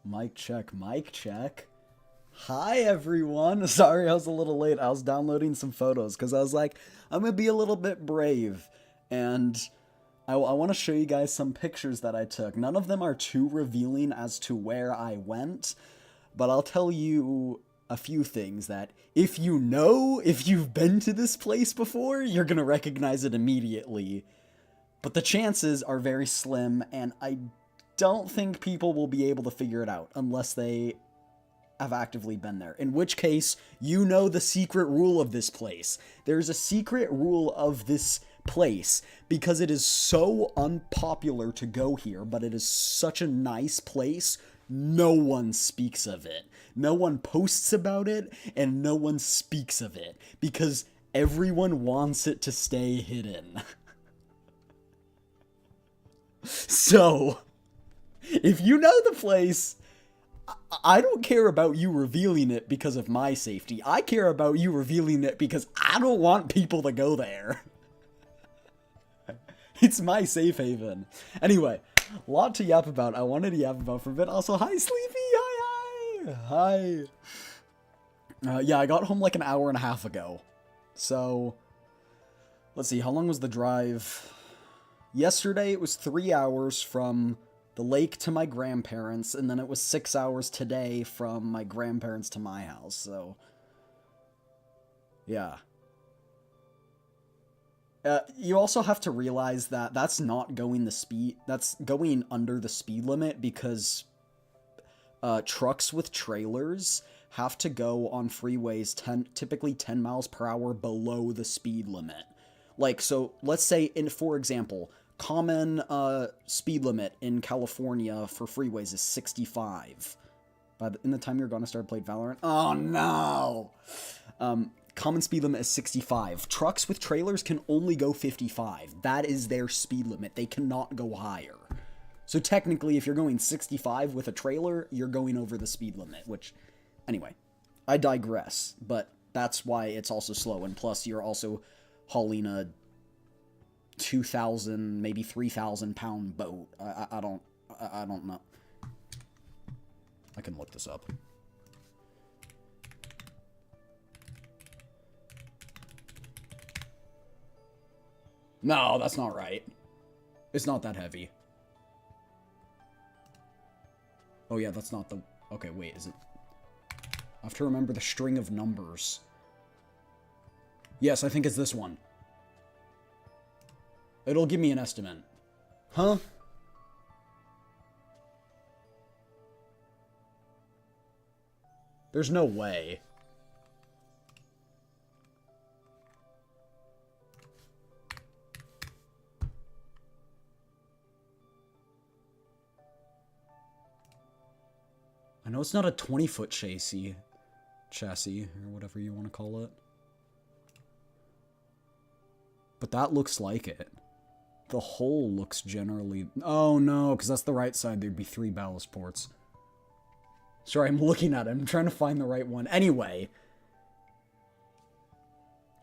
Mic check, mic check. Hi everyone. Sorry I was a little late. I was downloading some photos because I was like, I'm gonna be a little bit brave. And I want to show you guys some pictures that I took. None of them are too revealing as to where I went, but I'll tell you a few things that if you've been to this place before, you're gonna recognize it immediately. But the chances are very slim, and I don't think people will be able to figure it out unless they have actively been there. In which case, you know the secret rule of this place. There's a secret rule of this place because it is so unpopular to go here, but it is such a nice place. No one speaks of it. No one posts about it, and no one speaks of it because everyone wants it to stay hidden. So, if you know the place, I don't care about you revealing it because of my safety. I care about you revealing it because I don't want people to go there. It's my safe haven. Anyway, a lot to yap about. I wanted to yap about for a bit. Also, hi, Sleepy. Hi. Yeah, I got home like an hour and a half ago. So, let's see. How long was the drive? Yesterday, it was 3 hours from the lake to my grandparents, and then it was 6 hours today from my grandparents to my house, so yeah. You also have to realize that that's not going the speed, that's going under the speed limit because trucks with trailers have to go on freeways typically 10 miles per hour below the speed limit. Like, so let's say, for example, common speed limit in California for freeways is 65. In the time you're gonna start playing Valorant. Oh no! Common speed limit is 65. Trucks with trailers can only go 55. That is their speed limit. They cannot go higher. So technically, if you're going 65 with a trailer, you're going over the speed limit, which, anyway, I digress, but that's why it's also slow, and plus you're also hauling a 2,000, maybe 3,000 pound boat. I don't know. I can look this up. No, that's not right. It's not that heavy. Oh yeah, that's not the... Okay, wait, is it... I have to remember the string of numbers. Yes, I think it's this one. It'll give me an estimate. Huh? There's no way. I know it's not a 20-foot chassis, or whatever you want to call it. But that looks like it. The hole looks generally... Oh no, because that's the right side. There'd be 3 ballast ports. Sorry, I'm looking at it. I'm trying to find the right one. Anyway.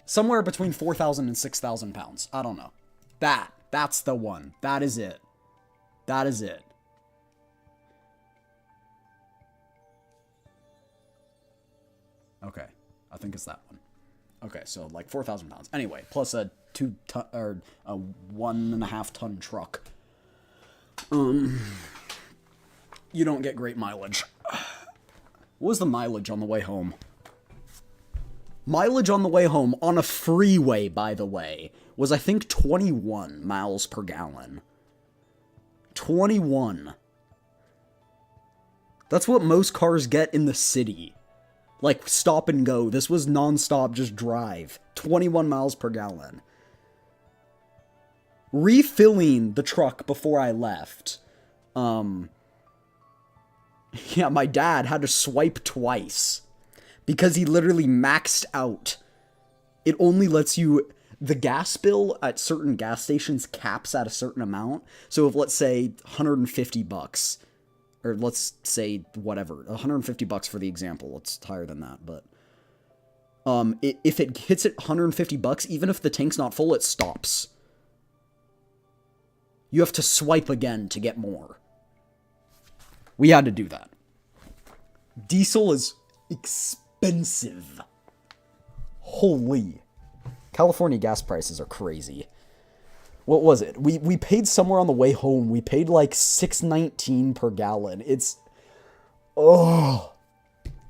Somewhere between 4,000 and 6,000 pounds. I don't know. That's the one. That is it. That is it. Okay. I think it's that one. Okay, so like 4,000 pounds. Anyway, plus a 2-ton or a 1.5 ton truck. You don't get great mileage. What was the mileage on the way home? Mileage on the way home on a freeway, by the way, was I think 21 miles per gallon. 21. That's what most cars get in the city. Like, stop and go. This was non-stop, just drive. 21 miles per gallon. Refilling the truck before I left. Yeah, my dad had to swipe twice. Because he literally maxed out. It only lets you... The gas bill at certain gas stations caps at a certain amount. So if, let's say, 150 bucks... Or let's say, whatever, 150 bucks for the example. It's higher than that, but... if it hits at 150 bucks, even if the tank's not full, it stops. You have to swipe again to get more. We had to do that. Diesel is expensive. Holy. California gas prices are crazy. What was it? We paid somewhere on the way home. We paid like $6.19 per gallon. It's... Oh.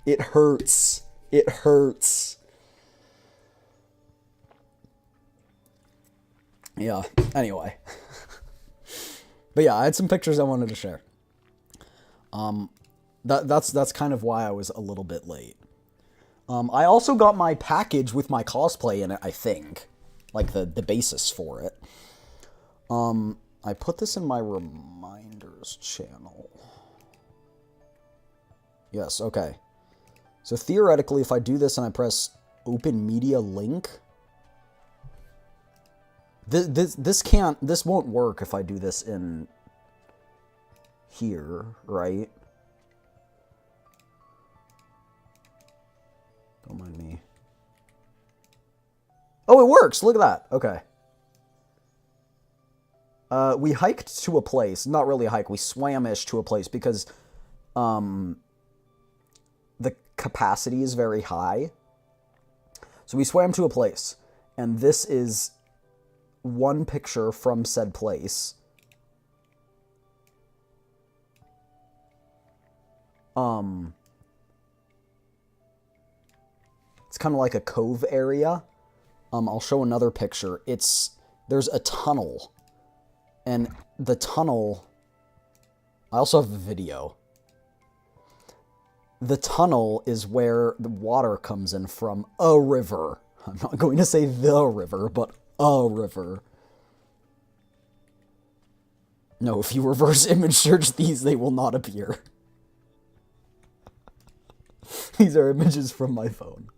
It hurts. It hurts. Yeah, anyway. But yeah, I had some pictures I wanted to share. That's kind of why I was a little bit late. I also got my package with my cosplay in it, I think. Like the basis for it. I put this in my reminders channel. Yes, okay. So theoretically, if I do this and I press open media link, this won't work if I do this in here, right? Don't mind me. Oh, it works! Look at that. Okay. We hiked to a place. Not really a hike. We swam-ish to a place because the capacity is very high. So we swam to a place. And this is one picture from said place. It's kind of like a cove area. I'll show another picture. There's a tunnel. And the tunnel... I also have a video. The tunnel is where the water comes in from a river. I'm not going to say the river, but a river. No, if you reverse image search these, they will not appear. These are images from my phone.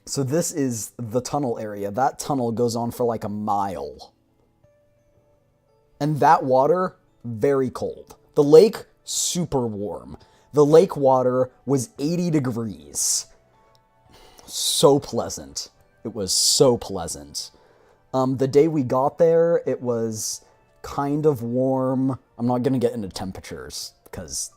So this is the tunnel area. That tunnel goes on for like a mile. And that water, very cold. The lake, super warm. The lake water was 80 degrees. So pleasant. It was so pleasant. The day we got there, it was kind of warm. I'm not going to get into temperatures, because...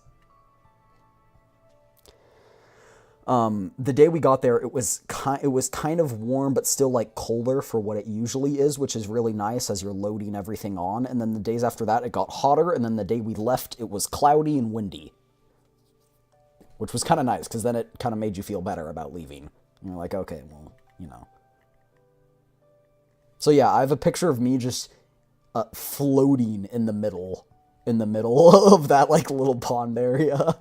the day we got there, it was kind of warm, but still like colder for what it usually is, which is really nice as you're loading everything on. And then the days after that, it got hotter. And then the day we left, it was cloudy and windy, which was kind of nice because then it kind of made you feel better about leaving. And you're like, okay, well, you know. So yeah, I have a picture of me just floating in the middle of that like little pond area.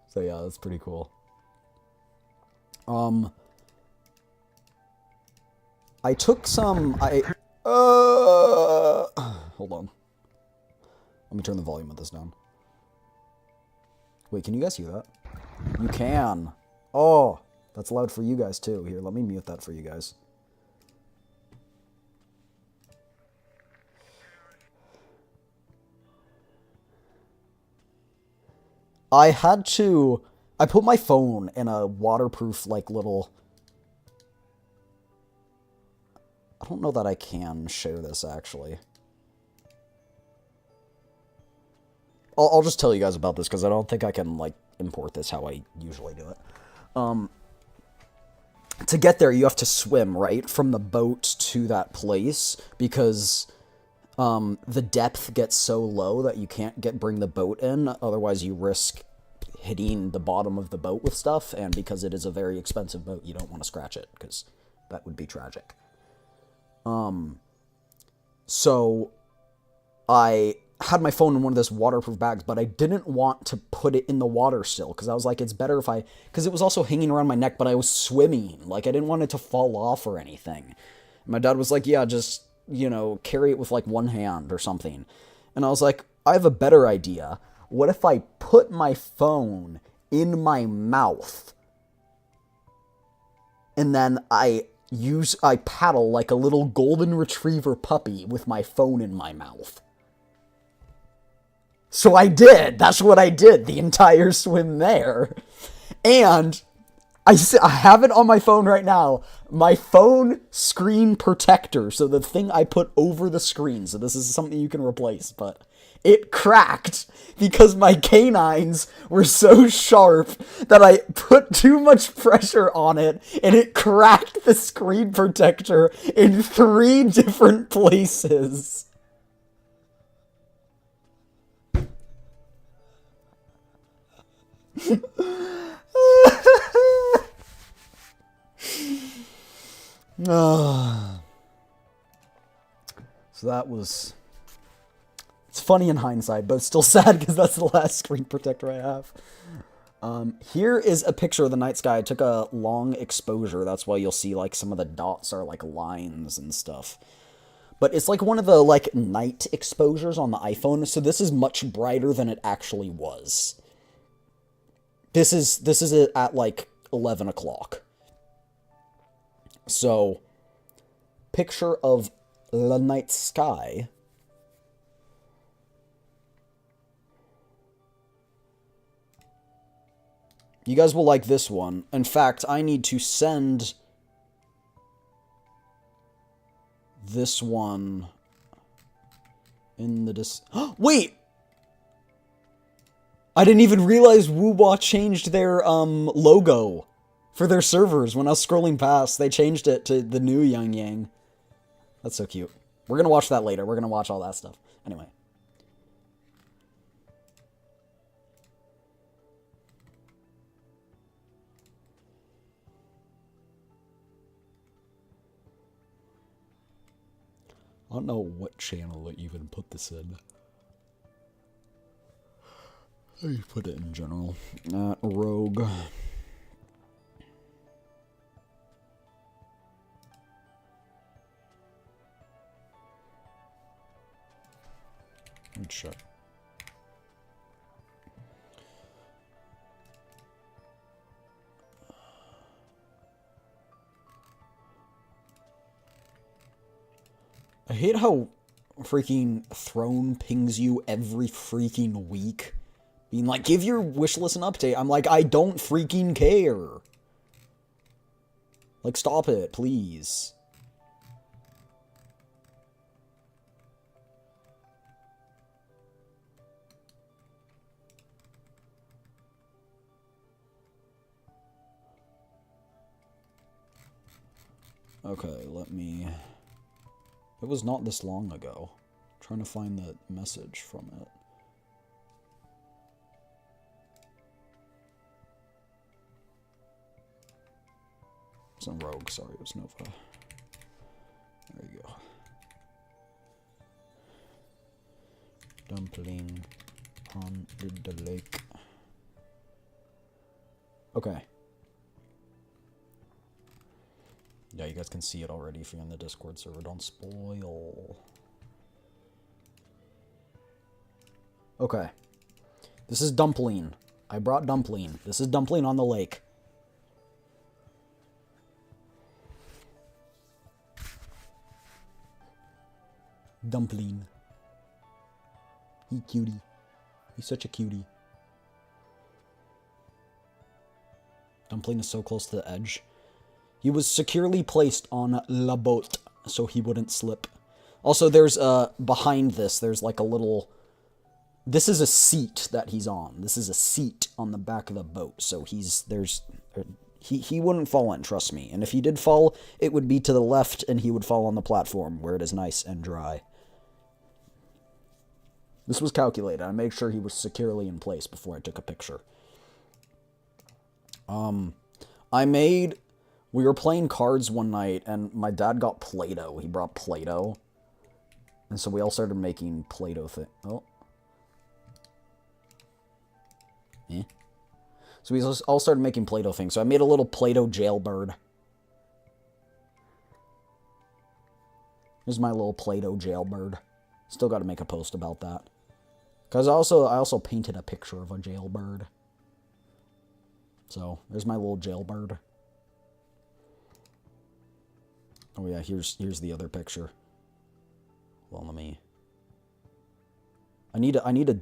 So yeah, that's pretty cool. I took some, hold on. Let me turn the volume of this down. Wait, can you guys hear that? You can. Oh, that's loud for you guys too. Here, let me mute that for you guys. I put my phone in a waterproof, like, little... I don't know that I can share this, actually. I'll just tell you guys about this, because I don't think I can, like, import this how I usually do it. To get there, you have to swim, right? From the boat to that place, because... the depth gets so low that you can't bring the boat in, otherwise you risk hitting the bottom of the boat with stuff, and because it is a very expensive boat, you don't want to scratch it, because that would be tragic. So, I had my phone in one of those waterproof bags, but I didn't want to put it in the water still, because I was like, it's better if because it was also hanging around my neck, but I was swimming, like, I didn't want it to fall off or anything. And my dad was like, yeah, just... you know, carry it with, like, one hand or something. And I was like, I have a better idea. What if I put my phone in my mouth? And then I paddle like a little golden retriever puppy with my phone in my mouth. So I did. That's what I did the entire swim there. And I have it on my phone right now. My phone screen protector, so the thing I put over the screen. So this is something you can replace, but it cracked because my canines were so sharp that I put too much pressure on it, and it cracked the screen protector in 3 different places. So that was... It's funny in hindsight, but it's still sad because that's the last screen protector I have. Here is a picture of the night sky. I took a long exposure. That's why you'll see, like, some of the dots are, like, lines and stuff. But it's, like, one of the, like, night exposures on the iPhone, so this is much brighter than it actually was. This is at, like, 11 o'clock. So, picture of the night sky. You guys will like this one. In fact, I need to send this one in the Wait! I didn't even realize Woowa changed their logo for their servers. When I was scrolling past, they changed it to the new Yang Yang. That's so cute. We're gonna watch that later. We're gonna watch all that stuff. Anyway. I don't know what channel to even put this in. Let me put it in general. Rogue. Let me check. I hate how freaking Throne pings you every freaking week. Being like, give your wish list an update. I'm like, I don't freaking care. Like, stop it, please. Okay, let me... It was not this long ago. I'm trying to find the message from it. It's not Rogue, sorry, it was Nova. There you go. Dumpling on the lake. Okay. Yeah, you guys can see it already if you're in the Discord server. Don't spoil. Okay. This is Dumpling. I brought Dumpling. This is Dumpling on the lake. Dumpling. He cutie. He's such a cutie. Dumpling is so close to the edge. He was securely placed on la boat, so he wouldn't slip. Also, there's, behind this, there's like a little... This is a seat that he's on. This is a seat on the back of the boat, so he wouldn't fall in, trust me. And if he did fall, it would be to the left, and he would fall on the platform, where it is nice and dry. This was calculated. I made sure he was securely in place before I took a picture. We were playing cards one night, and my dad got Play-Doh. He brought Play-Doh. And so we all started making Play-Doh thing. Oh. Eh. So we all started making Play-Doh things. So I made a little Play-Doh jailbird. Here's my little Play-Doh jailbird. Still got to make a post about that. Because I also painted a picture of a jailbird. So, there's my little jailbird. Oh yeah, here's the other picture. Well, let me... I need to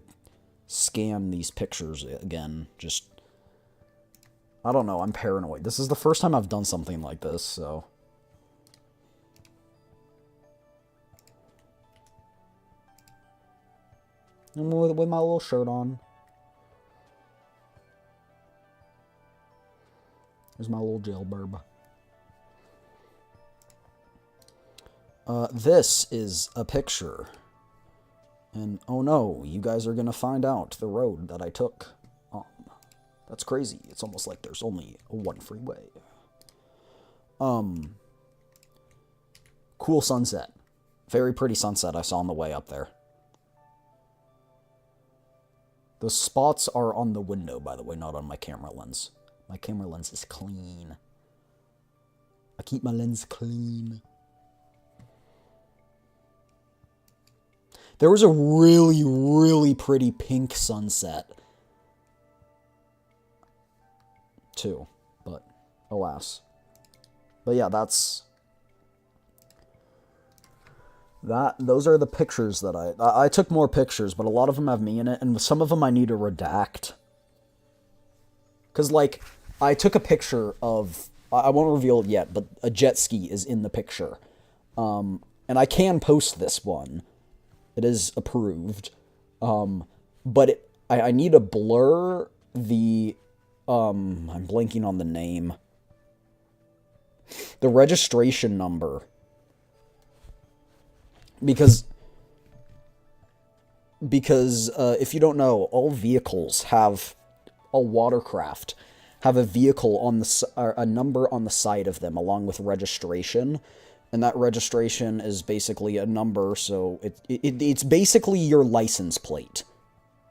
scan these pictures again. Just... I don't know, I'm paranoid. This is the first time I've done something like this, so... I'm with my little shirt on. There's my little jailbird. This is a picture. And, oh no, you guys are gonna find out the road that I took. That's crazy. It's almost like there's only one freeway. Cool sunset. Very pretty sunset I saw on the way up there. The spots are on the window, by the way, not on my camera lens. My camera lens is clean. I keep my lens clean. There was a really, really pretty pink sunset, too, but alas. But yeah, those are the pictures that I took more pictures, but a lot of them have me in it, and some of them I need to redact. Because, like, I took a picture of, I won't reveal it yet, but a jet ski is in the picture. And I can post this one. It is approved. But I need to blur the, I'm blanking on the name. The registration number. Because if you don't know, all vehicles have, all watercraft have a vehicle on a number on the side of them along with registration. And that registration is basically a number, so it's basically your license plate.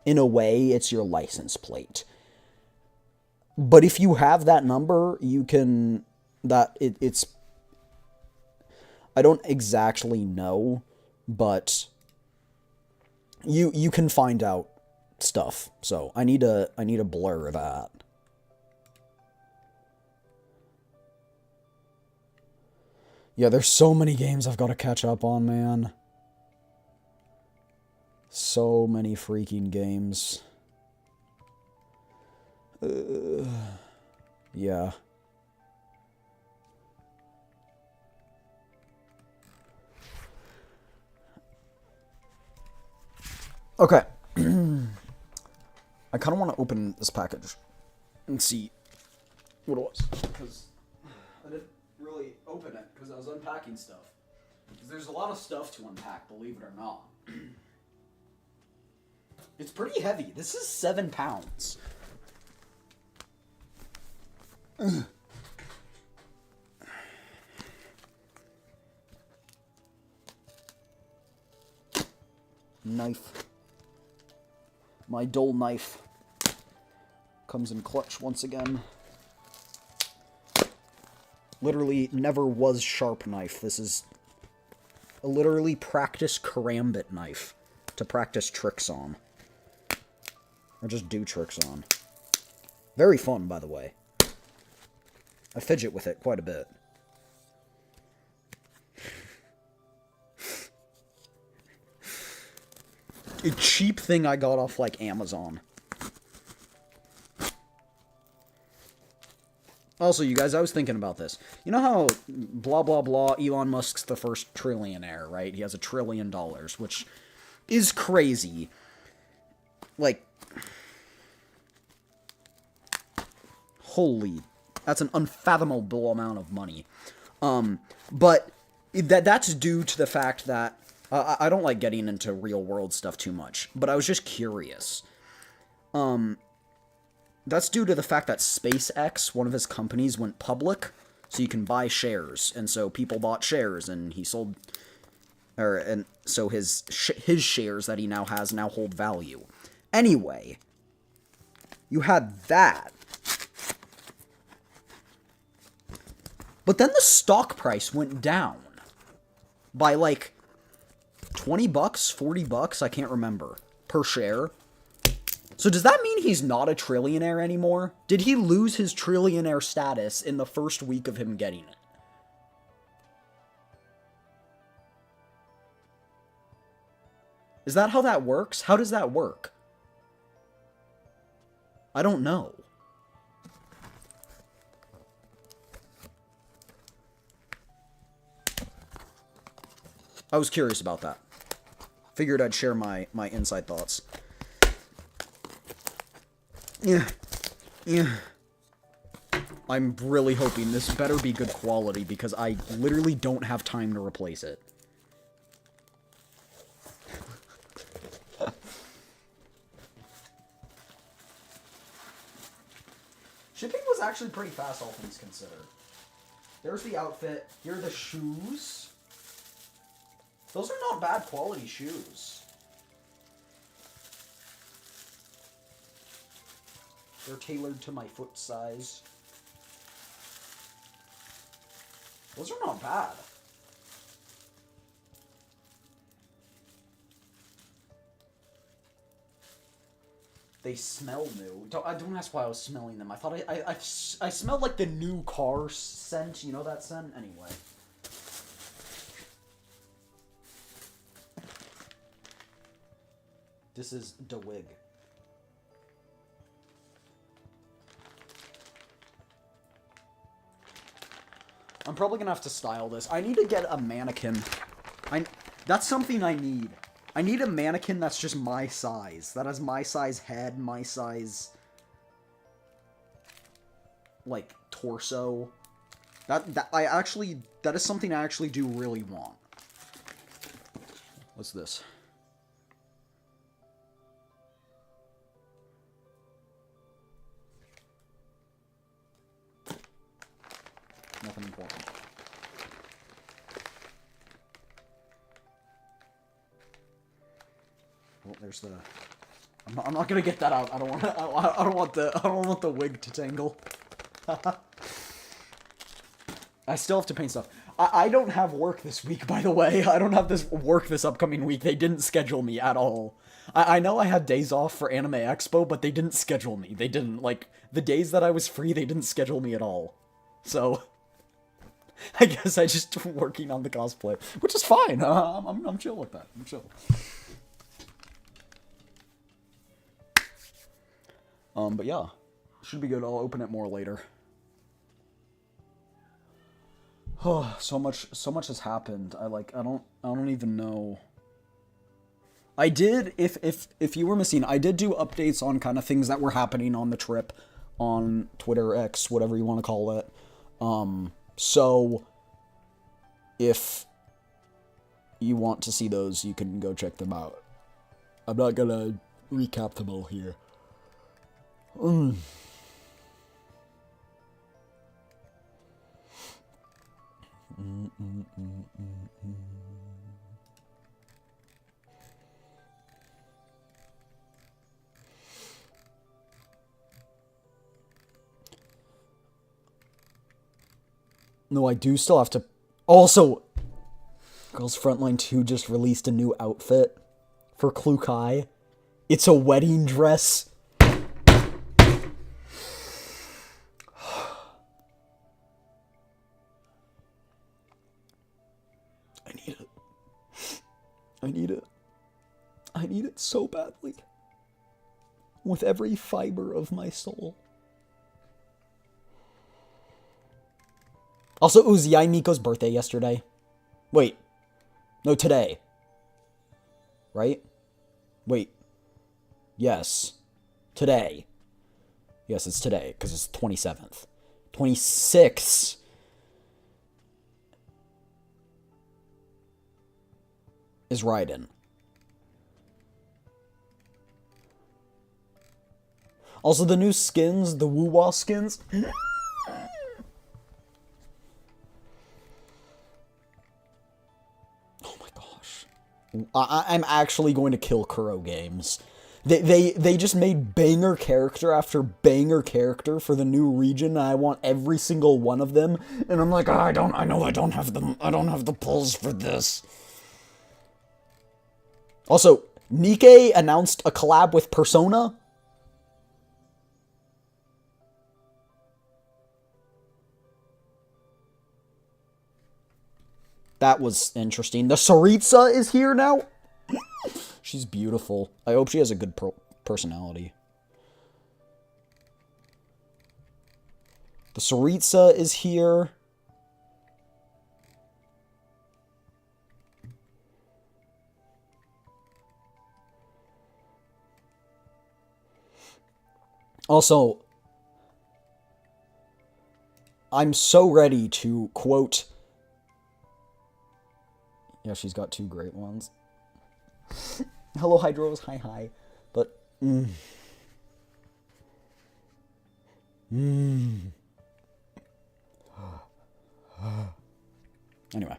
In a way, it's your license plate. But if you have that number, you can... It's... I don't exactly know, but you can find out stuff. So I need to blur that. Yeah, there's so many games I've got to catch up on, man. So many freaking games. Yeah. Okay. I kind of want to open this package and see what it was. Because I didn't really open it because I was unpacking stuff. Because there's a lot of stuff to unpack, believe it or not. It's pretty heavy. This is 7 pounds. Knife. My dull knife comes in clutch once again. Literally never was sharp knife. This is a literally practice karambit knife to practice tricks on. Or just do tricks on. Very fun, by the way. I fidget with it quite a bit. A cheap thing I got off, like, Amazon. Also, you guys, I was thinking about this. You know how, blah, blah, blah, Elon Musk's the first trillionaire, right? He has $1 trillion, which is crazy. Like, holy, that's an unfathomable amount of money. But that's due to the fact that I don't like getting into real-world stuff too much, but I was just curious. That's due to the fact that SpaceX, one of his companies, went public, so you can buy shares, and so people bought shares, and he sold, and so his shares that he now has now hold value. Anyway, you had that. But then the stock price went down by, like, $20, $40, I can't remember, per share. So does that mean he's not a trillionaire anymore? Did he lose his trillionaire status in the first week of him getting it? Is that how that works? How does that work? I don't know. I was curious about that. Figured I'd share my inside thoughts. Yeah. I'm really hoping this better be good quality because I literally don't have time to replace it. Shipping was actually pretty fast, all things considered. There's the outfit. Here are the shoes. Those are not bad quality shoes. They're tailored to my foot size. Those are not bad. They smell new. Don't ask why I was smelling them. I thought I smelled like the new car scent. You know that scent? Anyway. This is the wig. I'm probably gonna have to style this. I need to get a mannequin. That's something I need. I need a mannequin that's just my size. That has my size head, my size, like, torso. That is something I actually do really want. What's this? Nothing important. Well, there's the. I'm not gonna get that out. I don't want the wig to tangle. I still have to paint stuff. I don't have work this week, by the way. I don't have this work this upcoming week. They didn't schedule me at all. I know I had days off for Anime Expo, but they didn't schedule me. They didn't, like, the days that I was free, they didn't schedule me at all. So, I guess I just working on the cosplay, which is fine. I'm chill with that. I'm chill. But yeah, should be good. I'll open it more later. Oh, so much has happened. I don't even know. I did, if you were missing, I did do updates on kind of things that were happening on the trip on Twitter, X, whatever you want to call it. So if you want to see those, you can go check them out. I'm not gonna recap them all here. No, I do still have to... Also, Girls Frontline 2 just released a new outfit for Klukai. It's a wedding dress. I need it so badly. With every fiber of my soul. Also, it was Yai Miko's birthday yesterday. Wait. No, today. Right? Wait. Yes. Today. Yes, it's today, because it's 27th. 26th. Is Raiden. Also, the new skins, the Woo-Wah skins. Oh my gosh. I'm actually going to kill Kuro Games. They just made banger character after banger character for the new region, and I want every single one of them. And I'm like, I don't have the pulls for this. Also, Nikke announced a collab with Persona. That was interesting. The Saritsa is here now. She's beautiful. I hope she has a good personality. The Saritsa is here. Also, I'm so ready to quote... Yeah, she's got two great ones. Hello, Hydros. Hi, hi. But... Anyway.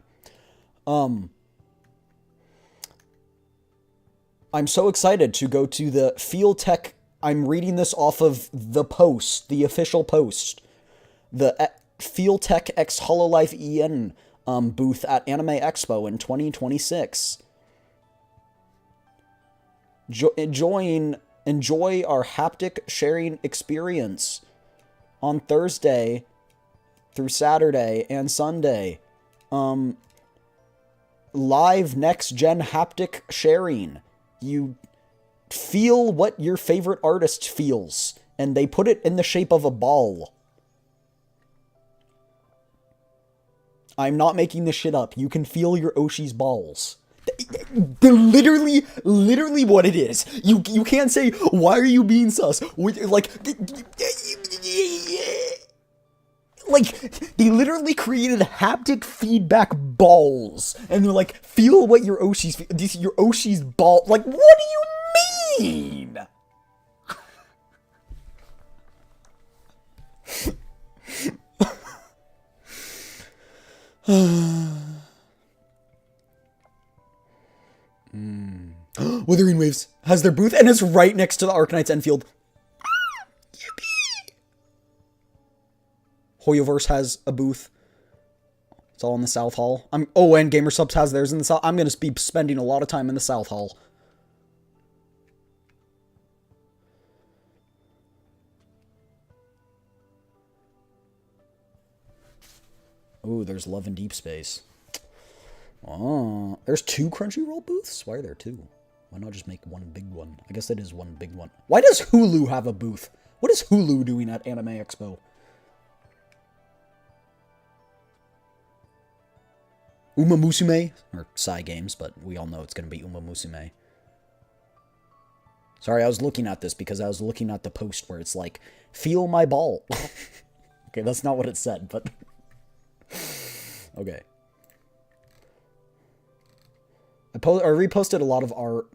I'm so excited to go to the Field Tech. I'm reading this off of the post, the official post. The Field Tech X Hololive EN booth at Anime Expo in 2026. Enjoy our haptic sharing experience on Thursday through Saturday and Sunday. Live next gen haptic sharing. You feel what your favorite artist feels, and they put it in the shape of a ball. I'm not making this shit up. You can feel your Oshi's balls. They're literally what it is. You can't say, why are you being sus? Like, they literally created haptic feedback balls. And they're like, feel what your Oshi's... Your Oshi's ball... Like, what do you mean? Wuthering Waves has their booth, and it's right next to the Arknights Enfield. Yippee! Hoyoverse has a booth. It's all in the South Hall. And GamerSubs has theirs in the South. I'm going to be spending a lot of time in the South Hall. Ooh, there's Love in Deep Space. Oh, there's 2 Crunchyroll booths? Why are there 2? Why not just make one big one? I guess that is one big one. Why does Hulu have a booth? What is Hulu doing at Anime Expo? Uma Musume, or Psy Games, but we all know it's going to be Uma Musume. Sorry, I was looking at this because I was looking at the post where it's like, feel my ball. Okay, that's not what it said, but... Okay. I reposted a lot of art.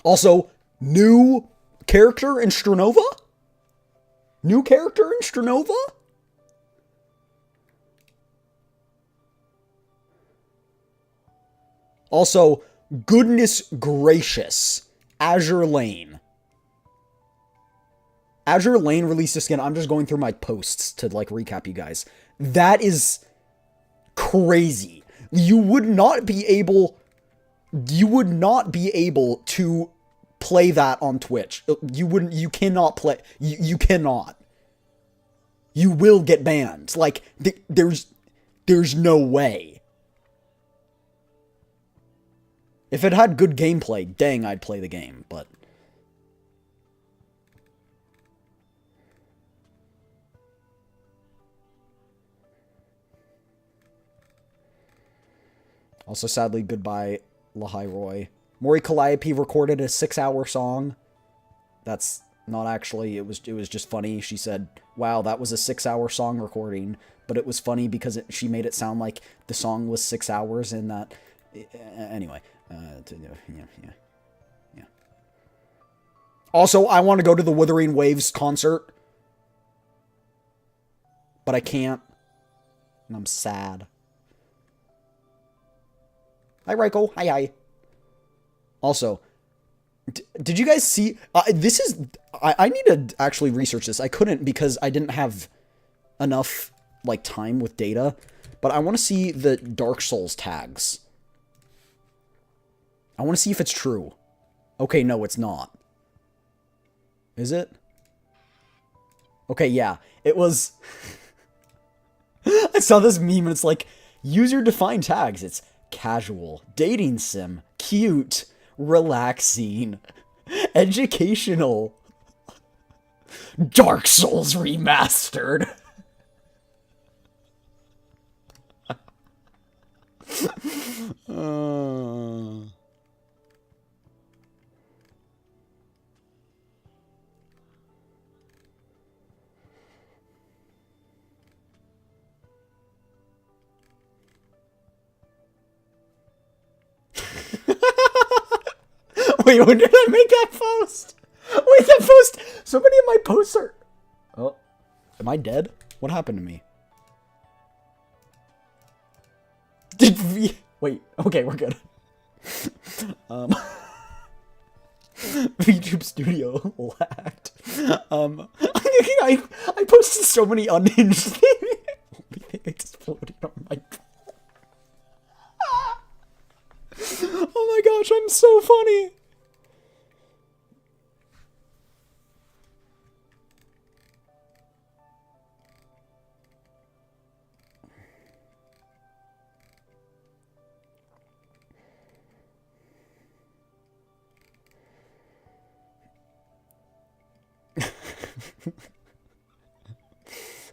Also, new character in Stranova? New character in Stranova? Also, goodness gracious, Azure Lane. Azure Lane released a skin. I'm just going through my posts to, like, recap you guys. That is crazy. You would not be able to play that on Twitch. You cannot play. You cannot. You will get banned. Like, there's no way. If it had good gameplay, dang, I'd play the game, but... Also, sadly, goodbye, Lahai Roy. Mori Calliope recorded a 6-hour song. That's not actually, it was just funny. She said, wow, that was a 6-hour song recording, but it was funny because she made it sound like the song was 6 hours and that... Anyway. Yeah. Also, I want to go to the Wuthering Waves concert. But I can't. And I'm sad. Hi, Raiko. Hi. Also, did you guys see... this is... I need to actually research this. I couldn't because I didn't have enough, like, time with data. But I want to see the Dark Souls tags. I want to see if it's true. Okay, no, it's not. Is it? Okay, yeah. It was... I saw this meme and it's like, user-defined tags. It's casual, dating sim, cute, relaxing, educational, Dark Souls Remastered. Wait, when did I make that post? Wait, that post. So many of my posts are. Oh, am I dead? What happened to me? Wait. Okay, we're good. YouTube Studio lagged. I posted so many unhinged things. Everything exploded on my ball. Oh my gosh, I'm so funny.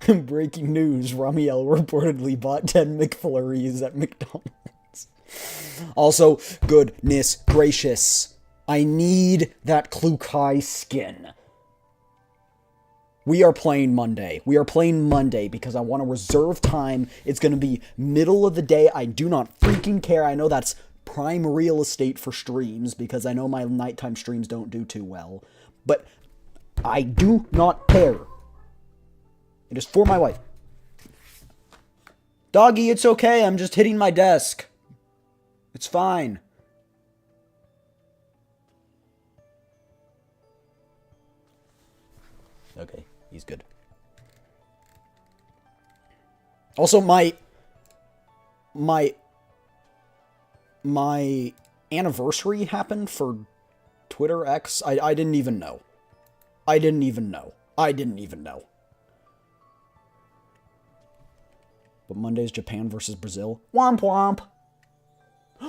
Breaking news, Ramiel reportedly bought 10 McFlurries at McDonald's. Also, goodness gracious, I need that Klukai skin. We are playing Monday. We are playing Monday because I want to reserve time. It's going to be middle of the day. I do not freaking care. I know that's prime real estate for streams because I know my nighttime streams don't do too well. But I do not care. It is for my wife. Doggy, it's okay. I'm just hitting my desk. It's fine. Okay, he's good. Also, my anniversary happened for Twitter X. I didn't even know. I didn't even know. But Monday's Japan versus Brazil. Womp womp.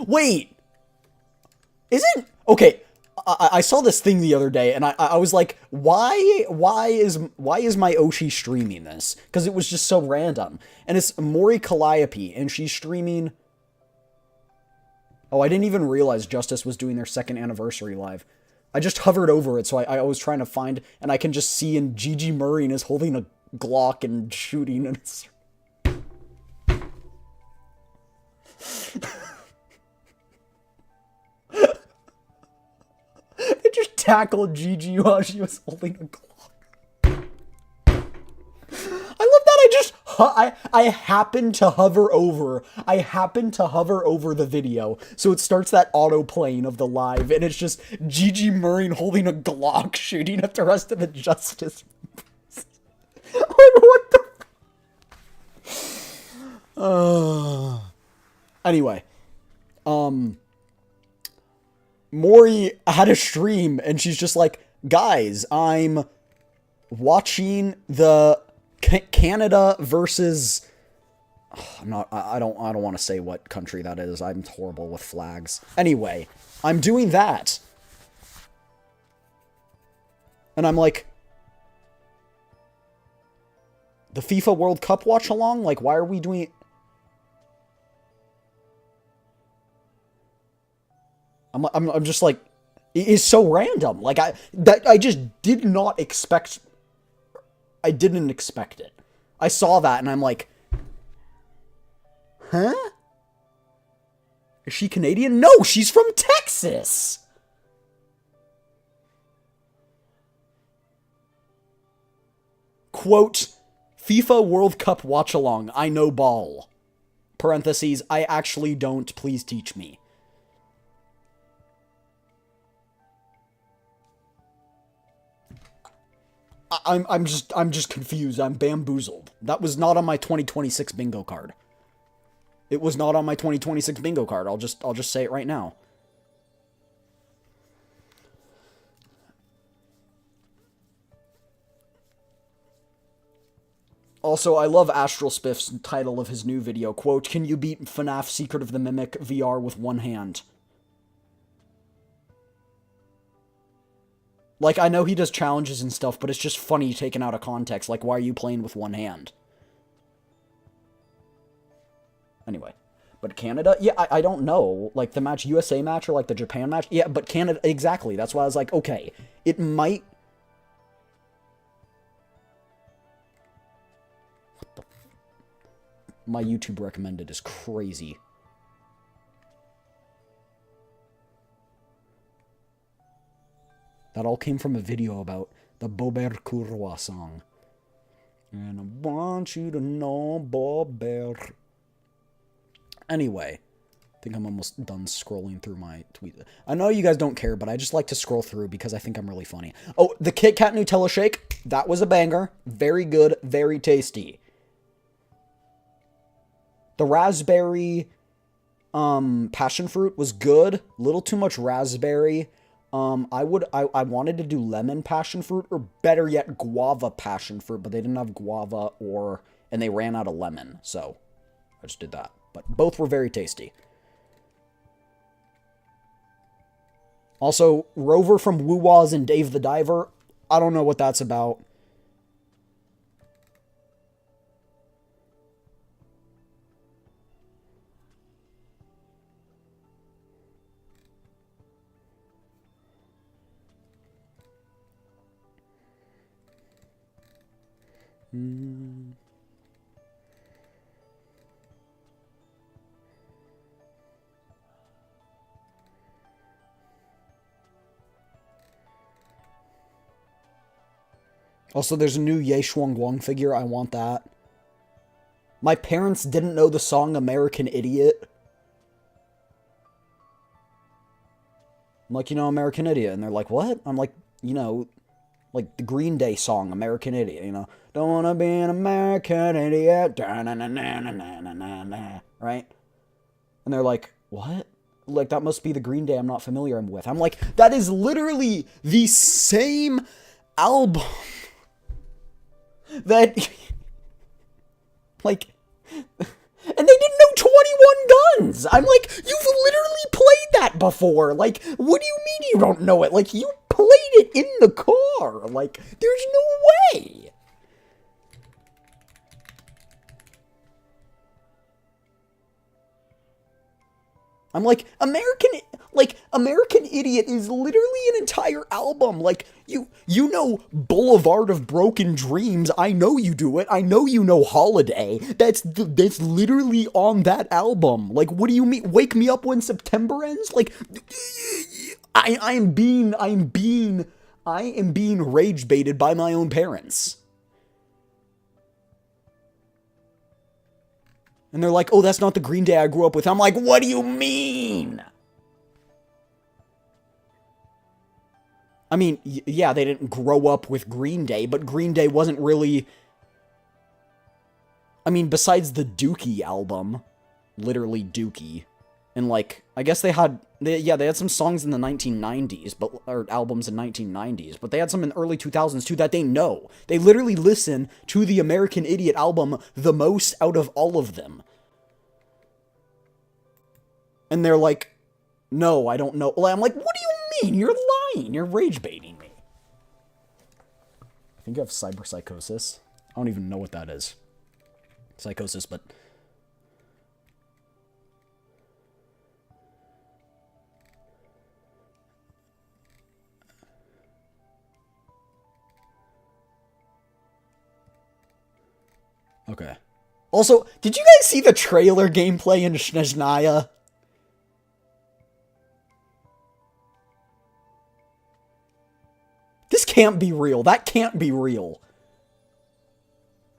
Wait! Isn't... Okay, I saw this thing the other day, and I was like, why is my Oshi streaming this? Because it was just so random. And it's Mori Calliope, and she's streaming... Oh, I didn't even realize Justice was doing their second anniversary live. I just hovered over it, so I was trying to find... And I can just see, and Gigi Murray is holding a Glock and shooting, and it's... They just tackled Gigi while she was holding a Glock. I love that I happen to hover over. I happen to hover over the video, so it starts that auto playing of the live, and it's just Gigi Murray holding a Glock shooting at the rest of the Justice. Like, what the... Anyway, Mori had a stream, and she's just like, guys, I'm watching the Canada versus... I don't want to say what country that is. I'm horrible with flags. Anyway, I'm doing that. And I'm like, the FIFA World Cup watch along? Like, why are we doing it? I'm just like, it is so random. Like, I just did not expect... I didn't expect it. I saw that, and I'm like, huh? Is she Canadian? No, she's from Texas! Quote, FIFA World Cup watch-along, I know ball. Parentheses, I actually don't, please teach me. I'm just confused. I'm bamboozled. That was not on my 2026 bingo card. It was not on my 2026 bingo card. I'll just say it right now. Also, I love Astral Spiff's title of his new video. Quote, can you beat FNAF Secret of the Mimic VR with one hand? Like, I know he does challenges and stuff, but it's just funny taken out of context. Like, why are you playing with one hand? Anyway. But Canada? Yeah, I don't know. Like, the match, USA match or, like, the Japan match? Yeah, but Canada, exactly. That's why I was like, okay, it might... What the... My YouTube recommended is crazy. That all came from a video about the Bober Kurwa song. And I want you to know, Bober. Anyway, I think I'm almost done scrolling through my tweet. I know you guys don't care, but I just like to scroll through because I think I'm really funny. Oh, the Kit Kat Nutella Shake. That was a banger. Very good. Very tasty. The raspberry passion fruit was good. Little too much raspberry. I wanted to do lemon passion fruit, or better yet, guava passion fruit, but they didn't have guava, and they ran out of lemon, so I just did that. But both were very tasty. Also, Rover from Woo-Wahs and Dave the Diver. I don't know what that's about. Also, there's a new Ye Shuang Guang figure. I want that. My parents didn't know the song American Idiot. I'm like, American Idiot. And they're like, what? I'm like, like the Green Day song, American Idiot, Don't wanna be an American idiot. Right? And they're like, what? Like, that must be the Green Day I'm not familiar with. I'm like, that is literally the same album that, like, and they didn't know 21 Guns. I'm like, you've literally played that before. Like, what do you mean you don't know it? Like, you played it in the car. Like, there's no way. I'm like, American Idiot is literally an entire album. Like, you know Boulevard of Broken Dreams. I know you do it. I know you know Holiday. That's literally on that album. Like, what do you mean? Wake Me Up When September Ends? Like, I am being rage baited by my own parents. And they're like, oh, that's not the Green Day I grew up with. I'm like, what do you mean? I mean, yeah, they didn't grow up with Green Day, but Green Day wasn't really... I mean, besides the Dookie album, literally Dookie, and like, I guess they had some songs in the 1990s, or albums in 1990s, but they had some in the early 2000s too that they know. They literally listen to the American Idiot album the most out of all of them. And they're like, no, I don't know. I'm like, what do you mean? You're lying. You're rage baiting me. I think you have cyberpsychosis. I don't even know what that is. Psychosis, but... Okay. Also, did you guys see the trailer gameplay in Snezhnaya? This can't be real. That can't be real.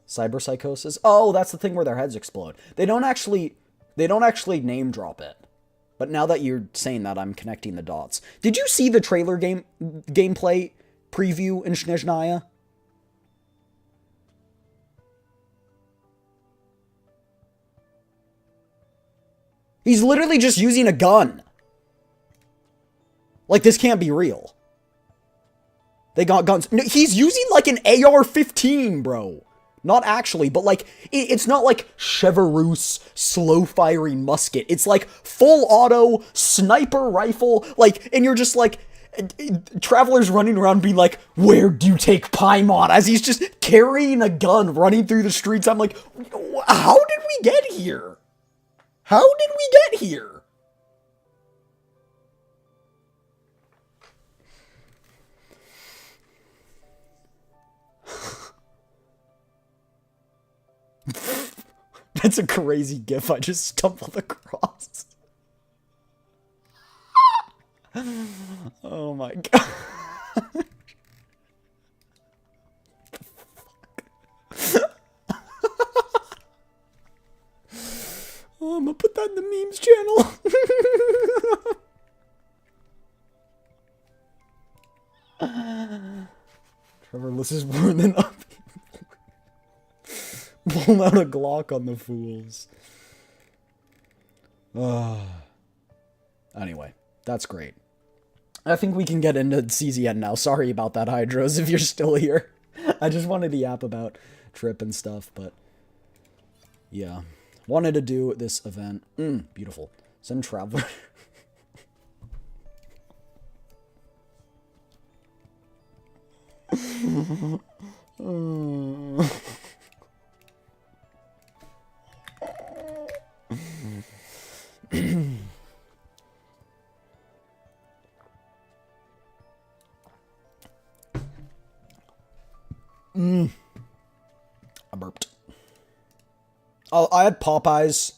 Cyberpsychosis? Oh, that's the thing where their heads explode. They don't actually name drop it. But now that you're saying that, I'm connecting the dots. Did you see the trailer gameplay preview in Snezhnaya? He's literally just using a gun. Like, this can't be real. They got guns. No, he's using like an AR-15, bro. Not actually, but like, it's not like Chevrolet slow-firing musket. It's like full auto sniper rifle, like, and you're just like, Traveler's running around being like, where do you take Paimon? As he's just carrying a gun running through the streets. I'm like, how did we get here? How did we get here? That's a crazy gif I just stumbled across. Oh my god. gonna put that in the memes channel. Trevor, this is more than up. Pull out a Glock on the fools. Anyway, that's great. I think we can get into CZN now. Sorry about that, Hydros, if you're still here. I just wanted to yap about Trip and stuff, but yeah. Wanted to do this event. Beautiful. Send Traveler. I burped. Oh, I had Popeyes.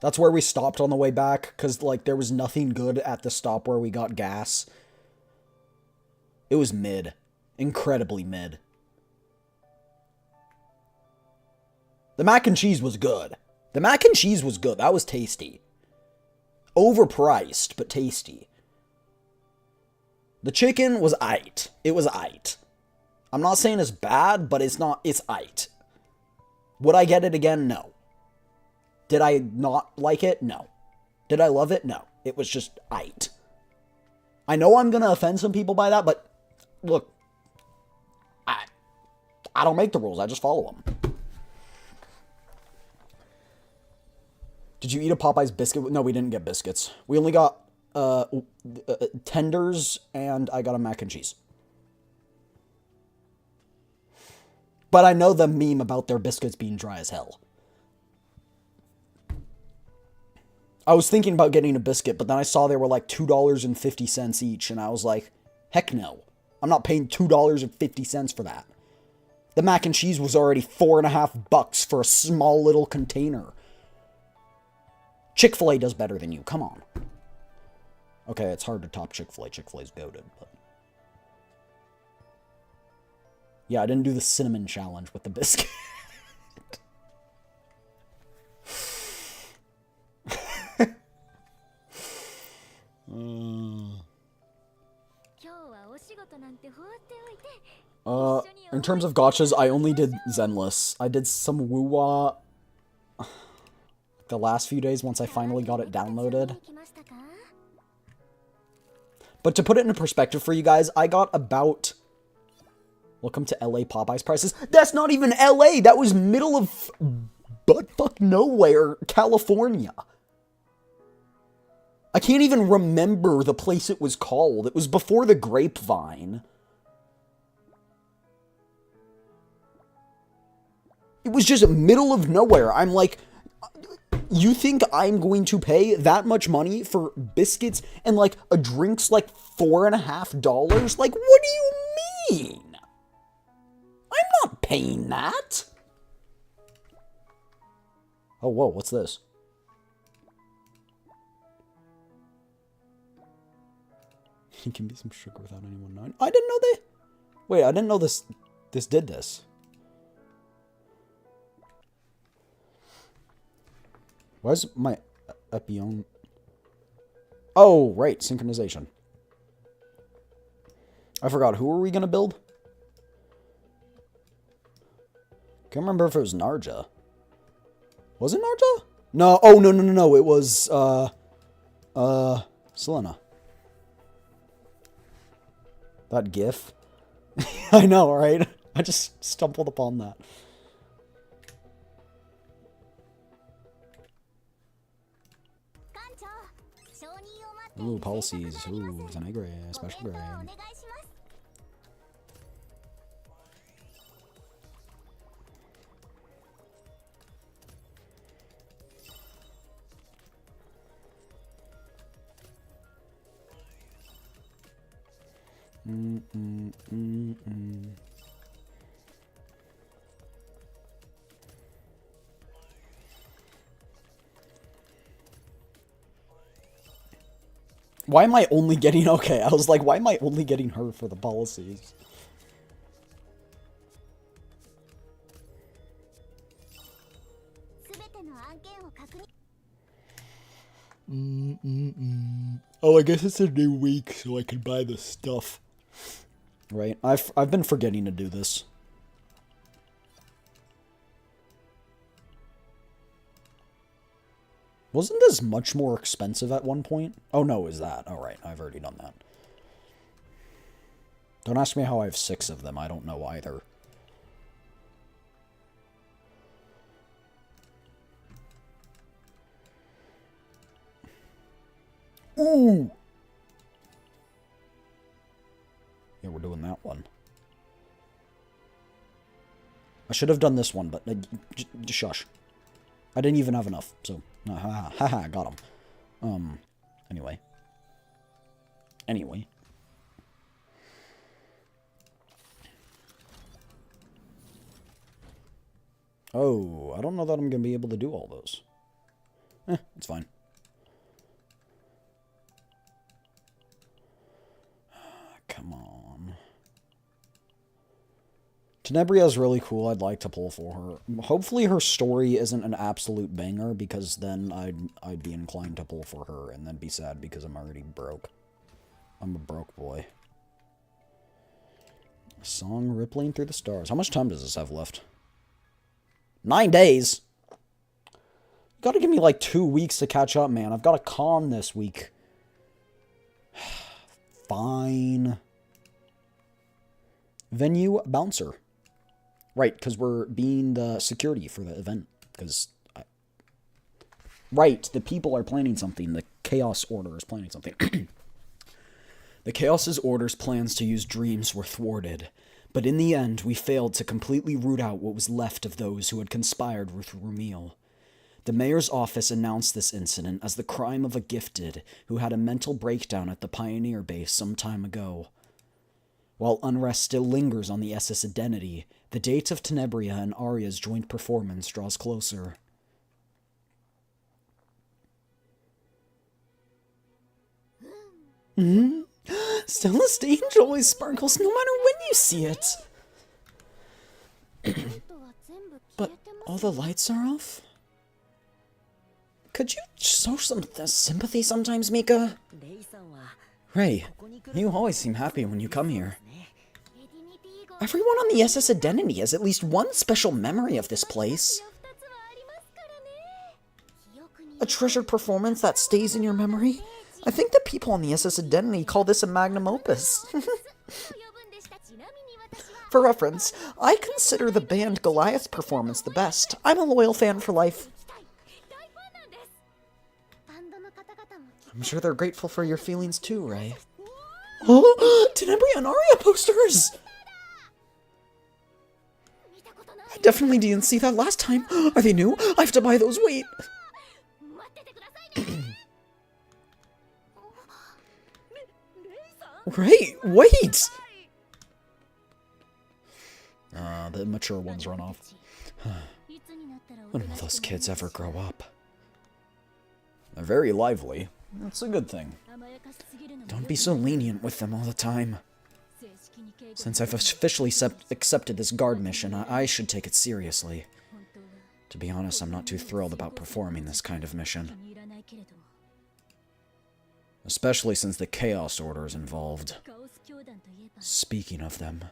That's where we stopped on the way back, because, like, there was nothing good at the stop where we got gas. It was mid. Incredibly mid. The mac and cheese was good. The mac and cheese was good. That was tasty. Overpriced, but tasty. The chicken was aight. It was aight. I'm not saying it's bad, but it's aight. Would I get it again? No. Did I not like it? No. Did I love it? No. It was just aight. I know I'm gonna offend some people by that, but look, I don't make the rules. I just follow them. Did you eat a Popeye's biscuit? No, we didn't get biscuits. We only got tenders, and I got a mac and cheese. But I know the meme about their biscuits being dry as hell. I was thinking about getting a biscuit, but then I saw they were like $2.50 each, and I was like, heck no. I'm not paying $2.50 for that. The mac and cheese was already $4.50 for a small little container. Chick-fil-A does better than you. Come on. Okay, it's hard to top Chick-fil-A. Chick-fil-A's goated, but... yeah, I didn't do the cinnamon challenge with the biscuit. In terms of gotchas, I only did Zenless. I did some woo-wah the last few days once I finally got it downloaded. But to put it into perspective for you guys, I got about... welcome to LA Popeyes prices. That's not even LA! That was middle of buttfuck nowhere, California. I can't even remember the place it was called. It was before the Grapevine. It was just middle of nowhere. I'm like, you think I'm going to pay that much money for biscuits and like a drink's like $4.50? Like, what do you mean? I'm not paying that. Oh, whoa, what's this? It can be some sugar without anyone knowing. I didn't know they... wait, I didn't know this did this. Why is my Epion... oh, right, synchronization. I forgot, who are we gonna build? Can't remember if it was Narja. Was it Narja? No, oh, no, it was, Selena. That gif. I know, right? I just stumbled upon that. Ooh, policies. Ooh, Tenebria, special grade. Why am I only getting... okay, I was like, why am I only getting her for the policies? Oh, I guess it's a new week, so I can buy the stuff. Right? I've been forgetting to do this. Wasn't this much more expensive at one point? Oh, no, is that? All right, I've already done that. Don't ask me how I have 6 of them. I don't know either. Ooh! Yeah, we're doing that one. I should have done this one, but just shush. I didn't even have enough, so haha, got him. Anyway. Oh, I don't know that I'm gonna be able to do all those. It's fine. Come on. Tenebria is really cool. I'd like to pull for her. Hopefully her story isn't an absolute banger, because then I'd be inclined to pull for her, and then be sad because I'm already broke. I'm a broke boy. A song rippling through the stars. How much time does this have left? 9 days? You gotta give me like 2 weeks to catch up, man. I've got a con this week. Fine. Venue bouncer. Right, because we're being the security for the event. Because, right, the people are planning something. The Chaos Order is planning something. The Chaos's orders' plans to use dreams were thwarted. But in the end, we failed to completely root out what was left of those who had conspired with Rumiel. The mayor's office announced this incident as the crime of a gifted who had a mental breakdown at the Pioneer base some time ago. While unrest still lingers on the SS identity, the date of Tenebria and Arya's joint performance draws closer. Still, the stage always sparkles no matter when you see it. But all the lights are off? Could you show some sympathy sometimes, Mika? Ray, you always seem happy when you come here. Everyone on the SS Identity has at least one special memory of this place. A treasured performance that stays in your memory? I think the people on the SS Identity call this a magnum opus. For reference, I consider the band Goliath's performance the best. I'm a loyal fan for life. I'm sure they're grateful for your feelings too, Ray. Oh, Tenebria and Arya posters! I definitely didn't see that last time. Are they new? I have to buy those. Wait. Ray, wait! The mature ones run off. When will those kids ever grow up? They're very lively. That's a good thing. Don't be so lenient with them all the time. Since I've officially accepted this guard mission, I should take it seriously. To be honest, I'm not too thrilled about performing this kind of mission. Especially since the Chaos Order is involved. Speaking of them,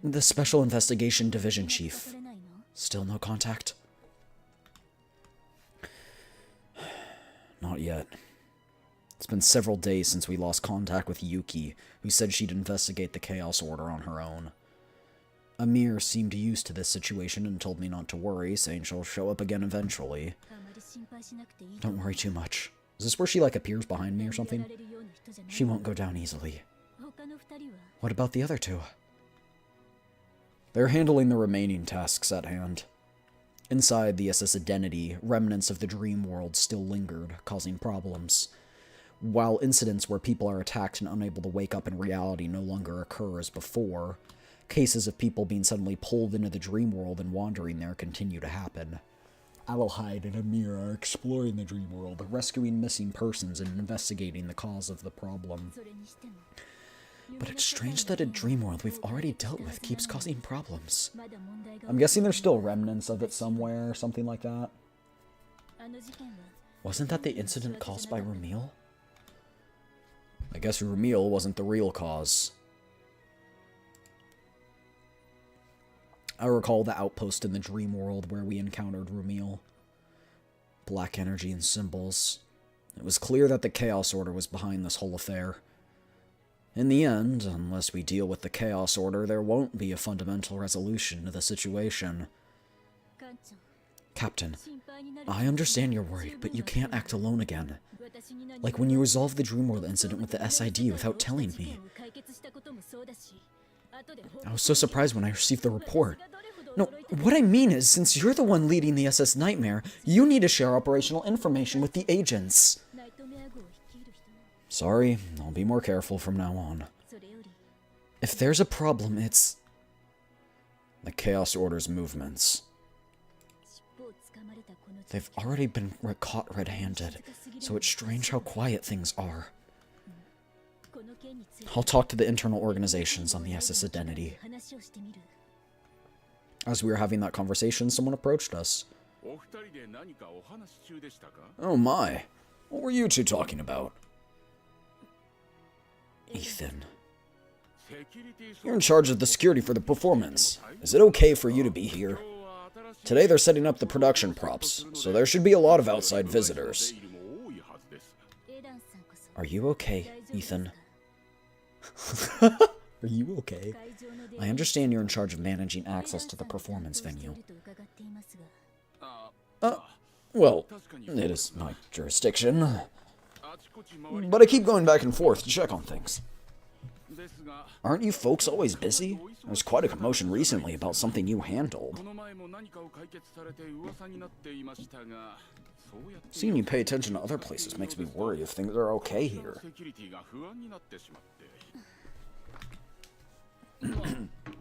the Special Investigation Division Chief. Still no contact? Not yet. It's been several days since we lost contact with Yuki, who said she'd investigate the Chaos Order on her own. Amir seemed used to this situation and told me not to worry, saying she'll show up again eventually. Don't worry too much. Is this where she, like, appears behind me or something? She won't go down easily. What about the other two? They're handling the remaining tasks at hand. Inside the SS Identity, remnants of the dream world still lingered, causing problems. While incidents where people are attacked and unable to wake up in reality no longer occur as before, cases of people being suddenly pulled into the dream world and wandering there continue to happen. Adelheid and Amir are exploring the dream world, rescuing missing persons and investigating the cause of the problem. But it's strange that a dream world we've already dealt with keeps causing problems. I'm guessing there's still remnants of it somewhere, or something like that. Wasn't that the incident caused by Ramil? I guess Ramil wasn't the real cause. I recall the outpost in the dream world where we encountered Ramil. Black energy and symbols. It was clear that the Chaos Order was behind this whole affair. In the end, unless we deal with the Chaos Order, there won't be a fundamental resolution to the situation. Captain, I understand you're worried, but you can't act alone again. Like when you resolved the Dreamworld incident with the SID without telling me. I was so surprised when I received the report. No, what I mean is, since you're the one leading the SS Nightmare, you need to share operational information with the agents. Sorry, I'll be more careful from now on. If there's a problem, it's the Chaos Order's movements. They've already been caught red-handed, so it's strange how quiet things are. I'll talk to the internal organizations on the SS identity. As we were having that conversation, someone approached us. Oh my, what were you two talking about? Ethan. You're in charge of the security for the performance. Is it okay for you to be here? Today they're setting up the production props, so there should be a lot of outside visitors. Are you okay, Ethan? Are you okay? I understand you're in charge of managing access to the performance venue. Well, it is my jurisdiction. But I keep going back and forth to check on things. Aren't you folks always busy? There was quite a commotion recently about something you handled. Seeing you pay attention to other places makes me worry if things are okay here.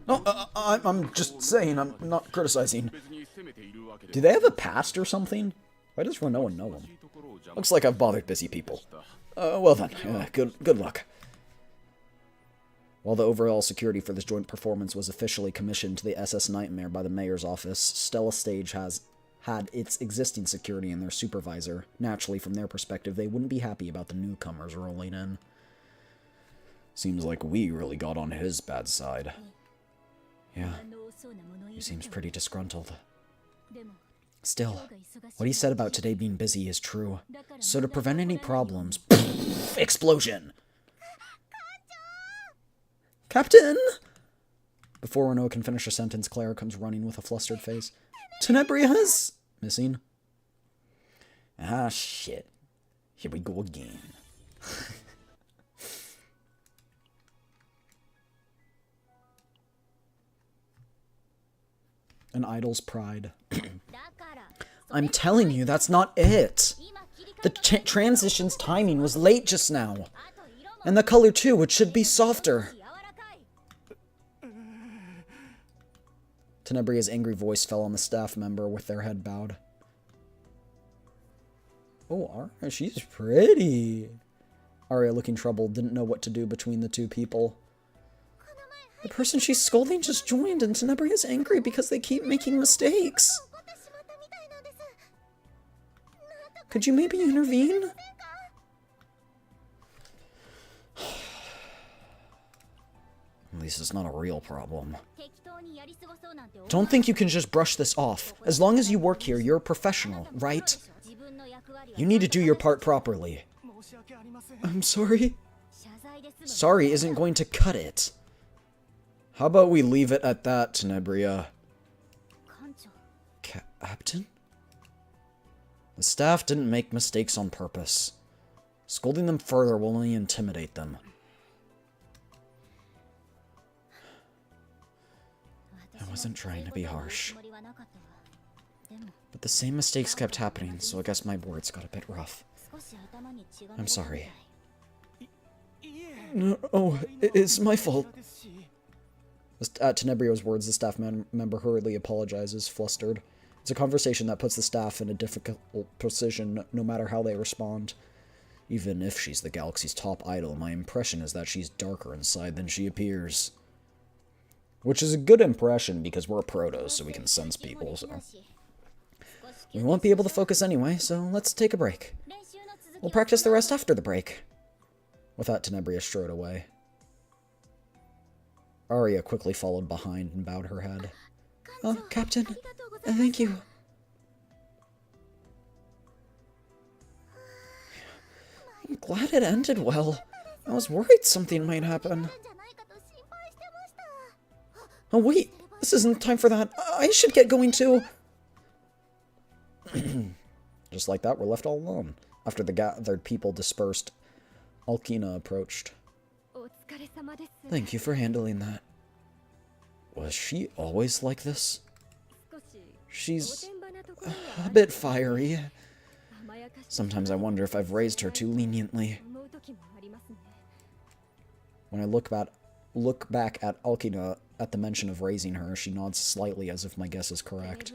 No, I'm just saying, I'm not criticizing. Do they have a past or something? Why does no one know them? Looks like I've bothered busy people. Well then, good luck. While the overall security for this joint performance was officially commissioned to the SS Nightmare by the mayor's office, Stella Stage has had its existing security and their supervisor. Naturally, from their perspective, they wouldn't be happy about the newcomers rolling in. Seems like we really got on his bad side. Yeah, he seems pretty disgruntled. Still, what he said about today being busy is true. So to prevent any problems... Explosion! Captain! Before Renault can finish a sentence, Clara comes running with a flustered face. Tenebria is missing. Ah, shit. Here we go again. An idol's pride. I'm telling you, that's not it. The transition's timing was late just now. And the color too, which should be softer. Tenebria's angry voice fell on the staff member with their head bowed. Oh, Aria, she's pretty. Aria, looking troubled, didn't know what to do between the two people. The person she's scolding just joined, and Tenebria's angry because they keep making mistakes. Could you maybe intervene? At least it's not a real problem. Don't think you can just brush this off. As long as you work here, you're a professional, right? You need to do your part properly. I'm sorry. Sorry isn't going to cut it. How about we leave it at that, Tenebria? Captain? The staff didn't make mistakes on purpose. Scolding them further will only intimidate them. I wasn't trying to be harsh. But the same mistakes kept happening, so I guess my words got a bit rough. I'm sorry. No, oh, it's my fault. At Tenebria's words, the staff member hurriedly apologizes, flustered. It's a conversation that puts the staff in a difficult position, no matter how they respond. Even if she's the galaxy's top idol, my impression is that she's darker inside than she appears. Which is a good impression, because we're protos, so we can sense people, so... We won't be able to focus anyway, so let's take a break. We'll practice the rest after the break. With that, Tenebria strode away. Arya quickly followed behind and bowed her head. Oh, Captain, thank you. I'm glad it ended well. I was worried something might happen. Oh wait, this isn't time for that. I should get going too. Just like that, we're left all alone. After the gathered people dispersed, Alkina approached. Thank you for handling that. Was she always like this? She's a bit fiery. Sometimes I wonder if I've raised her too leniently. When I look back at Alkina at the mention of raising her, she nods slightly as if my guess is correct.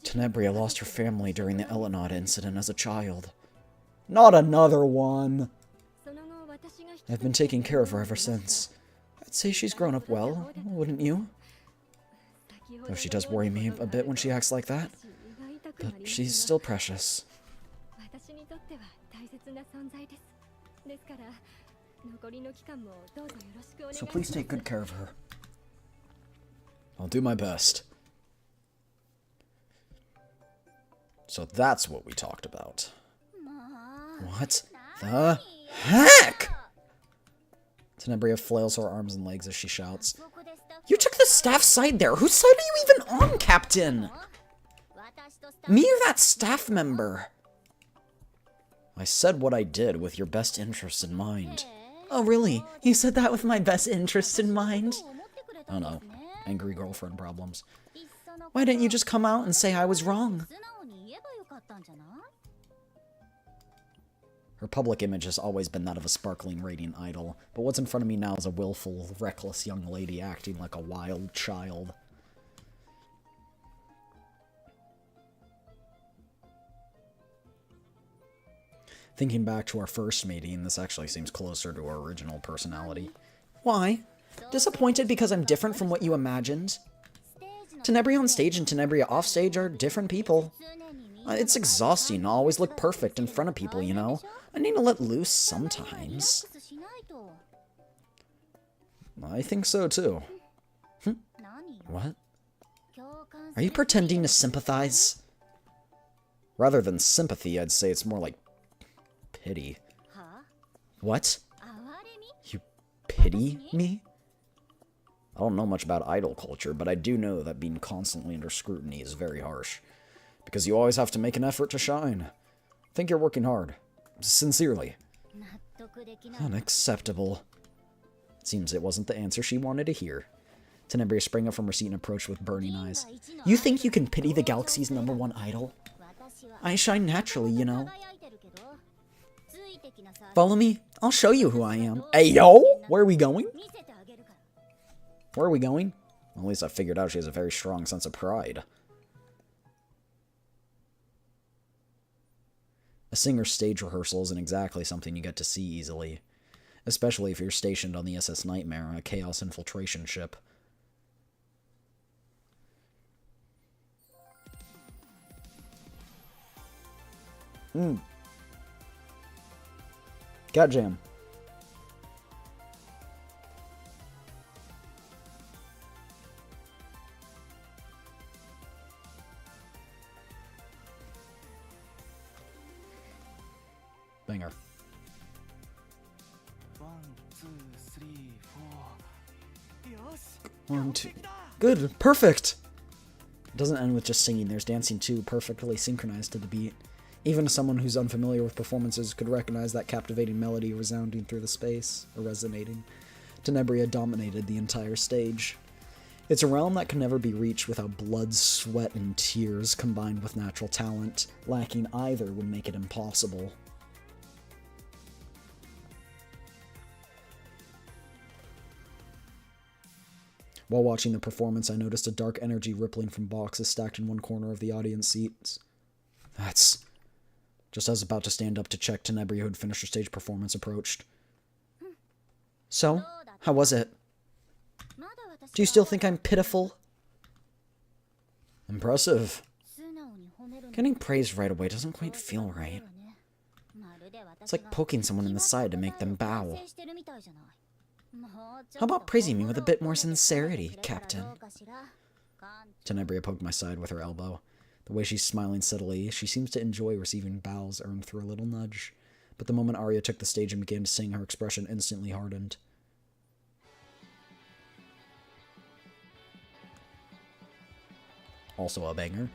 Tenebria lost her family during the Elenod incident as a child. Not another one! I've been taking care of her ever since. I'd say she's grown up well, wouldn't you? Though she does worry me a bit when she acts like that. But she's still precious. So please take good care of her. I'll do my best. So that's what we talked about. What the heck? Tenebria flails her arms and legs as she shouts. You took the staff side there. Whose side are you even on, Captain? Me or that staff member? I said what I did with your best interests in mind. Oh, really? You said that with my best interests in mind? Oh no. Angry girlfriend problems. Why didn't you just come out and say I was wrong? Her public image has always been that of a sparkling, radiant idol, but what's in front of me now is a willful, reckless young lady acting like a wild child. Thinking back to our first meeting, this actually seems closer to her original personality. Why? Disappointed because I'm different from what you imagined? Tenebria on stage and Tenebria off stage are different people. It's exhausting to always look perfect in front of people, you know? I need to let loose sometimes. I think so, too. What? Are you pretending to sympathize? Rather than sympathy, I'd say it's more like pity. What? You pity me? I don't know much about idol culture, but I do know that being constantly under scrutiny is very harsh. Because you always have to make an effort to shine. I think you're working hard. Sincerely. Unacceptable. It seems it wasn't the answer she wanted to hear. Tenebria sprang up from her seat and approached with burning eyes. You think you can pity the galaxy's #1 idol? I shine naturally, you know. Follow me. I'll show you who I am. Hey, yo! Where are we going? Where are we going? Well, at least I figured out she has a very strong sense of pride. A singer's stage rehearsal isn't exactly something you get to see easily. Especially if you're stationed on the SS Nightmare, a Chaos infiltration ship. Cat jam. Banger. 1, 2. Good. Perfect. It doesn't end with just singing. There's dancing too, perfectly synchronized to the beat. Even someone who's unfamiliar with performances could recognize that captivating melody resounding through the space, or resonating. Tenebria dominated the entire stage. It's a realm that can never be reached without blood, sweat, and tears combined with natural talent. Lacking either would make it impossible. While watching the performance, I noticed a dark energy rippling from boxes stacked in one corner of the audience seats. That's... Just as I was about to stand up to check, Tenebria, who had finished her stage performance, approached. So, how was it? Do you still think I'm pitiful? Impressive. Getting praised right away doesn't quite feel right. It's like poking someone in the side to make them bow. How about praising me with a bit more sincerity, Captain? Tenebria poked my side with her elbow. The way she's smiling subtly, she seems to enjoy receiving bows earned through a little nudge. But the moment Arya took the stage and began to sing, her expression instantly hardened. Also a banger.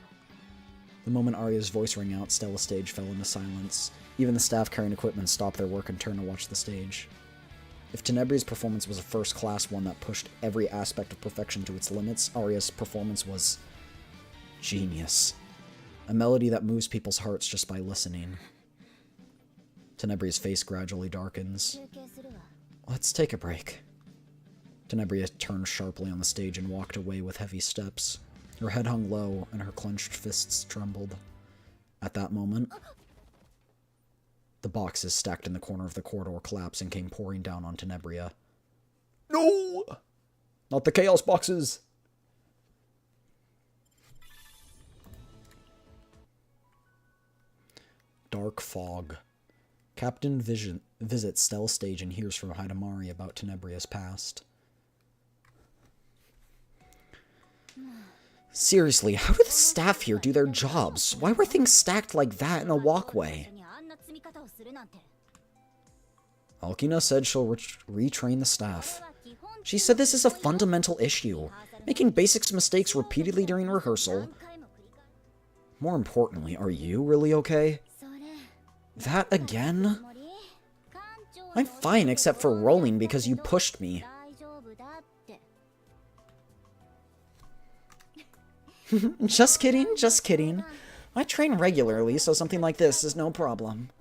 The moment Arya's voice rang out, Stella's stage fell into silence. Even the staff carrying equipment stopped their work and turned to watch the stage. If Tenebria's performance was a first-class one that pushed every aspect of perfection to its limits, Arya's performance was genius. A melody that moves people's hearts just by listening. Tenebria's face gradually darkens. Let's take a break. Tenebria turned sharply on the stage and walked away with heavy steps. Her head hung low, and her clenched fists trembled. At that moment, the boxes stacked in the corner of the corridor collapsed and came pouring down on Tenebria. No! Not the Chaos boxes! Dark fog. Captain Vision visits Stella's stage and hears from Hidamari about Tenebria's past. Seriously, how do the staff here do their jobs? Why were things stacked like that in a walkway? Alkina said she'll retrain the staff. She said this is a fundamental issue, making basics mistakes repeatedly during rehearsal. More importantly, are you really okay? That again? I'm fine except for rolling because you pushed me. Just kidding, just kidding. I train regularly, so something like this is no problem.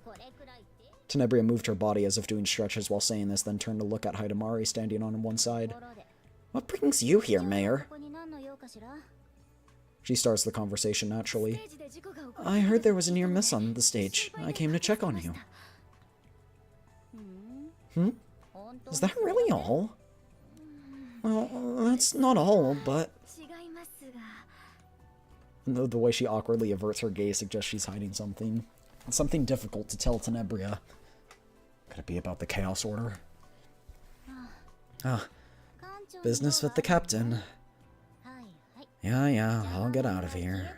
Tenebria moved her body as if doing stretches while saying this, then turned to look at Hidamari standing on one side. What brings you here, Mayor? She starts the conversation naturally. I heard there was a near miss on the stage. I came to check on you. Is that really all? Well, that's not all, but... The way she awkwardly averts her gaze suggests she's hiding something. It's something difficult to tell Tenebria. Could it be about the Chaos Order? Business with the captain. Yeah, I'll get out of here.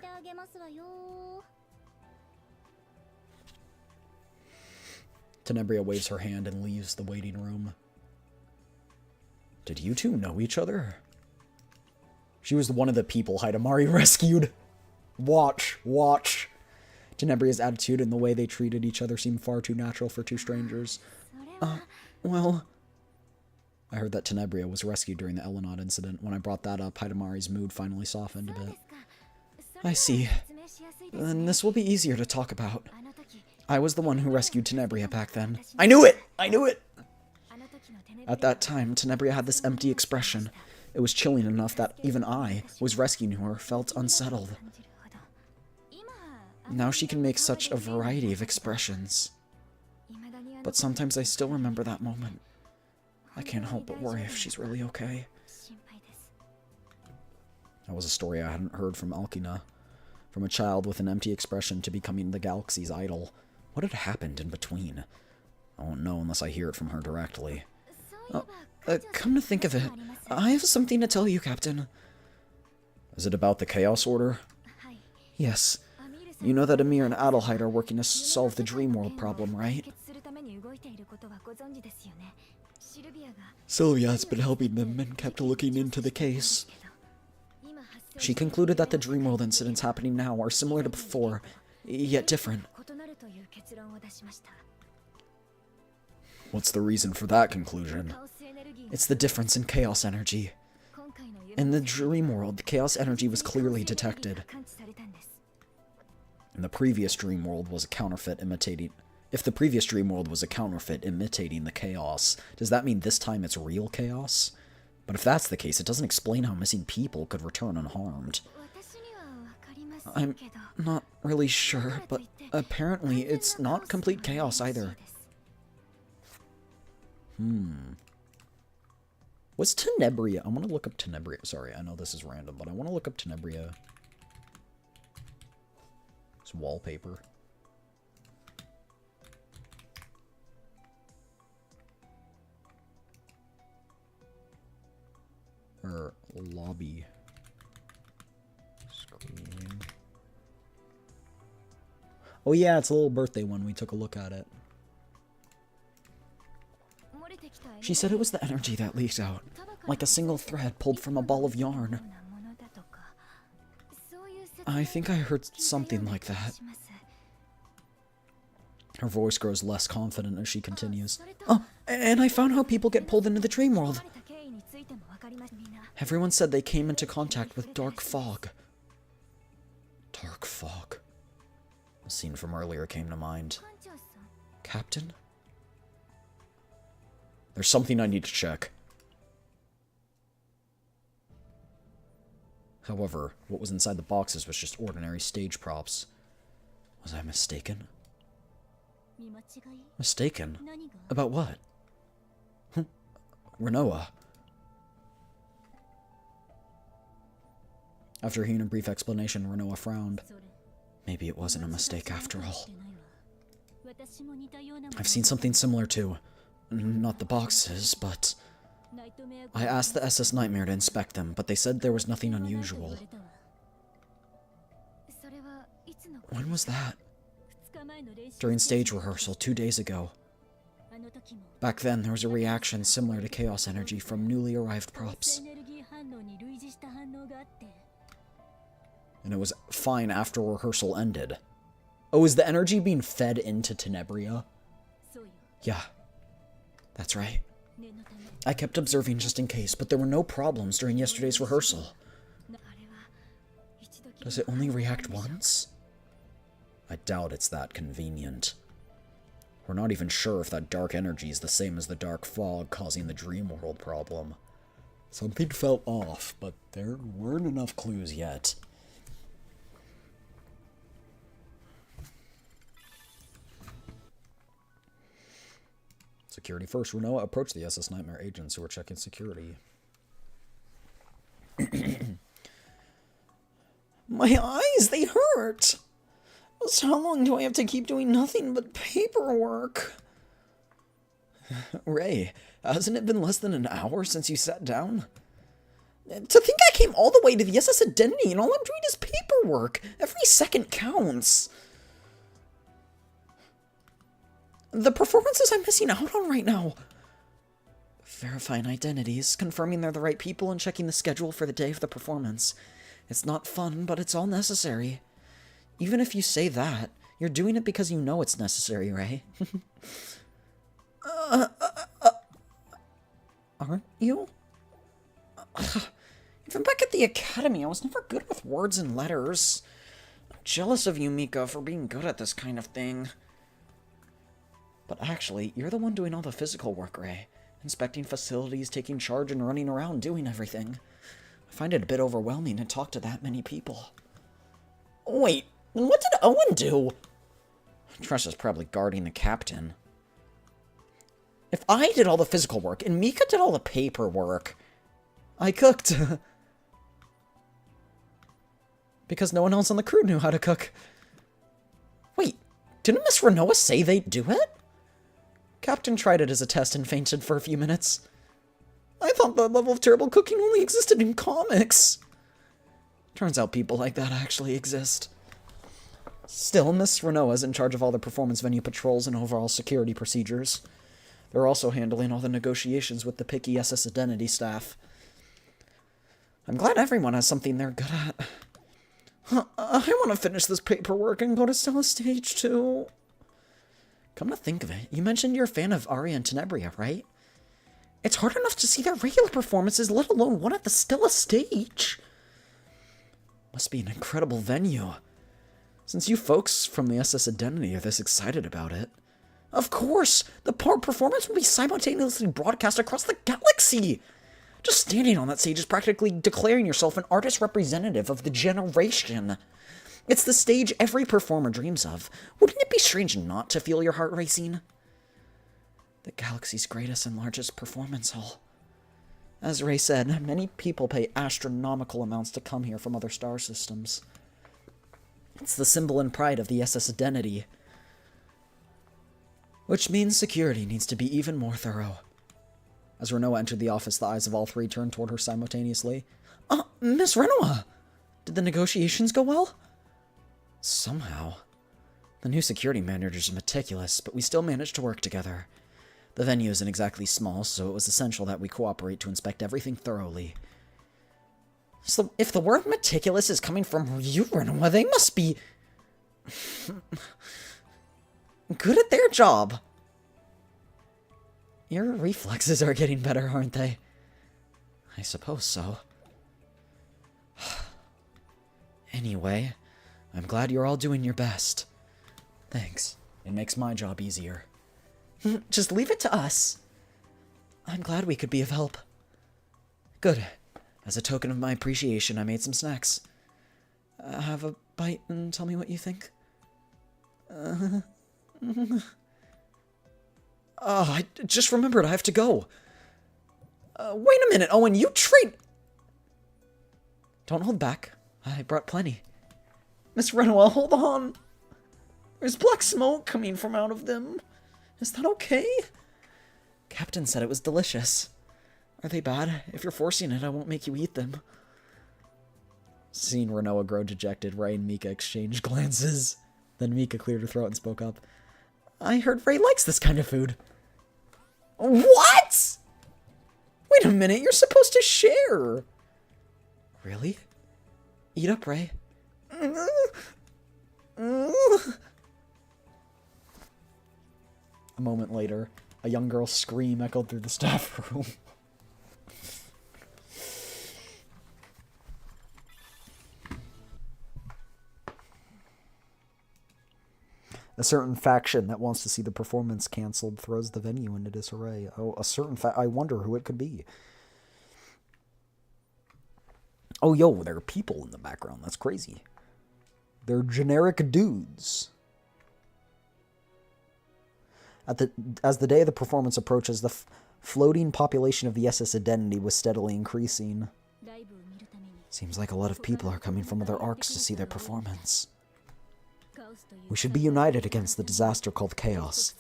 Tenebria waves her hand and leaves the waiting room. Did you two know each other? She was one of the people Hidamari rescued. Watch. Tenebria's attitude and the way they treated each other seemed far too natural for two strangers. Well... I heard that Tenebria was rescued during the Elenod incident. When I brought that up, Hidamari's mood finally softened a bit. I see. Then this will be easier to talk about. I was the one who rescued Tenebria back then. I knew it! At that time, Tenebria had this empty expression. It was chilling enough that even I, who was rescuing her, felt unsettled. Now she can make such a variety of expressions. But sometimes I still remember that moment. I can't help but worry if she's really okay. That was a story I hadn't heard from Alkina. From a child with an empty expression to becoming the galaxy's idol. What had happened in between? I won't know unless I hear it from her directly. Come to think of it, I have something to tell you, Captain. Is it about the Chaos Order? Yes. You know that Amir and Adelheid are working to solve the Dream World problem, right? Sylvia's been helping them and kept looking into the case. She concluded that the Dreamworld incidents happening now are similar to before, yet different. What's the reason for that conclusion? It's the difference in chaos energy. In the Dreamworld, the chaos energy was clearly detected. In the previous Dreamworld was a counterfeit imitating... If the previous Dreamworld was a counterfeit imitating the chaos, does that mean this time it's real chaos? But if that's the case, it doesn't explain how missing people could return unharmed. I'm not really sure, but apparently it's not complete chaos either. What's Tenebria? I want to look up Tenebria. Sorry, I know this is random, but I want to look up Tenebria. It's wallpaper. Or lobby screen. Oh yeah, it's a little birthday one. We took a look at it. She said it was the energy that leaked out, like a single thread pulled from a ball of yarn. I think I heard something like that. Her voice grows less confident as she continues. Oh, and I found how people get pulled into the dream world. Everyone said they came into contact with dark fog. Dark fog. A scene from earlier came to mind. Captain? There's something I need to check. However, what was inside the boxes was just ordinary stage props. Was I mistaken? Mistaken? About what? Renoa. After hearing a brief explanation, Renoa frowned. Maybe it wasn't a mistake after all. I've seen something similar too. Not the boxes, but... I asked the SS Nightmare to inspect them, but they said there was nothing unusual. When was that? During stage rehearsal 2 days ago. Back then, there was a reaction similar to chaos energy from newly arrived props. And it was fine after rehearsal ended. Oh, is the energy being fed into Tenebria? Yeah, that's right. I kept observing just in case, but there were no problems during yesterday's rehearsal. Does it only react once? I doubt it's that convenient. We're not even sure if that dark energy is the same as the dark fog causing the dream world problem. Something felt off, but there weren't enough clues yet. Security first. Renoa approached the SS Nightmare agents who were checking security. My eyes, they hurt! So how long do I have to keep doing nothing but paperwork? Ray, hasn't it been less than an hour since you sat down? To think I came all the way to the SS Identity and all I'm doing is paperwork. Every second counts. The performances I'm missing out on right now. Verifying identities, confirming they're the right people, and checking the schedule for the day of the performance. It's not fun, but it's all necessary. Even if you say that, you're doing it because you know it's necessary, Ray. Aren't you? Even back at the academy, I was never good with words and letters. I'm jealous of you, Mika, for being good at this kind of thing. But actually, you're the one doing all the physical work, Ray. Inspecting facilities, taking charge, and running around doing everything. I find it a bit overwhelming to talk to that many people. Wait, what did Owen do? Tressa's probably guarding the captain. If I did all the physical work and Mika did all the paperwork, I cooked. Because no one else on the crew knew how to cook. Wait, didn't Miss Renoa say they'd do it? Captain tried it as a test and fainted for a few minutes. I thought that level of terrible cooking only existed in comics. Turns out people like that actually exist. Still, Miss Renoa's in charge of all the performance venue patrols and overall security procedures. They're also handling all the negotiations with the picky SS Identity staff. I'm glad everyone has something they're good at. I want to finish this paperwork and go to Stella Stage 2. Come to think of it, you mentioned you're a fan of Aria and Tenebria, right? It's hard enough to see their regular performances, let alone one at the Stella Stage. Must be an incredible venue. Since you folks from the SS Identity are this excited about it. Of course! The performance will be simultaneously broadcast across the galaxy! Just standing on that stage is practically declaring yourself an artist representative of the generation. It's the stage every performer dreams of. Wouldn't it be strange not to feel your heart racing? The galaxy's greatest and largest performance hall. As Ray said, many people pay astronomical amounts to come here from other star systems. It's the symbol and pride of the SS identity. Which means security needs to be even more thorough. As Renoa entered the office, the eyes of all three turned toward her simultaneously. Miss Renoa! Did the negotiations go well? Somehow. The new security manager's meticulous, but we still managed to work together. The venue isn't exactly small, so it was essential that we cooperate to inspect everything thoroughly. So, if the word meticulous is coming from you, Renoa, they must be good at their job. Your reflexes are getting better, aren't they? I suppose so. Anyway, I'm glad you're all doing your best. Thanks. It makes my job easier. Just leave it to us. I'm glad we could be of help. Good. As a token of my appreciation, I made some snacks. Have a bite and tell me what you think. I just remembered I have to go. Wait a minute, Owen, you treat... Don't hold back. I brought plenty. Miss Renoa, hold on. There's black smoke coming from out of them. Is that okay? Captain said it was delicious. Are they bad? If you're forcing it, I won't make you eat them. Seeing Renoa grow dejected, Ray and Mika exchanged glances. Then Mika cleared her throat and spoke up. I heard Ray likes this kind of food. What? Wait a minute, you're supposed to share. Really? Eat up, Ray. A moment later, a young girl's scream echoed through the staff room. A certain faction that wants to see the performance cancelled throws the venue into disarray. Oh, a certain I wonder who it could be. Oh, yo, there are people in the background. That's crazy. They're generic dudes. As the day of the performance approaches, the floating population of the SS identity was steadily increasing. Seems like a lot of people are coming from other arcs to see their performance. We should be united against the disaster called chaos.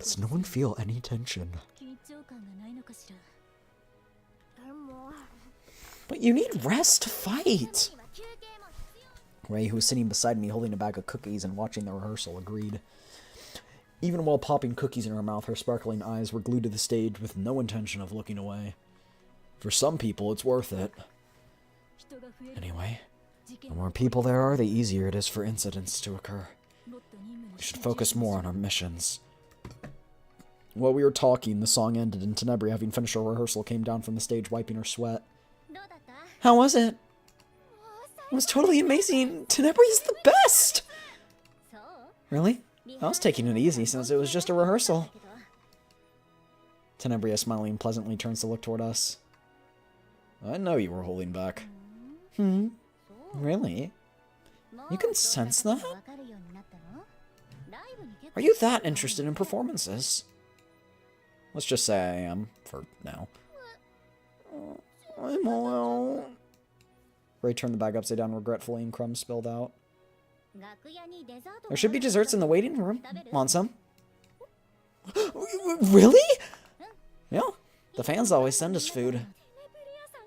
Does no one feel any tension? But you need rest to fight! Ray, who was sitting beside me holding a bag of cookies and watching the rehearsal, agreed. Even while popping cookies in her mouth, her sparkling eyes were glued to the stage with no intention of looking away. For some people, it's worth it. Anyway, the more people there are, the easier it is for incidents to occur. We should focus more on our missions. While we were talking, the song ended, and Tenebria, having finished her rehearsal, came down from the stage, wiping her sweat. How was it? It was totally amazing. Tenebria's the best! Really? I was taking it easy since it was just a rehearsal. Tenebria, smiling pleasantly, turns to look toward us. I know you were holding back. Really? You can sense that? Are you that interested in performances? Let's just say I am, for now. I'm all out. Ray turned the bag upside down regretfully and crumbs spilled out. There should be desserts in the waiting room. Want some? Really? Yeah, the fans always send us food.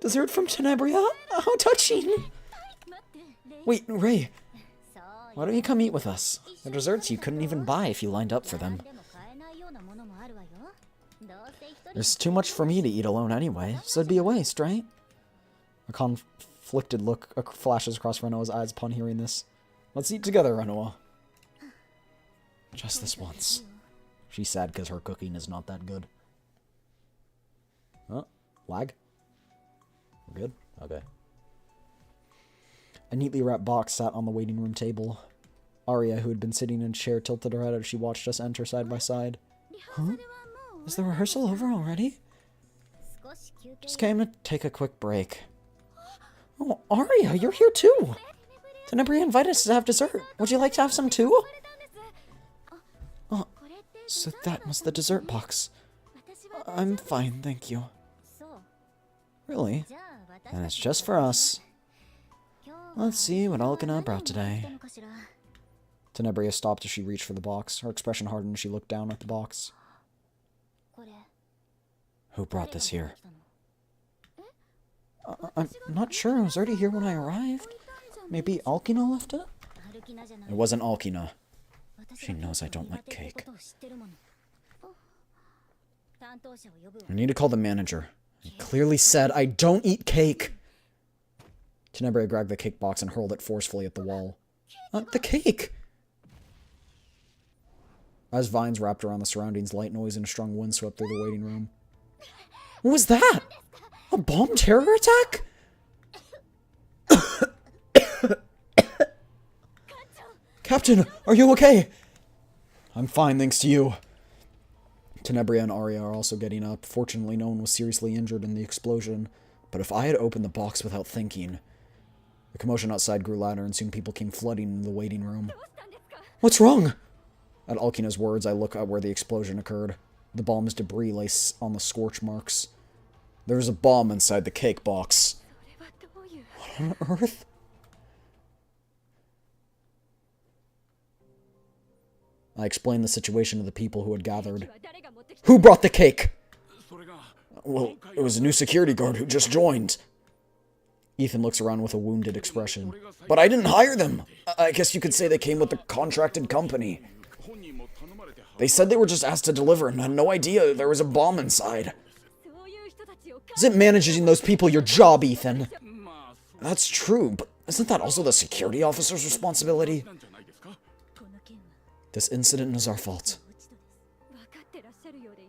Dessert from Tenebria? How touching! Wait, Ray. Why don't you come eat with us? The desserts you couldn't even buy if you lined up for them. There's too much for me to eat alone anyway, so it'd be a waste, right? A conflicted look flashes across Renoa's eyes upon hearing this. Let's eat together, Renoa. Just this once. She's sad because her cooking is not that good. Huh? Lag? We're good? Okay. A neatly wrapped box sat on the waiting room table. Arya, who had been sitting in a chair, tilted her head as she watched us enter side by side. Huh? Is the rehearsal over already? Just came to take a quick break. Oh, Arya, you're here too! Tenebria invited us to have dessert. Would you like to have some too? Oh, so that was the dessert box. I'm fine, thank you. Really? And it's just for us. Let's see what all can I brought today. Tenebria stopped as she reached for the box. Her expression hardened as she looked down at the box. Who brought this here? I'm not sure. I was already here when I arrived. Maybe Alkina left it? It wasn't Alkina. She knows I don't like cake. I need to call the manager. He clearly said I don't eat cake. Tenebria grabbed the cake box and hurled it forcefully at the wall. The cake! As vines wrapped around the surroundings, light noise and a strong wind swept through the waiting room. What was that? A bomb terror attack? Captain, are you okay? I'm fine, thanks to you. Tenebria and Arya are also getting up. Fortunately, no one was seriously injured in the explosion. But if I had opened the box without thinking... The commotion outside grew louder, and soon people came flooding into the waiting room. What's wrong? At Alkina's words, I look at where the explosion occurred. The bomb's debris lay on the scorch marks. There was a bomb inside the cake box. What on earth? I explained the situation to the people who had gathered. Who brought the cake? Well, it was a new security guard who just joined. Ethan looks around with a wounded expression. But I didn't hire them. I guess you could say they came with the contracted company. They said they were just asked to deliver and had no idea there was a bomb inside. Isn't managing those people your job, Ethan? That's true, but isn't that also the security officer's responsibility? This incident is our fault.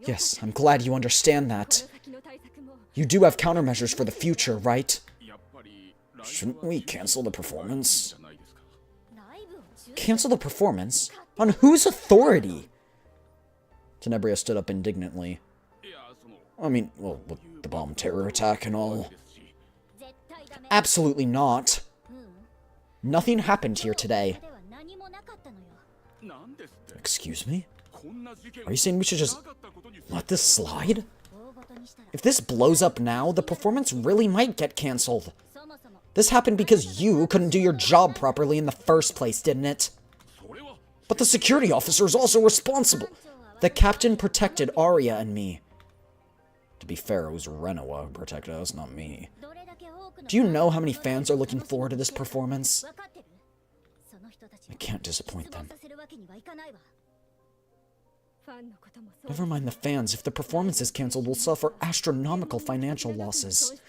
Yes, I'm glad you understand that. You do have countermeasures for the future, right? Shouldn't we cancel the performance? Cancel the performance? On whose authority? Tenebria stood up indignantly. I mean, well, with the bomb terror attack and all. Absolutely not. Nothing happened here today. Excuse me? Are you saying we should just let this slide? If this blows up now, the performance really might get cancelled. This happened because you couldn't do your job properly in the first place, didn't it? But the security officer is also responsible. The captain protected Arya and me. To be fair, it was Renoa who protected us, not me. Do you know how many fans are looking forward to this performance? I can't disappoint them. Never mind the fans. If the performance is cancelled, we'll suffer astronomical financial losses.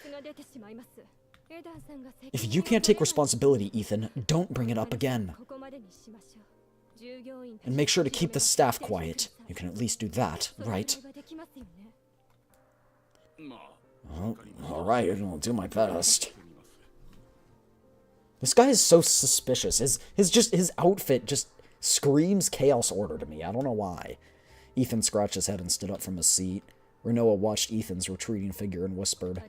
If you can't take responsibility, Ethan, don't bring it up again. And make sure to keep the staff quiet. You can at least do that, right? Well, alright, I'll do my best. This guy is so suspicious. His outfit just screams Chaos Order to me. I don't know why. Ethan scratched his head and stood up from his seat. Renoa watched Ethan's retreating figure and whispered,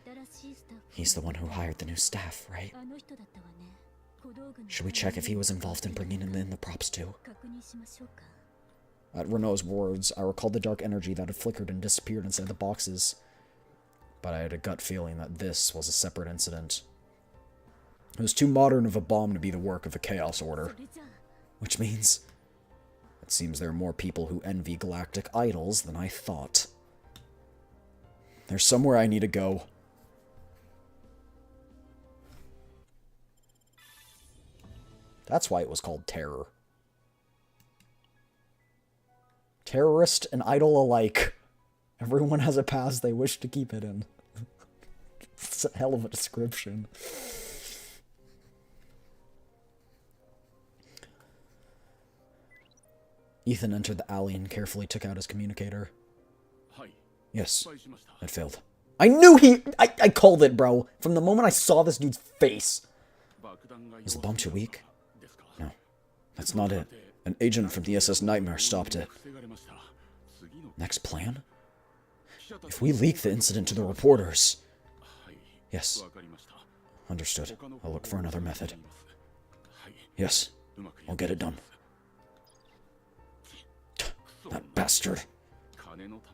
"He's the one who hired the new staff, right? Should we check if he was involved in bringing in the props too?" At Renoa's words, I recalled the dark energy that had flickered and disappeared inside the boxes. But I had a gut feeling that this was a separate incident. It was too modern of a bomb to be the work of a Chaos Order. Which means... it seems there are more people who envy galactic idols than I thought. There's somewhere I need to go. That's why it was called Terror. Terrorist and idol alike. Everyone has a past they wish to keep hidden. It's a hell of a description. Ethan entered the alley and carefully took out his communicator. Yes, it failed. I knew I called it, bro. From the moment I saw this dude's face. Was the bomb too weak? No, that's not it. An agent from the SS Nightmare stopped it. Next plan? If we leak the incident to the reporters... Yes. Understood. I'll look for another method. Yes, I'll get it done. That bastard.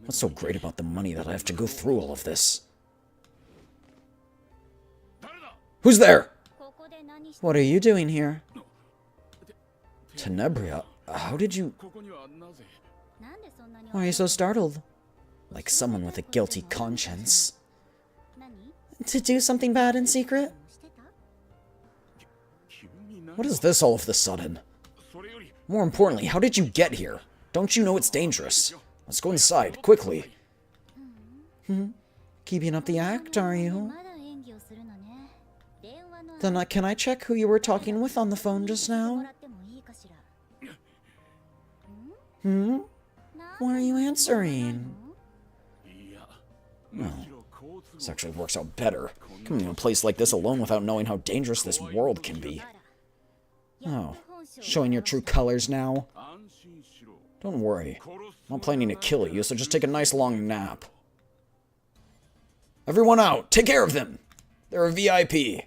What's so great about the money that I have to go through all of this? Who's there? What are you doing here? Tenebria, how did you... Why are you so startled? Like someone with a guilty conscience. To do something bad in secret? What is this all of a sudden? More importantly, how did you get here? Don't you know it's dangerous? Let's go inside, quickly. Keeping up the act, are you? Then can I check who you were talking with on the phone just now? Why are you answering? No. This actually works out better. Coming to a place like this alone without knowing how dangerous this world can be. Oh, showing your true colors now? Don't worry. I'm not planning to kill you, so just take a nice long nap. Everyone out! Take care of them! They're a VIP.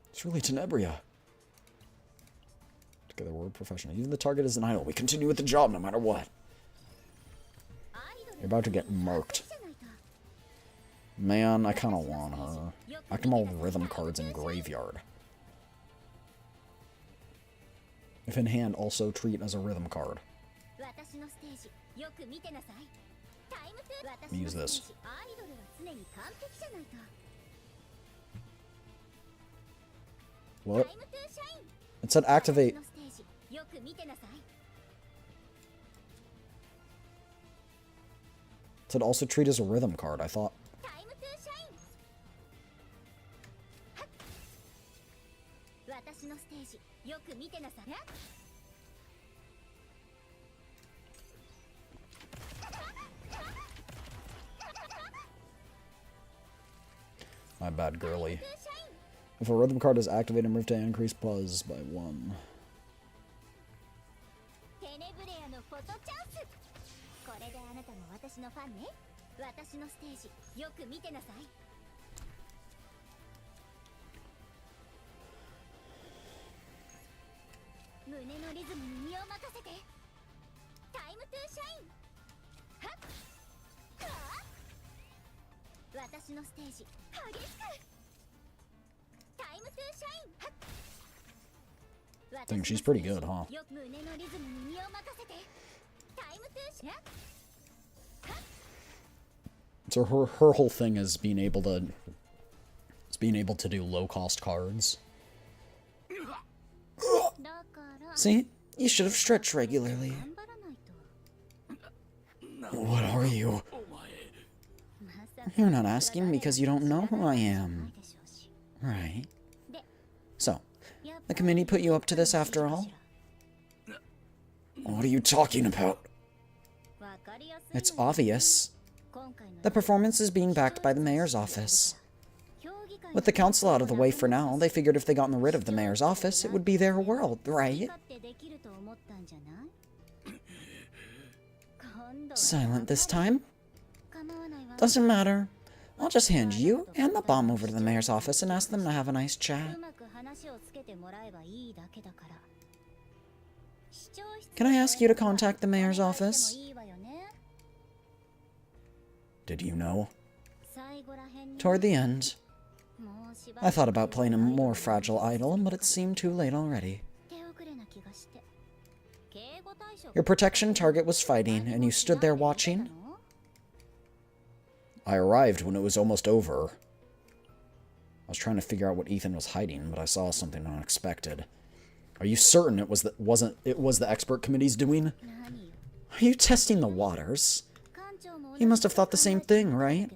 It's really Tenebria. Together we're professional. Even the target is an idol. We continue with the job no matter what. You're about to get murked. Man, I kind of want her. Actimal rhythm cards in graveyard. If in hand, also treat as a rhythm card. Let me use this. What? It said activate. It said also treat as a rhythm card. I thought. My bad, girly. If a rhythm card is activated, move to increase buzz by 1. I think she's pretty good, huh? So her whole thing is being able to do low-cost cards. See? You should have stretched regularly. What are you? You're not asking because you don't know who I am. Right. So, the committee put you up to this after all? What are you talking about? It's obvious. The performance is being backed by the mayor's office. With the council out of the way for now, they figured if they got rid of the mayor's office, it would be their world, right? Silent this time? Doesn't matter. I'll just hand you and the bomb over to the mayor's office and ask them to have a nice chat. Can I ask you to contact the mayor's office? Did you know? Toward the end, I thought about playing a more fragile idol, but it seemed too late already. Your protection target was fighting, and you stood there watching? I arrived when it was almost over. I was trying to figure out what Ethan was hiding, but I saw something unexpected. Are you certain it was the expert committee's doing? Are you testing the waters? He must have thought the same thing, right?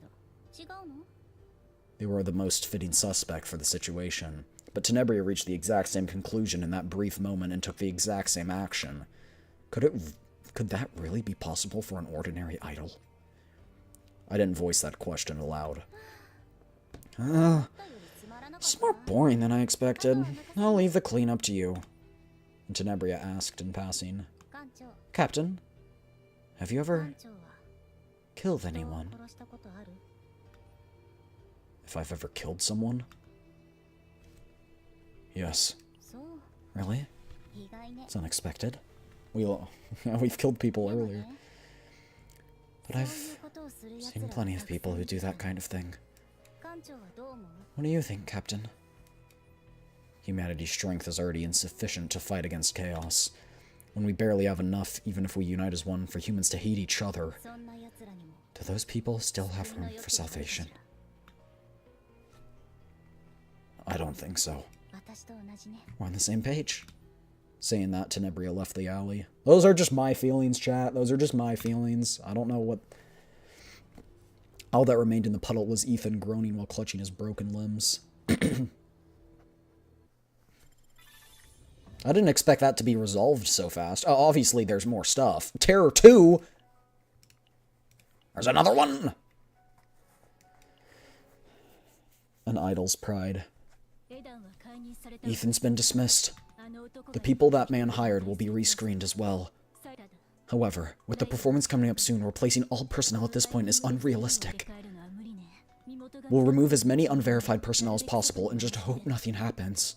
They were the most fitting suspect for the situation, but Tenebria reached the exact same conclusion in that brief moment and took the exact same action. Could that really be possible for an ordinary idol? I didn't voice that question aloud. It's more boring than I expected. I'll leave the cleanup to you. And Tenebria asked in passing, Captain, have you ever killed anyone? If I've ever killed someone? Yes. Really? It's unexpected. We've killed people earlier. But I've seen plenty of people who do that kind of thing. What do you think, Captain? Humanity's strength is already insufficient to fight against chaos. When we barely have enough, even if we unite as one, for humans to hate each other, do those people still have room for salvation? I don't think so. We're on the same page. Saying that, Tenebria left the alley. Those are just my feelings, chat. Those are just my feelings. I don't know what... All that remained in the puddle was Ethan groaning while clutching his broken limbs. I didn't expect that to be resolved so fast. Oh, obviously, there's more stuff. Terror 2! There's another one! An idol's pride. Ethan's been dismissed. The people that man hired will be rescreened as well. However, with the performance coming up soon, replacing all personnel at this point is unrealistic. We'll remove as many unverified personnel as possible and just hope nothing happens.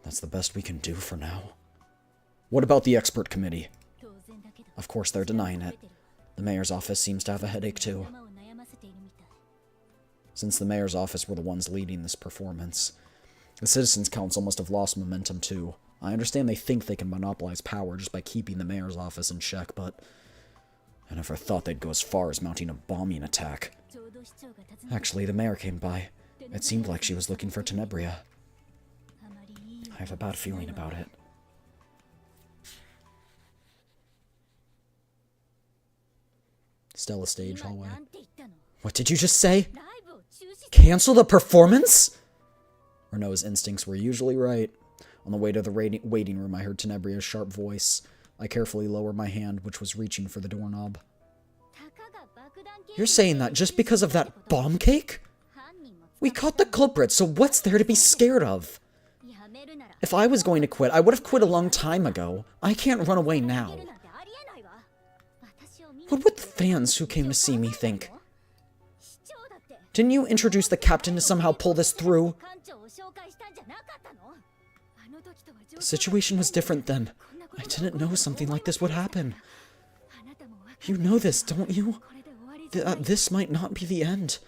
That's the best we can do for now. What about the expert committee? Of course they're denying it. The mayor's office seems to have a headache too. Since the mayor's office were the ones leading this performance, the Citizens' Council must have lost momentum too. I understand they think they can monopolize power just by keeping the mayor's office in check, but I never thought they'd go as far as mounting a bombing attack. Actually, the mayor came by. It seemed like she was looking for Tenebria. I have a bad feeling about it. Stella stage hallway. What did you just say? Cancel the performance? Renault's instincts were usually right. On the way to the waiting room, I heard Tenebria's sharp voice. I carefully lowered my hand, which was reaching for the doorknob. You're saying that just because of that bomb cake? We caught the culprit, so what's there to be scared of? If I was going to quit, I would have quit a long time ago. I can't run away now. What would the fans who came to see me think? Didn't you introduce the captain to somehow pull this through? The situation was different then. I didn't know something like this would happen. You know this, don't you? This might not be the end.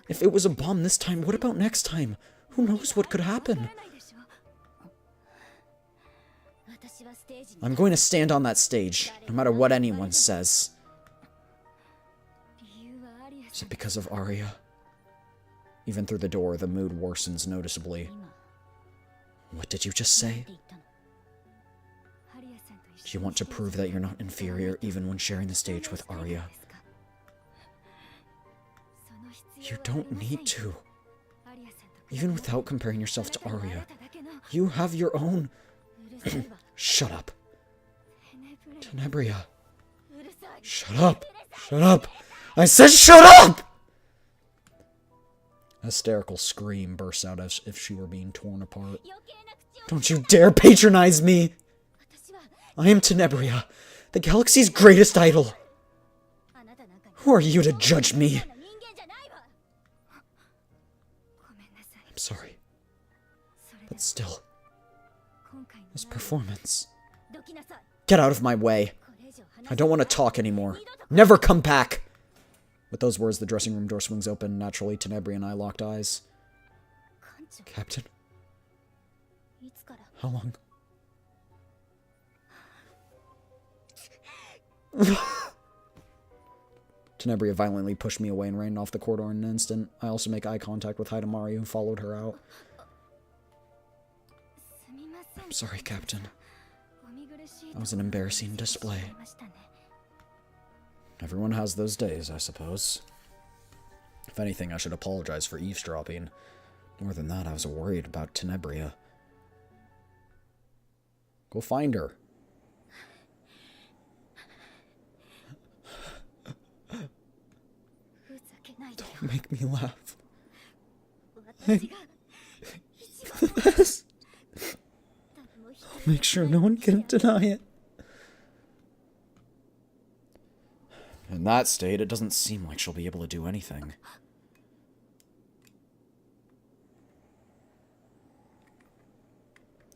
If it was a bomb this time, what about next time? Who knows what could happen? I'm going to stand on that stage, no matter what anyone says. Is it because of Arya? Even through the door, the mood worsens noticeably. What did you just say? Do you want to prove that you're not inferior even when sharing the stage with Arya? You don't need to. Even without comparing yourself to Arya, you have your own... Shut up. Tenebria. Shut up. Shut up. I said shut up! A hysterical scream bursts out as if she were being torn apart. Don't you dare patronize me! I am Tenebria, the galaxy's greatest idol. Who are you to judge me? I'm sorry. But still, this performance... Get out of my way. I don't want to talk anymore. Never come back! With those words, the dressing room door swings open. Naturally, Tenebria and I locked eyes. Captain? How long? Tenebria violently pushed me away and ran off the corridor in an instant. I also make eye contact with Hidamari, who followed her out. I'm sorry, Captain. That was an embarrassing display. Everyone has those days, I suppose. If anything, I should apologize for eavesdropping. More than that, I was worried about Tenebria. Go find her. Don't make me laugh. I'm the best. I'll make sure no one can deny it. In that state, it doesn't seem like she'll be able to do anything.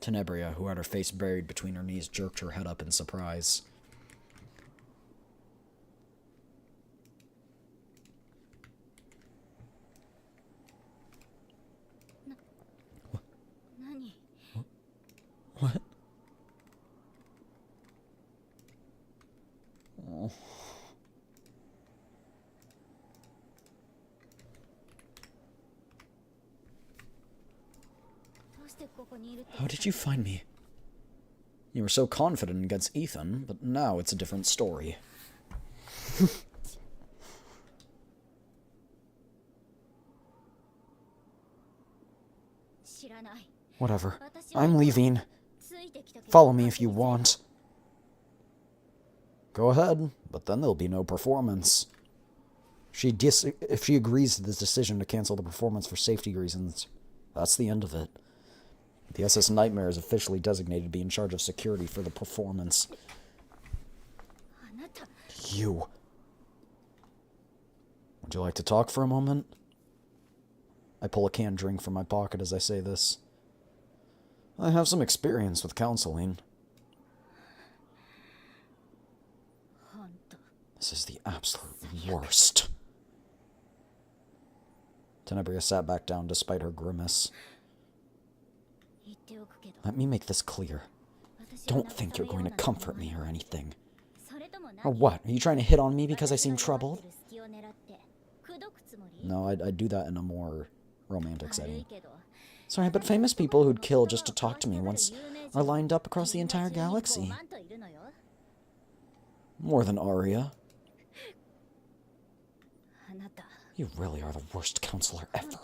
Tenebria, who had her face buried between her knees, jerked her head up in surprise. How did you find me? You were so confident against Ethan, but now it's a different story. Whatever. I'm leaving. Follow me if you want. Go ahead, but then there'll be no performance. If she agrees to this decision to cancel the performance for safety reasons, that's the end of it. The SS Nightmare is officially designated to be in charge of security for the performance. You. Would you like to talk for a moment? I pull a canned drink from my pocket as I say this. I have some experience with counseling. This is the absolute worst. Tenebria sat back down despite her grimace. Let me make this clear. Don't think you're going to comfort me or anything. Or what? Are you trying to hit on me because I seem troubled? No, I'd do that in a more romantic setting. Sorry, but famous people who'd kill just to talk to me once are lined up across the entire galaxy. More than Arya. You really are the worst counselor ever.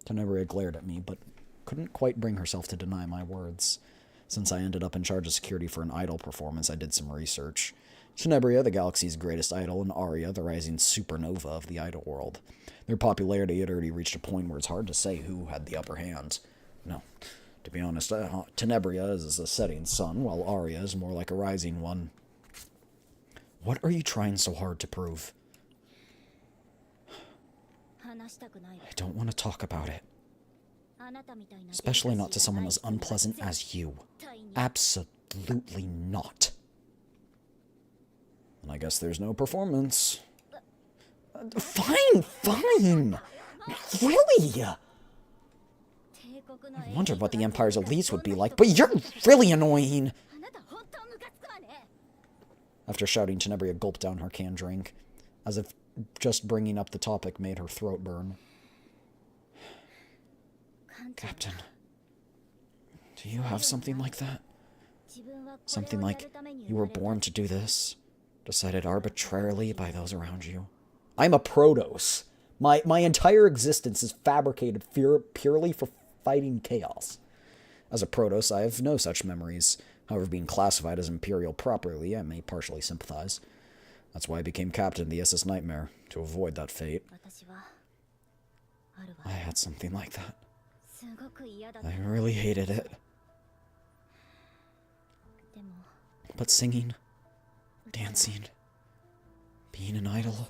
Tenebria glared at me, but couldn't quite bring herself to deny my words. Since I ended up in charge of security for an idol performance, I did some research. Tenebria, the galaxy's greatest idol, and Arya, the rising supernova of the idol world. Their popularity had already reached a point where it's hard to say who had the upper hand. No, to be honest, Tenebria is a setting sun, while Arya is more like a rising one. What are you trying so hard to prove? I don't want to talk about it. Especially not to someone as unpleasant as you. Absolutely not. And I guess there's no performance. Fine! Really? I wondered what the Empire's elites would be like, but you're really annoying! After shouting, Tenebria gulped down her canned drink, as if just bringing up the topic made her throat burn. Captain, do you have something like that? Something like, you were born to do this, decided arbitrarily by those around you? I'm a Protoss. My entire existence is fabricated purely for fighting chaos. As a Protoss, I have no such memories. However, being classified as Imperial properly, I may partially sympathize. That's why I became captain of the SS Nightmare, to avoid that fate. I had something like that. I really hated it. But singing, dancing, being an idol,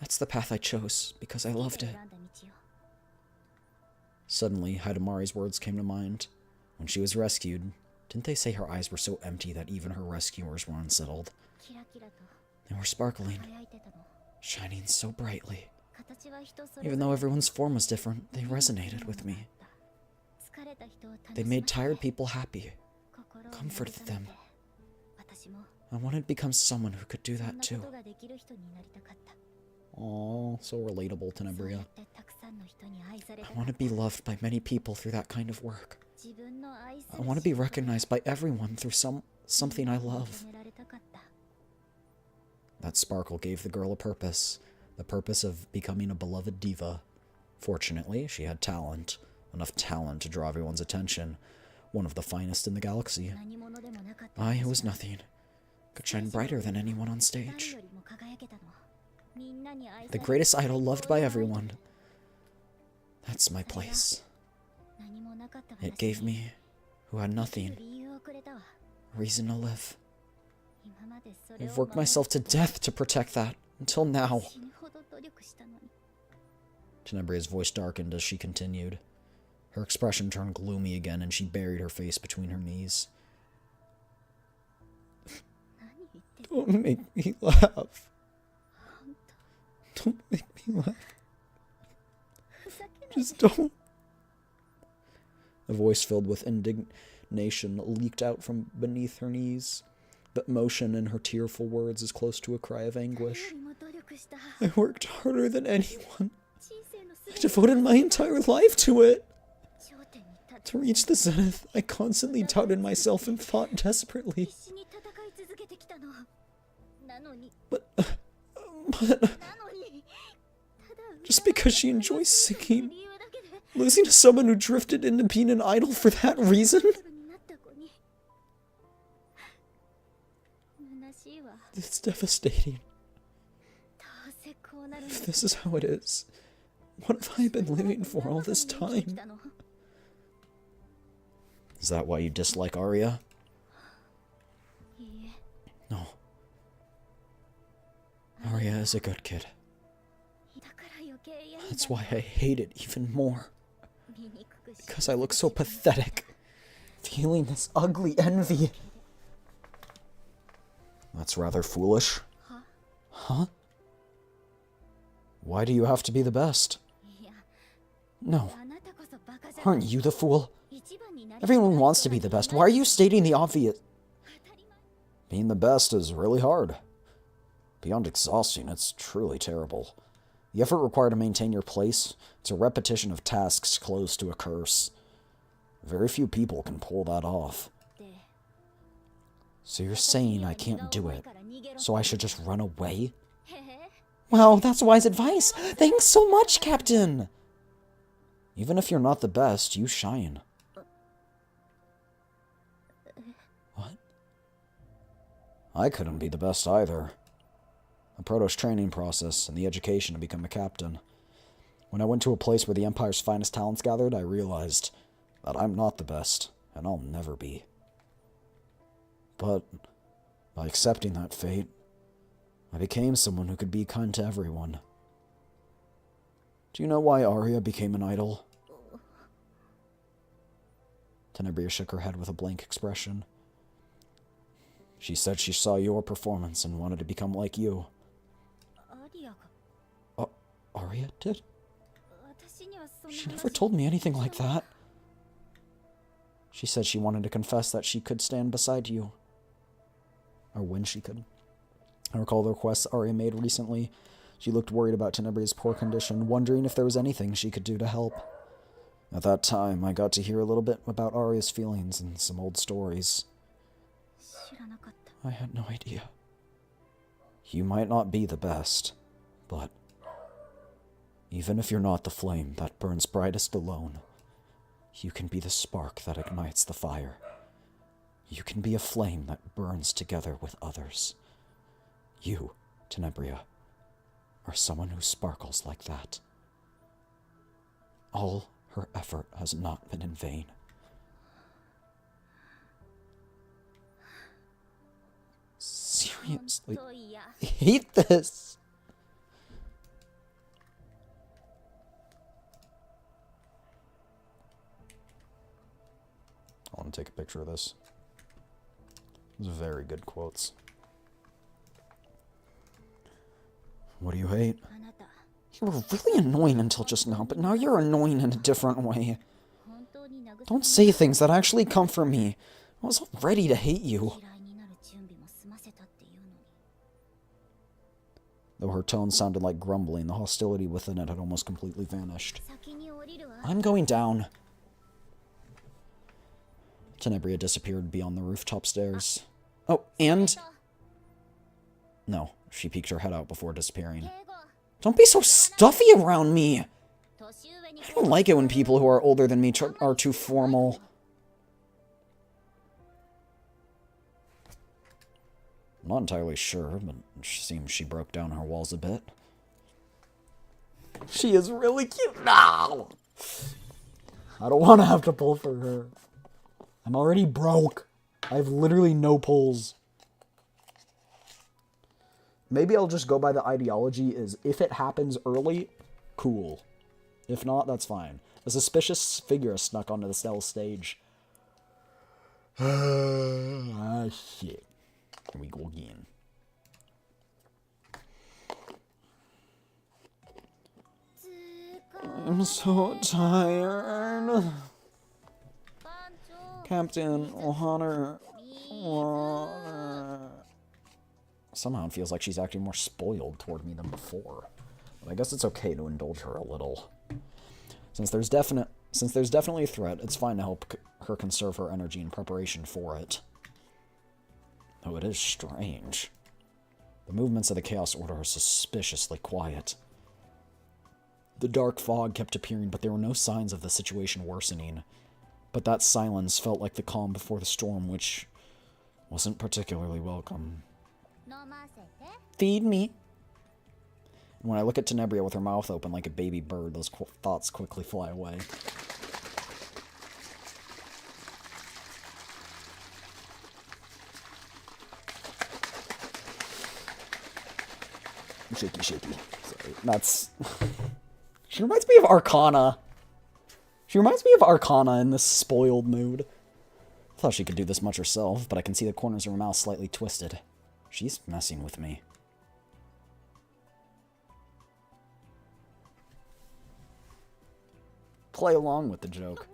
that's the path I chose, because I loved it. Suddenly, Hidamari's words came to mind. When she was rescued, didn't they say her eyes were so empty that even her rescuers were unsettled? They were sparkling, shining so brightly. Even though everyone's form was different, they resonated with me. They made tired people happy, comforted them. I wanted to become someone who could do that too. Aww, so relatable, Tenebria. I want to be loved by many people through that kind of work. I want to be recognized by everyone through something I love. That sparkle gave the girl a purpose. The purpose of becoming a beloved diva. Fortunately, she had talent. Enough talent to draw everyone's attention. One of the finest in the galaxy. I, who was nothing, could shine brighter than anyone on stage. The greatest idol loved by everyone. That's my place. It gave me, who had nothing, a reason to live. I've worked myself to death to protect that, until now. Tenebria's voice darkened as she continued. Her expression turned gloomy again, and she buried her face between her knees. Don't make me laugh. Don't make me laugh. Just don't. A voice filled with indignation leaked out from beneath her knees, but motion in her tearful words is close to a cry of anguish. I worked harder than anyone. I devoted my entire life to it. To reach the zenith, I constantly doubted myself and fought desperately. But just because she enjoys singing, losing to someone who drifted into being an idol for that reason? It's devastating. If this is how it is, what have I been living for all this time? Is that why you dislike Arya? No. Arya is a good kid. That's why I hate it even more. Because I look so pathetic, feeling this ugly envy. That's rather foolish. Huh? Why do you have to be the best? No. Aren't you the fool? Everyone wants to be the best. Why are you stating the obvious? Being the best is really hard. Beyond exhausting, it's truly terrible. The effort required to maintain your place, it's a repetition of tasks close to a curse. Very few people can pull that off. So you're saying I can't do it, so I should just run away? Wow, that's wise advice! Thanks so much, Captain! Even if you're not the best, you shine. What? I couldn't be the best either. The Protoss training process and the education to become a captain. When I went to a place where the Empire's finest talents gathered, I realized that I'm not the best, and I'll never be. But by accepting that fate, I became someone who could be kind to everyone. Do you know why Arya became an idol? Tenebria shook her head with a blank expression. She said she saw your performance and wanted to become like you. Arya did? She never told me anything like that. She said she wanted to confess that she could stand beside you. Or when she could. I recall the requests Arya made recently. She looked worried about Tenebria's poor condition, wondering if there was anything she could do to help. At that time, I got to hear a little bit about Arya's feelings and some old stories. I had no idea. You might not be the best, but even if you're not the flame that burns brightest alone, you can be the spark that ignites the fire. You can be a flame that burns together with others. You, Tenebria, are someone who sparkles like that. All her effort has not been in vain. Seriously, I hate this. I want to take a picture of this. Those are very good quotes. What do you hate? You were really annoying until just now, but now you're annoying in a different way. Don't say things that actually comfort me. I was all ready to hate you. Though her tone sounded like grumbling, the hostility within it had almost completely vanished. I'm going down. Tenebria disappeared beyond the rooftop stairs. Oh, and... No, she peeked her head out before disappearing. Don't be so stuffy around me! I don't like it when people who are older than me are too formal. I'm not entirely sure, but it seems she broke down her walls a bit. She is really cute now! I don't want to have to pull for her. I'm already broke. I have literally no pulls. Maybe I'll just go by the ideology is if it happens early, cool. If not, that's fine. A suspicious figure snuck onto the cell stage. Ah, shit. Here we go again. I'm so tired. Captain O'Honor. Somehow it feels like she's acting more spoiled toward me than before. But I guess it's okay to indulge her a little. Since there's definitely a threat, it's fine to help her conserve her energy in preparation for it. Though it is strange. The movements of the Chaos Order are suspiciously quiet. The dark fog kept appearing, but there were no signs of the situation worsening. But that silence felt like the calm before the storm, which wasn't particularly welcome. Feed me. And when I look at Tenebria with her mouth open like a baby bird, those thoughts quickly fly away. Shaky, shaky. Sorry, that's... She reminds me of Arcana. She reminds me of Arcana in this spoiled mood. I thought she could do this much herself, but I can see the corners of her mouth slightly twisted. She's messing with me. Play along with the joke.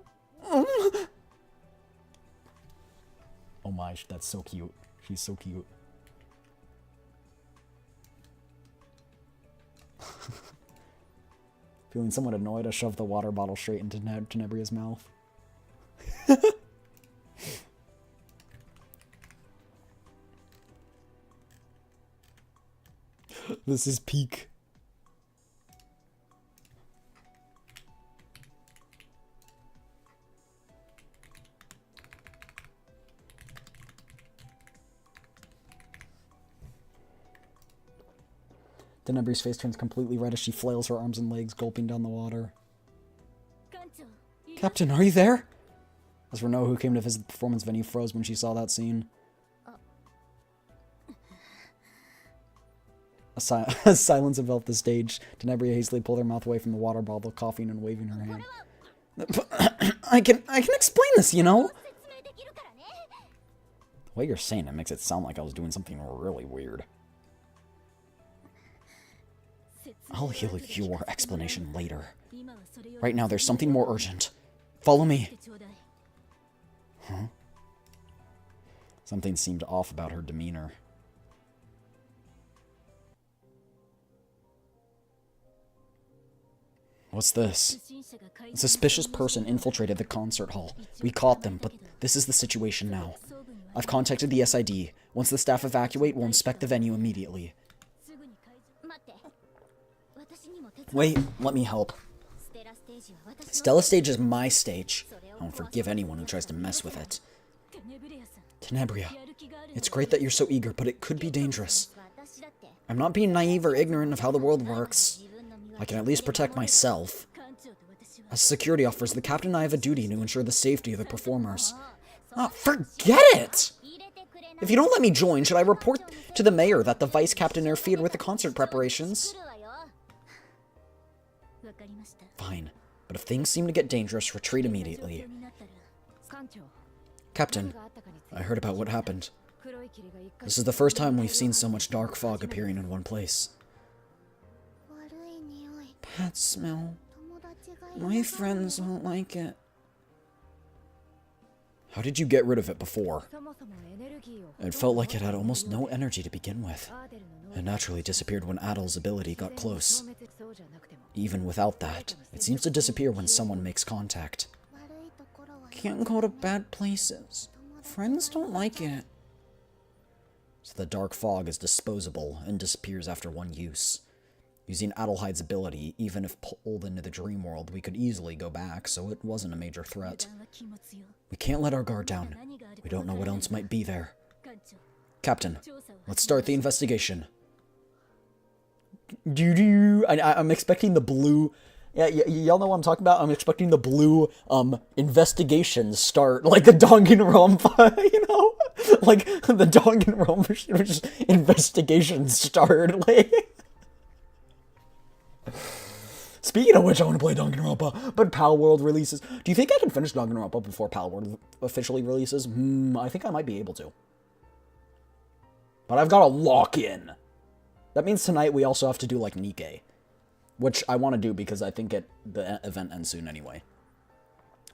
Oh my, that's so cute. She's so cute. Feeling somewhat annoyed, I shoved the water bottle straight into Tenebria's mouth. This is peak. Tenebria's face turns completely red as she flails her arms and legs, gulping down the water. Captain, are you there? As Renault, who came to visit the performance venue, froze when she saw that scene. A silence enveloped the stage. Tenebria hastily pulled her mouth away from the water bottle, coughing and waving her hand. I can explain this, you know? The way you're saying it makes it sound like I was doing something really weird. I'll heal your explanation later. Right now, there's something more urgent. Follow me. Huh? Something seemed off about her demeanor. What's this? A suspicious person infiltrated the concert hall. We caught them, but this is the situation now. I've contacted the SID. Once the staff evacuate, we'll inspect the venue immediately. Wait, let me help. Stella Stage is my stage. I won't forgive anyone who tries to mess with it. Tenebria, it's great that you're so eager, but it could be dangerous. I'm not being naive or ignorant of how the world works. I can at least protect myself. As security officers, the captain and I have a duty to ensure the safety of the performers. Ah, forget it! If you don't let me join, should I report to the mayor that the vice captain interfered with the concert preparations? Fine, but if things seem to get dangerous, retreat immediately. Captain, I heard about what happened. This is the first time we've seen so much dark fog appearing in one place. Bad smell. My friends won't like it. How did you get rid of it before? It felt like it had almost no energy to begin with. It naturally disappeared when Adel's ability got close. Even without that, it seems to disappear when someone makes contact. Can't go to bad places. Friends don't like it. So the dark fog is disposable and disappears after one use. Using Adelheide's ability, even if pulled into the dream world, we could easily go back, so it wasn't a major threat. We can't let our guard down. We don't know what else might be there. Captain, let's start the investigation. I'm expecting the blue... Yeah, y'all know what I'm talking about? I'm expecting the blue, investigation start, like the Danganronpa, you know? Like, the Danganronpa, just investigation start, like... Speaking of which, I want to play Danganronpa, but Palworld releases. Do you think I can finish Danganronpa before Palworld officially releases? I think I might be able to. But I've got to lock in. That means tonight we also have to do, like, Nikkei. Which I want to do because I think the event ends soon anyway.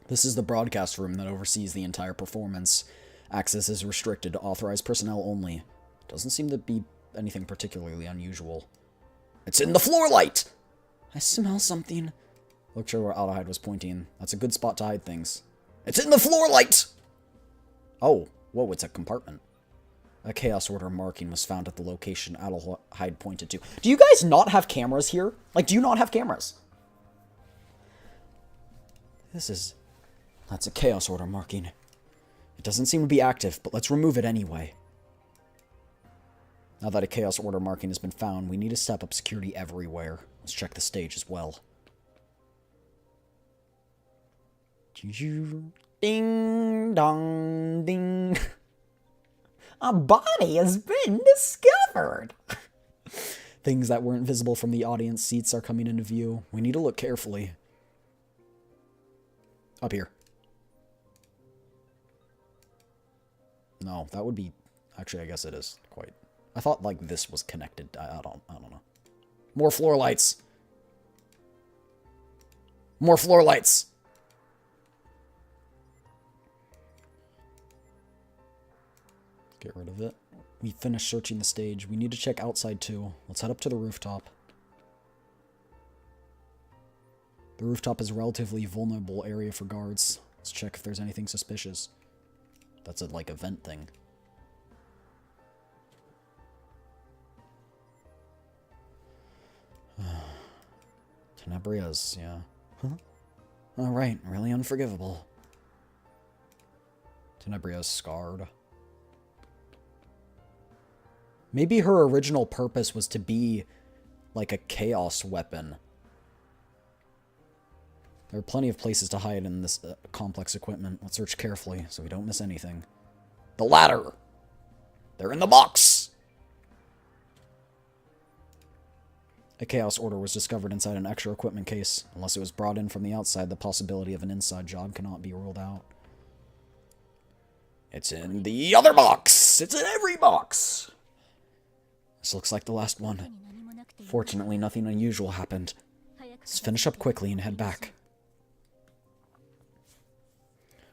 This is the broadcast room that oversees the entire performance. Access is restricted to authorized personnel only. Doesn't seem to be anything particularly unusual. It's in the floor light! I smell something. Look sure where Aldehyde was pointing. That's a good spot to hide things. It's in the floor light! Oh, whoa, it's a compartment. A Chaos Order marking was found at the location Aldehyde pointed to. Do you guys not have cameras here? Like, do you not have cameras? That's a Chaos Order marking. It doesn't seem to be active, but let's remove it anyway. Now that a Chaos Order marking has been found, we need to step up security everywhere. Let's check the stage as well. Ding dong ding. A body has been discovered. Things that weren't visible from the audience seats are coming into view. We need to look carefully. Up here. No, that would be... Actually, I guess it is quite... I thought, like, this was connected. I don't know. More floor lights. More floor lights. Get rid of it. We finished searching the stage. We need to check outside, too. Let's head up to the rooftop. The rooftop is a relatively vulnerable area for guards. Let's check if there's anything suspicious. That's a, like, a vent thing. Tenebria's, yeah. Huh? Alright, really unforgivable. Tenebria's scarred. Maybe her original purpose was to be, like, a chaos weapon. There are plenty of places to hide in this complex equipment. Let's search carefully so we don't miss anything. The ladder! They're in the box! A Chaos Order was discovered inside an extra equipment case. Unless it was brought in from the outside, the possibility of an inside job cannot be ruled out. It's in the other box! It's in every box! This looks like the last one. Fortunately, nothing unusual happened. Let's finish up quickly and head back.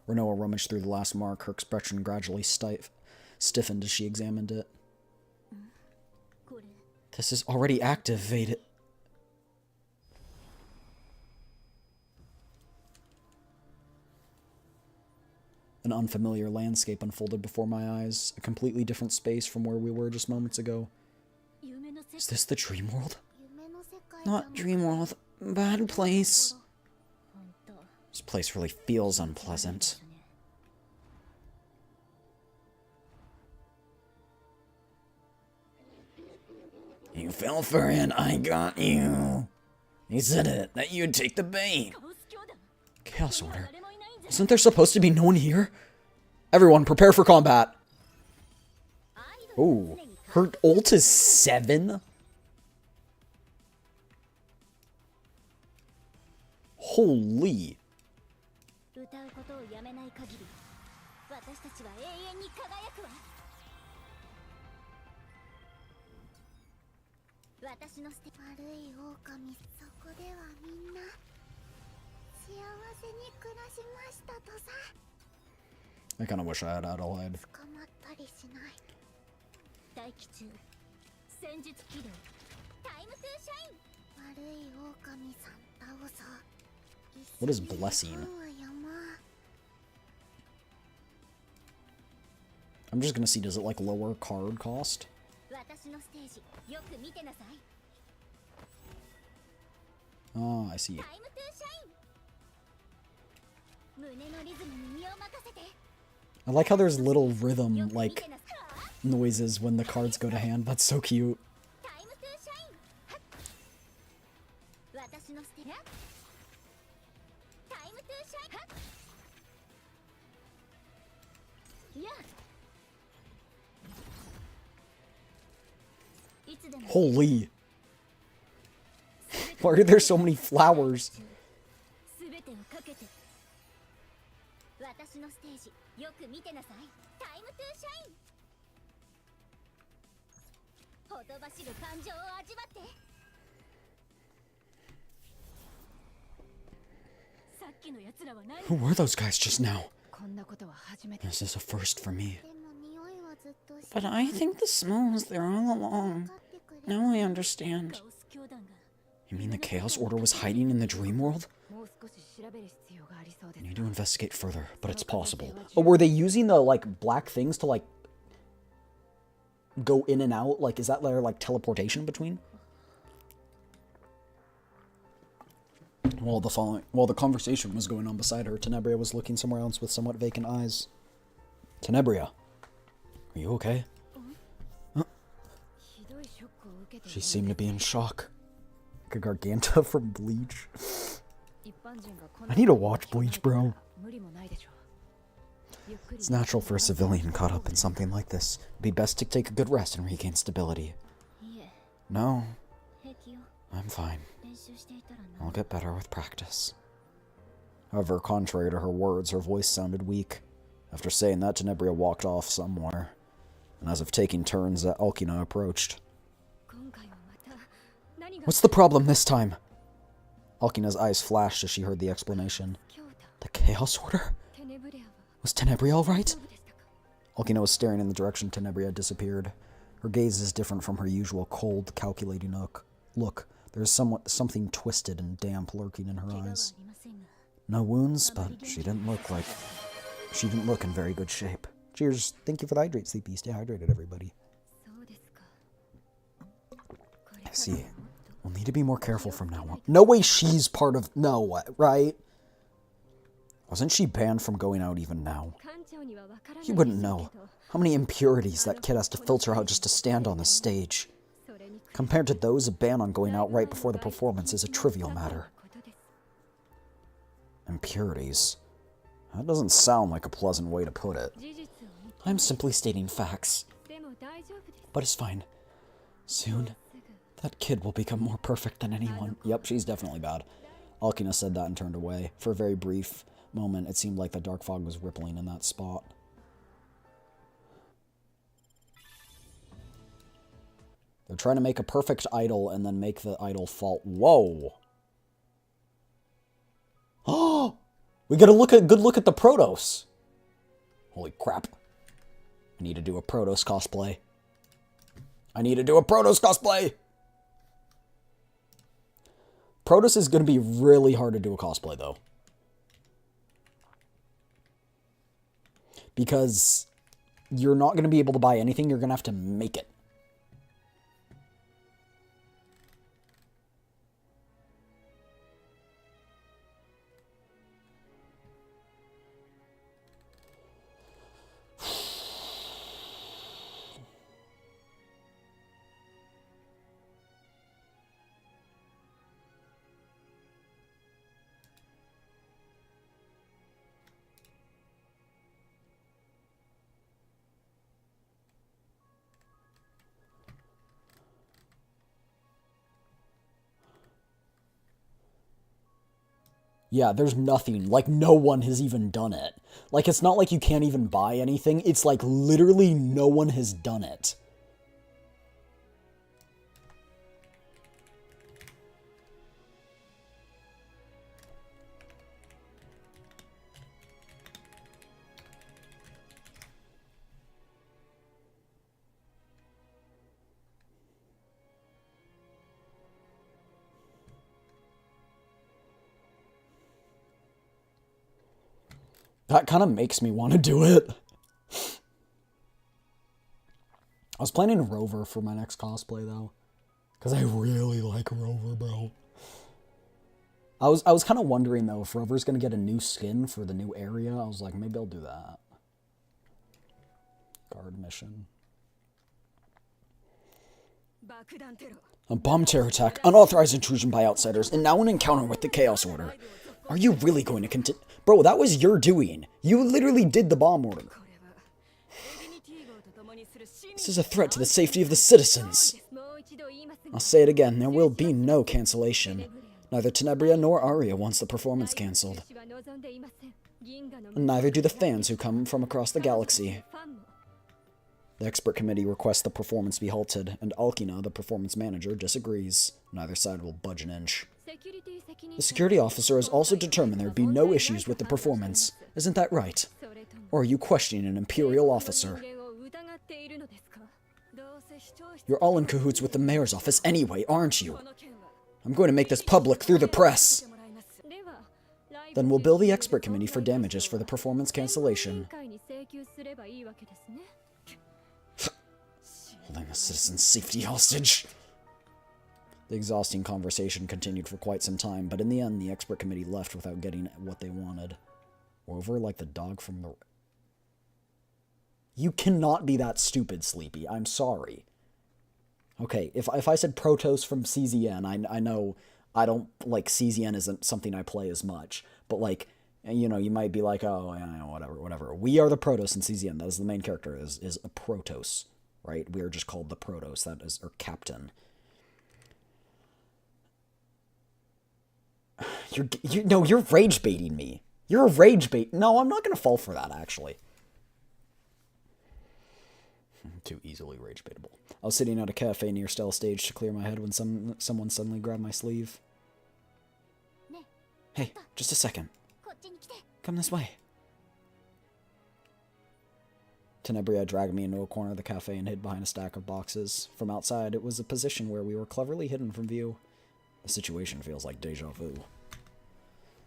Renoa rummaged through the last mark. Her expression gradually stiffened as she examined it. This is already activated. An unfamiliar landscape unfolded before my eyes. A completely different space from where we were just moments ago. Is this the dream world? Not dream world. Bad place. This place really feels unpleasant. You fell for it, I got you. He said it, that you'd take the bait. Chaos Order. Isn't there supposed to be no one here? Everyone, prepare for combat. Ooh, her ult is 7? Holy. I kind of wish I had Adelaide. What is blessing? I'm just gonna see, does it like lower card cost? Oh, I see. I like how there's little rhythm, like, noises when the cards go to hand. That's so cute. Holy. Why are there so many flowers? Who were those guys just now? This is a first for me. But I think the smell was there all along. Now I understand. You mean the Chaos Order was hiding in the dream world? I need to investigate further, but it's possible. Oh, were they using the, like, black things to, like, go in and out? Like, is that their, like, teleportation between? While the conversation was going on beside her, Tenebria was looking somewhere else with somewhat vacant eyes. Tenebria, are you okay? Huh? She seemed to be in shock. Like a Garganta from Bleach. I need to watch Bleach, bro. It's natural for a civilian caught up in something like this. It'd be best to take a good rest and regain stability. No, I'm fine. I'll get better with practice. However, contrary to her words, her voice sounded weak. After saying that, Tenebria walked off somewhere, and as if taking turns, Alkina approached. What's the problem this time? Alkina's eyes flashed as she heard the explanation. The Chaos Order? Was Tenebria alright? Alkina was staring in the direction Tenebria had disappeared. Her gaze is different from her usual cold, calculating look. There is something twisted and damp lurking in her eyes. No wounds, but she didn't look in very good shape. Cheers. Thank you for the hydrate, Sleepy. Stay hydrated, everybody. I see. We'll need to be more careful from now on. No way she's part of... No, right? Wasn't she banned from going out even now? You wouldn't know how many impurities that kid has to filter out just to stand on the stage. Compared to those, a ban on going out right before the performance is a trivial matter. Impurities? That doesn't sound like a pleasant way to put it. I'm simply stating facts. But it's fine. Soon, that kid will become more perfect than anyone. Yep, she's definitely bad. Alkina said that and turned away. For a very brief moment, it seemed like the dark fog was rippling in that spot. They're trying to make a perfect idol and then make the idol fall. Whoa! Oh! We get a good look at the Protos. Holy crap. I need to do a Protos cosplay. Protos is going to be really hard to do a cosplay, though. Because you're not going to be able to buy anything. You're going to have to make it. Yeah, there's nothing. Like, no one has even done it. Like, it's not like you can't even buy anything. It's like, literally no one has done it. That kind of makes me want to do it. I was planning Rover for my next cosplay, though. Because I really like Rover, bro. I was kind of wondering, though, if Rover's going to get a new skin for the new area. I was like, maybe I'll do that. Guard mission. A bomb terror attack, unauthorized intrusion by outsiders, and now an encounter with the Chaos Order. Are you really going to continue? Bro, that was your doing. You literally did the bomb order. This is a threat to the safety of the citizens. I'll say it again, there will be no cancellation. Neither Tenebria nor Aria wants the performance cancelled. And neither do the fans who come from across the galaxy. The expert committee requests the performance be halted, and Alkina, the performance manager, disagrees. Neither side will budge an inch. The security officer has also determined there would be no issues with the performance. Isn't that right? Or are you questioning an Imperial officer? You're all in cahoots with the mayor's office anyway, aren't you? I'm going to make this public through the press. Then we'll bill the expert committee for damages for the performance cancellation. Holding a citizen's safety hostage. The exhausting conversation continued for quite some time, but in the end, the expert committee left without getting what they wanted. Moreover, like the dog from the... You cannot be that stupid, Sleepy. I'm sorry. Okay, if I said Protoss from CZN, I know I don't, like, CZN isn't something I play as much, but, like, you know, you might be like, oh, yeah, whatever. We are the Protoss in CZN. That is the main character, is a Protoss, right? We are just called the Protoss, that is, or Captain. You're rage baiting me. You're a rage bait. No, I'm not gonna fall for that, actually. Too easily rage baitable. I was sitting at a cafe near Stella Stage to clear my head when someone suddenly grabbed my sleeve. Hey, just a second. Come this way. Tenebria dragged me into a corner of the cafe and hid behind a stack of boxes. From outside, it was a position where we were cleverly hidden from view. The situation feels like deja vu.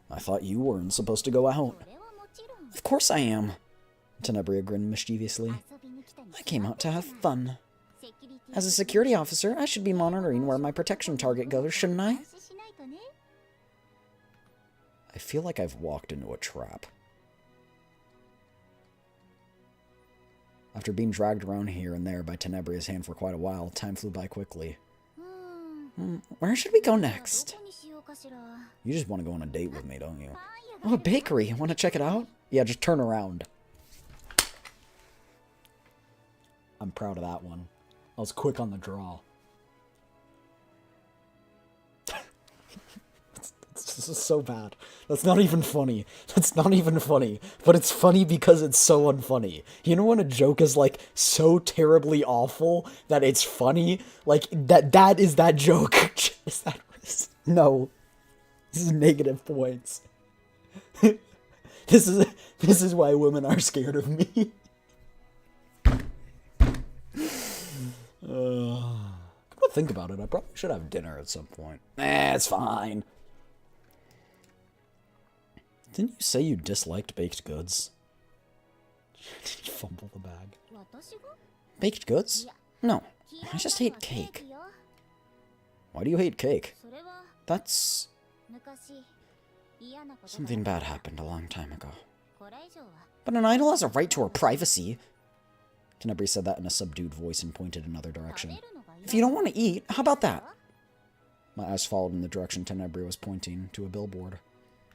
I thought you weren't supposed to go out. Of course I am. Tenebria grinned mischievously. I came out to have fun. As a security officer, I should be monitoring where my protection target goes, shouldn't I? I feel like I've walked into a trap. After being dragged around here and there by Tenebria's hand for quite a while, time flew by quickly. Where should we go next? You just want to go on a date with me, don't you? Oh, a bakery. Want to check it out? Yeah, just turn around. I'm proud of that one. I was quick on the draw. This is so bad. That's not even funny. That's not even funny. But it's funny because it's so unfunny. You know when a joke is, like, so terribly awful that it's funny? Like, that is that joke. No. This is negative points. This is why women are scared of me. Come to think about it, I probably should have dinner at some point. It's fine. Didn't you say you disliked baked goods? Did you fumble the bag? Baked goods? No, I just hate cake. Why do you hate cake? That's... Something bad happened a long time ago. But an idol has a right to her privacy. Tenebria said that in a subdued voice and pointed another direction. If you don't want to eat, how about that? My eyes followed in the direction Tenebria was pointing, to a billboard.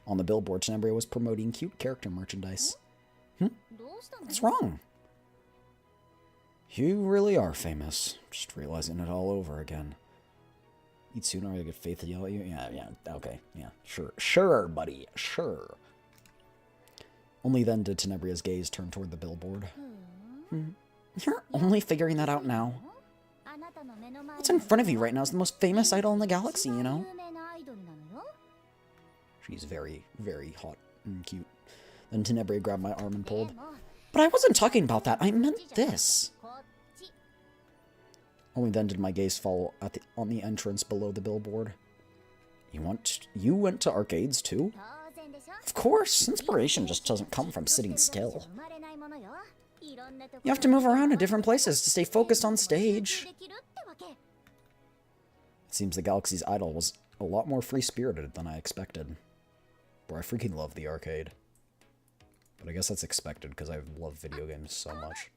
On the billboard, Tenebria was promoting cute character merchandise. What's wrong? You really are famous. Just realizing it all over again. Eat sooner or I get Faith to yell at you? Yeah, okay, yeah, sure. Sure, buddy, sure. Only then did Tenebria's gaze turn toward the billboard. You're only figuring that out now. What's in front of you right now is the most famous idol in the galaxy, you know? She's very, very hot and cute. Then Tenebria grabbed my arm and pulled. But I wasn't talking about that, I meant this. Only then did my gaze fall on the entrance below the billboard. You went to arcades too? Of course, inspiration just doesn't come from sitting still. You have to move around to different places to stay focused on stage. It seems the galaxy's idol was a lot more free-spirited than I expected. Bro, I freaking love the arcade. But I guess that's expected because I love video games so much.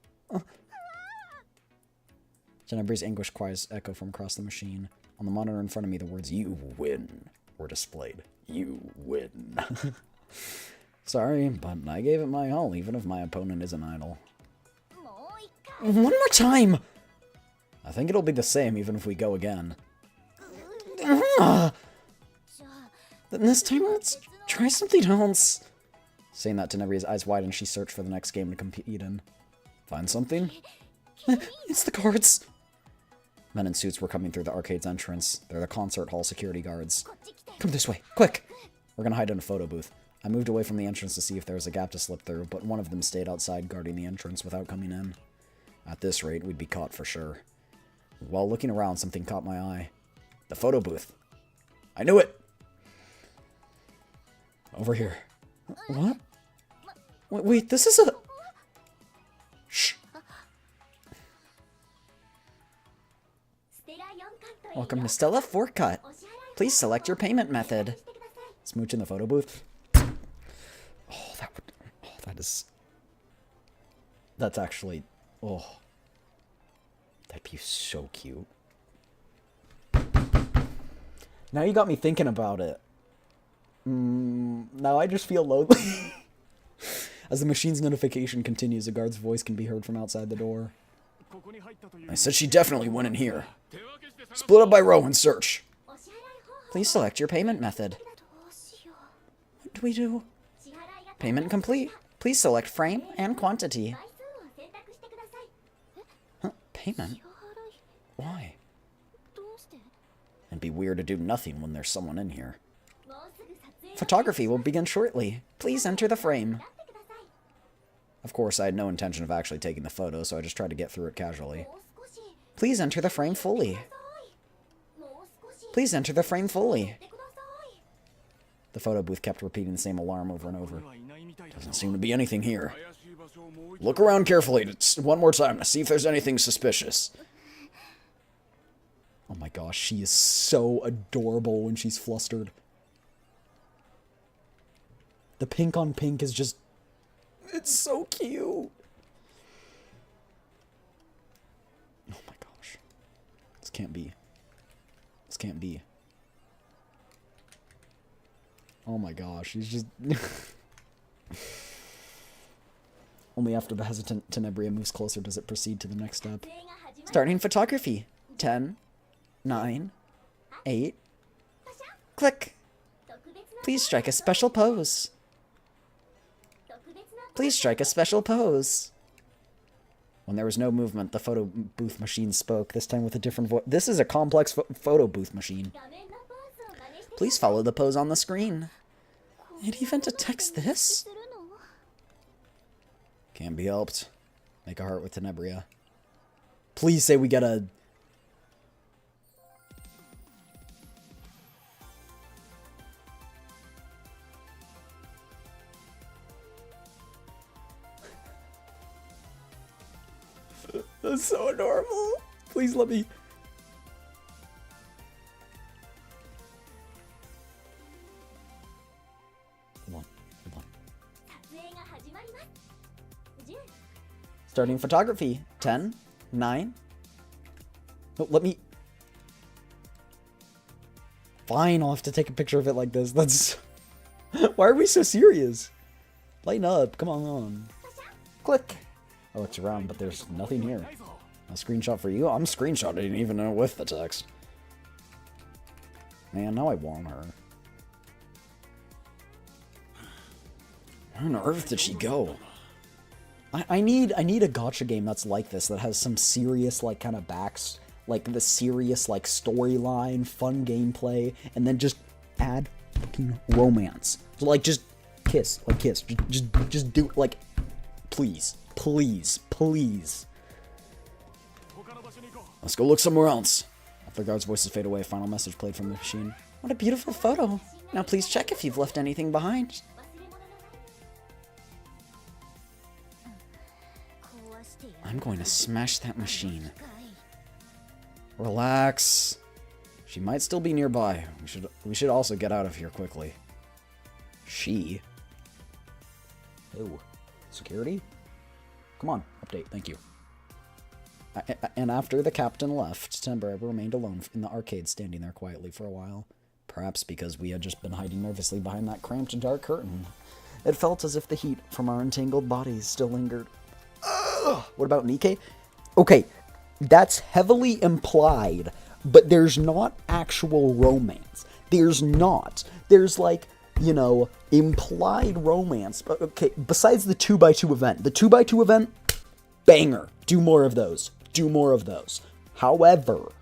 Tenebria's anguished cries echo from across the machine. On the monitor in front of me, the words, "You win," were displayed. You win. Sorry, but I gave it my all, even if my opponent is an idol. One more time! I think it'll be the same, even if we go again. Then this time, let's try something else. Saying that, Tenebria's eyes widened, she searched for the next game to compete in. Find something? It's the cards. Men in suits were coming through the arcade's entrance. They're the concert hall security guards. Come this way, quick! We're gonna hide in a photo booth. I moved away from the entrance to see if there was a gap to slip through, but one of them stayed outside guarding the entrance without coming in. At this rate, we'd be caught for sure. While looking around, something caught my eye. The photo booth. I knew it! Over here. What? Wait, this is a... Shh. Welcome to Stella Forecut. Please select your payment method. Smooch in the photo booth. Oh, that is... That's actually... Oh. That'd be so cute. Now you got me thinking about it. Now I just feel lonely. As the machine's notification continues, a guard's voice can be heard from outside the door. I said she definitely went in here. Split up by row and search. Please select your payment method. What do we do? Payment complete. Please select frame and quantity. Huh, payment? Why? It'd be weird to do nothing when there's someone in here. Photography will begin shortly. Please enter the frame. Of course, I had no intention of actually taking the photo, so I just tried to get through it casually. Please enter the frame fully. Please enter the frame fully. The photo booth kept repeating the same alarm over and over. Doesn't seem to be anything here. Look around carefully one more time to see if there's anything suspicious. Oh my gosh, she is so adorable when she's flustered. The pink on pink is just... It's so cute. Oh my gosh. This can't be. This can't be. Oh my gosh, he's just... Only after the hesitant Tenebria moves closer does it proceed to the next step. Starting photography. 10, 9, 8. Click. Please strike a special pose. Please strike a special pose. When there was no movement, the photo booth machine spoke, this time with a different voice. This is a complex photo booth machine. Please follow the pose on the screen. It even detects this? Can't be helped. Make a heart with Tenebria. Please say we get a... That's so adorable. Please let me... Hold on. Starting photography. 10, 9. No, let me... Fine, I'll have to take a picture of it like this. That's... Why are we so serious? Lighten up. Come on. Click. I looked around, but there's nothing here. A screenshot for you? I'm screenshotting even with the text. Man, now I want her. Where on earth did she go? I need a gacha game that's like this, that has some serious, like, kind of backs, like, the serious, like, storyline, fun gameplay, and then just add fucking romance. So, like, just kiss. Just do, like, please. Please. Let's go look somewhere else. After the guard's voices fade away, a final message played from the machine. What a beautiful photo. Now please check if you've left anything behind. I'm going to smash that machine. Relax. She might still be nearby. We should also get out of here quickly. She? Oh. Security? Come on, update, thank you. And after the captain left, Tenebria remained alone in the arcade, standing there quietly for a while. Perhaps because we had just been hiding nervously behind that cramped, dark curtain. It felt as if the heat from our entangled bodies still lingered. Ugh! What about Nikke? Okay, that's heavily implied, but there's not actual romance. There's not. There's like... you know, implied romance. But okay, besides the 2x2 event. The 2x2 event, banger. Do more of those. However,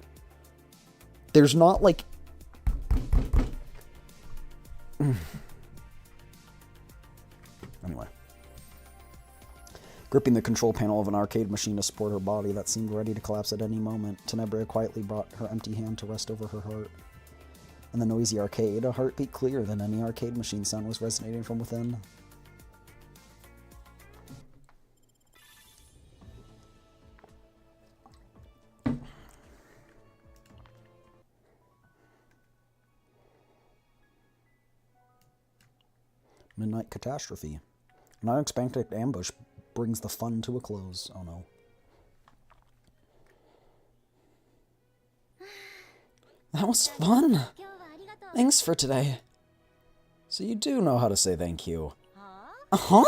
there's not like... Anyway. Gripping the control panel of an arcade machine to support her body that seemed ready to collapse at any moment, Tenebria quietly brought her empty hand to rest over her heart. and the noisy arcade, a heartbeat clearer than any arcade machine sound was resonating from within. Midnight catastrophe. An unexpected ambush brings the fun to a close. Oh no. That was fun! Thanks for today. So you do know how to say thank you. Uh-huh?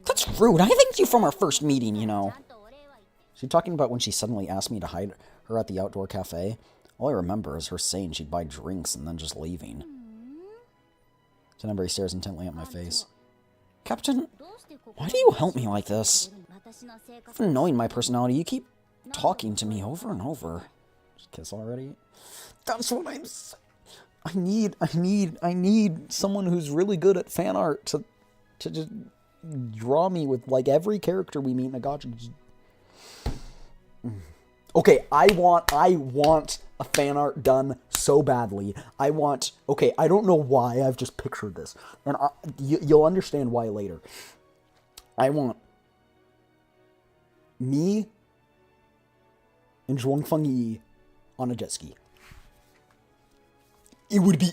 That's rude. I thanked you from our first meeting, you know. She talking about when she suddenly asked me to hide her at the outdoor cafe? All I remember is her saying she'd buy drinks and then just leaving. Tenebria stares intently at my face. Captain, why do you help me like this? Even knowing my personality, you keep talking to me over and over. Just kiss already? That's what I'm saying. I need someone who's really good at fan art to just draw me with like every character we meet in a gacha. Okay, I want a fan art done so badly. Okay, I don't know why I've just pictured this. And you'll understand why later. I want me and Zhuangfeng Yi on a jet ski. It would be...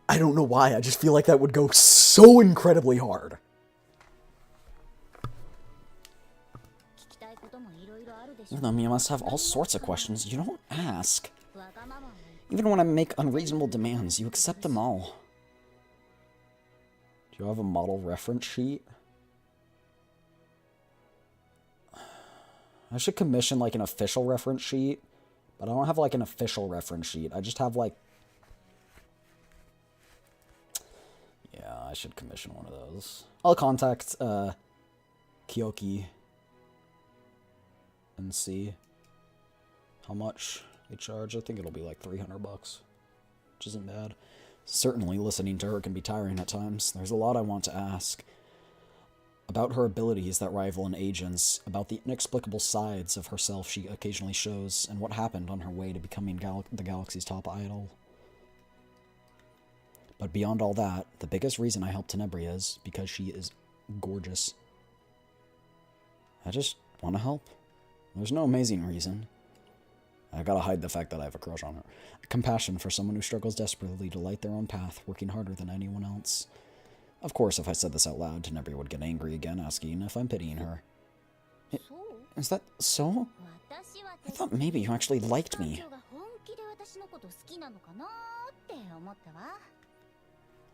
I don't know why, I just feel like that would go so incredibly hard. Even though you must have all sorts of questions, you don't ask. Even when I make unreasonable demands, you accept them all. Do you have a model reference sheet? I should commission like an official reference sheet, but I don't have like an official reference sheet. I just have like... Yeah, I should commission one of those. I'll contact Kyoki and see how much they charge. I think it'll be like $300, which isn't bad. Certainly, listening to her can be tiring at times. There's a lot I want to ask. About her abilities that rival an agent's, about the inexplicable sides of herself she occasionally shows, and what happened on her way to becoming the galaxy's top idol. But beyond all that, the biggest reason I help Tenebria is because she is gorgeous. I just want to help. There's no amazing reason. I gotta hide the fact that I have a crush on her. Compassion for someone who struggles desperately to light their own path, working harder than anyone else. Of course, if I said this out loud, Tenebria would get angry again, asking if I'm pitying her. Is that so? I thought maybe you actually liked me.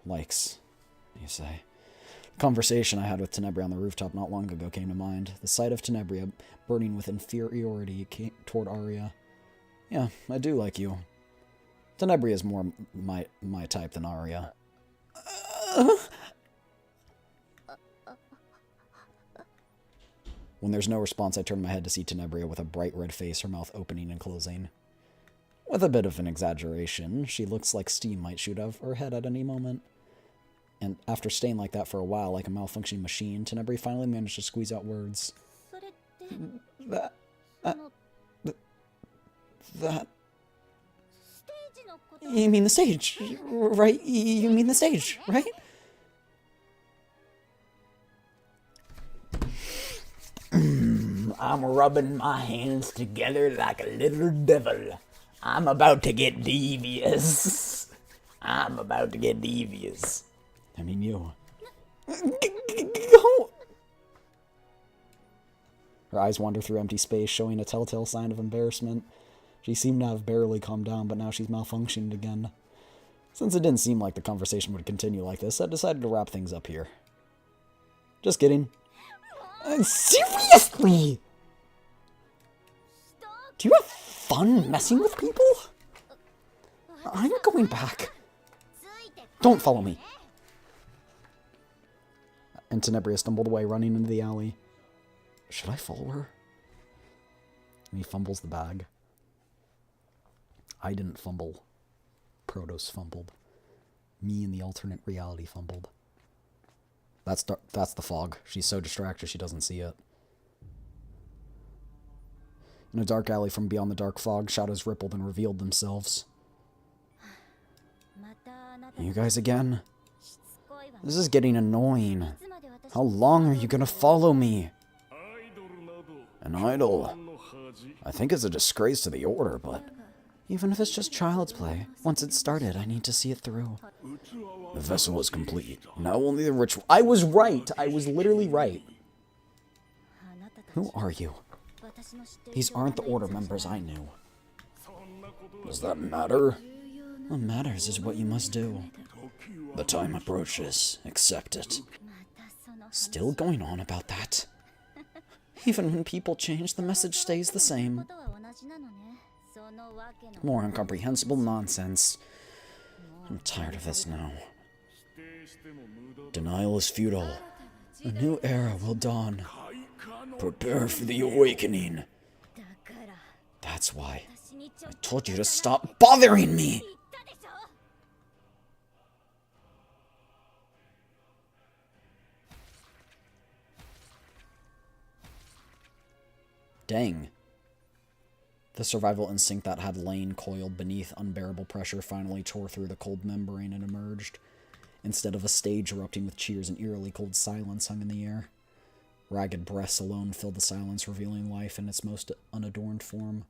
Likes, you say. The conversation I had with Tenebria on the rooftop not long ago came to mind. The sight of Tenebria burning with inferiority toward Arya. Yeah, I do like you. Tenebria is more my type than Arya. When there's no response, I turn my head to see Tenebria with a bright red face, her mouth opening and closing. With a bit of an exaggeration, she looks like steam might shoot out of her head at any moment. And after staying like that for a while, like a malfunctioning machine, Tenebria finally managed to squeeze out words. That... You mean the stage, right? You mean the stage, right? I'm rubbing my hands together like a little devil. I'm about to get devious. I'm about to get devious. I mean you. Her eyes wander through empty space, showing a telltale sign of embarrassment. She seemed to have barely calmed down, but now she's malfunctioned again. Since it didn't seem like the conversation would continue like this, I decided to wrap things up here. Just kidding. Seriously! Do you have fun messing with people? I'm going back. Don't follow me. And Tenebria stumbled away, running into the alley. Should I follow her? And he fumbles the bag. I didn't fumble. Protos fumbled. Me in the alternate reality fumbled. That's the fog. She's so distracted she doesn't see it. In a dark alley from beyond the dark fog, shadows rippled and revealed themselves. You guys again? This is getting annoying. How long are you gonna follow me? An idol. I think it's a disgrace to the Order, but even if it's just child's play, once it's started, I need to see it through. The vessel is complete. Now only the ritual. I was right. I was literally right. Who are you? These aren't the Order members I knew. Does that matter? What matters is what you must do. The time approaches. Accept it. Still going on about that. Even when people change, the message stays the same. More incomprehensible nonsense. I'm tired of this now. Denial is futile. A new era will dawn. Prepare for the awakening. That's why. I told you to stop bothering me! Dang. The survival instinct that had lain coiled beneath unbearable pressure finally tore through the cold membrane and emerged. Instead of a stage erupting with cheers, an eerily cold silence hung in the air. Ragged breaths alone filled the silence, revealing life in its most unadorned form.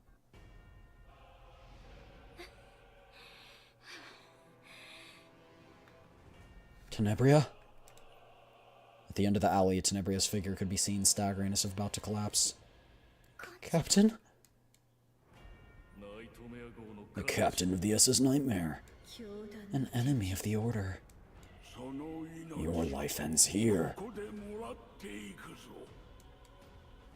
Tenebria? At the end of the alley, Tenebria's figure could be seen staggering as if about to collapse. Captain? The captain of the SS Nightmare. An enemy of the Order. Your life ends here.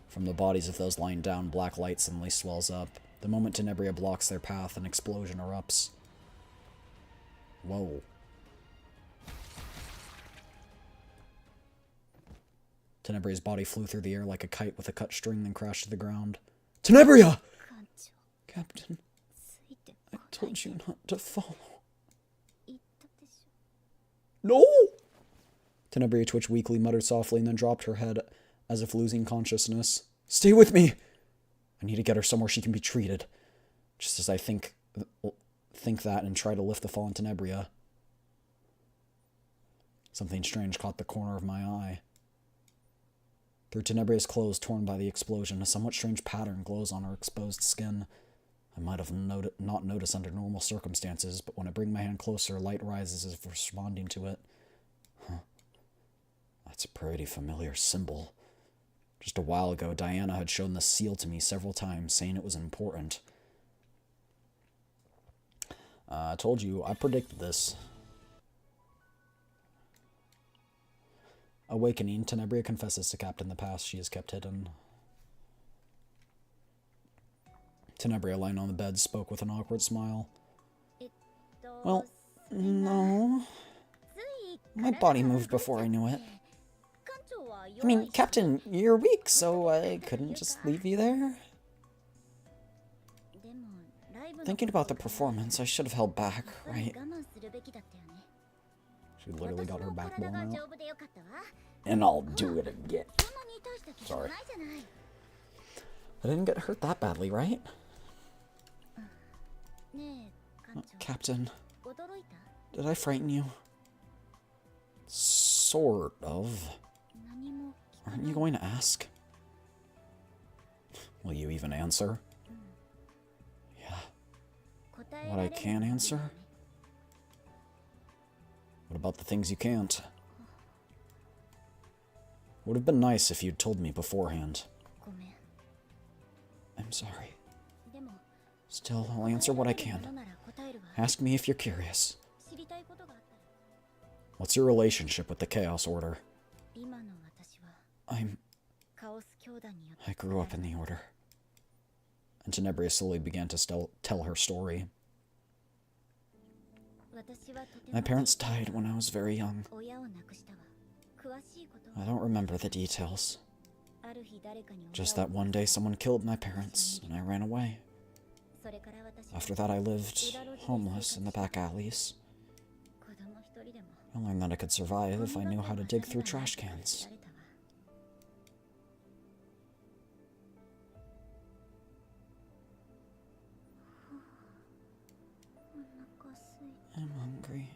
From the bodies of those lying down, black light suddenly swells up. The moment Tenebria blocks their path, an explosion erupts. Whoa. Tenebria's body flew through the air like a kite with a cut string, then crashed to the ground. Tenebria! Captain, I told you not to follow. No! Tenebria twitched weakly, muttered softly, and then dropped her head as if losing consciousness. Stay with me! I need to get her somewhere she can be treated. Just as I think that and try to lift the fallen Tenebria. Something strange caught the corner of my eye. Through Tenebria's clothes torn by the explosion, a somewhat strange pattern glows on her exposed skin. I might have not noticed under normal circumstances, but when I bring my hand closer, light rises as if responding to it. Huh. That's a pretty familiar symbol. Just a while ago, Diana had shown the seal to me several times, saying it was important. I told you, I predicted this. Awakening, Tenebria confesses to Captain the past she has kept hidden. Tenebria, lying on the bed, spoke with an awkward smile. Well, no. My body moved before I knew it. I mean, Captain, you're weak, so I couldn't just leave you there. Thinking about the performance, I should have held back, right? She literally got her back blown out. And I'll do it again. Sorry. I didn't get hurt that badly, right? Captain, did I frighten you? Sort of. Aren't you going to ask? Will you even answer? Yeah. What I can answer? What about the things you can't? Would have been nice if you'd told me beforehand. I'm sorry. Still, I'll answer what I can. Ask me if you're curious. What's your relationship with the Chaos Order? I grew up in the Order. And Tenebria slowly began to tell her story. My parents died when I was very young. I don't remember the details. Just that one day someone killed my parents, and I ran away. After that I lived homeless in the back alleys. I learned that I could survive if I knew how to dig through trash cans. I'm hungry.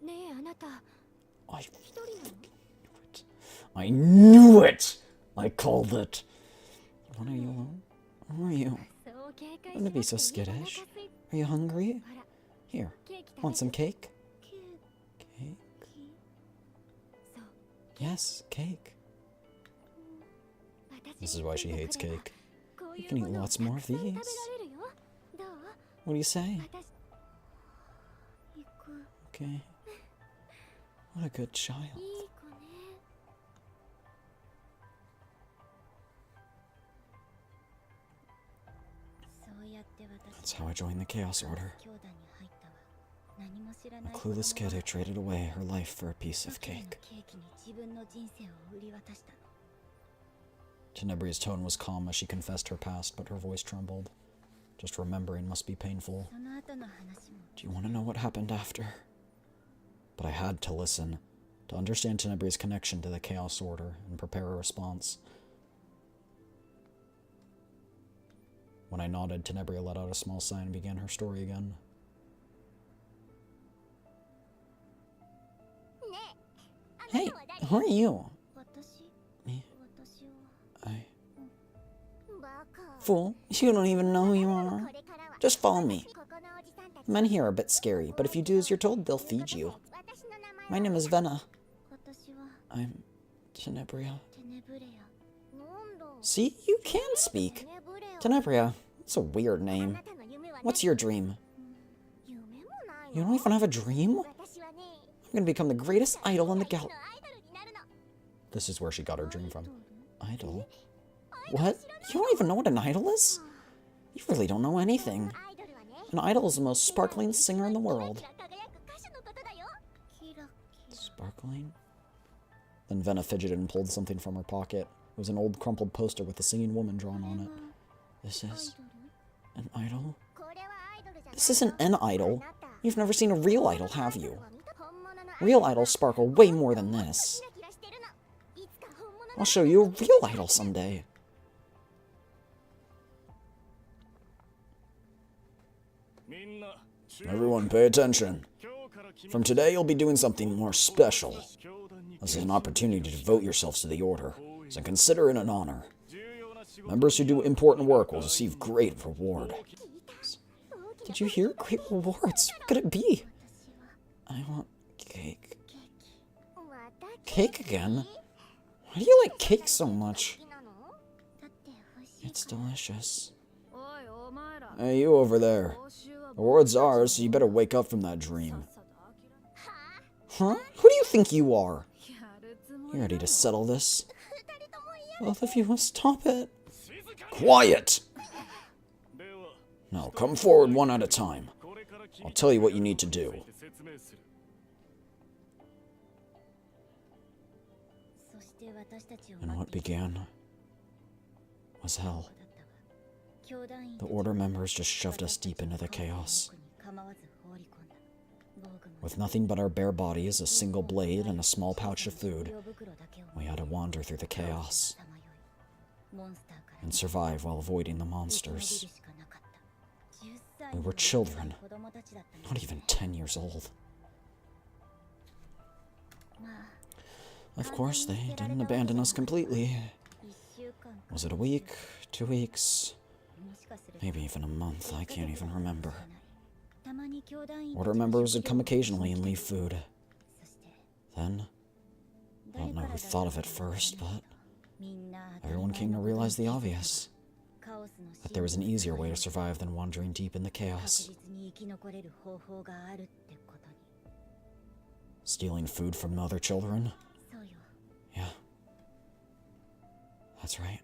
ねえあなた I 一人なの I knew it! I called it. What are you alone? Who are you? そう警戒 Don't し be な so くていいお腹 skittish. すい Are you hungry? ほら Here, ケーキ食べ want some cake? ケ Cake? ーキそう Yes, cake. 私 This is why she hates が来れば cake. こう You い can う eat ものを lots more た of くさん食べ these. られるよどう What do you say? 私行く Okay. What a good child. いい子ね そうやって That's 私 how I joined the Chaos Order. 教団に入ったわ何も知ら A ない clueless kid who traded away her life for a piece of ケー cake. キに自分の人生を売り渡したの Tenebria's tone was calm as she confessed her past, but her voice trembled. Just remembering must be painful. その後の話も Do you want to know what happened after? But I had to listen, to understand Tenebria's connection to the Chaos Order and prepare a response. When I nodded, Tenebria let out a small sigh and began her story again. ね Hey, who are you? 私 Me? 私は I... バカ Fool, you don't even know who you are. Just follow me. ここのおじさんたち Men here are a bit scary, but if you do as you're told, they'll feed you. 私の名前 My name is Vena. 私は I'm Tenebria. テネブレアなんだ See, you can speak. テネブレア Tenebria. It's a weird あ name. なたの夢は What's your dream? 夢もない You の don't even have a dream? 私はね I'm gonna become the greatest idol in the 世界 gal. 一のアイドルになるの This is where she got her dream from. アイドル Idol? What? You don't even know what an idol is? You really don't know anything. アイドルはね An idol is the most sparkling singer in the world. キラキラ輝く歌手のことだよキラキラ Sparkling? Then Vena fidgeted and pulled something from her pocket. It was an old crumpled poster with a singing woman drawn on it. This is アイドル an idol? これはアイドルじゃない This isn't an idol. あなた You've never seen a real idol, have you? 本物の Real idols sparkle way more than this. キラキラしてるのいつか本物の I'll show you a real idol someday. Everyone pay attention. From today, you'll be doing something more special. This is an opportunity to devote yourselves to the Order, so consider it an honor. Members who do important work will receive great reward. Did you hear? Great rewards. What could it be? I want cake. 私 Cake again? Why do you like cake so much? 好きなのだって美味しい It's delicious. おいお前ら Hey, you over there. 報酬は The reward's ours, so you better wake up from that dream. さっさと諦め Huh? Who do you think you are? やるつも You り ready to settle this? 二人とも嫌 Both of you must stop it. Quiet! Now, come forward one at a time. I'll tell you what you need to do. そして私たちを And 待 what っていた began was hell. だったわ教団員 The Order members just shoved us deep into the chaos. 構わず放り込んだ防具も With nothing but our bare bodies, a single blade, and a small pouch of food, 医療袋だけを we had to wander through the chaos さまよいモンスターから and survive while avoiding the 生き延びる monsters. しかなかった10歳 We に were も children, 子供たちだったの not even 10 years old. まあ Of course, they didn't abandon us completely. 1週間か Was it a week? 2 weeks? もしかすると Maybe even a month, I can't even remember. たまに教団員 Order members would come occasionally and leave food. そして Then, I don't know who thought of it first, but みんな everyone came to realize the obvious. カオスの That there was an easier way to survive than wandering deep in the 確 chaos. 実に生き残れる方法があるってことに Stealing food from other children? そうよ Yeah. That's right.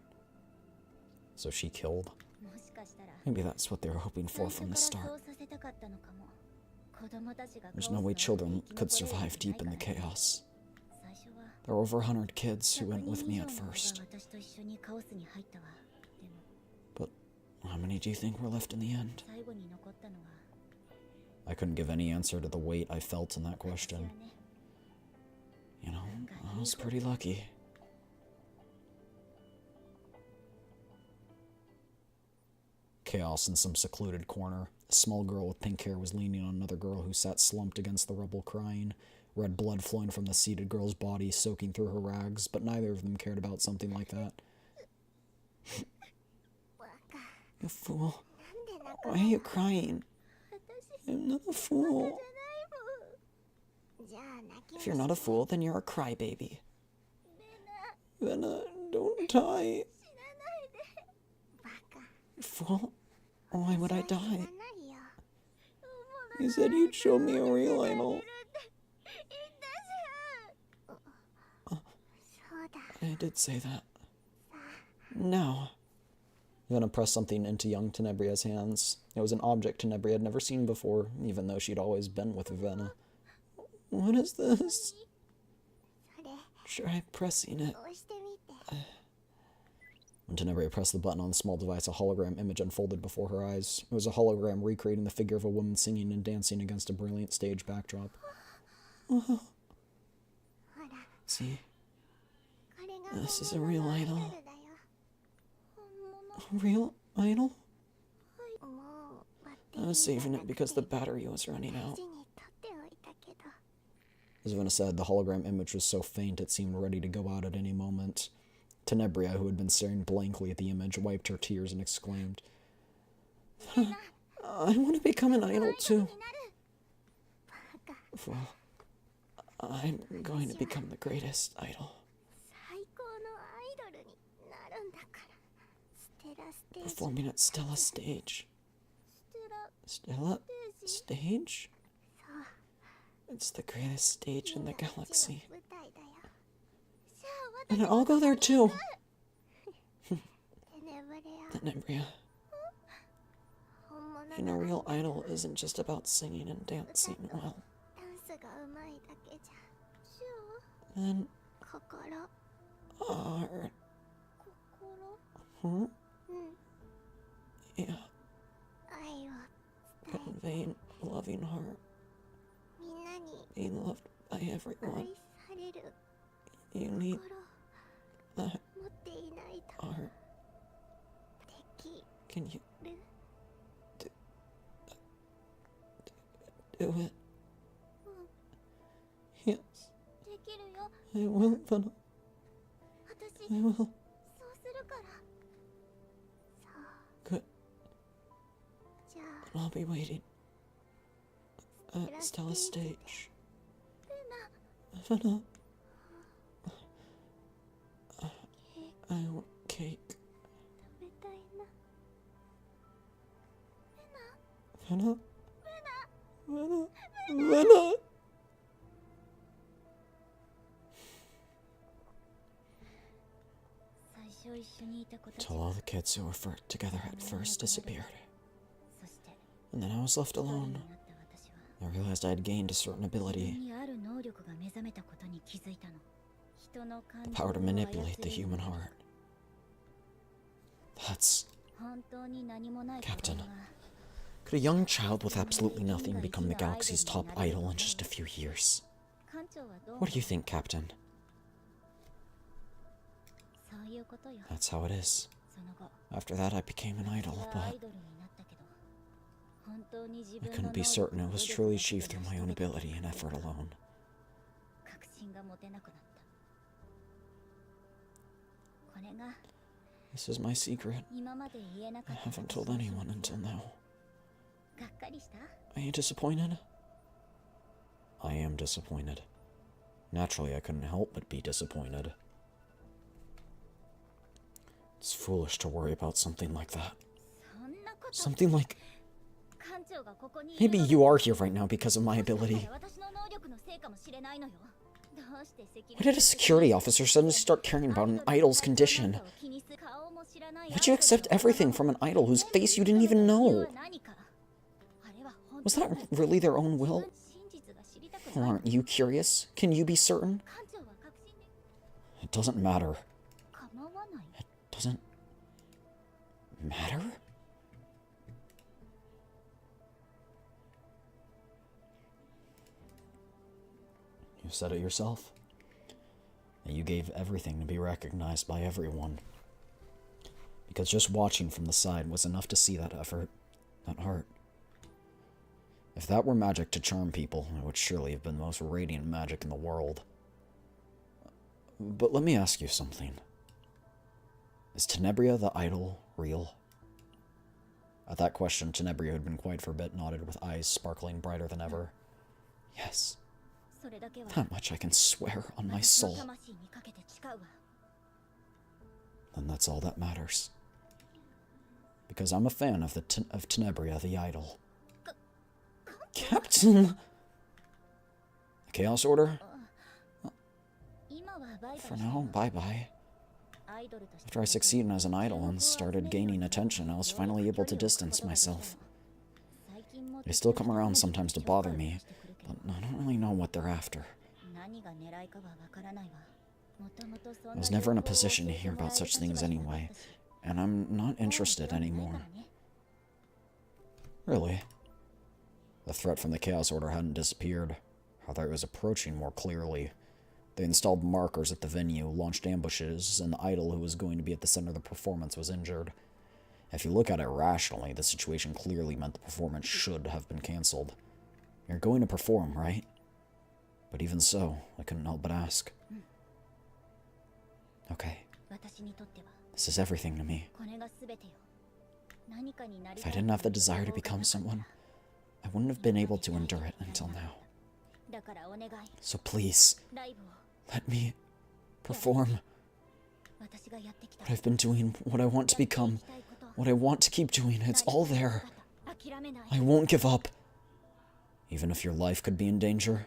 So she killed? もしかしたら Maybe that's what they were hoping 最 for 初 from か the らそ start. うさせたかったのかも子供たちが There's no way children could survive deep in the chaos. There were over 100 kids who went with me at first. But how many do you think were left in the end? I couldn't give any answer to the weight I felt in that question. You know, I was pretty lucky. Chaos in some secluded corner. A small girl with pink hair was leaning on another girl who sat slumped against the rubble crying. Red blood flowing from the seated girl's body, soaking through her rags, but neither of them cared about something like that. You fool. Why are you crying? I'm not a fool. If you're not a fool, then you're a crybaby. Vena, don't die. You fool. Why would I die? You said you'd show me a real idol. I did say that. Now. Vena pressed something into young Tenebria's hands. It was an object Tenebria had never seen before, even though she'd always been with Vena. What is this? Try pressing it. When Tenebria pressed the button on the small device, a hologram image unfolded before her eyes. It was a hologram recreating the figure of a woman singing and dancing against a brilliant stage backdrop. Oh. See? This is a real idol. A real idol? I was saving it because the battery was running out. As Vena said, the hologram image was so faint it seemed ready to go out at any moment. Tenebria, who had been staring blankly at the image, wiped her tears and exclaimed, I want to become an idol too. Well, I'm going to become the greatest idol. Performing at Stella Stage. Stella Stage? It's the greatest stage in the galaxy. And I'll go there too. Tenebria. Being a real idol isn't just about singing and dancing well. Then art. Huh? Yeah. Conveying loving heart. Being loved by everyone. You need that art. Can you do it? Yes. I will, Vena. I will. Good. And I'll be waiting at Stella Stage. Vena. I want cake. Vena? Vena? Vena? Till all the kids who were together at first disappeared. And then I was left alone. I realized I had gained a certain ability. The power to manipulate the human heart. That's... Captain. Could a young child with absolutely nothing become the galaxy's top idol in just a few years? What do you think, Captain? That's how it is. After that, I became an idol, but I couldn't be certain it was truly achieved through my own ability and effort alone. This is my secret. I haven't told anyone until now. Are you disappointed? I am disappointed. Naturally, I couldn't help but be disappointed. It's foolish to worry about something like that. Something like... Maybe you are here right now because of my ability. Why did a security officer suddenly start caring about an idol's condition? Why'd you accept everything from an idol whose face you didn't even know? Was that really their own will? Aren't you curious? Can you be certain? It doesn't matter. It doesn't matter? You said it yourself. You gave everything to be recognized by everyone. because just watching from the side was enough to see that effort, that heart. If that were magic to charm people, it would surely have been the most radiant magic in the world. But let me ask you something. Is Tenebria the idol real? At that question, Tenebria, who had been quiet for a bit, nodded with eyes sparkling brighter than ever. Yes. That much I can swear on my soul. Then that's all that matters. Because I'm a fan of of Tenebria, the idol. Captain! The Chaos Order? For now, bye-bye. After I succeeded as an idol and started gaining attention, I was finally able to distance myself. They still come around sometimes to bother me, but I don't really know what they're after. I was never in a position to hear about such things anyway, and I'm not interested anymore. Really? The threat from the Chaos Order hadn't disappeared. Rather, it was approaching more clearly. They installed markers at the venue, launched ambushes, and the idol who was going to be at the center of the performance was injured. If you look at it rationally, the situation clearly meant the performance should have been cancelled. You're going to perform, right? But even so, I couldn't help but ask. Okay. This is everything to me. If I didn't have the desire to become someone, I wouldn't have been able to endure it until now. So please, let me perform what I've been doing, what I want to become, what I want to keep doing. It's all there. I won't give up. Even if your life could be in danger.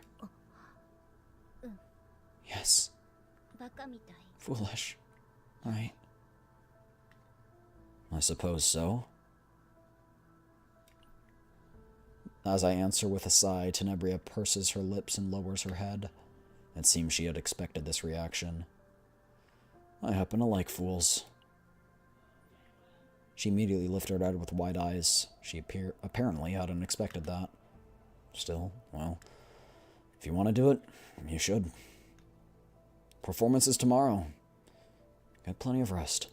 Yes. Foolish, right? I suppose so. As I answer with a sigh, Tenebria purses her lips and lowers her head. It seems she had expected this reaction. I happen to like fools. She immediately lifted her head with wide eyes. She apparently hadn't expected that. Still, well, if you want to do it, you should. Performance is tomorrow. Get plenty of rest.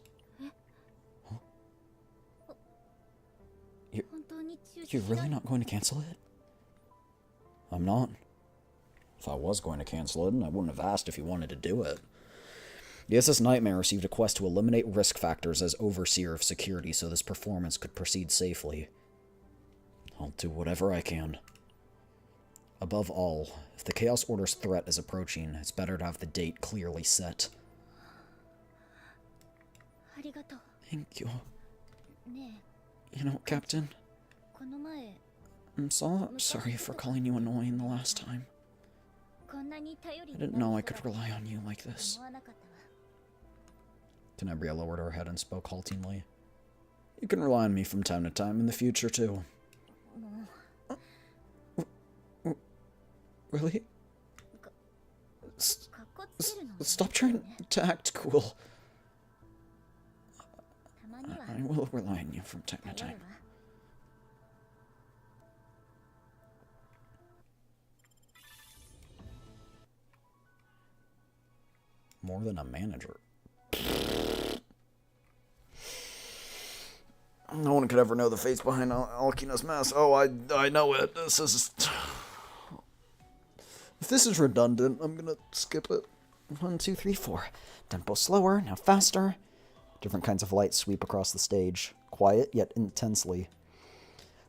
Huh? You're really not going to cancel it? I'm not. If I was going to cancel it, I wouldn't have asked if you wanted to do it. The SS Nightmare received a quest to eliminate risk factors as overseer of security so this performance could proceed safely. I'll do whatever I can. Above all, if the Chaos Order's threat is approaching, it's better to have the date clearly set. Thank you. You know, Captain, I'm sorry for calling you annoying the last time. I didn't know I could rely on you like this. Tenebria lowered her head and spoke haltingly. You can rely on me from time to time in the future, too. Really? Stop trying to act cool. I will rely on you from time to time. More than a manager. No one could ever know the face behind Alkina's mask. Oh, I know it. This is... If this is redundant, I'm gonna skip it. 1, 2, 3, 4. Tempo slower, now faster. Different kinds of light sweep across the stage. Quiet, yet intensely.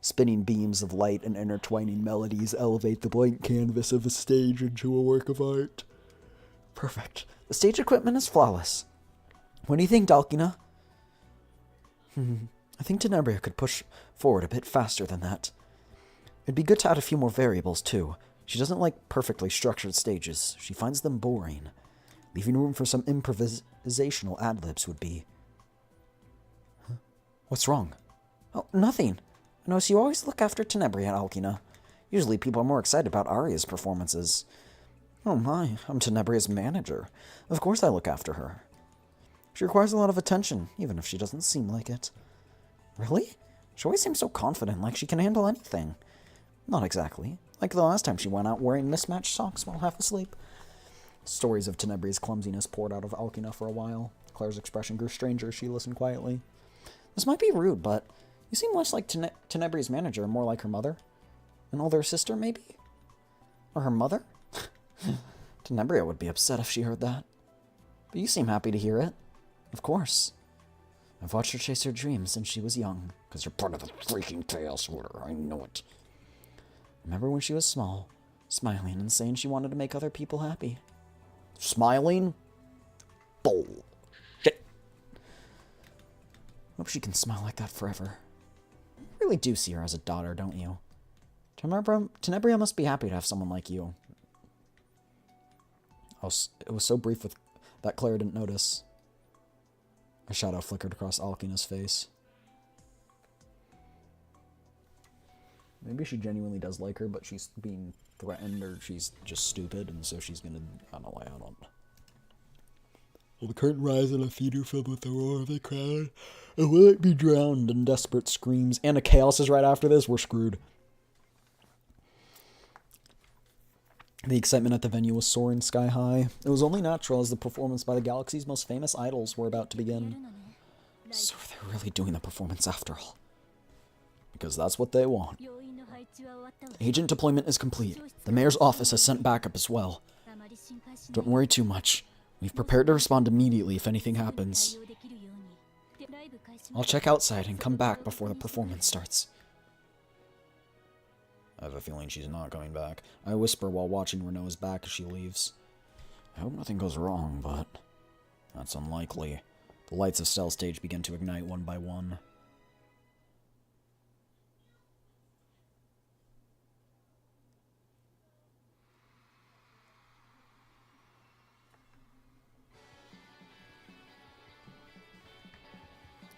Spinning beams of light and intertwining melodies elevate the blank canvas of a stage into a work of art. Perfect. The stage equipment is flawless. What do you think, Dalkina? I think Tenebria could push forward a bit faster than that. It'd be good to add a few more variables, too. She doesn't like perfectly structured stages. She finds them boring. Leaving room for some improvisational ad-libs would be... Huh? What's wrong? Oh, nothing. I notice you always look after Tenebria, Alkina. Usually people are more excited about Arya's performances. Oh my, I'm Tenebria's manager. Of course I look after her. She requires a lot of attention, even if she doesn't seem like it. Really? She always seems so confident, like she can handle anything. Not exactly. Like the last time she went out wearing mismatched socks while half asleep. Stories of Tenebria's clumsiness poured out of Alkina for a while. Claire's expression grew stranger as she listened quietly. This might be rude, but you seem less like Tenebria's manager and more like her mother. An older sister, maybe? Or her mother? Tenebria would be upset if she heard that. But you seem happy to hear it. Of course. I've watched her chase her dreams since she was young. Because you're part of the freaking Chaos Order, I know it. Remember when she was small, smiling and saying she wanted to make other people happy? Smiling? Bullshit. Hope she can smile like that forever. You really do see her as a daughter, don't you? Tenebria must be happy to have someone like you. It was so brief that Claire didn't notice. A shadow flickered across Alkina's face. Maybe she genuinely does like her, but she's being threatened, or she's just stupid, and so she's gonna... I don't know why, I don't... Will the curtain rise in a theater filled with the roar of the crowd? Or will it be drowned in desperate screams? And a chaos is right after this? We're screwed. The excitement at the venue was soaring sky high. It was only natural as the performance by the galaxy's most famous idols were about to begin. So they're really doing the performance after all. Because that's what they want. Agent deployment is complete. The mayor's office has sent backup as well. Don't worry too much. We've prepared to respond immediately if anything happens. I'll check outside and come back before the performance starts. I have a feeling she's not coming back. I whisper while watching Renault's back as she leaves. I hope nothing goes wrong, but that's unlikely. The lights of Cell Stage begin to ignite one by one.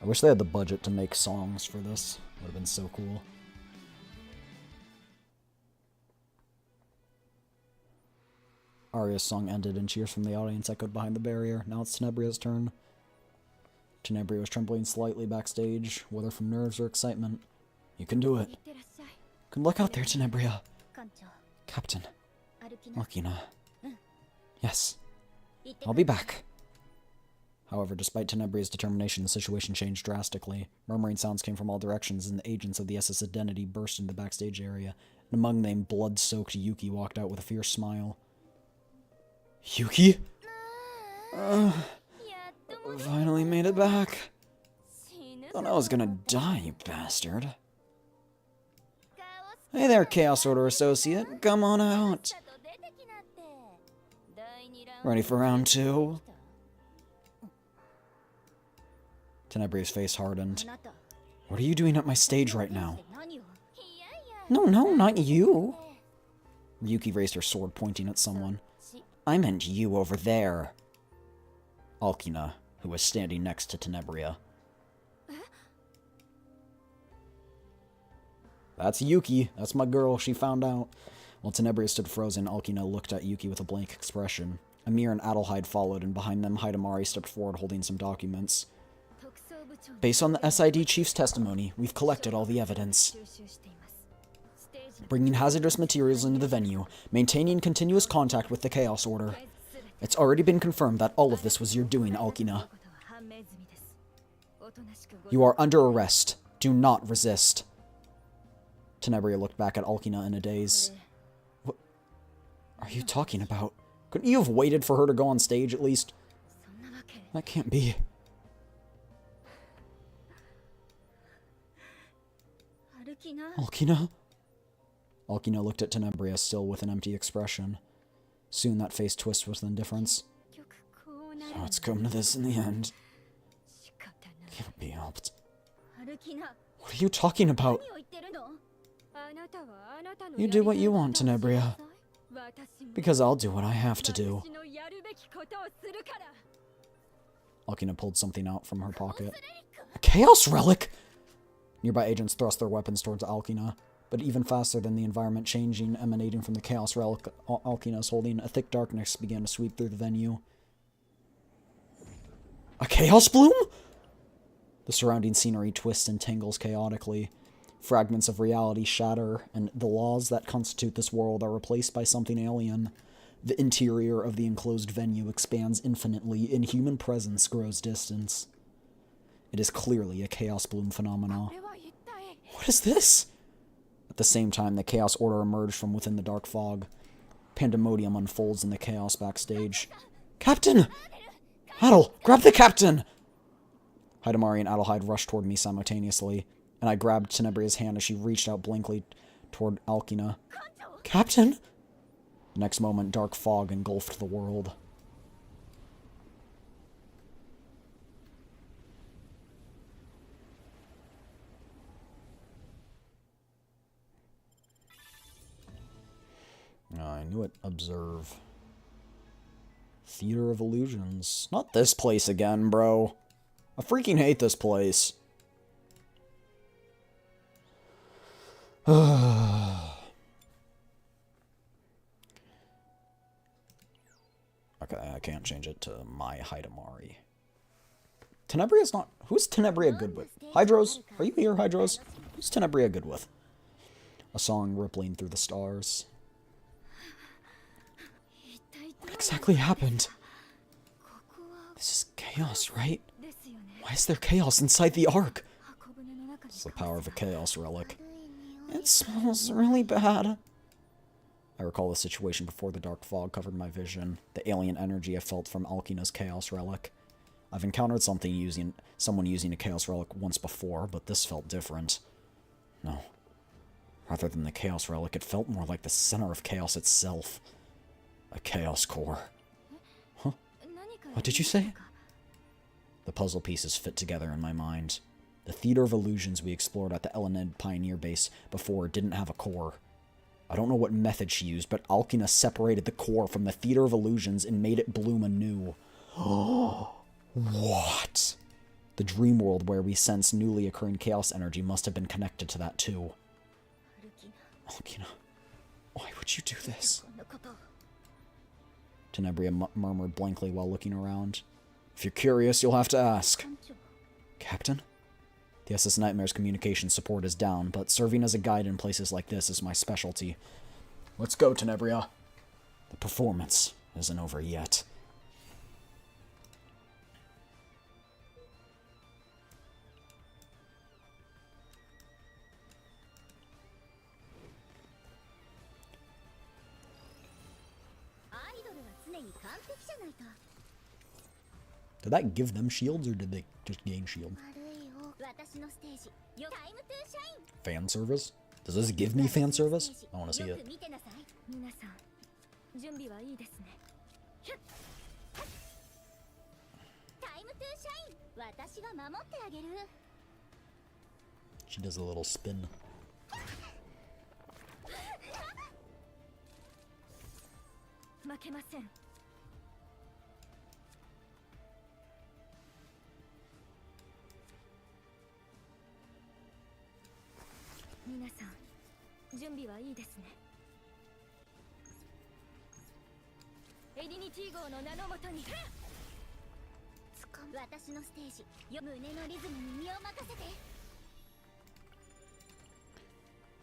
I wish they had the budget to make songs for this. Would have been so cool. Arya's song ended and cheers from the audience echoed behind the barrier. Now it's Tenebria's turn. Tenebria was trembling slightly backstage, whether from nerves or excitement. You can do it. Good luck out there, Tenebria. Captain. Alkina. Yes. I'll be back. However, despite Tenebria's determination, the situation changed drastically. Murmuring sounds came from all directions, and the agents of the SS Identity burst into the backstage area. And among them, blood-soaked Yuki walked out with a fierce smile. Yuki? Finally made it back. Thought I was gonna die, you bastard. Hey there, Chaos Order Associate. Come on out. Ready for round 2? Tenebria's face hardened. What are you doing at my stage right now? No, not you. Yuki raised her sword, pointing at someone. I meant you over there. Alkina, who was standing next to Tenebria. That's Yuki. That's my girl. She found out. While Tenebria stood frozen, Alkina looked at Yuki with a blank expression. Amir and Adelheid followed, and behind them, Hidamari stepped forward holding some documents. Based on the SID chief's testimony, we've collected all the evidence. Bringing hazardous materials into the venue, maintaining continuous contact with the Chaos Order. It's already been confirmed that all of this was your doing, Alkina. You are under arrest. Do not resist. Tenebria looked back at Alkina in a daze. What are you talking about? Couldn't you have waited for her to go on stage at least? That can't be. Alkina? Alkina looked at Tenebria, still with an empty expression. Soon that face twisted with indifference. So it's come to this in the end. Can't be helped. What are you talking about? You do what you want, Tenebria. Because I'll do what I have to do. Alkina pulled something out from her pocket. A Chaos Relic! Nearby agents thrust their weapons towards Alkina, but even faster than the environment changing emanating from the Chaos Relic Alkina is holding, a thick darkness began to sweep through the venue. A Chaos Bloom?! The surrounding scenery twists and tangles chaotically. Fragments of reality shatter, and the laws that constitute this world are replaced by something alien. The interior of the enclosed venue expands infinitely, and human presence grows distant. It is clearly a Chaos Bloom phenomenon. これは一体 What is this? At the same time, the Chaos Order emerged from within the dark fog. Pandemonium unfolds in the chaos backstage. Captain! Adel, grab the captain! Hidamari and Adelheid rushed toward me simultaneously, and I grabbed Tenebria's hand as she reached out blankly toward Alkina. Captain? The next moment, dark fog engulfed the world. I knew it. Observe. Theater of Illusions. Not this place again, bro. I freaking hate this place. Okay, I can't change it to my Hidamari. Tenebria's not... Who's Tenebria good with? Hydros? Are you here, Hydros? Who's Tenebria good with? A song rippling through the stars. What exactly happened? This is chaos, right? ですよね Why is there chaos inside the Ark? 箱舟の中に It's the power of a chaos relic. It smells really bad. I recall the situation before the dark fog covered my vision, the alien energy I felt from Alkina's chaos relic. I've encountered someone using a chaos relic once before, but this felt different. No. Rather than the chaos relic, it felt more like the center of chaos itself. A chaos core. Huh? 何か What did you say? The puzzle pieces fit together in my mind. The Theater of Illusions we explored at the Elenid Pioneer Base before didn't have a core. I don't know what method she used, but Alkina separated the core from the Theater of Illusions and made it bloom anew. What? The dream world where we sense newly occurring chaos energy must have been connected to that too. Alkina, why would you do this? こんなことを Tenebria murmured blankly while looking around. If you're curious, you'll have to ask. 艦長 Captain? The SS Nightmare's communication support is down, but serving as a guide in places like this is my specialty. Let's go, Tenebria. The performance isn't over yet. Did that give them shields, or did they just gain shield? 悪いよ私のステージよタイムトゥーシャイン Fan service? Does this give me fan service? I want to see よ it. く見てなさい皆さん準備はいいですねタイムトゥーシャイン私が守ってあげる She does a little spin. 負けません 皆さん準備はいいですねエディニティ号の名のもとに私のステージよ胸のリズムに身を任せて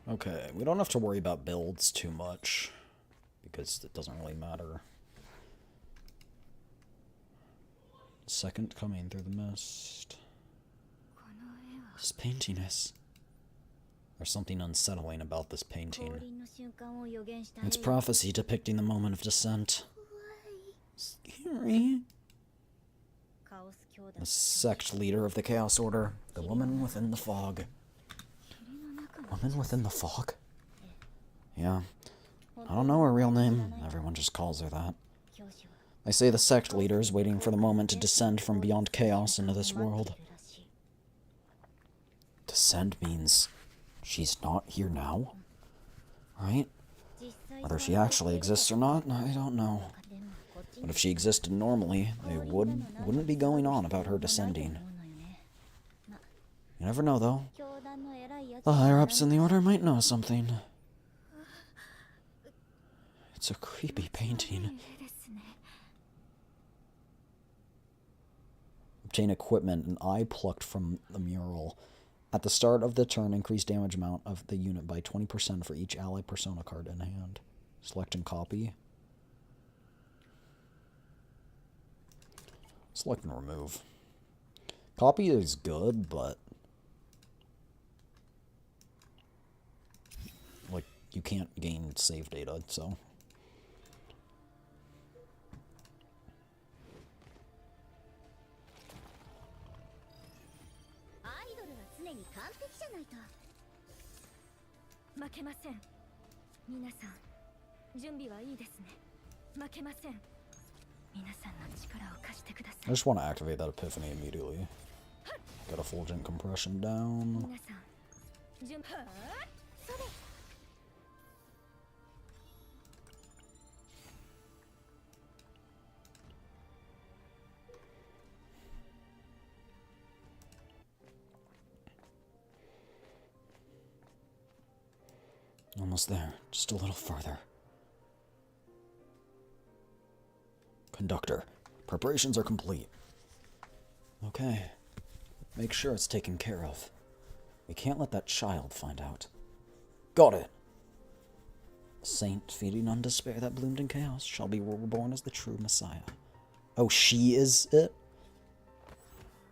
Okay, we don't have to worry about builds too much, because it doesn't really matter. Second coming through the mist. この絵は This painting is... There's something unsettling about this 降 painting. 臨の瞬間を予言した It's 絵 prophecy depicting the moment of descent. Scary. カオス兄弟 The sect leader of the Chaos Order. The woman within the fog. Woman within the fog? Yeah. I don't know her real name. Everyone just calls her that. 教師は They say the sect leader is waiting for the moment to descend from beyond chaos into this 待って world. るらしい Descend means she's not here now? Right? 実際 Whether she actually exists or not, I don't know. でもこっち But if she existed normally, they wouldn't be going on about her descending. 思うのよね You never know, though. 教団の偉いやつ The higher-ups in the Order might know something. It's a creepy painting. 絵ですね Obtain equipment and eye plucked from the mural. At the start of the turn, increase damage amount of the unit by 20% for each ally persona card in hand. Select and copy. Select and remove. Copy is good, but like you can't gain save data, so. I just want to activate that epiphany immediately. Get effulgent compression down. Almost there. Just a little further. Conductor. Preparations are complete. Okay. Make sure it's taken care of. We can't let that child find out. Got it. A saint feeding on despair that bloomed in chaos shall be reborn as the true Messiah. Oh, she is it?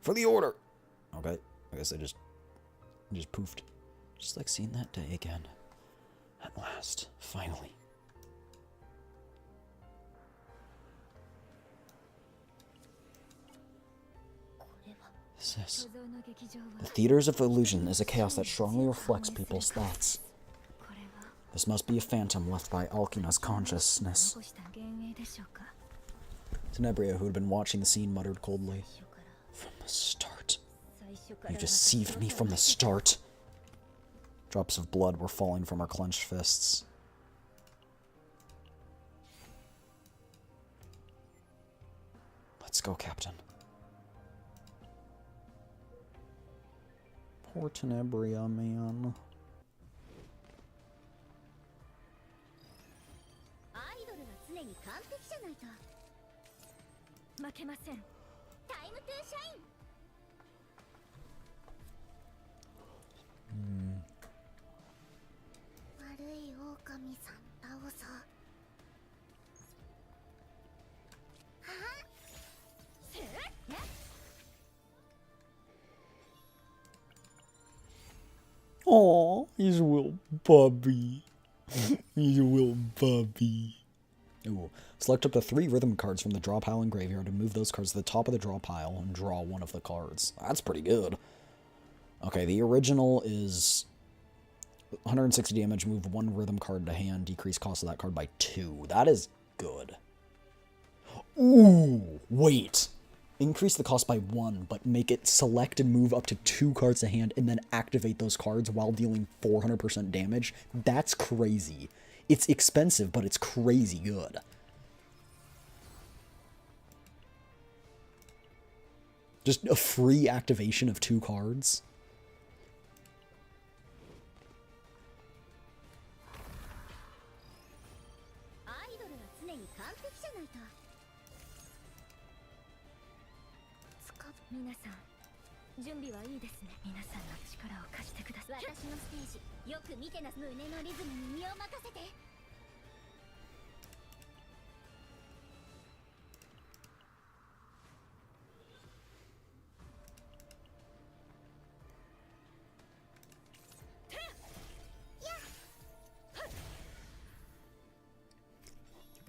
For the order! Okay. I guess I just poofed. Just like seeing that day again. At last. Finally. This. The theaters of illusion is a chaos that strongly reflects people's thoughts. This must be a phantom left by Alkina's consciousness. Tenebria, who had been watching the scene, muttered coldly. From the start. You deceived me from the start. Drops of blood were falling from her clenched fists. Let's go, Captain. Poor Tenebria, man. Aw, he's a little puppy. He's a little puppy. Ooh. Select up to 3 rhythm cards from the draw pile and graveyard and move those cards to the top of the draw pile and draw one of the cards. That's pretty good. Okay, the original is 160 damage, move 1 rhythm card to hand, decrease cost of that card by 2. That is good. Ooh, wait. Increase the cost by 1, but make it select and move up to 2 cards to hand and then activate those cards while dealing 400% damage. That's crazy. It's expensive, but it's crazy good. Just a free activation of 2 cards.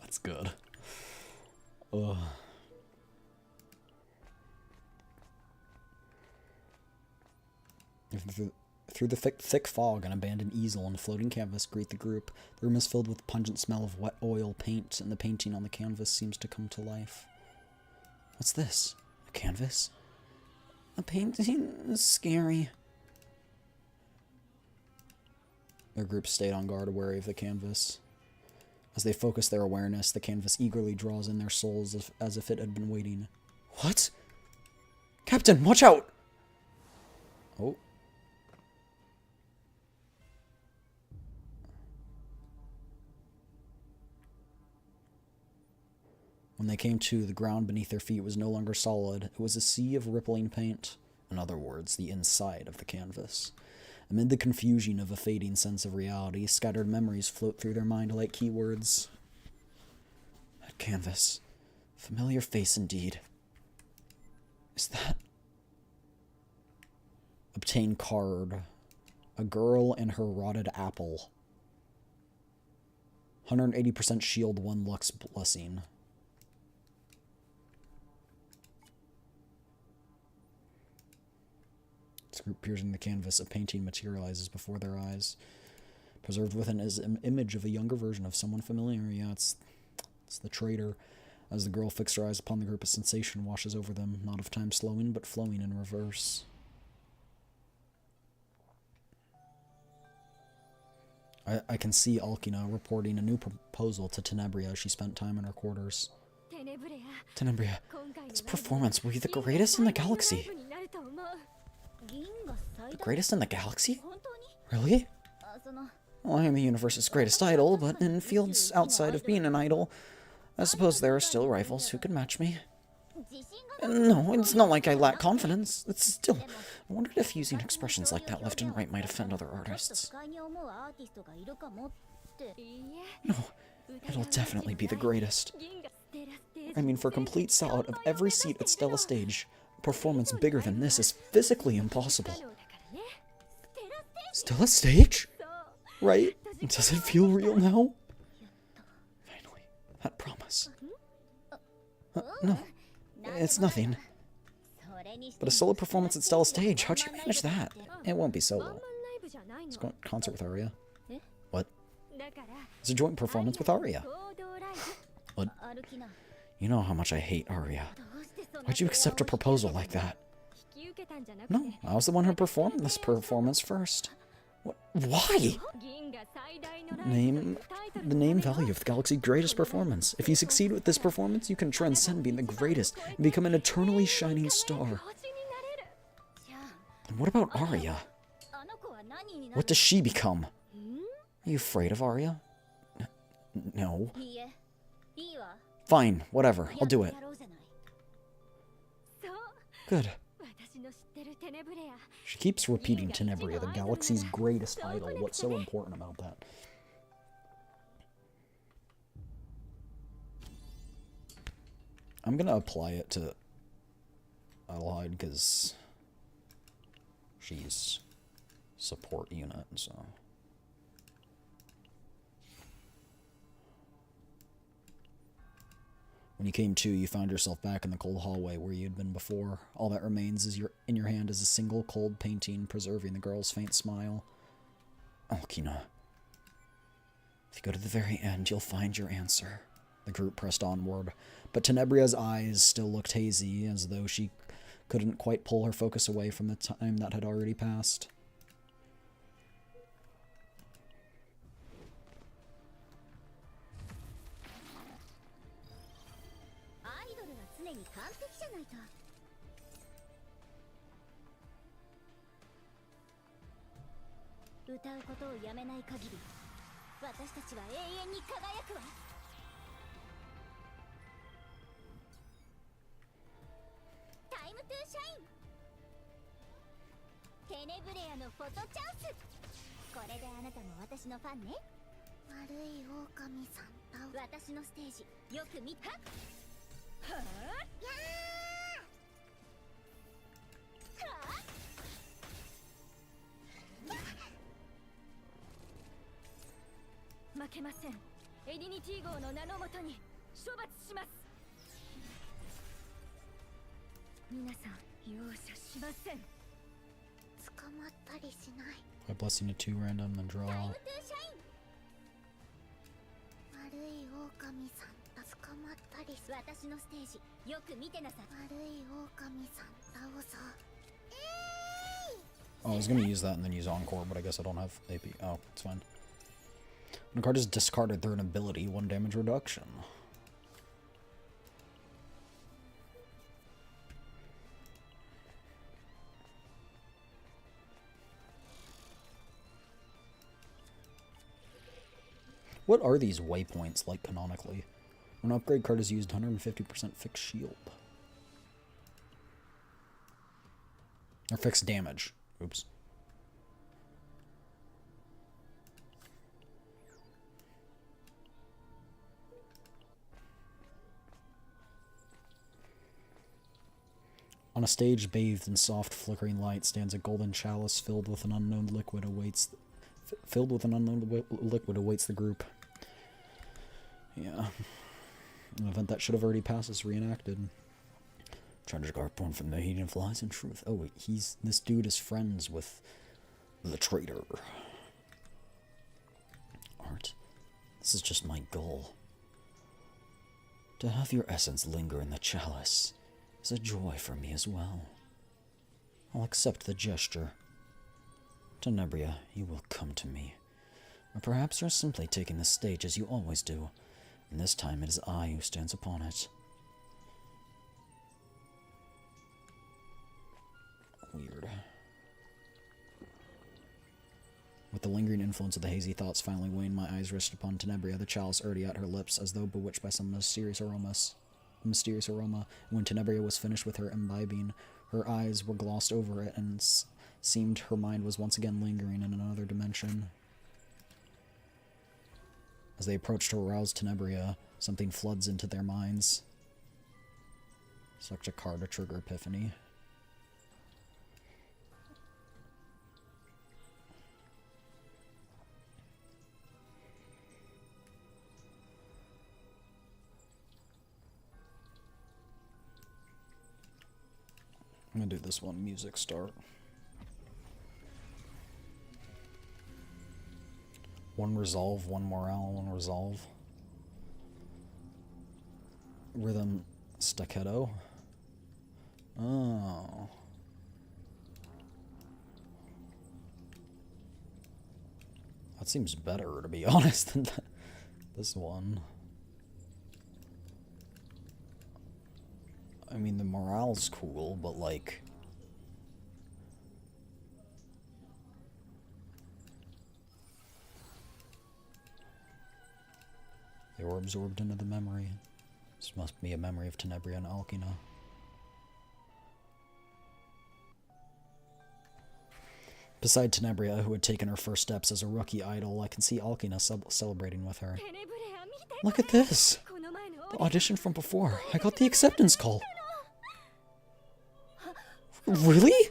That's good. Ugh. Through the thick fog, an abandoned easel and floating canvas greet the group. The room is filled with the pungent smell of wet oil paint, and the painting on the canvas seems to come to life. What's this? A canvas? A painting is scary. Their group stayed on guard, wary of the canvas. As they focus their awareness, the canvas eagerly draws in their souls as if it had been waiting. What? Captain, watch out! Oh. When they came to, the ground beneath their feet was no longer solid. It was a sea of rippling paint. In other words, the inside of the canvas. Amid the confusion of a fading sense of reality, scattered memories float through their mind like keywords. That canvas. Familiar face indeed. Is that Obtain card. A girl and her rotted apple. 180% shield, 1 Lux blessing. This group piercing the canvas, a painting materializes before their eyes. Preserved within is an image of a younger version of someone familiar. Yeah, it's the traitor. As the girl fixed her eyes upon the group, a sensation washes over them, not of time slowing, but flowing in reverse. I can see Alkina reporting a new proposal to Tenebria as she spent time in her quarters. Tenebria, this performance will be the greatest in the galaxy. The greatest in the galaxy? Really? Well, I am the universe's greatest idol, but in fields outside of being an idol, I suppose there are still rivals who could match me. No, it's not like I lack confidence. It's still... I wondered if using expressions like that left and right might offend other artists. No, it'll definitely be the greatest. I mean, for a complete sellout of every seat at Stella Stage, a performance bigger than this is physically impossible. Stella Stage? Right? Does it feel real now? Finally, that promise. No, it's nothing. But a solo performance at Stella Stage, how'd you manage that? It won't be solo. It's going to concert with Aria. What? It's a joint performance with Aria. What? You know how much I hate Aria. Why'd you accept a proposal like that? No, I was the one who performed this performance first. What? Why? The name value of the galaxy's greatest performance. If you succeed with this performance, you can transcend being the greatest and become an eternally shining star. And what about Aria? What does she become? Are you afraid of Aria? No. Fine, whatever. I'll do it. Good. She keeps repeating Tenebria, the galaxy's greatest idol. What's so important about that? I'm gonna apply it to Allied because she's support unit, so... When you came to, you found yourself back in the cold hallway where you had been before. All that remains is in your hand is a single cold painting preserving the girl's faint smile. Alkina. If you go to the very end, you'll find your answer. The group pressed onward, but Tenebria's eyes still looked hazy, as though she couldn't quite pull her focus away from the time that had already passed. Tenebria のフォトチャンス。これであなたも私のファンね。悪い狼さんだ。私のステージよく見た。はあ。やー。はあ。負けません。エディニティ号の名のもとに処罰します。皆さん容赦しません。By blessing a 2 random, then draw. Oh, I was gonna use that and then use Encore, but I guess I don't have AP. Oh, it's fine. When a card is discarded through an ability, 1 damage reduction. What are these waypoints like canonically? When an upgrade card is used, 150% fixed shield. Or fixed damage. Oops. On a stage bathed in soft, flickering light stands a golden chalice filled with an unknown liquid awaits the group. Yeah. An event that should have already passed is reenacted. Tragic art born from the heat and flies in truth. Oh, wait, this dude is friends with the traitor. Art. This is just my goal. To have your essence linger in the chalice is a joy for me as well. I'll accept the gesture. Tenebria, you will come to me. Or perhaps you're simply taking the stage as you always do, and this time it is I who stands upon it. Weird. With the lingering influence of the hazy thoughts finally waned, my eyes rested upon Tenebria, the chalice already at her lips, as though bewitched by some mysterious aroma. When Tenebria was finished with her imbibing, her eyes were glossed over it, and seemed her mind was once again lingering in another dimension. As they approach to arouse Tenebria, something floods into their minds. Such a card to trigger epiphany. I'm gonna do this one, music start. One resolve, one morale, one resolve. Rhythm staccato. Oh. That seems better, to be honest, than this one. I mean, the morale's cool, but like... They were absorbed into the memory. This must be a memory of Tenebria and Alkina. Beside Tenebria, who had taken her first steps as a rookie idol, I can see Alkina celebrating with her. Look at this! The audition from before. I got the acceptance call. Really?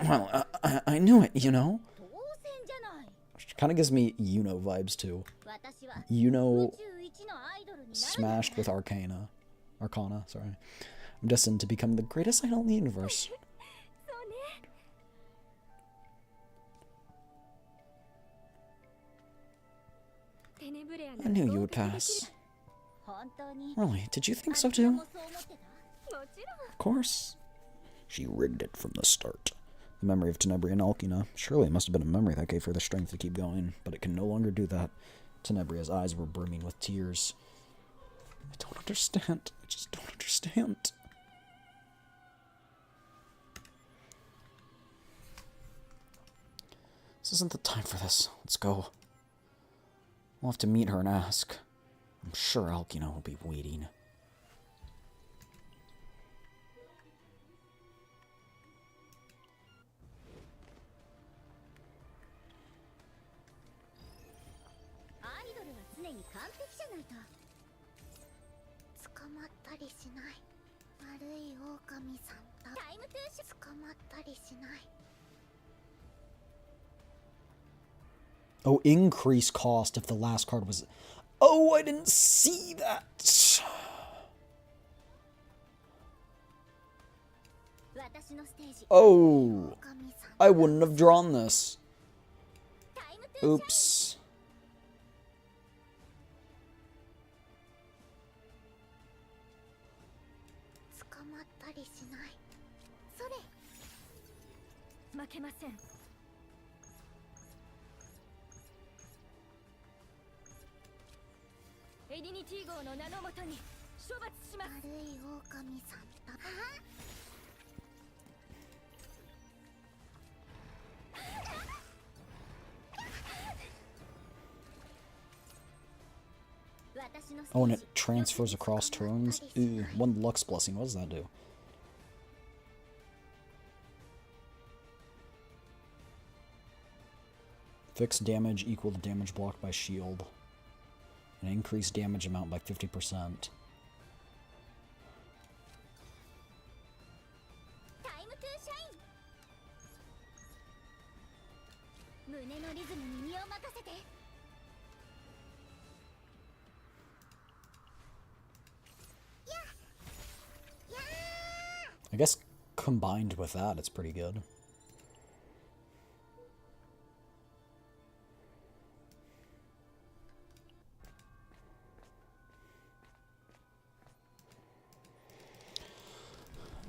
Well, I knew it, you know? Kind of gives me Yuno vibes, too. Yuno smashed with Arcana, sorry. I'm destined to become the greatest idol in the universe. I knew you would pass. Really? Did you think so, too? Of course. She rigged it from the start. The memory of Tenebria and Alkina. Surely it must have been a memory that gave her the strength to keep going, but it can no longer do that. Tenebria's eyes were brimming with tears. I don't understand. I just don't understand. This isn't the time for this. Let's go. We'll have to meet her and ask. I'm sure Alkina will be waiting. Oh, increase cost if the last card was... Oh, I didn't see that! Oh! I wouldn't have drawn this. Oops. Oh, and it transfers across turns? Ew, one Lux Blessing, what does that do? Fixed damage equal to damage blocked by shield. And increase damage amount by 50%. 胸のリズムに身を任せて。 I guess combined with that, it's pretty good.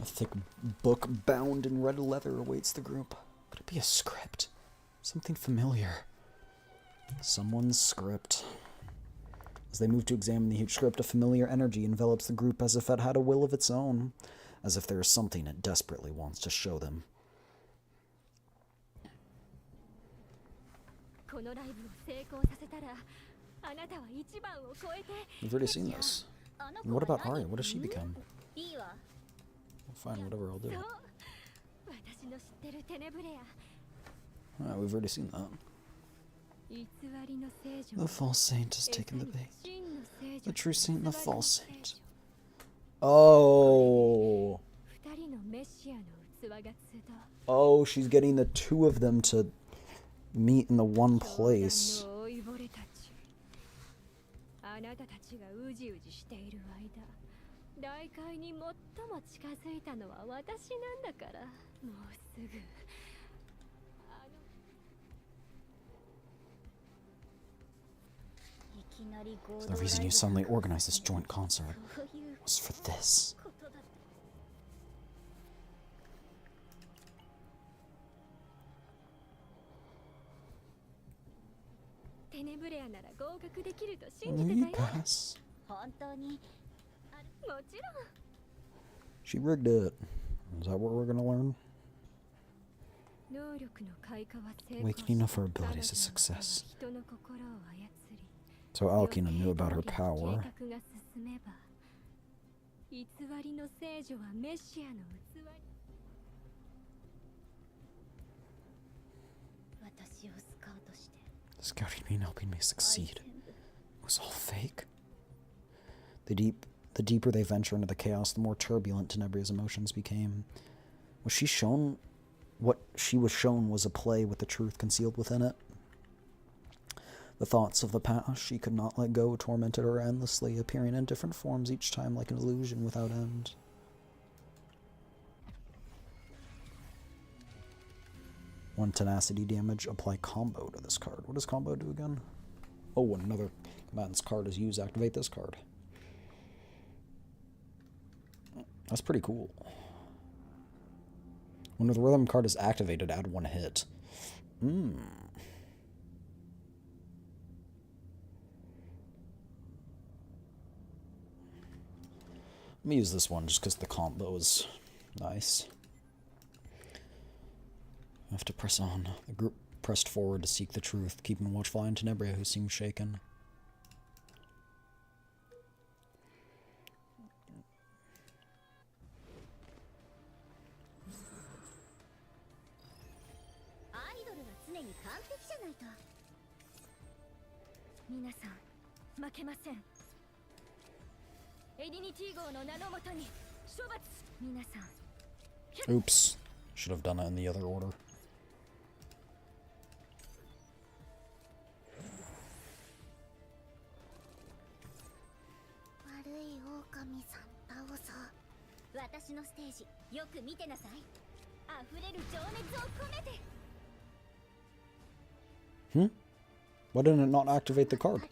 A thick book bound in red leather awaits the group. Could it be a script? Something familiar. Someone's script. As they move to examine the huge script, a familiar energy envelops the group as if it had a will of its own, as if there is something it desperately wants to show them. We've already seen this. And what about Arya? What does she become? Fine, whatever, I'll do it. We've already seen that. The false saint has taken the bait. The true saint and the false saint. Oh. Oh, she's getting the two of them to meet in the one place. So the reason you suddenly organized this joint concert was for this. Will you pass? She rigged it. Is that what we're gonna learn? Awakening of her abilities is success. So Alkina knew about her power. Scouting me and helping me succeed. It was all fake. The deeper they venture into the chaos, the more turbulent Tenebria's emotions became. Was she shown what she was shown was a play with the truth concealed within it? The thoughts of the past she could not let go tormented her endlessly, appearing in different forms each time like an illusion without end. One tenacity damage, apply combo to this card. What does combo do again? Oh, when another combatant's card is used, activate this card. That's pretty cool. When the rhythm card is activated, add one hit. Let me use this one just because the combo is nice. I have to press on. The group pressed forward to seek the truth, keeping watchful eye on Tenebria, who seemed shaken. Oops. Should have done it in the other order. Why didn't it not activate the card?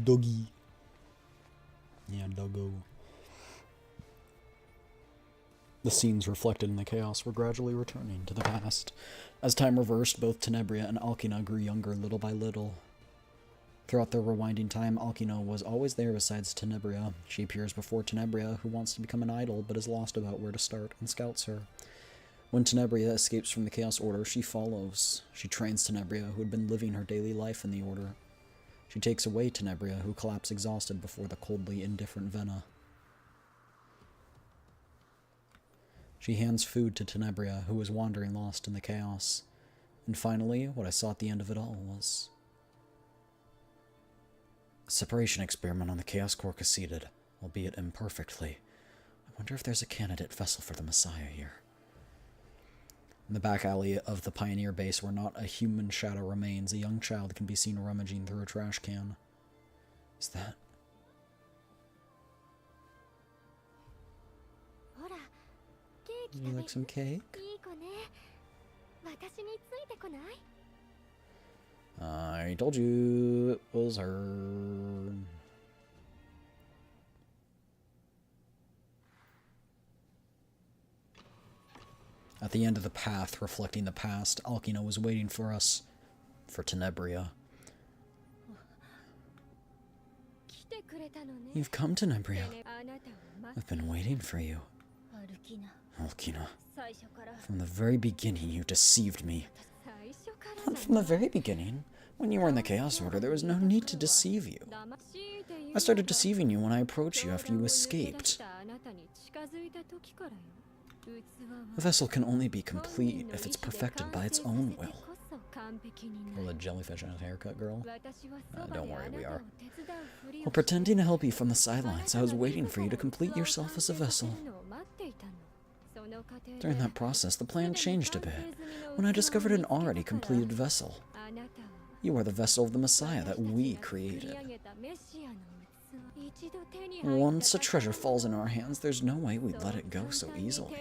Doggy. Yeah, doggo. The scenes reflected in the chaos were gradually returning to the past. As time reversed, both Tenebria and Alkina grew younger little by little. Throughout their rewinding time, Alkina was always there besides Tenebria. She appears before Tenebria, who wants to become an idol but is lost about where to start, and scouts her. When Tenebria escapes from the Chaos Order, she follows. She trains Tenebria, who had been living her daily life in the Order. She takes away Tenebria, who collapsed exhausted before the coldly indifferent Vena. She hands food to Tenebria, who was wandering lost in the chaos. And finally, what I saw at the end of it all was... The separation experiment on the Chaos Core conceded, albeit imperfectly. I wonder if there's a candidate vessel for the Messiah here. In the back alley of the Pioneer base, where not a human shadow remains, a young child can be seen rummaging through a trash can. Is that... Would you like some cake? I told you it was her. At the end of the path, reflecting the past, Alkina was waiting for us. For Tenebria. You've come, Tenebria. I've been waiting for you. Alkina. From the very beginning, you deceived me. Not from the very beginning. When you were in the Chaos Order, there was no need to deceive you. I started deceiving you when I approached you after you escaped. A vessel can only be complete if it's perfected by its own will. Well, the jellyfish on his haircut, girl? Don't worry, we are. While pretending to help you from the sidelines, I was waiting for you to complete yourself as a vessel. During that process, the plan changed a bit, when I discovered an already completed vessel. You are the vessel of the Messiah that we created. Once a treasure falls in our hands, there's no way we'd let it go so easily.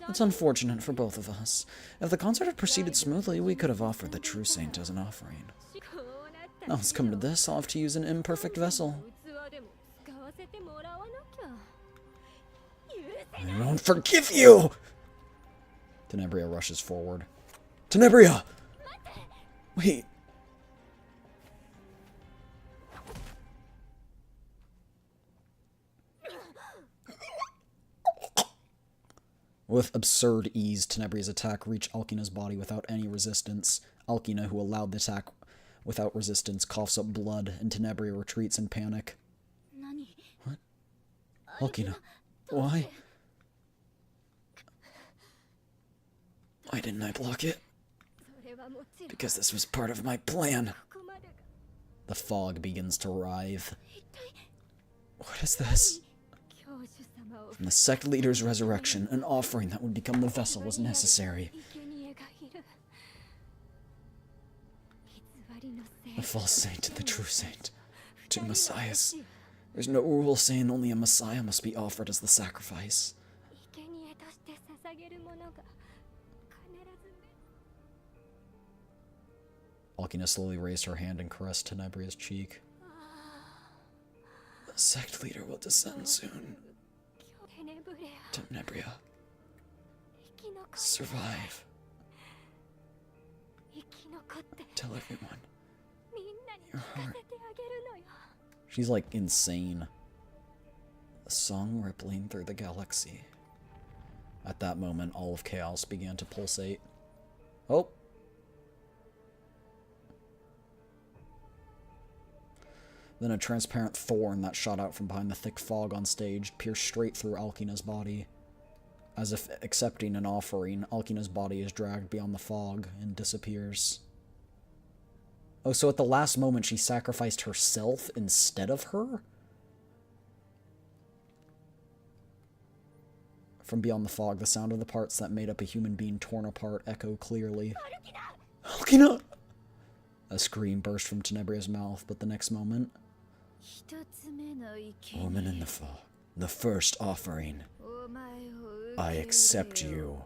It's unfortunate for both of us. If the concert had proceeded smoothly, we could have offered the true saint as an offering. Now it's come to this, I'll have to use an imperfect vessel. I won't forgive you! Tenebria rushes forward. Tenebria! Wait. With absurd ease, Tenebria's attack reached Alkina's body without any resistance. Alkina, who allowed the attack without resistance, coughs up blood, and Tenebria retreats in panic. What? Alkina, why? Why didn't I block it? Because this was part of my plan. The fog begins to writhe. What is this? From the sect leader's resurrection, an offering that would become the vessel was necessary. The false saint and the true saint. Two messiahs. There's no rule saying only a messiah must be offered as the sacrifice. Alkina slowly raised her hand and caressed Tenebria's cheek. The sect leader will descend soon. Tenebria. Survive. Tell everyone. Your heart. She's like insane. A song rippling through the galaxy. At that moment, all of chaos began to pulsate. Oh! Then a transparent thorn that shot out from behind the thick fog on stage pierced straight through Alkina's body. As if accepting an offering, Alkina's body is dragged beyond the fog and disappears. Oh, so at the last moment she sacrificed herself instead of her? From beyond the fog, the sound of the parts that made up a human being torn apart echo clearly. Alkina! A scream burst from Tenebria's mouth, but the next moment... Woman in the fall. The first offering. I accept you.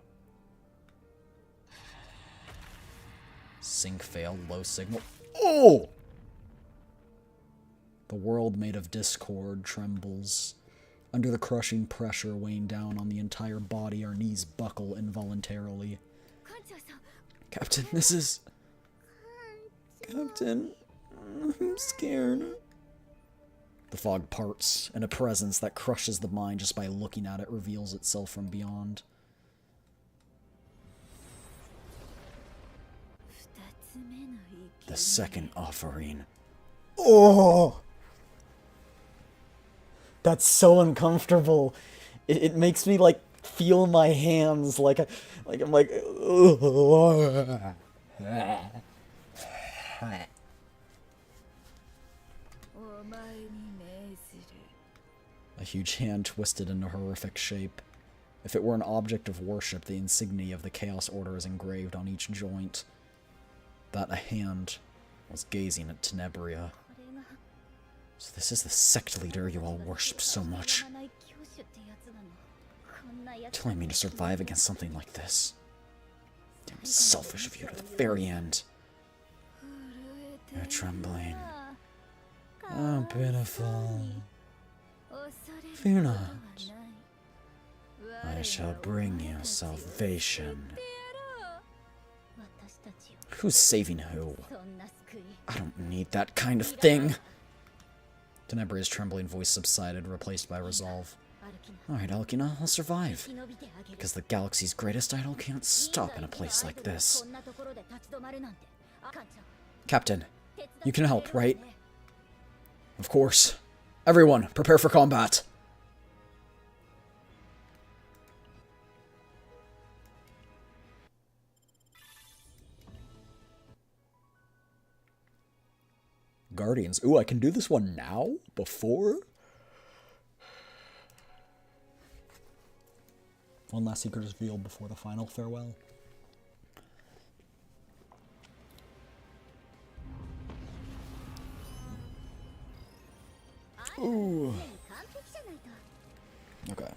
Sync failed, low signal. Oh! The world made of discord trembles. Under the crushing pressure weighing down on the entire body, our knees buckle involuntarily. Captain, this is... Captain, I'm scared. The fog parts, and a presence that crushes the mind just by looking at it reveals itself from beyond. The second offering. Oh! That's so uncomfortable. It makes me, like, feel my hands like I'm like... A huge hand twisted into horrific shape. If it were an object of worship, the insignia of the Chaos Order is engraved on each joint. That a hand was gazing at Tenebria. So this is the sect leader you all worshipped so much. Telling me to survive against something like this. Damn selfish of you to the very end. You're trembling. Oh, pitiful. Fear not. I shall bring you salvation. Who's saving who? I don't need that kind of thing. Tenebria's trembling voice subsided, replaced by resolve. Alright, Alkina, I'll survive. Because the galaxy's greatest idol can't stop in a place like this. Captain, you can help, right? Of course. Everyone, prepare for combat. Guardians. Ooh, I can do this one now? Before? One last secret is revealed before the final farewell. Ooh. Okay.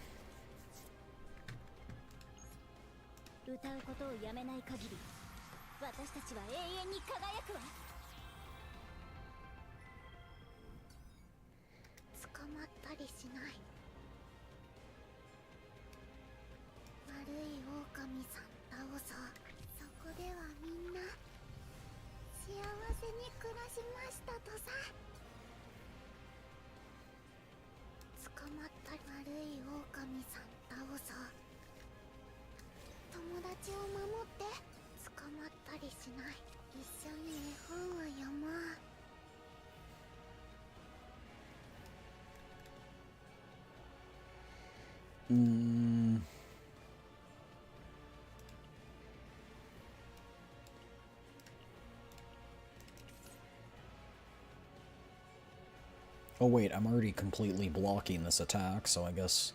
Oh wait, I'm already completely blocking this attack, so I guess...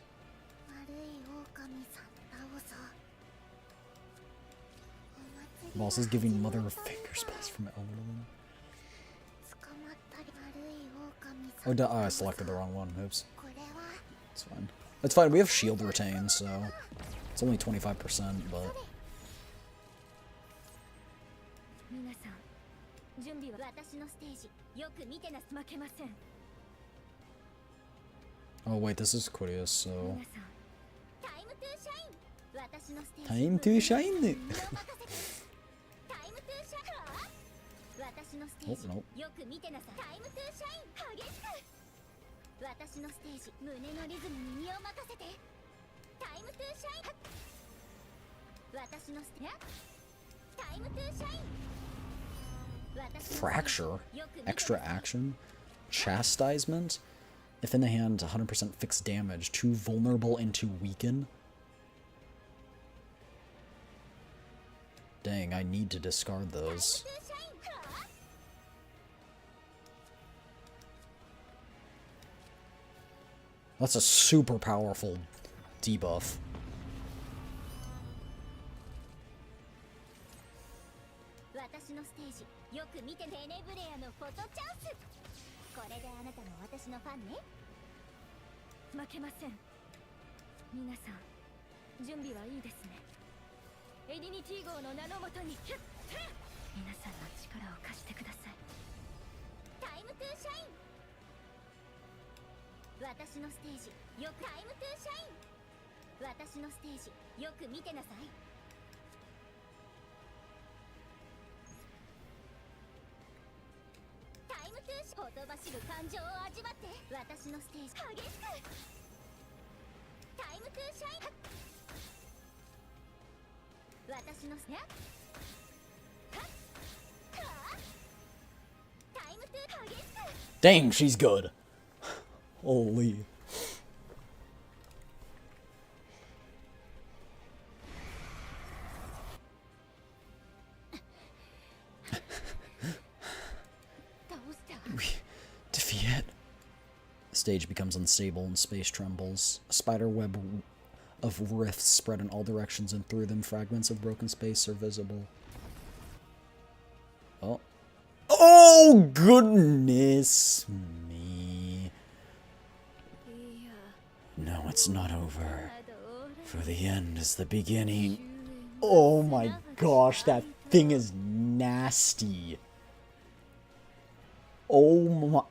Boss is giving Mother of Fingers pass from Elderlin. Oh, I selected the wrong one. Oops. It's fine. It's fine, we have shield retained, so... It's only 25%, but... Oh wait, this is Quirius, so... Time to shine! Oh, nope. Fracture? Extra action? Chastisement? If in the hand, 100% fixed damage. Too vulnerable and too weaken? Dang, I need to discard those. That's a super powerful debuff. Dang, she's good. Holy. We defeat it. The stage becomes unstable and space trembles. A spider web of rifts spread in all directions, and through them fragments of broken space are visible. Oh. Oh, goodness me. No, it's not over. For the end is the beginning. Oh my gosh, that thing is nasty. Oh my...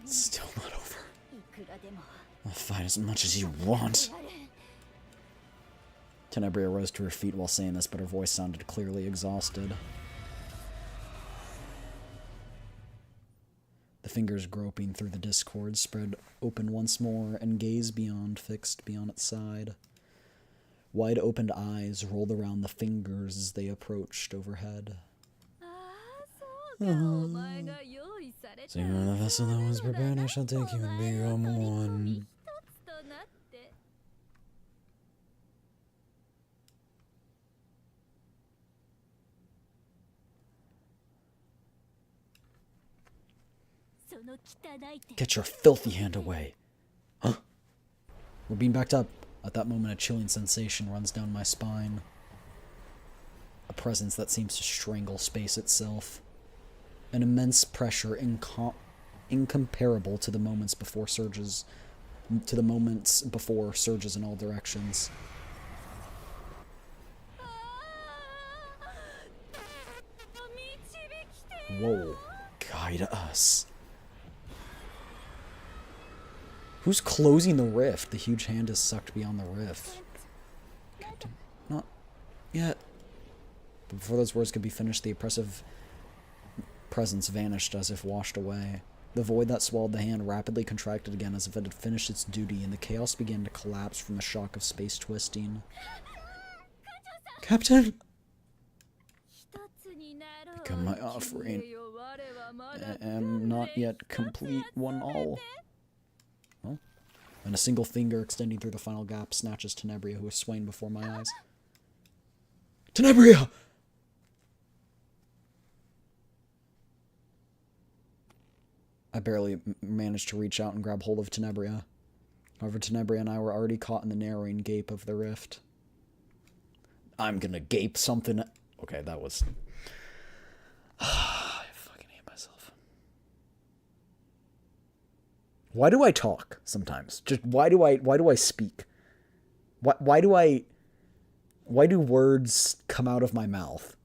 It's still not over. I'll fight as much as you want. Tenebria rose to her feet while saying this, but her voice sounded clearly exhausted. The fingers groping through the discord spread open once more, and gaze beyond fixed beyond its side. Wide-opened eyes rolled around the fingers as they approached overhead. So you are the vessel that was prepared, I shall take you and become one. Get your filthy hand away. Huh? We're being backed up. At that moment, a chilling sensation runs down my spine. A presence that seems to strangle space itself. An immense pressure incomparable to the moments before surges in all directions. Whoa. Guide us. Who's closing the rift? The huge hand is sucked beyond the rift. Captain, not yet. But before those words could be finished, the oppressive presence vanished as if washed away. The void that swallowed the hand rapidly contracted again as if it had finished its duty, and the chaos began to collapse from the shock of space twisting. Captain! Become my offering. I am not yet complete, one all. Oh. And a single finger extending through the final gap snatches Tenebria, who is swaying before my eyes. Tenebria! I barely managed to reach out and grab hold of Tenebria. However, Tenebria and I were already caught in the narrowing gape of the rift. I'm gonna gape something. Okay, that was... I fucking hate myself. Why do I talk sometimes? Just why do I speak? Why do words come out of my mouth?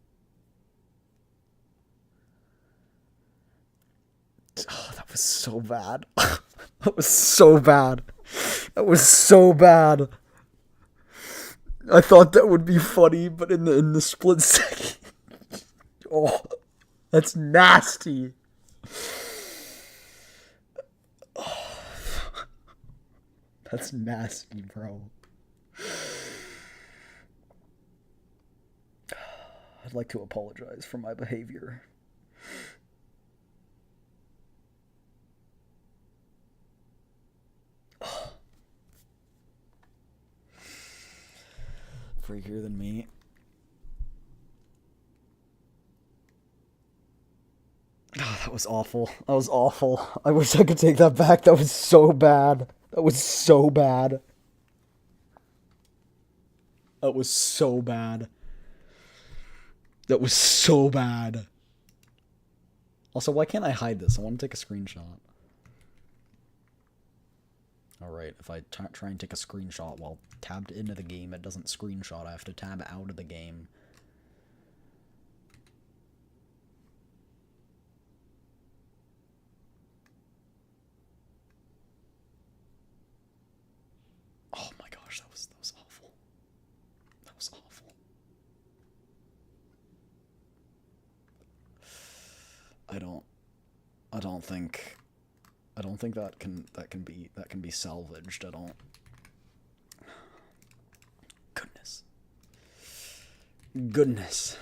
Oh, that was so bad. That was so bad. That was so bad. I thought that would be funny, but in the split second, oh, that's nasty. Oh, that's nasty, bro. I'd like to apologize for my behavior. Freakier than me. Oh, that was awful. That was awful. I wish I could take that back. That was so bad. That was so bad. That was so bad. That was so bad. Also, why can't I hide this? I want to take a screenshot. Alright, if I try and take a screenshot while tabbed into the game, it doesn't screenshot. I have to tab out of the game. Oh my gosh, that was awful. That was awful. I don't think that can be salvaged. I don't. Goodness.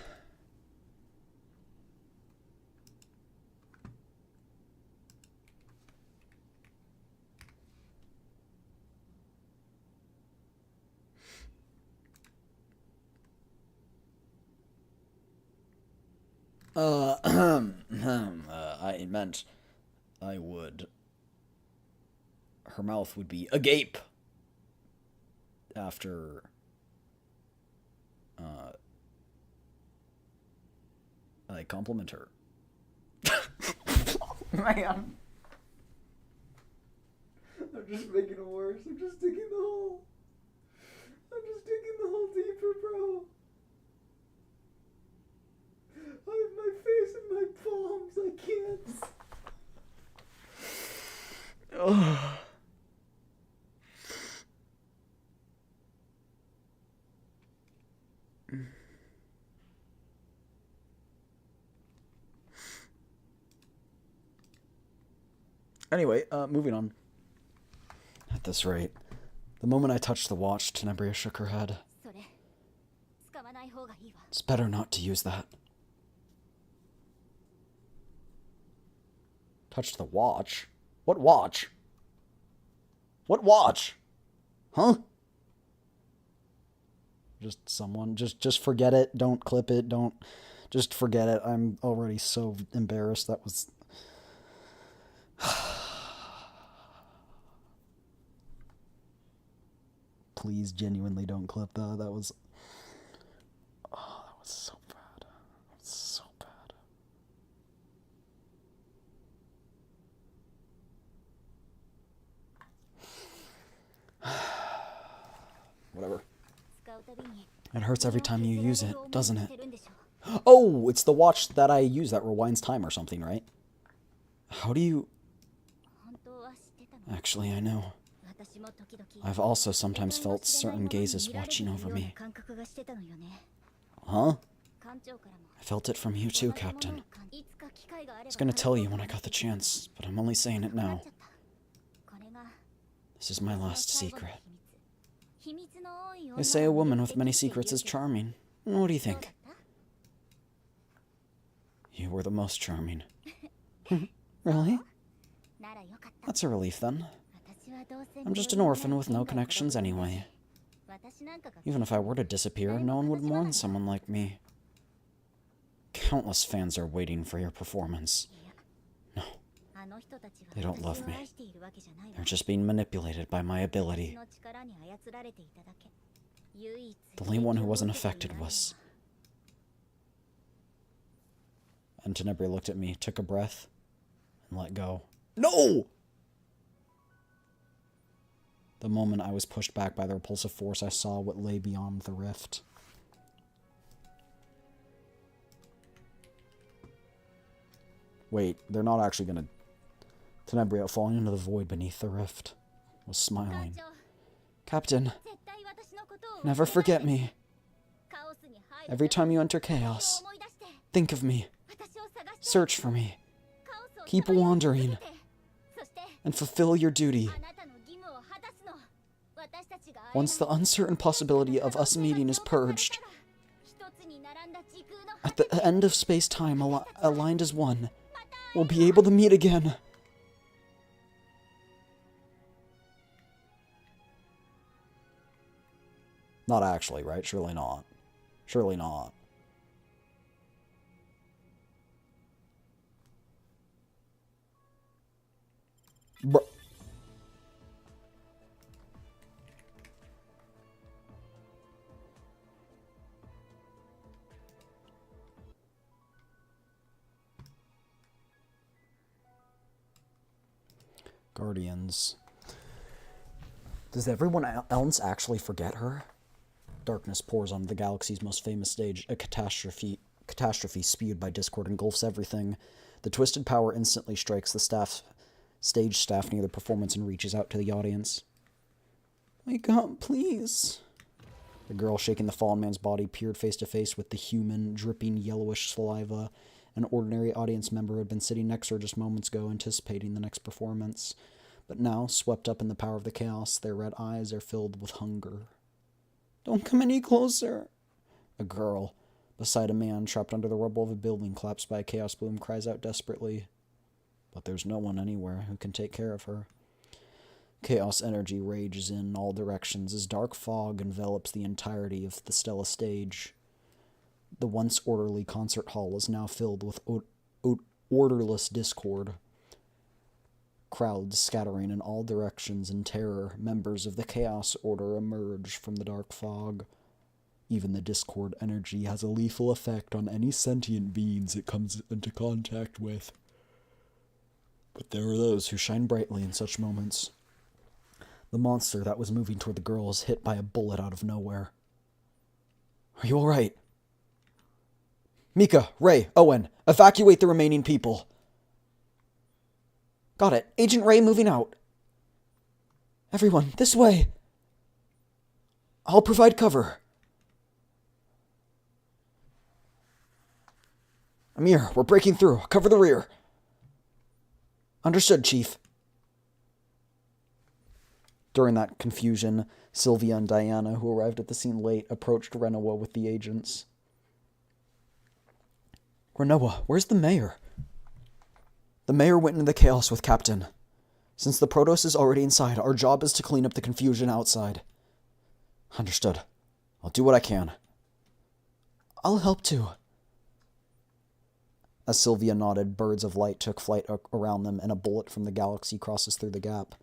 I meant I would. Her mouth would be agape after I compliment her. Man. I'm just making it worse. I'm just digging the hole. I'm just digging the hole deeper, bro. I have my face in my palms. I can't. Ugh. Anyway, moving on. At this rate, the moment I touched the watch, Tenebria shook her head. それ使わない方がいいわ It's better not to use that. Touched the watch? What watch? What watch? Huh? Just someone. Just forget it. Don't clip it. Don't. Just forget it. I'm already so embarrassed. That was. Please, genuinely don't clip that. That was. Oh, that was so bad. That was so bad. Whatever. 使うたびに It hurts every time you use it, doesn't it? Oh, it's the watch that I use that rewinds time or something, right? How do you... 本当は知ってたの Actually, I know. 私も時々 I've also sometimes felt certain gazes watching over me. 感覚がしてたのよね Huh? 館長からも I felt it from you too, Captain. いつか機会があれ I ば was gonna tell you when I got the chance, but I'm only saying it なっ now. ちゃったこれが This is my last secret. 秘密の多い女 They say a woman with many secrets is charming. What do you どう think? だった You were the most charming. Really? ならよかった That's a relief then. 私はどうせ I'm just an orphan with no connections anyway. 私なんかが Even if I were to disappear, no one would mourn someone like me. Countless fans are waiting for your performance. いやあの人たちは They don't 私 love を me. 愛しているわけじゃないわ They're just being manipulated by my 私 ability. の力に操られていただけ唯一 The only one who wasn't 影響を受けてい affected ないのは was... And Tenebria looked at me, took a breath, and let go. No! The moment I was pushed back by the repulsive force, I saw what lay beyond the rift. Wait, they're not actually gonna... Tenebria, falling into the void beneath the rift, was 館 smiling. 長 Captain, 絶対私のことを never 忘れない forget me. カオスに入る Every time you enter 私を chaos, 思い出して think of me. 私を探して Search for me. カオスを Keep 漂い続け wandering てそして and fulfill your duty. あなたの義務を果たすの私たちが Once the uncertain possibility of us meeting is purged, 一つに並んだ時空の at the end of space-time aligned as one, we'll be able to meet again. Not actually, right? Surely not. Surely not. Bruh. Guardians. Does everyone else actually forget her? Darkness pours onto the galaxy's most famous stage. A catastrophe spewed by discord engulfs everything. The twisted power instantly strikes the stage staff near the performance and reaches out to the audience. Wake up, please. The girl shaking the fallen man's body peered face to face with the human, dripping yellowish saliva. An ordinary audience member who had been sitting next to her just moments ago, anticipating the next performance. But now, swept up in the power of the chaos, their red eyes are filled with hunger. Don't come any closer. A girl, beside a man trapped under the rubble of a building collapsed by a chaos bloom, cries out desperately. But there's no one anywhere who can take care of her. Chaos energy rages in all directions as dark fog envelops the entirety of the Stella stage. The once orderly concert hall is now filled with orderless discord. Crowds scattering in all directions in terror, members of the Chaos Order emerge from the dark fog. Even the discord energy has a lethal effect on any sentient beings it comes into contact with. But there are those who shine brightly in such moments. The monster that was moving toward the girl is hit by a bullet out of nowhere. Are you alright? Mika, Ray, Owen, evacuate the remaining people. Got it. Agent Ray moving out. Everyone, this way. I'll provide cover. Amir, we're breaking through. Cover the rear. Understood, Chief. During that confusion, Sylvia and Diana, who arrived at the scene late, approached Renoa with the agents. Renoa, where's the mayor? The mayor went into the chaos with Captain. Since the Protoss is already inside, our job is to clean up the confusion outside. Understood. I'll do what I can. I'll help too. As Sylvia nodded, birds of light took flight around them, and a bullet from the galaxy crosses through the gap.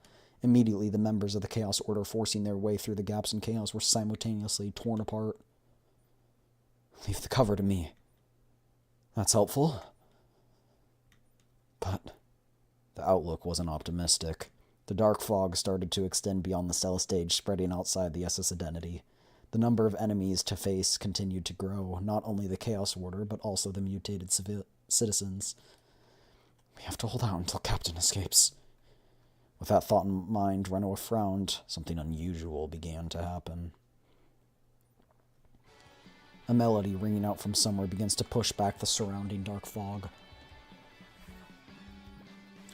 Immediately, the members of the Chaos Order forcing their way through the gaps in chaos were simultaneously torn apart. Leave the cover to me. That's helpful. But the outlook wasn't optimistic. The dark fog started to extend beyond the cell stage, spreading outside the SS identity. The number of enemies to face continued to grow, not only the Chaos Order, but also the mutated citizens. We have to hold out until Captain escapes. With that thought in mind, Renoa frowned. Something unusual began to happen. A melody ringing out from somewhere begins to push back the surrounding dark fog.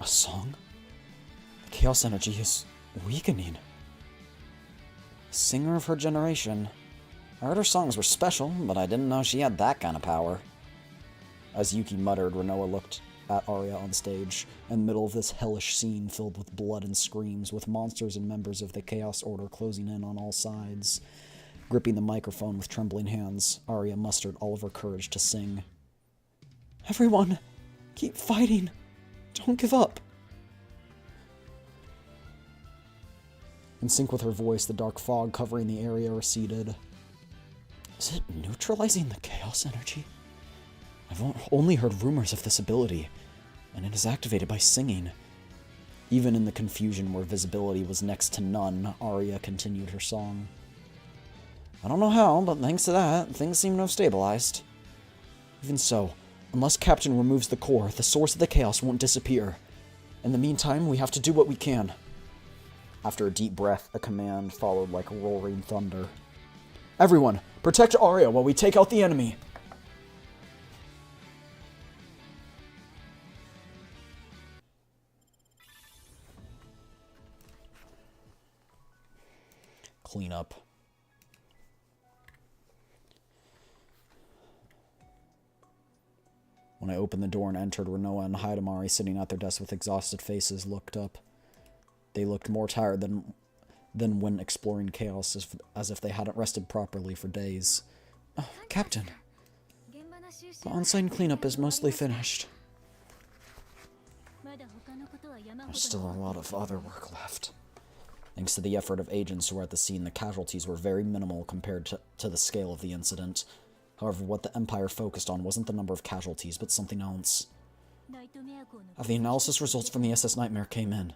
A song? The chaos energy is weakening. A singer of her generation. I heard her songs were special, but I didn't know she had that kind of power. As Yuki muttered, Renoa looked at Arya on stage, in the middle of this hellish scene filled with blood and screams, with monsters and members of the Chaos Order closing in on all sides. Gripping the microphone with trembling hands, Arya mustered all of her courage to sing. Everyone, keep fighting. Don't give up. In sync with her voice, the dark fog covering the area receded. Is it neutralizing the chaos energy? I've only heard rumors of this ability, and it is activated by singing. Even in the confusion where visibility was next to none, Arya continued her song. I don't know how, but thanks to that, things seem to have stabilized. Even so, unless Captain removes the core, the source of the chaos won't disappear. In the meantime, we have to do what we can. After a deep breath, a command followed like roaring thunder. Everyone, protect Arya while we take out the enemy! Clean up. When I opened the door and entered, Renoa and Hidamari, sitting at their desks with exhausted faces, looked up. They looked more tired than when exploring chaos, as if they hadn't rested properly for days. Oh, Captain. The on-site cleanup is mostly finished. There's still a lot of other work left. Thanks to the effort of agents who were at the scene, the casualties were very minimal compared to the scale of the incident. However, what the Empire focused on wasn't the number of casualties, but something else. As the analysis results from the SS Nightmare came in,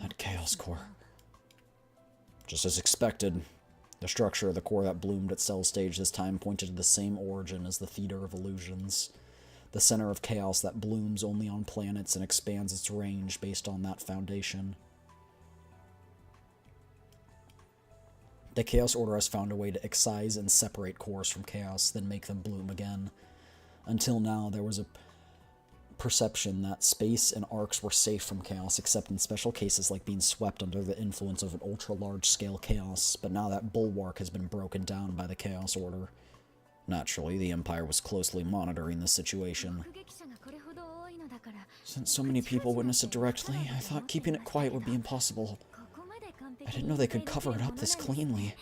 that Chaos Core. Just as expected, the structure of the core that bloomed at cell stage this time pointed to the same origin as the Theater of Illusions. The center of chaos that blooms only on planets and expands its range based on that foundation. The Chaos Order has found a way to excise and separate cores from chaos, then make them bloom again. Until now, there was a perception that space and arcs were safe from chaos, except in special cases like being swept under the influence of an ultra-large-scale chaos, but now that bulwark has been broken down by the Chaos Order. Naturally, the Empire was closely monitoring the situation. Since so many people witnessed it directly, I thought keeping it quiet would be impossible. I didn't know they could cover it up this cleanly.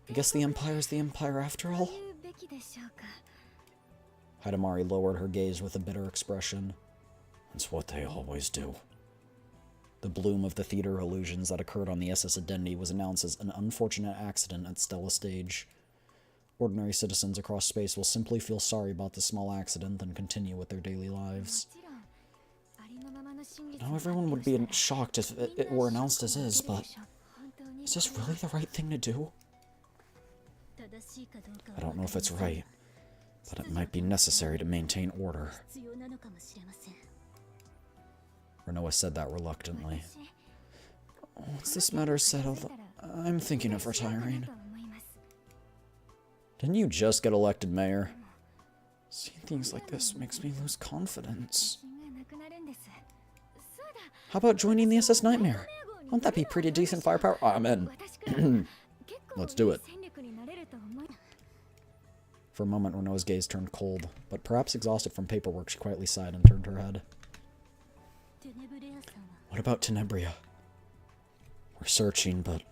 I guess the Empire is the Empire after all? きでしょうか。 Hidamari lowered her gaze with a bitter expression. It's what they always do. The bloom of the theater illusions that occurred on the SS Identity was announced as an unfortunate accident at Stella Stage. Ordinary citizens across space will simply feel sorry about the small accident and continue with their daily lives. Now everyone would be shocked if it were announced as is, but is this really the right thing to do? I don't know if it's right, but it might be necessary to maintain order. Renoa said that reluctantly. Once this matter is settled, I'm thinking of retiring. Didn't you just get elected mayor? Seeing things like this makes me lose confidence. How about joining the SS Nightmare? Won't that be pretty decent firepower? I'm in. Let's do it. For a moment, Renoa's gaze turned cold, but perhaps exhausted from paperwork, she quietly sighed and turned her head. What about Tenebria? We're searching, but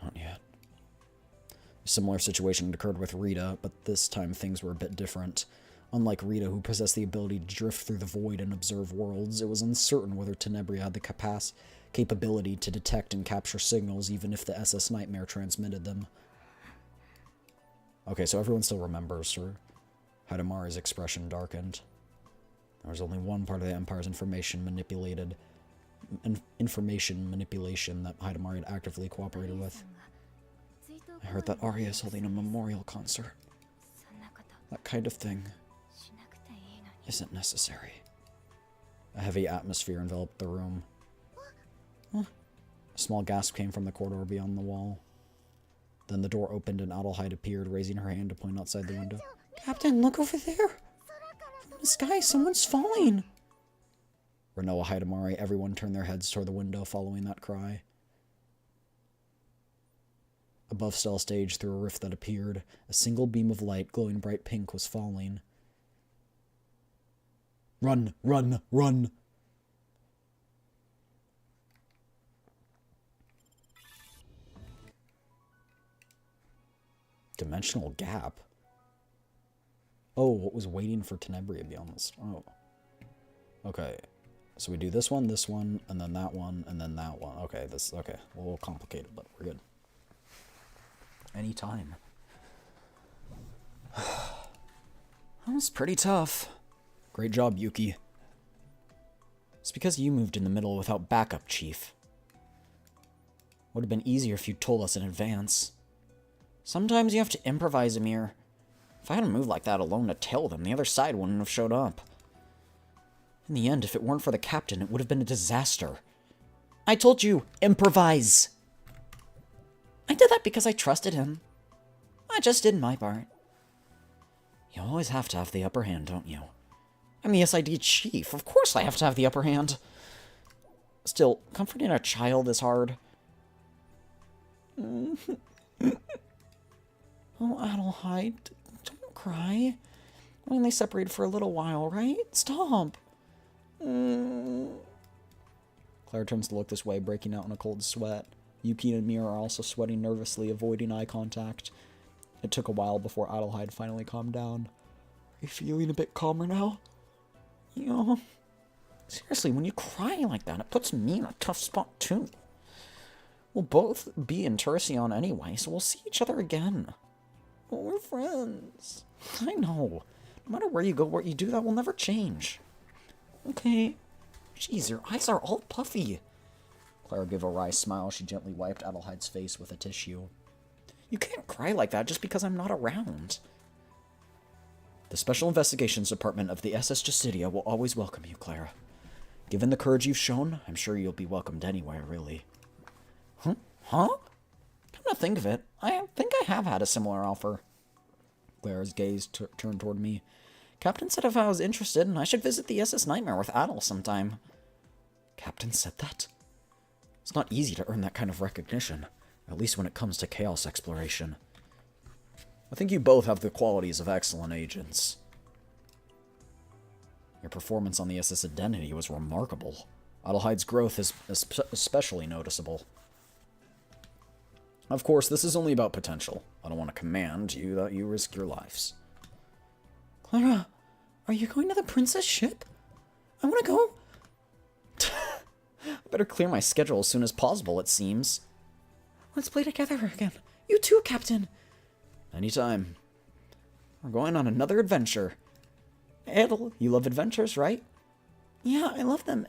not yet. A similar situation had occurred with Rita, but this time things were a bit different. Unlike Rita, who possessed the ability to drift through the void and observe worlds, it was uncertain whether Tenebria had the capability to detect and capture signals, even if the SS Nightmare transmitted them. Okay, so everyone still remembers her. Hidamari's expression darkened. There was only one part of the Empire's information manipulation that Hidamari had actively cooperated with. I heard that Arya is holding a memorial concert. That kind of thing isn't necessary. A heavy atmosphere enveloped the room. Huh. A small gasp came from the corridor beyond the wall. Then the door opened and Adelheid appeared, raising her hand to point outside the window. Captain, look over there! From the sky, someone's falling! Renoa, Hidamari, everyone turned their heads toward the window following that cry. Above Stella Stage, through a rift that appeared, a single beam of light, glowing bright pink, was falling. Run! Run! Run! Dimensional gap? Oh, what was waiting for Tenebria beyond this? Oh. Okay. So we do this one, and then that one, and then that one. Okay, okay. A little complicated, but we're good. Anytime. That was pretty tough. Great job, Yuki. It's because you moved in the middle without backup, Chief. Would have been easier if you'd told us in advance. Sometimes you have to improvise, Amir. If I hadn't moved like that alone to tell them, the other side wouldn't have showed up. In the end, if it weren't for the captain, it would have been a disaster. I told you, improvise! I did that because I trusted him. I just did my part. You always have to have the upper hand, don't you? I'm the SID chief. Of course I have to have the upper hand. Still, comforting a child is hard. Oh, Adelheid, don't cry. We only separated for a little while, right? Stop. Claire turns to look this way, breaking out in a cold sweat. Yuki and Mira are also sweating nervously, avoiding eye contact. It took a while before Adelheid finally calmed down. Are you feeling a bit calmer now? You know, seriously, when you cry like that, it puts me in a tough spot too. We'll both be in Tercion anyway, so we'll see each other again. Well, we're friends. I know. No matter where you go, what you do, that will never change. Okay. Jeez, your eyes are all puffy. Clara gave a wry smile. She gently wiped Adelheid's face with a tissue. You can't cry like that just because I'm not around. The Special Investigations Department of the SS Justitia will always welcome you, Clara. Given the courage you've shown, I'm sure you'll be welcomed anywhere, really. Huh? Come to think of it, I think I have had a similar offer. Clara's gaze turned toward me. Captain said if I was interested, I should visit the SS Nightmare with Adel sometime. Captain said that? It's not easy to earn that kind of recognition, at least when it comes to chaos exploration. I think you both have the qualities of excellent agents. Your performance on the SS Identity was remarkable. Adelheid's growth is especially noticeable. Of course, this is only about potential. I don't want to command you that you risk your lives. Clara, are you going to the princess ship? I want to go. I better clear my schedule as soon as possible, it seems. Let's play together again. You too, Captain. Anytime. We're going on another adventure. Adel, you love adventures, right? Yeah, I love them.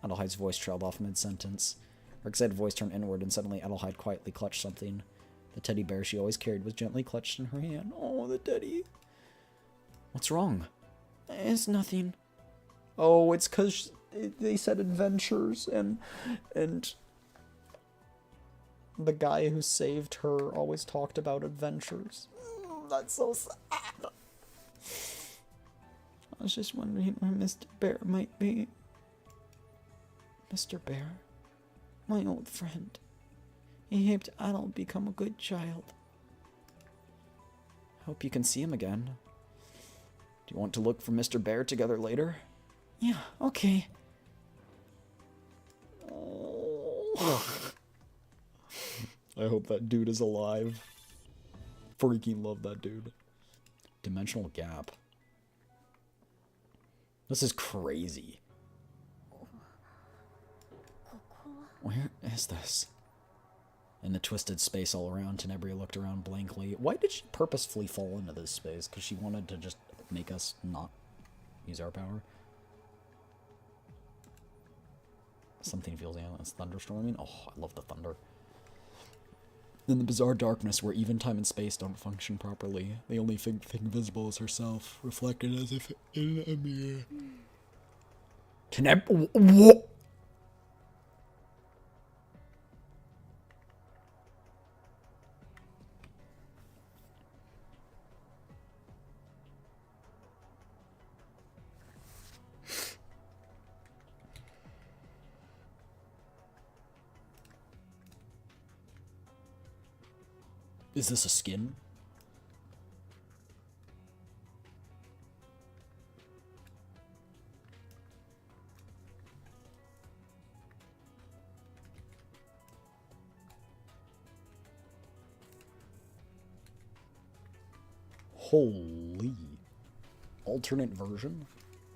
Adelheide's voice trailed off mid-sentence. Her excited voice turned inward, and suddenly Adelheid quietly clutched something. The teddy bear she always carried was gently clutched in her hand. Oh, the teddy. What's wrong? It's nothing. Oh, it's because they said adventures, and the guy who saved her always talked about adventures. That's so sad. I was just wondering where Mr. Bear might be. Mr. Bear, my old friend. He helped Adel become a good child. Hope you can see him again. Do you want to look for Mr. Bear together later? Yeah, okay. Oh. I hope that dude is alive. Freaking love that dude. Dimensional gap. This is crazy. Where is this? In the twisted space all around, Tenebria looked around blankly. Why did she purposefully fall into this space? Because she wanted to just make us not use our power? Something feels alien. It's thunderstorming. Oh, I love the thunder. In the bizarre darkness where even time and space don't function properly, the only thing visible is herself, reflected as if in a mirror. What? Is this a skin? Holy. Alternate version?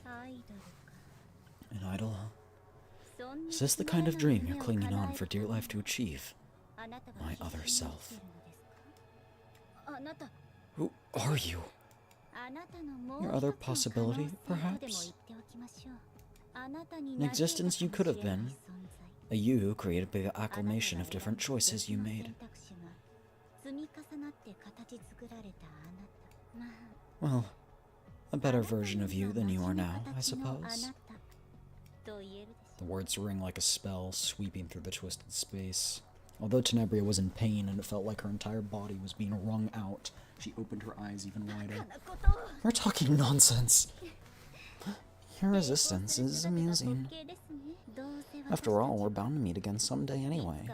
An idol? Is this the kind of dream you're clinging on for dear life to achieve? My other self. Who are you? Your other possibility, perhaps? An existence you could have been. A you created by the acclamation of different choices you made. Well, a better version of you than you are now, I suppose. The words ring like a spell, sweeping through the twisted space. Although Tenebria was in pain and it felt like her entire body was being wrung out, she opened her eyes even wider. You're talking nonsense. Your resistance is amusing. After all, we're bound to meet again someday anyway.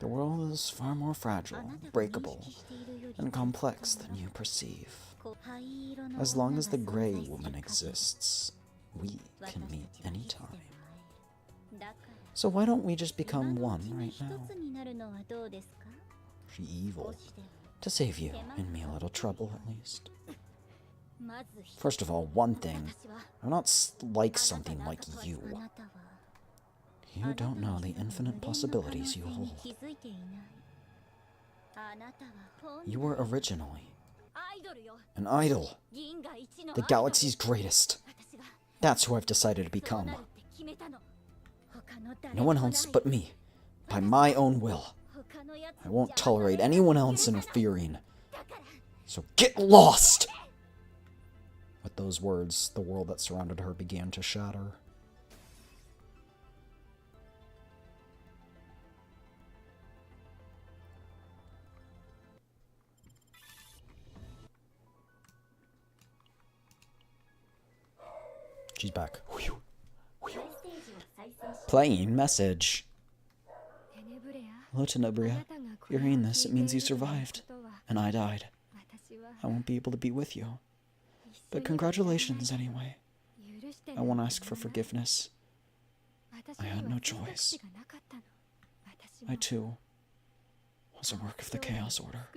The world is far more fragile, breakable, and complex than you perceive. As long as the Grey Woman exists, we can meet anytime. So why don't we just become one right now? She evil. To save you and me a little trouble, at least. First of all, one thing. I'm not like something like you. You don't know the infinite possibilities you hold. You were originally an idol. The galaxy's greatest. That's who I've decided to become. No one else but me. By my own will. I won't tolerate anyone else interfering. So get lost! With those words, the world that surrounded her began to shatter. She's back. Playing message. Hello, Tenebria. If you're hearing this, it means you survived. And I died. I won't be able to be with you. But congratulations, anyway. I won't ask for forgiveness. I had no choice. I too was a work of the Chaos Order,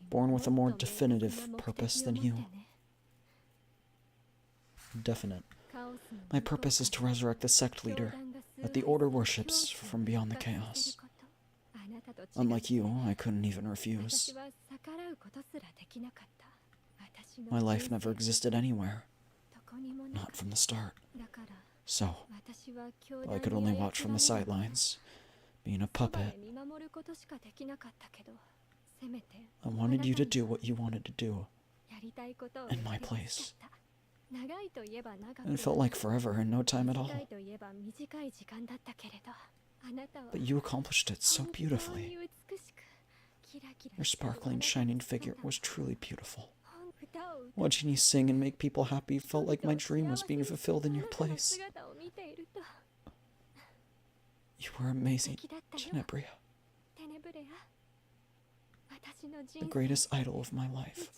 born with a more definitive purpose than you. Definite. My purpose is to resurrect the sect leader that the Order worships from beyond the chaos. Unlike you, I couldn't even refuse. My life never existed anywhere, not from the start. So, I could only watch from the sidelines, being a puppet. I wanted you to do what you wanted to do, in my place. And it felt like forever and no time at all. But you accomplished it so beautifully. Your sparkling, shining figure was truly beautiful. Watching you sing and make people happy felt like my dream was being fulfilled in your place. You were amazing, Tenebria. The greatest idol of my life.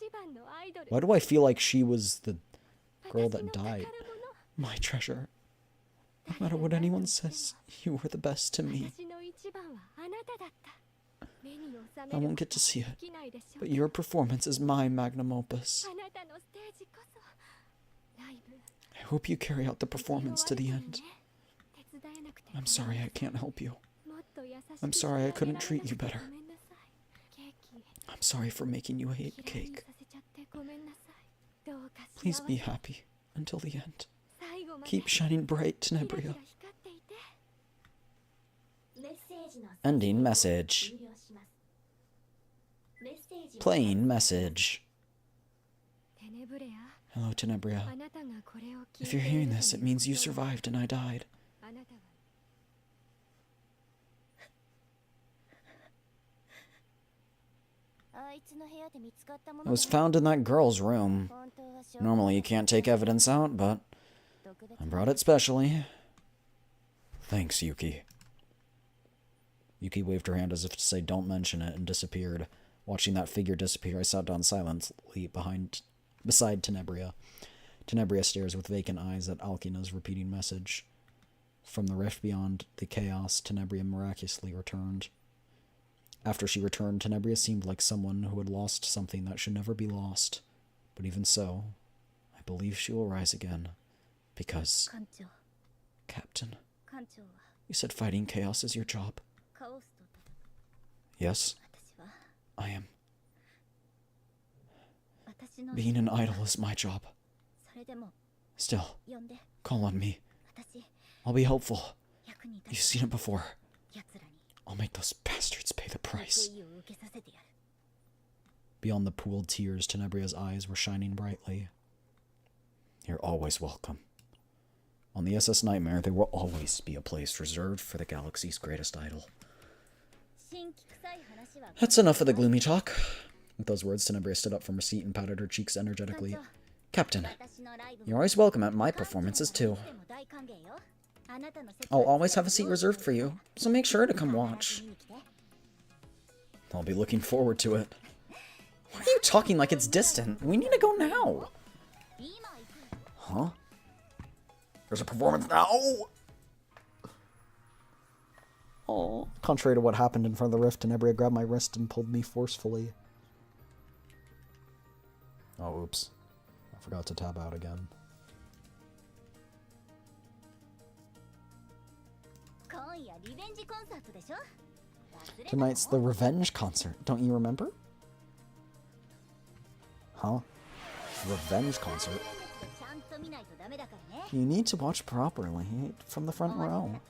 Why do I feel like she was the girl that died? My treasure. No matter what anyone says, you were the best to me. I won't get to see it, but your performance is my magnum opus. I hope you carry out the performance to the end. I'm sorry I can't help you. I'm sorry I couldn't treat you better. I'm sorry for making you hate cake. Please be happy until the end. Keep shining bright, Tenebria. Ending message. Playing message. Hello, Tenebria. If you're hearing this, it means you survived and I died. It was found in that girl's room. Normally you can't take evidence out, but I brought it specially. Thanks, Yuki. Yuki waved her hand as if to say don't mention it and disappeared. Watching that figure disappear, I sat down silently beside Tenebria. Tenebria stares with vacant eyes at Alkina's repeating message. From the rift beyond the chaos, Tenebria miraculously returned. After she returned, Tenebria seemed like someone who had lost something that should never be lost. But even so, I believe she will rise again. Because... Captain, you said fighting chaos is your job. Yes, I am. Being an idol is my job. Still, call on me. I'll be helpful. You've seen it before. I'll make those bastards pay the price. Beyond the pooled tears, Tenebria's eyes were shining brightly. You're always welcome. On the SS Nightmare, there will always be a place reserved for the galaxy's greatest idol. That's enough of the gloomy talk. With those words, Tenebria stood up from her seat and patted her cheeks energetically. Captain, you're always welcome at my performances, too. I'll always have a seat reserved for you, so make sure to come watch. I'll be looking forward to it. Why are you talking like it's distant? We need to go now. Huh? There's a performance now! Oh. Contrary to what happened in front of the rift, Tenebria grabbed my wrist and pulled me forcefully. Oh, oops. I forgot to tab out again. Tonight's the revenge concert, don't you remember? Huh? Revenge concert? You need to watch properly, from the front row.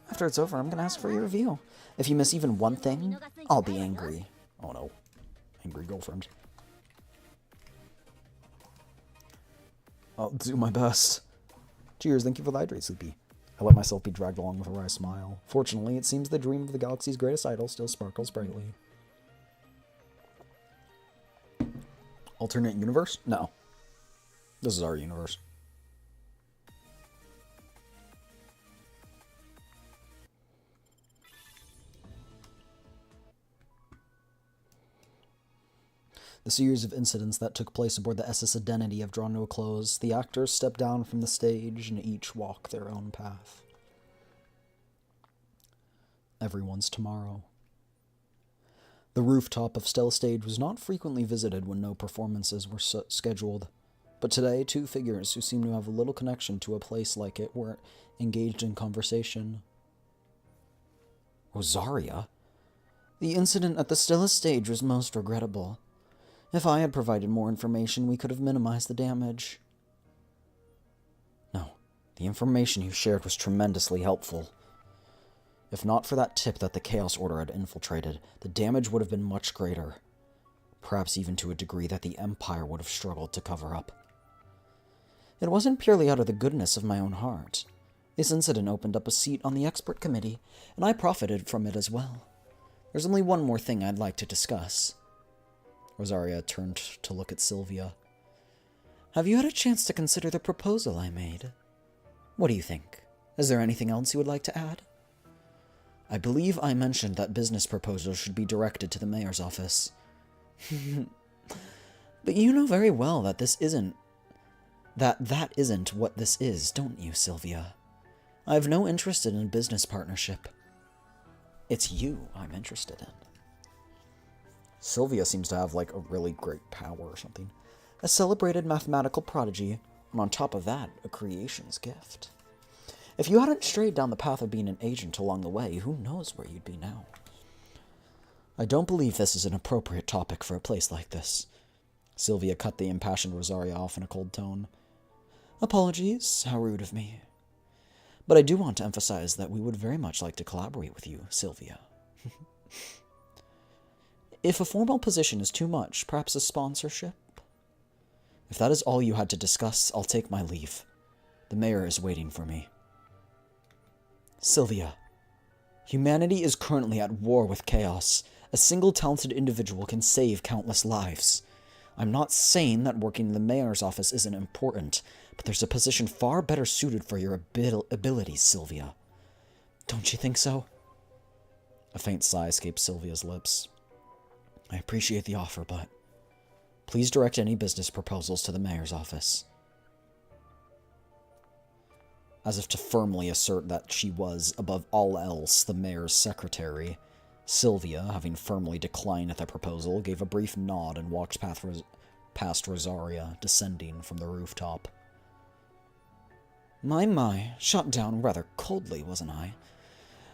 After it's over, I'm gonna ask for your review. If you miss even one thing, I'll be angry. Oh no. Angry girlfriend. I'll do my best. Cheers, thank you for the hydrate, Sleepy. I let myself be dragged along with a wry smile. Fortunately, it seems the dream of the galaxy's greatest idol still sparkles brightly. Alternate universe? No. This is our universe. The series of incidents that took place aboard the SS Identity have drawn to a close. The actors step down from the stage and each walk their own path. Everyone's tomorrow. The rooftop of Stella Stage was not frequently visited when no performances were scheduled, but today 2 figures who seemed to have little connection to a place like it were engaged in conversation. Rosaria? The incident at the Stella Stage was most regrettable. If I had provided more information, we could have minimized the damage. No, the information you shared was tremendously helpful. If not for that tip that the Chaos Order had infiltrated, the damage would have been much greater. Perhaps even to a degree that the Empire would have struggled to cover up. It wasn't purely out of the goodness of my own heart. This incident opened up a seat on the expert committee, and I profited from it as well. There's only one more thing I'd like to discuss. Rosaria turned to look at Sylvia. Have you had a chance to consider the proposal I made? What do you think? Is there anything else you would like to add? I believe I mentioned that business proposals should be directed to the mayor's office. But you know very well that this isn't... that isn't what this is, don't you, Sylvia? I have no interest in a business partnership. It's you I'm interested in. Sylvia seems to have, like, a really great power or something. A celebrated mathematical prodigy, and on top of that, a creation's gift. If you hadn't strayed down the path of being an agent along the way, who knows where you'd be now? I don't believe this is an appropriate topic for a place like this. Sylvia cut the impassioned Rosaria off in a cold tone. Apologies, how rude of me. But I do want to emphasize that we would very much like to collaborate with you, Sylvia. If a formal position is too much, perhaps a sponsorship? If that is all you had to discuss, I'll take my leave. The mayor is waiting for me. Sylvia, humanity is currently at war with chaos. A single talented individual can save countless lives. I'm not saying that working in the mayor's office isn't important, but there's a position far better suited for your abilities, Sylvia. Don't you think so? A faint sigh escaped Sylvia's lips. I appreciate the offer, but please direct any business proposals to the mayor's office. As if to firmly assert that she was, above all else, the mayor's secretary, Sylvia, having firmly declined the proposal, gave a brief nod and walked past Rosaria, descending from the rooftop. My, shot down rather coldly, wasn't I?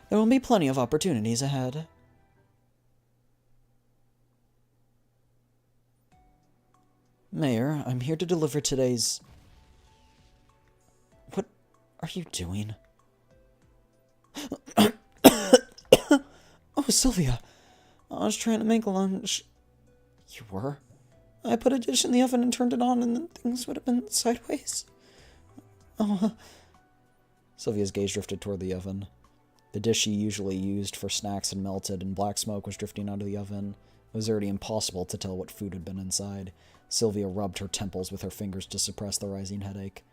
There will be plenty of opportunities ahead. Mayor, I'm here to deliver today's... What are you doing? Oh, Sylvia, I was trying to make lunch. You were? I put a dish in the oven and turned it on, and then things would have been sideways. Oh. Sylvia's gaze drifted toward the oven. The dish she usually used for snacks had melted, and black smoke was drifting out of the oven. It was already impossible to tell what food had been inside. Sylvia rubbed her temples with her fingers to suppress the rising headache.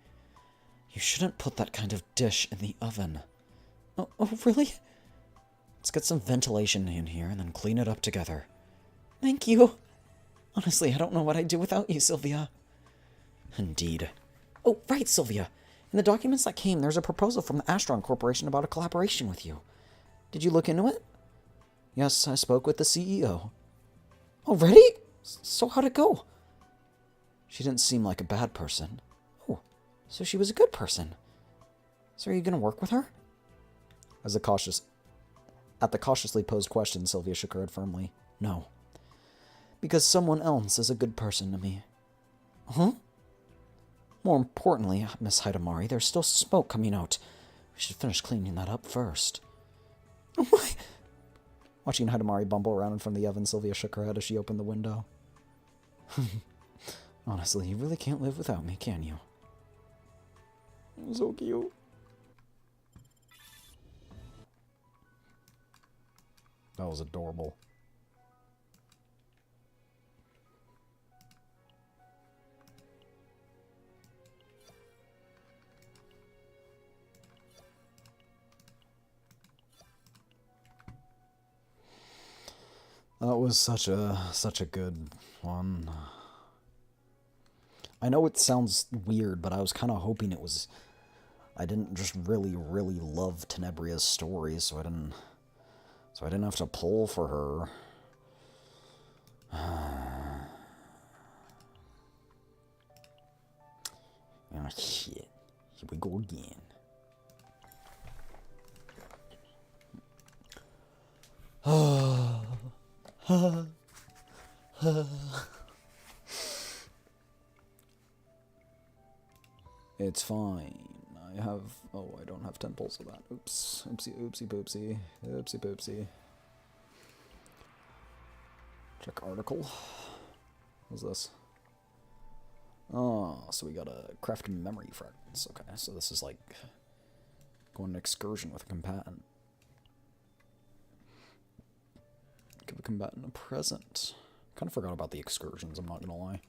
You shouldn't put that kind of dish in the oven. Oh, really? Let's get some ventilation in here and then clean it up together. Thank you. Honestly, I don't know what I'd do without you, Sylvia. Indeed. Oh, right, Sylvia. In the documents that came, there's a proposal from the Astron Corporation about a collaboration with you. Did you look into it? Yes, I spoke with the CEO. Already? So how'd it go? She didn't seem like a bad person. Oh, so she was a good person. So are you going to work with her? At the cautiously posed question, Sylvia shook her head firmly. No. Because someone else is a good person to me. Huh? More importantly, Miss Hidamari, there's still smoke coming out. We should finish cleaning that up first. Oh my... Watching Hidamari bumble around in front of the oven, Sylvia shook her head as she opened the window. Honestly, you really can't live without me, can you? So cute. That was adorable. That was such a good one. I know it sounds weird, but I was kind of hoping it was. I didn't just really love Tenebria's story, so I didn't have to pull for her. Oh shit! Here we go again. It's fine. I have... Oh, I don't have 10 pulls of that. Oops. Oopsie, oopsie, poopsie. Oopsie, poopsie. Check article. What's this? Oh, so we got a craft memory fragments. Okay, so this is like going on an excursion with a combatant. Give a combatant a present. Kind of forgot about the excursions, I'm not gonna lie.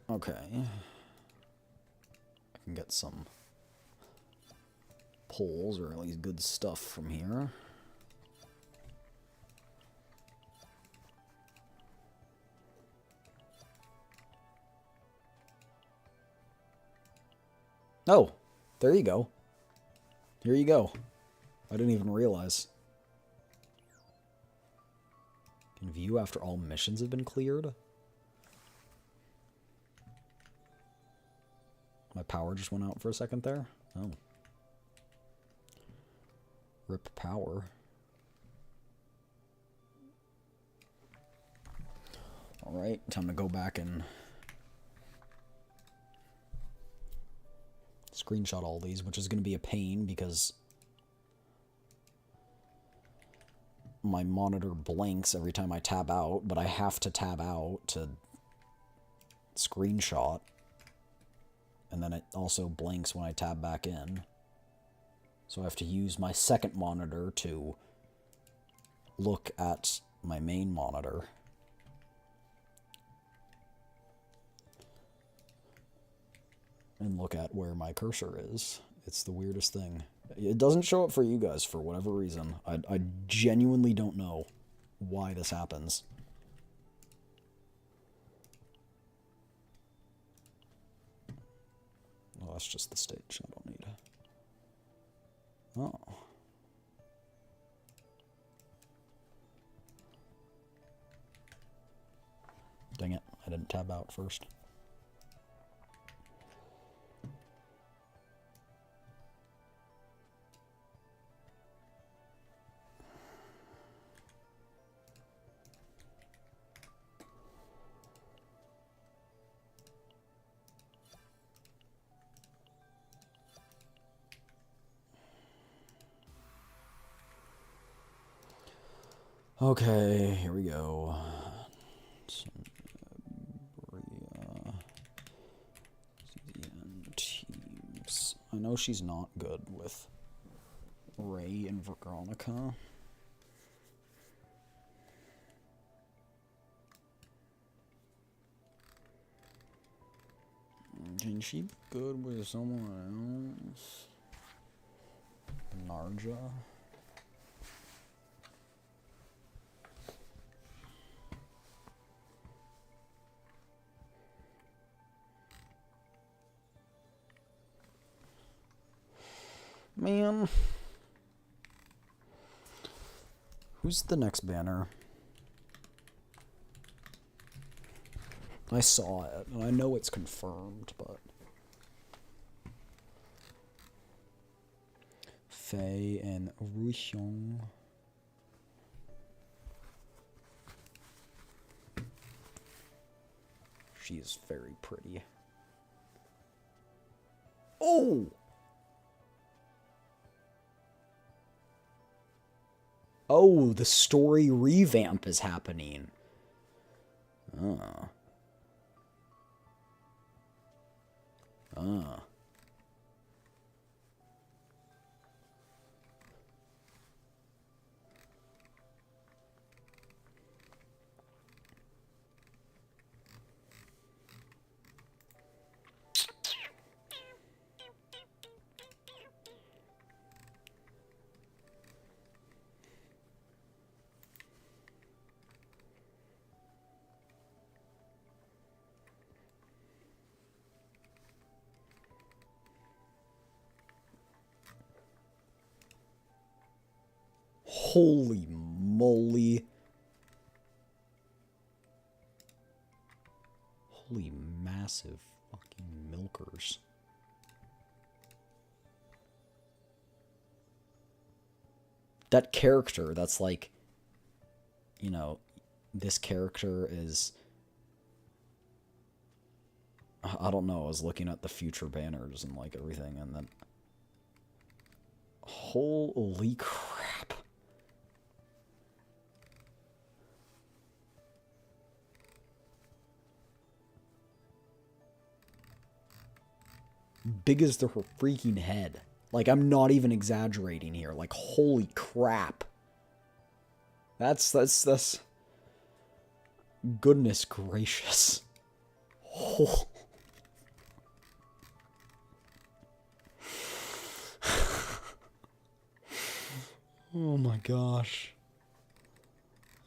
Okay. I can get some pulls, or at least good stuff from here. Oh, there you go. Here you go. I didn't even realize. Can view after all missions have been cleared? My power just went out for a second there? Oh. Rip power. Alright, time to go back and screenshot all these, which is going to be a pain because my monitor blinks every time I tab out, but I have to tab out to screenshot, and then it also blinks when I tab back in. So I have to use my second monitor to look at my main monitor. And look at where my cursor is. It's the weirdest thing. It doesn't show up for you guys for whatever reason. I genuinely don't know why this happens. Well, that's just the stage. I don't need it. Oh. Dang it. I didn't tab out first. Okay, here we go. Tenebria. Teams. I know she's not good with Ray and Veronica. Can she be good with someone else? Narja? Man. Who's the next banner? I saw it, and I know it's confirmed, but... Faye and Ruihyong. She is very pretty. Oh! Oh, the story revamp is happening. Ah. Ah. Holy moly. Holy massive fucking milkers. That character that's like, you know, this character is, I don't know, I was looking at the future banners and like everything, and then holy crap. Big as her freaking head. Like, I'm not even exaggerating here. Like, holy crap. That's goodness gracious. Oh. Oh my gosh.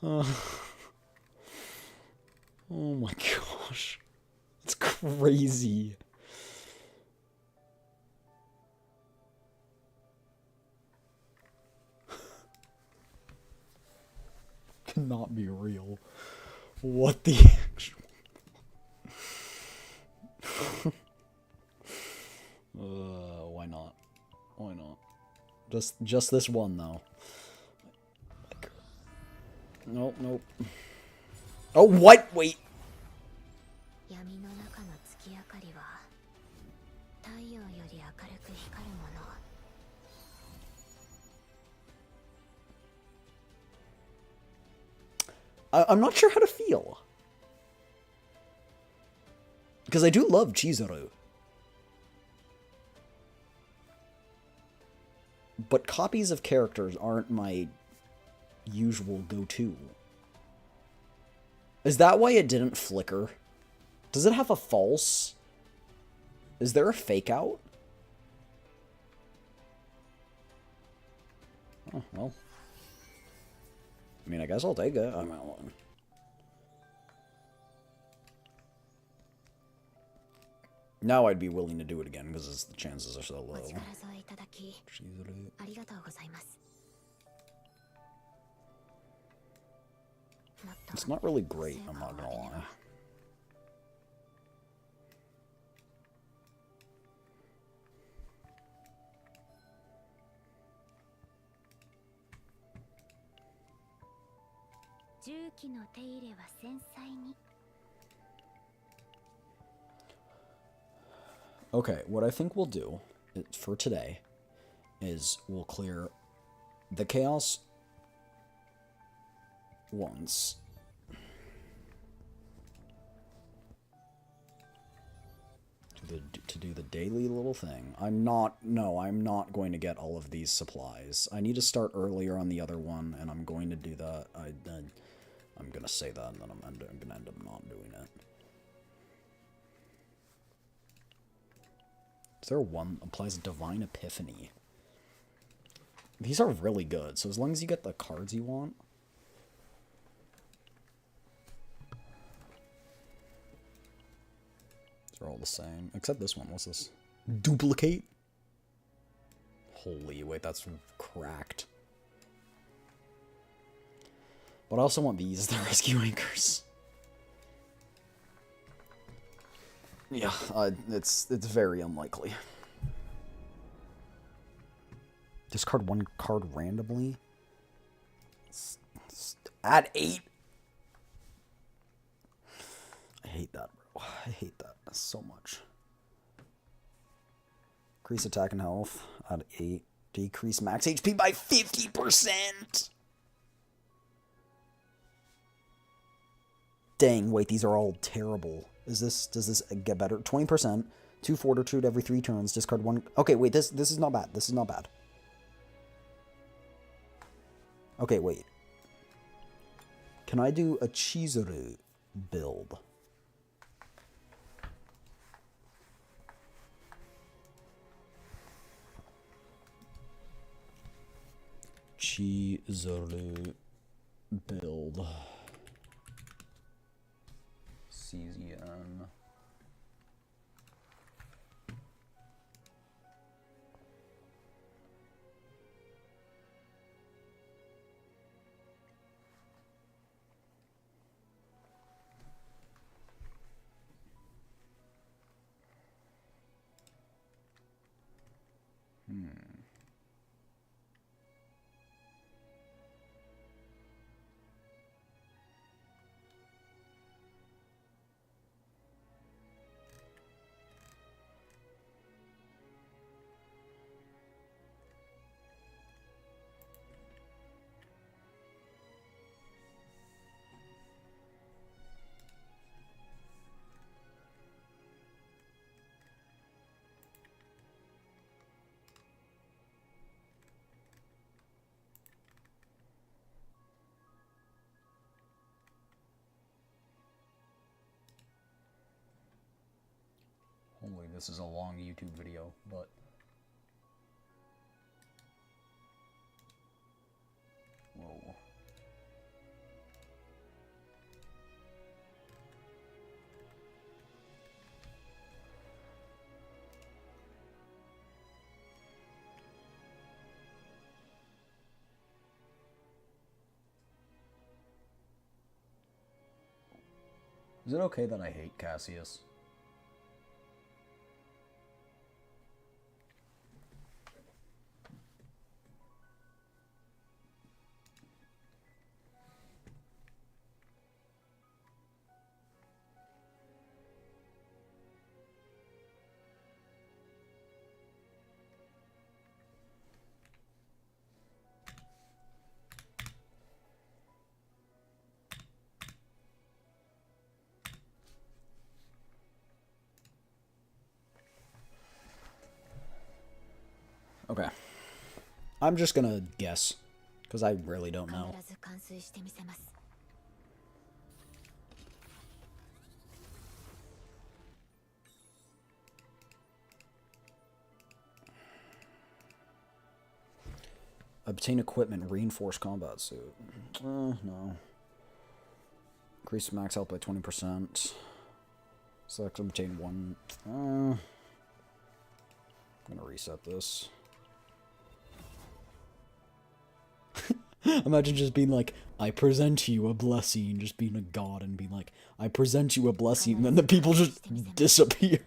Oh my gosh. It's crazy. Cannot be real. What the actual... why not? Why not? Just this one though. Nope, nope. Oh, what? Wait. I'm not sure how to feel. Because I do love Chizuru. But copies of characters aren't my usual go-to. Is that why it didn't flicker? Does it have a false? Is there a fake out? Oh, well. I mean, I guess I'll take it. I mean, now I'd be willing to do it again because the chances are so low. It's not really great, I'm not gonna lie. Okay, what I think we'll do for today is we'll clear the chaos once. To do the daily little thing. I'm not going to get all of these supplies. I need to start earlier on the other one, and I'm going to do that. I'm going to say that, and then I'm going to end up not doing it. Is there one applies Divine Epiphany? These are really good, so as long as you get the cards you want. They're all the same, except this one. What's this? Duplicate? Holy, wait, that's cracked. But I also want these, the rescue anchors. Yeah, it's very unlikely. Discard one card randomly? Add 8? I hate that, bro. I hate that so much. Increase attack and health. Add 8. Decrease max HP by 50%! Dang, wait, these are all terrible. Does this get better? 20%. 2 fortitude every 3 turns. Discard 1. Okay, wait, this is not bad. This is not bad. Okay, wait. Can I do a Chizuru build? Chizuru build. CZN. Holy, this is a long YouTube video, but... Whoa. Is it okay that I hate Cassius? Okay. I'm just gonna guess, because I really don't know. 必ず完遂してみせます。 Obtain equipment, reinforce combat suit. No. Increase max health by 20%. Select obtain one. I'm gonna reset this. Imagine just being like, I present you a blessing, just being a god and being like, I present you a blessing, and then the people just disappear.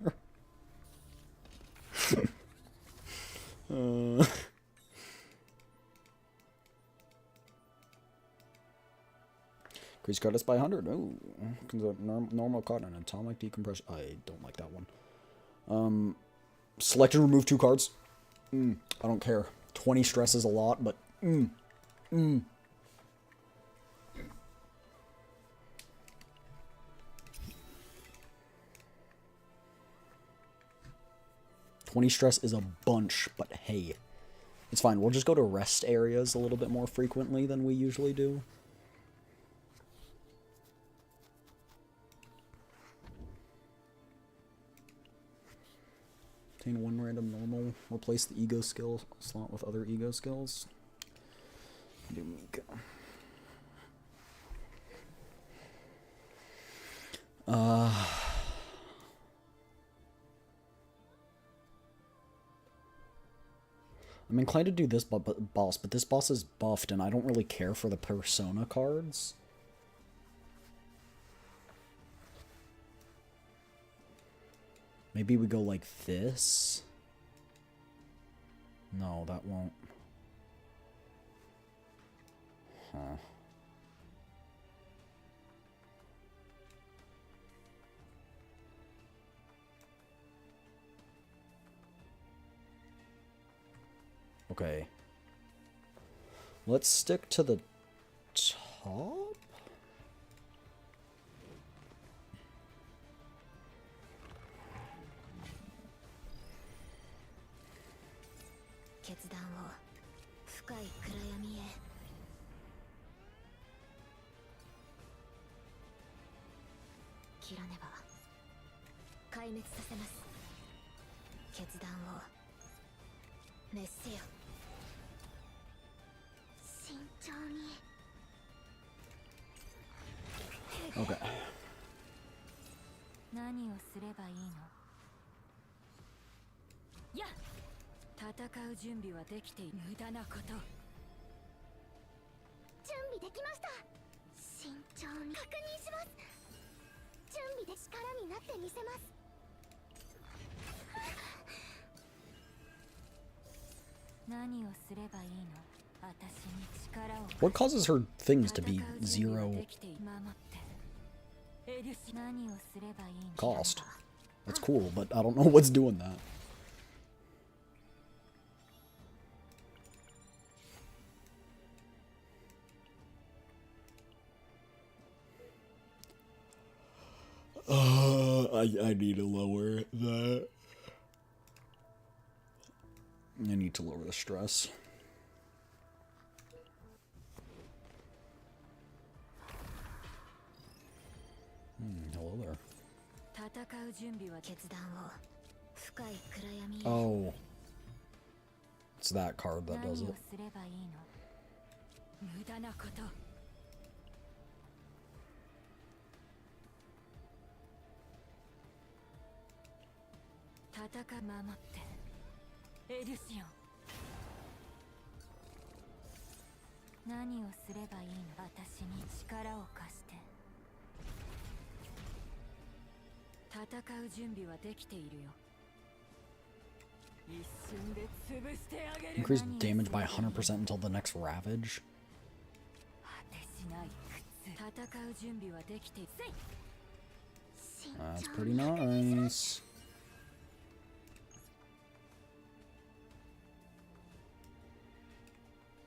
Increase credits by 100. Oh, normal card and atomic decompression. I don't like that one. Select and remove 2 cards. I don't care. 20 stress is a lot, but 20 stress is a bunch, but hey, it's fine. We'll just go to rest areas a little bit more frequently than we usually do. Obtain 1 random normal. Replace the ego skill slot with other ego skills. I'm inclined to do this boss, but this boss is buffed, and I don't really care for the persona cards. Maybe we go like this? No, that won't. Huh. Okay. Let's stick to the top? 決断を深い暗闇へ。切らねば壊滅させます。決断を滅せよ。慎重に。 Okay. 何をすればいいの？やっ、戦う準備はできている。無駄なこと。準備できました。慎重に確認します。準備で力になってみせます。What causes her things to be 0 cost? That's cool, but I don't know what's doing that. I need to lower that. I need to lower the stress. Hello there. Oh. It's that card that does it. Increase damage by 100% until the next Ravage. That's pretty nice.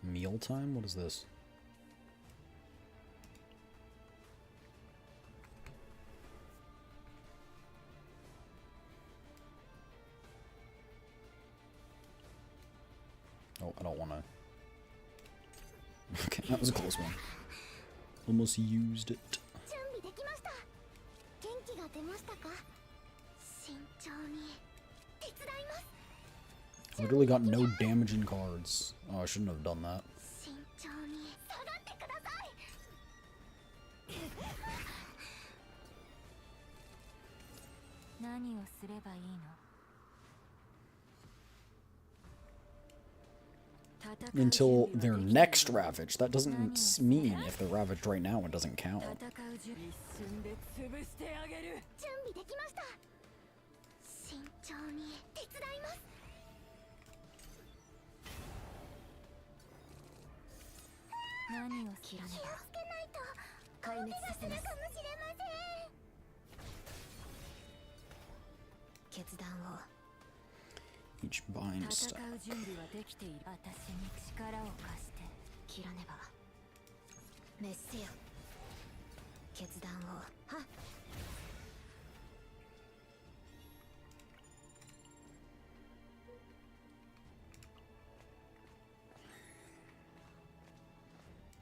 Mealtime? What is this? Oh, I don't want to. Okay, that was a close one. Almost used it. Literally got no damaging cards. Oh, I shouldn't have done that. Until their next Ravage. That doesn't mean if they're Ravaged right now, it doesn't count. Each bind stack.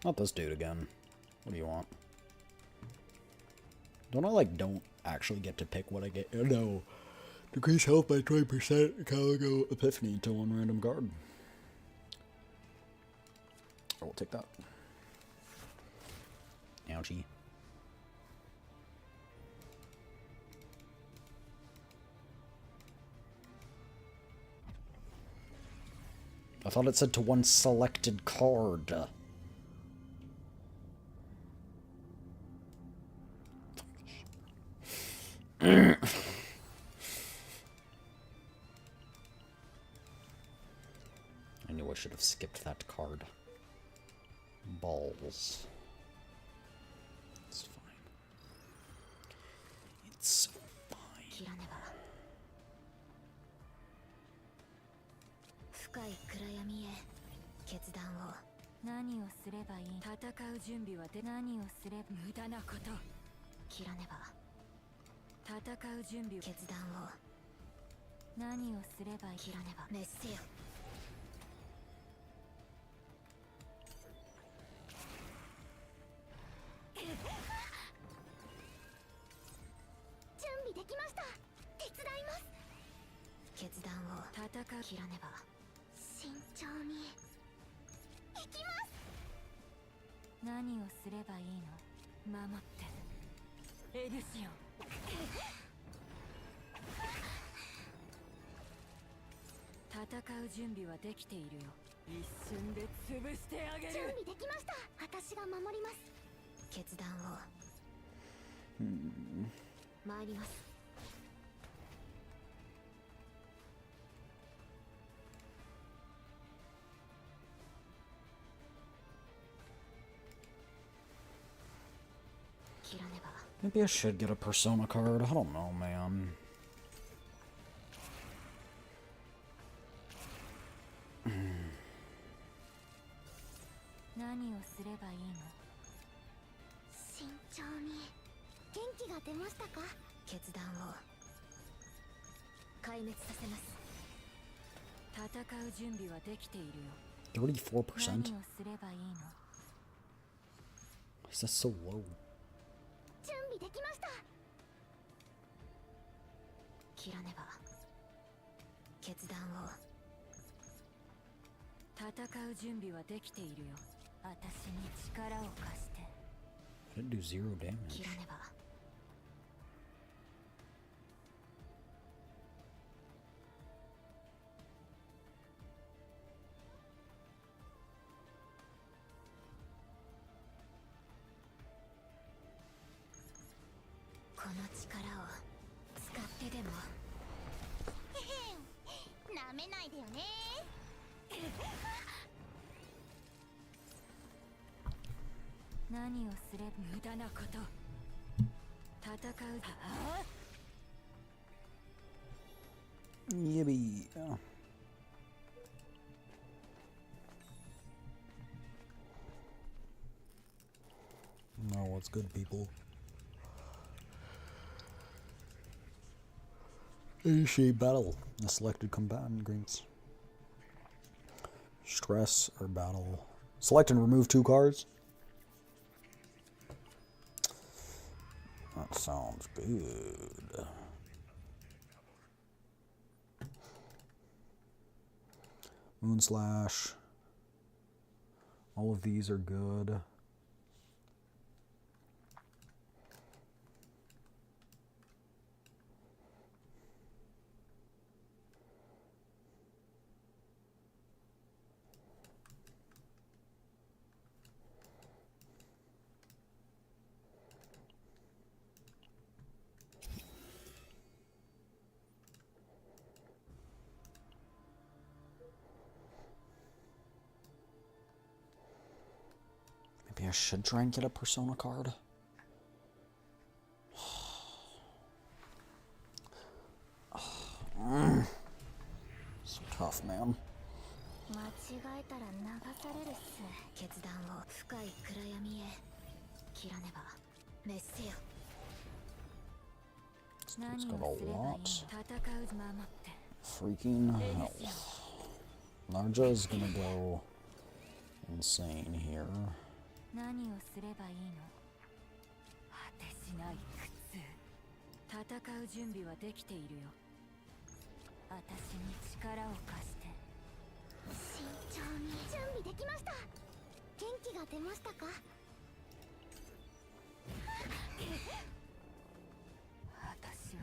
Not this dude again. What do you want? Don't I don't actually get to pick what I get? No. Decrease health by 20%. Calico Epiphany until one random card. I will take that. Ouchie. I thought it said to one selected card. I knew I should have skipped that card. Balls. It's fine. It's so fine. Maybe I should get a Persona card. I don't know, man. $34%? Why is that so low? 準備できました。切らねば。決断を。戦う準備はできているよ。私に力を貸して。 Did it do 0 damage? 切らねば。この力を使ってでも。へへん、なめないでよね。何をすれば無駄なこと。戦う。Yippee. No, what's good, people? Initiate battle. The selected combatant grants stress or battle. Select and remove 2 cards. That sounds good. Moonslash. All of these are good. Maybe I should try and get a Persona card. So tough, man. 間違えたら流されるっす。決断を深い暗闇へ。切らねば。滅せよ。 It's got a lot. 戦う守って。 Freaking hell. Narja's gonna go insane here. 何をすればいいの。果てしない苦痛。戦う準備はできているよ。私に力を貸して。慎重に。準備できました。元気が出ましたか。私は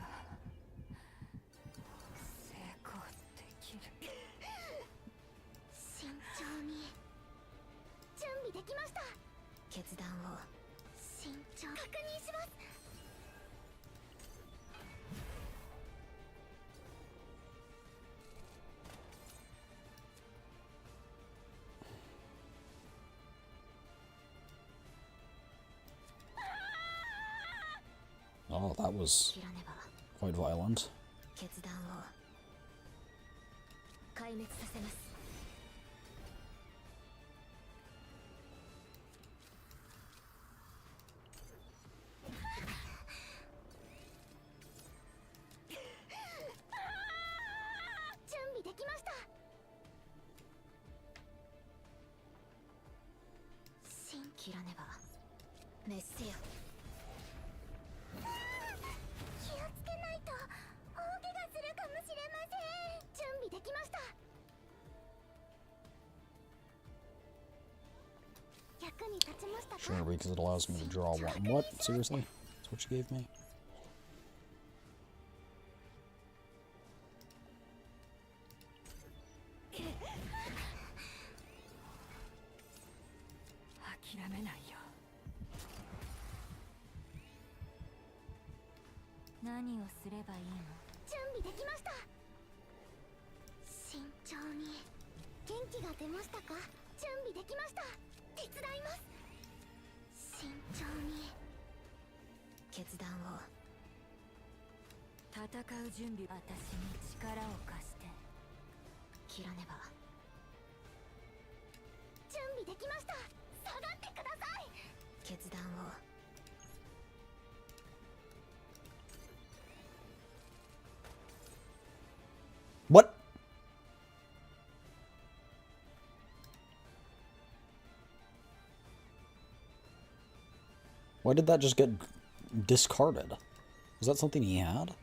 成功できる。慎重に。準備できました。決断を。慎重。確認します。Oh, that was 切らねば。 quite violent. 決断を壊滅させます。準備できました。切らねば。滅せよ。気をつけないと大怪我するかもしれません。準備できました。役に立ちましたか。 Sure, because it allows me to draw one. What? Seriously? That's what you gave me? 諦めないよ。何をすればいいの。準備できました。慎重に。元気が出ましたか。準備できました。手伝います。慎重に。決断を。戦う準備、私に力を貸して。切らねば。準備できました。下がってください。決断を。What? Why did that just get discarded? Was that something he had?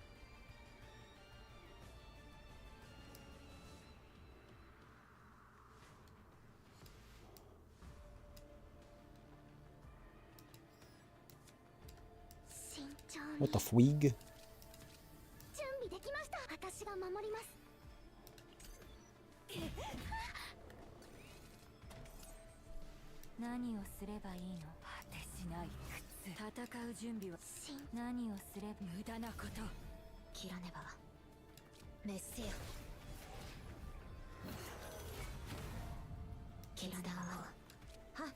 What the fweeg? 準備できました。私が守ります。何をすればいいの？果てしない苦痛。戦う準備は何をすれば無駄なこと。切らねば。滅せよ。決断を。はっ。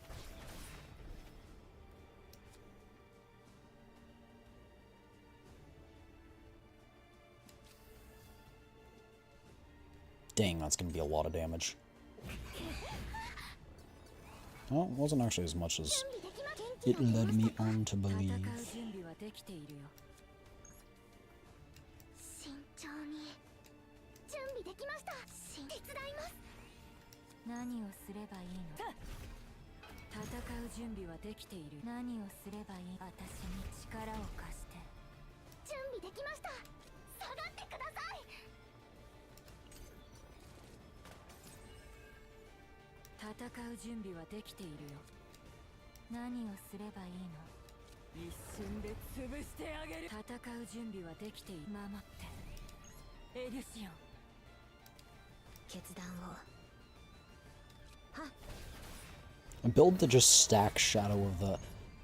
Dang, that's gonna be a lot of damage. Well, it wasn't actually as much as it led me on to believe. 準備はできているよ。慎重に。準備できました。手伝います。何をすればいいの？戦う準備はできている。何をすればいい？私に力を貸して。準備できました。下がってください。戦う準備はできているよ。何をすればいいの？一瞬で潰してあげる。戦う準備はできている。守ってエリュシオン。決断を。はっ。A build to just stack Shadow of the...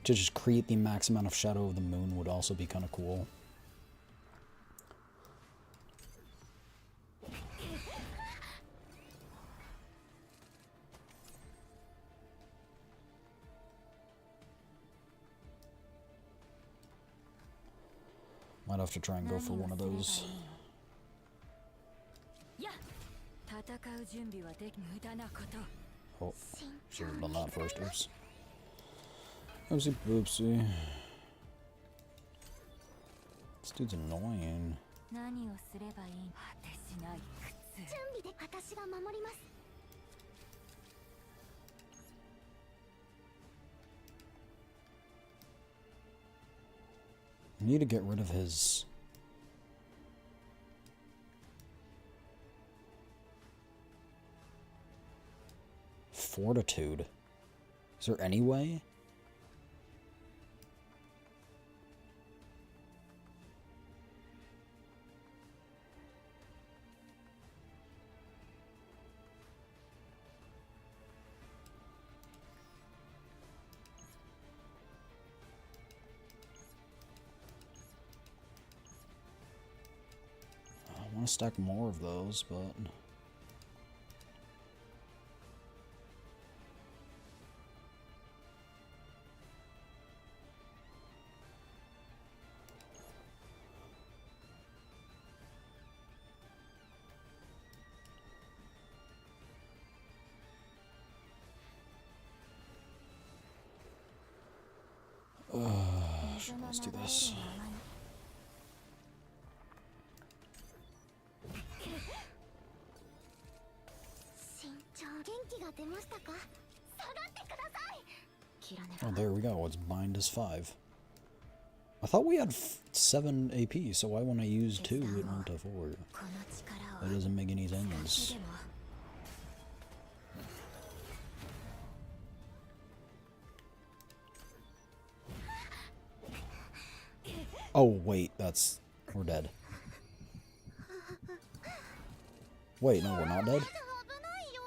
to just create the max amount of Shadow of the Moon would also be kind of cool. Might have to try and go for one of those. 戦う準備はでき無駄なこと。 Oh, should have done that first. Oops. Oopsie poopsie. This dude's annoying. 何をすればいい？果てしない苦痛。準備で私が守ります。 I need to get rid of his... Fortitude. Is there any way? I want to stack more of those, but... Sure, let's do this. 慎重。元気が出ましたか？下がってください。切らねば。 Oh, there we go. Its bind is 5. I thought we had 7 AP, so why when I used 2, it went to 4. この力を。 That doesn't make any sense. でも Oh, wait, that's... We're dead. Wait, no, we're not dead? 危ないよ。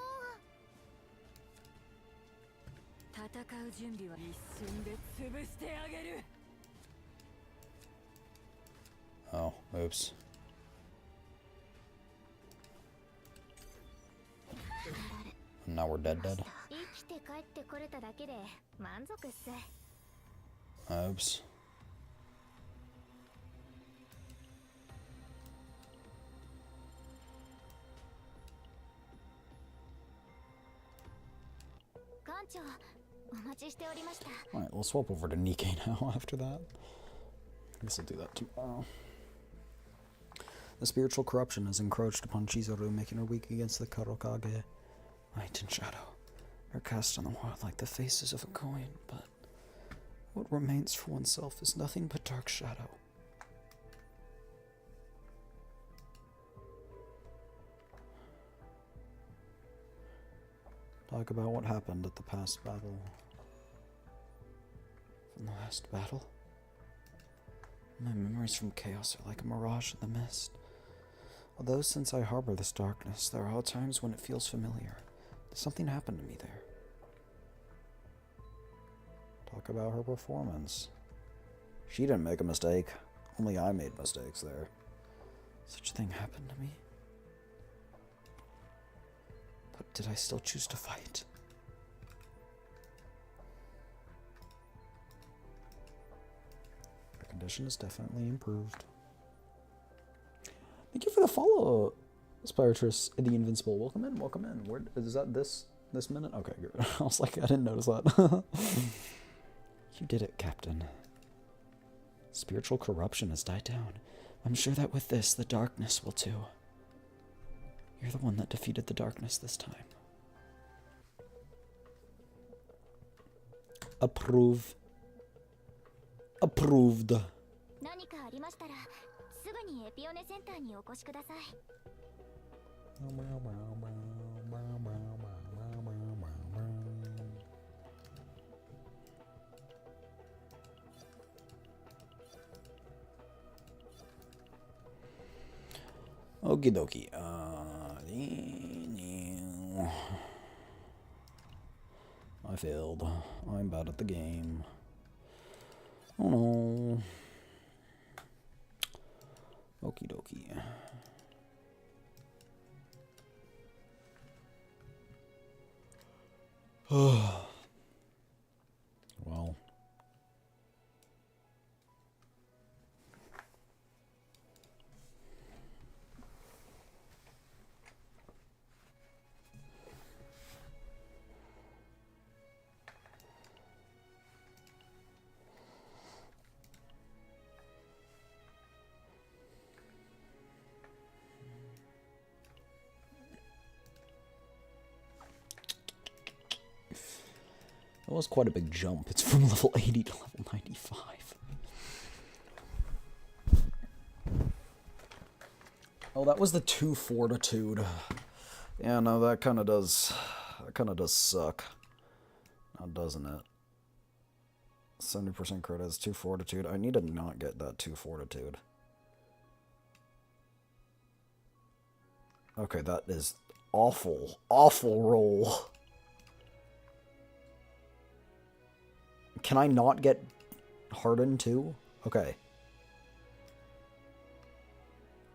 戦う準備は一瞬で潰してあげる。 Oh, oops. Now we're dead. 生きて帰ってこれただけで満足っす。 Oops. 長お待ちしておりました。 Alright, we'll swap over to Nikkei now after that. I guess I'll do that tomorrow. The spiritual corruption has encroached upon Chizuru, making her weak against the Karokage. Light and shadow are cast on the world like the faces of a coin, but what remains for oneself is nothing but dark shadow. Talk about what happened at the past battle. From the last battle? My memories from chaos are like a mirage in the mist. Although since I harbor this darkness, there are times when it feels familiar. Something happened to me there. Talk about her performance. She didn't make a mistake. Only I made mistakes there. Such a thing happened to me. But did I still choose to fight? Her condition is definitely improved. Thank you for the follow, Spiritus the Invincible. Welcome in, welcome in. Where is that this minute? Okay, good. I was like, I didn't notice that. You did it, Captain. Spiritual corruption has died down. I'm sure that with this, the darkness will too. You're the one that defeated the darkness this time. Approve. Approved. 何かありましたらすぐにエピオネセンターにお越しください。 Okie dokie. I failed. I'm bad at the game. Oh no. Okie dokie. Well. That was quite a big jump. It's from level 80 to level 95. Oh, that was the 2 fortitude. Yeah, no, that kind of does suck. Now, doesn't it? 70% crit has 2 fortitude. I need to not get that 2 fortitude. Okay, that is awful. Awful roll. Can I not get hardened too? Okay.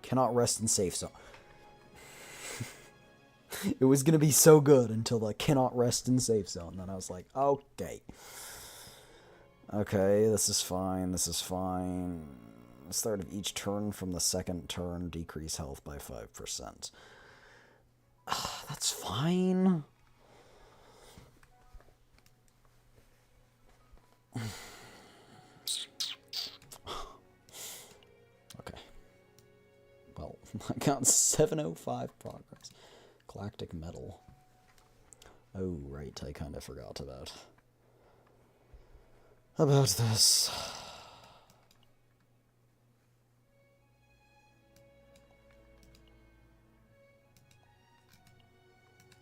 Cannot rest in safe zone. It was gonna be so good until the cannot rest in safe zone. Then I was like, okay. Okay, this is fine, this is fine. Start of each turn from the second turn, decrease health by 5%. That's fine. Okay. Well, I got 705 progress. Galactic metal. Oh, right, I kind of forgot about this.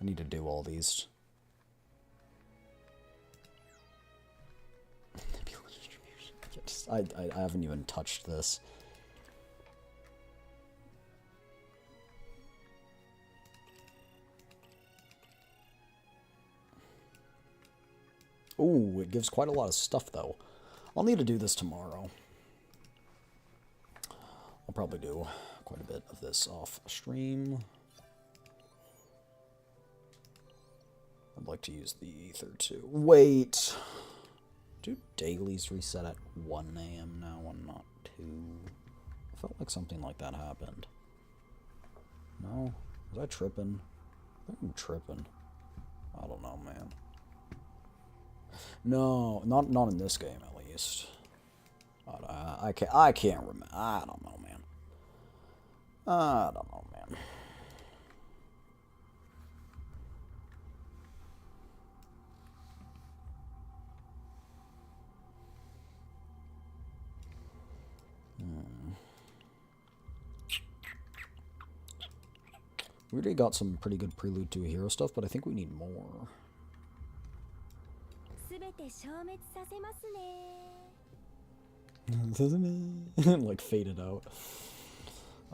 I need to do all these. I haven't even touched this. Ooh, it gives quite a lot of stuff, though. I'll need to do this tomorrow. I'll probably do quite a bit of this off stream. I'd like to use the ether, too. Wait! Do dailies reset at 1 AM now and not 2? I felt like something like that happened. No? Was I tripping? I think I'm tripping. I don't know, man. No, not in this game at least. I can't remember. I don't know, man. I don't know, man. We already got some pretty good prelude to a hero stuff, but I think we need more. 全て消滅させますね Like faded out.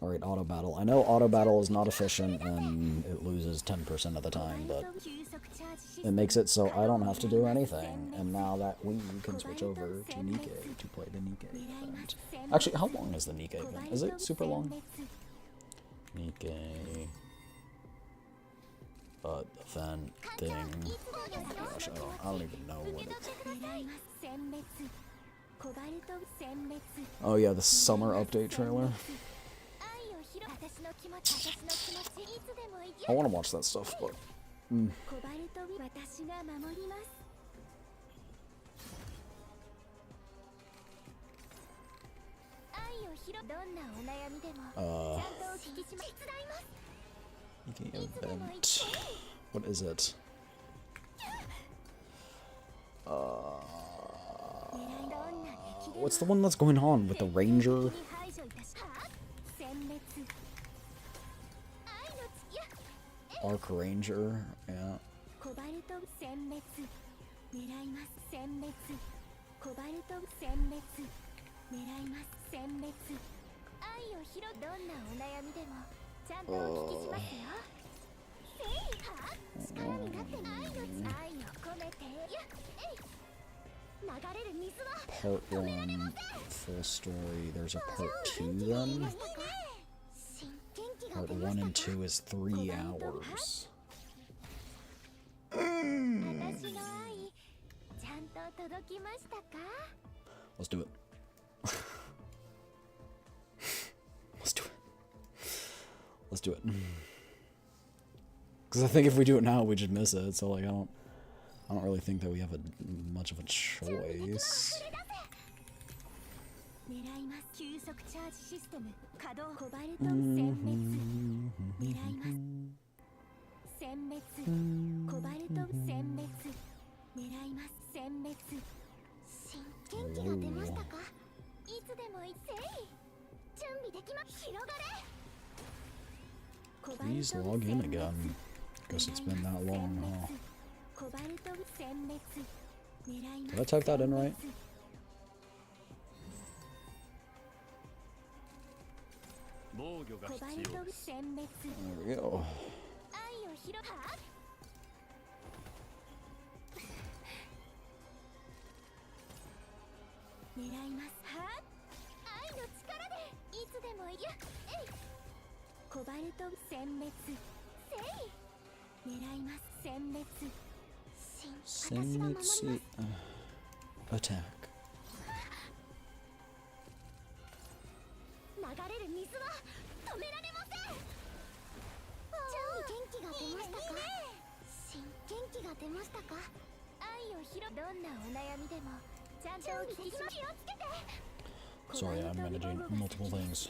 Alright, auto battle. I know auto battle is not efficient and it loses 10% of the time, but it makes it so I don't have to do anything. And now that we can switch over to Nikkei to play the Nikkei event. Actually, how long is the Nikkei event? Is it super long? Nikkei event thing. Oh gosh, I don't even know what it's. Oh yeah, the summer update trailer. I want to watch that stuff, but... event. What is it? What's the one that's going on with the ranger? Arc Ranger, yeah. Part 1, full story. There's a part 2 then? Part 1 and 2 is 3 hours. Let's do it. Let's do it. Let's do it. Because I think if we do it now, we just miss it. So like, I don't really think that we have much of a choice. Please log in again. Guess it's been that long, huh? Did I type that in right? There we go. Senmitsu attack. Sorry, I'm managing multiple things.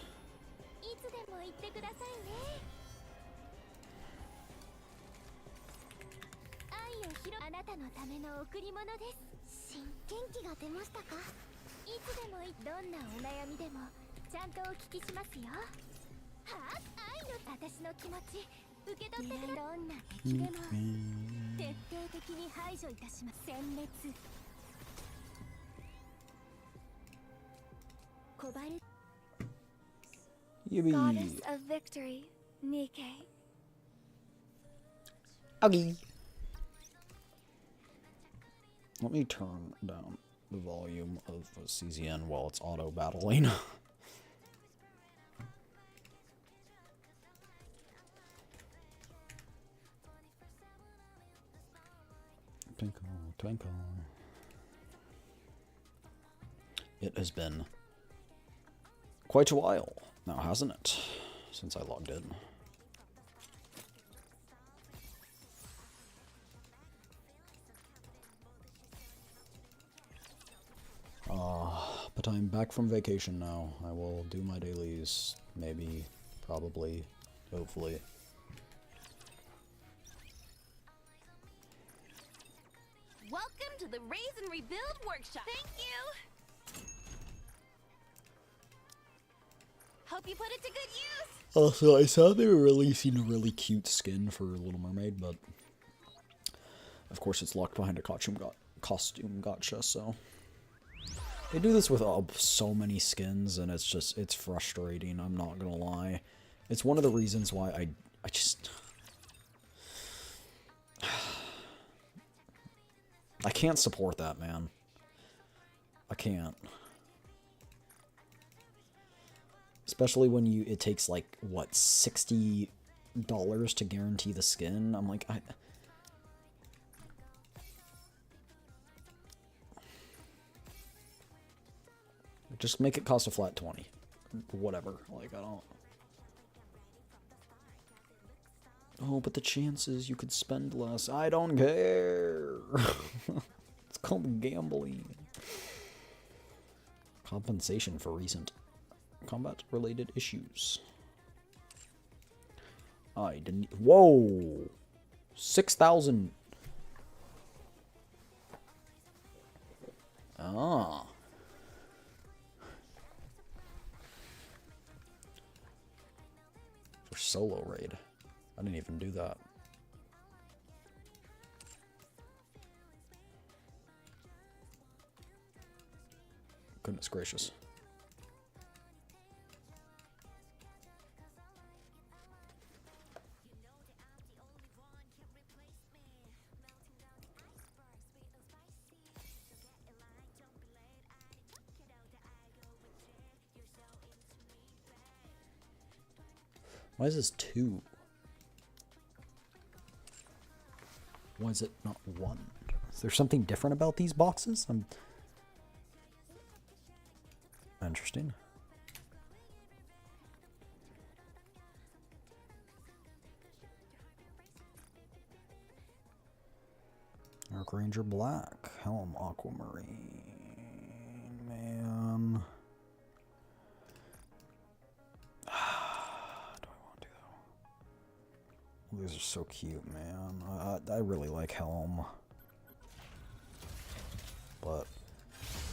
Goddess of victory, Nikkei. Okay. Let me turn down the volume of CZN while it's auto battling. Twinkle, twinkle. It has been quite a while now, hasn't it? Since I logged in. But I'm back from vacation now. I will do my dailies. Maybe. Probably. Hopefully. Welcome to the Raise and Rebuild Workshop. Thank you. Hope you put it to good use. Also, I saw they were releasing a really cute skin for Little Mermaid, but of course it's locked behind a costume gotcha, so they do this with so many skins, and it's frustrating, I'm not gonna lie. It's one of the reasons why I just I can't support that, man. I can't. Especially when it takes like, what, $60 to guarantee the skin? I'm like, just make it cost a flat 20. Whatever. Like, I don't... Oh, but the chances you could spend less. I don't care. It's called gambling. Compensation for recent combat-related issues. I didn't... Whoa! 6,000. Ah. For solo raid. I didn't even do that. Goodness gracious. Why is this 2? Why is it not 1? Is there something different about these boxes? Interesting. Arc Ranger Black, Helm Aquamarine, man. These are so cute, man. I really like Helm. But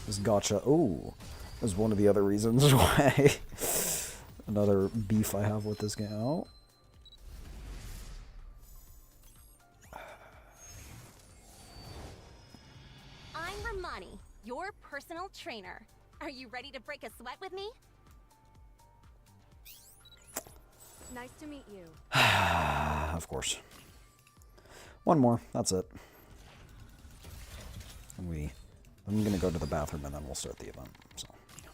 this gotcha, oh, is one of the other reasons why. Another beef I have with this game. Oh. I'm Ramani, your personal trainer. Are you ready to break a sweat with me? Nice to meet you. Of course. One more, that's it. I'm gonna go to the bathroom and then we'll start the event. So yeah.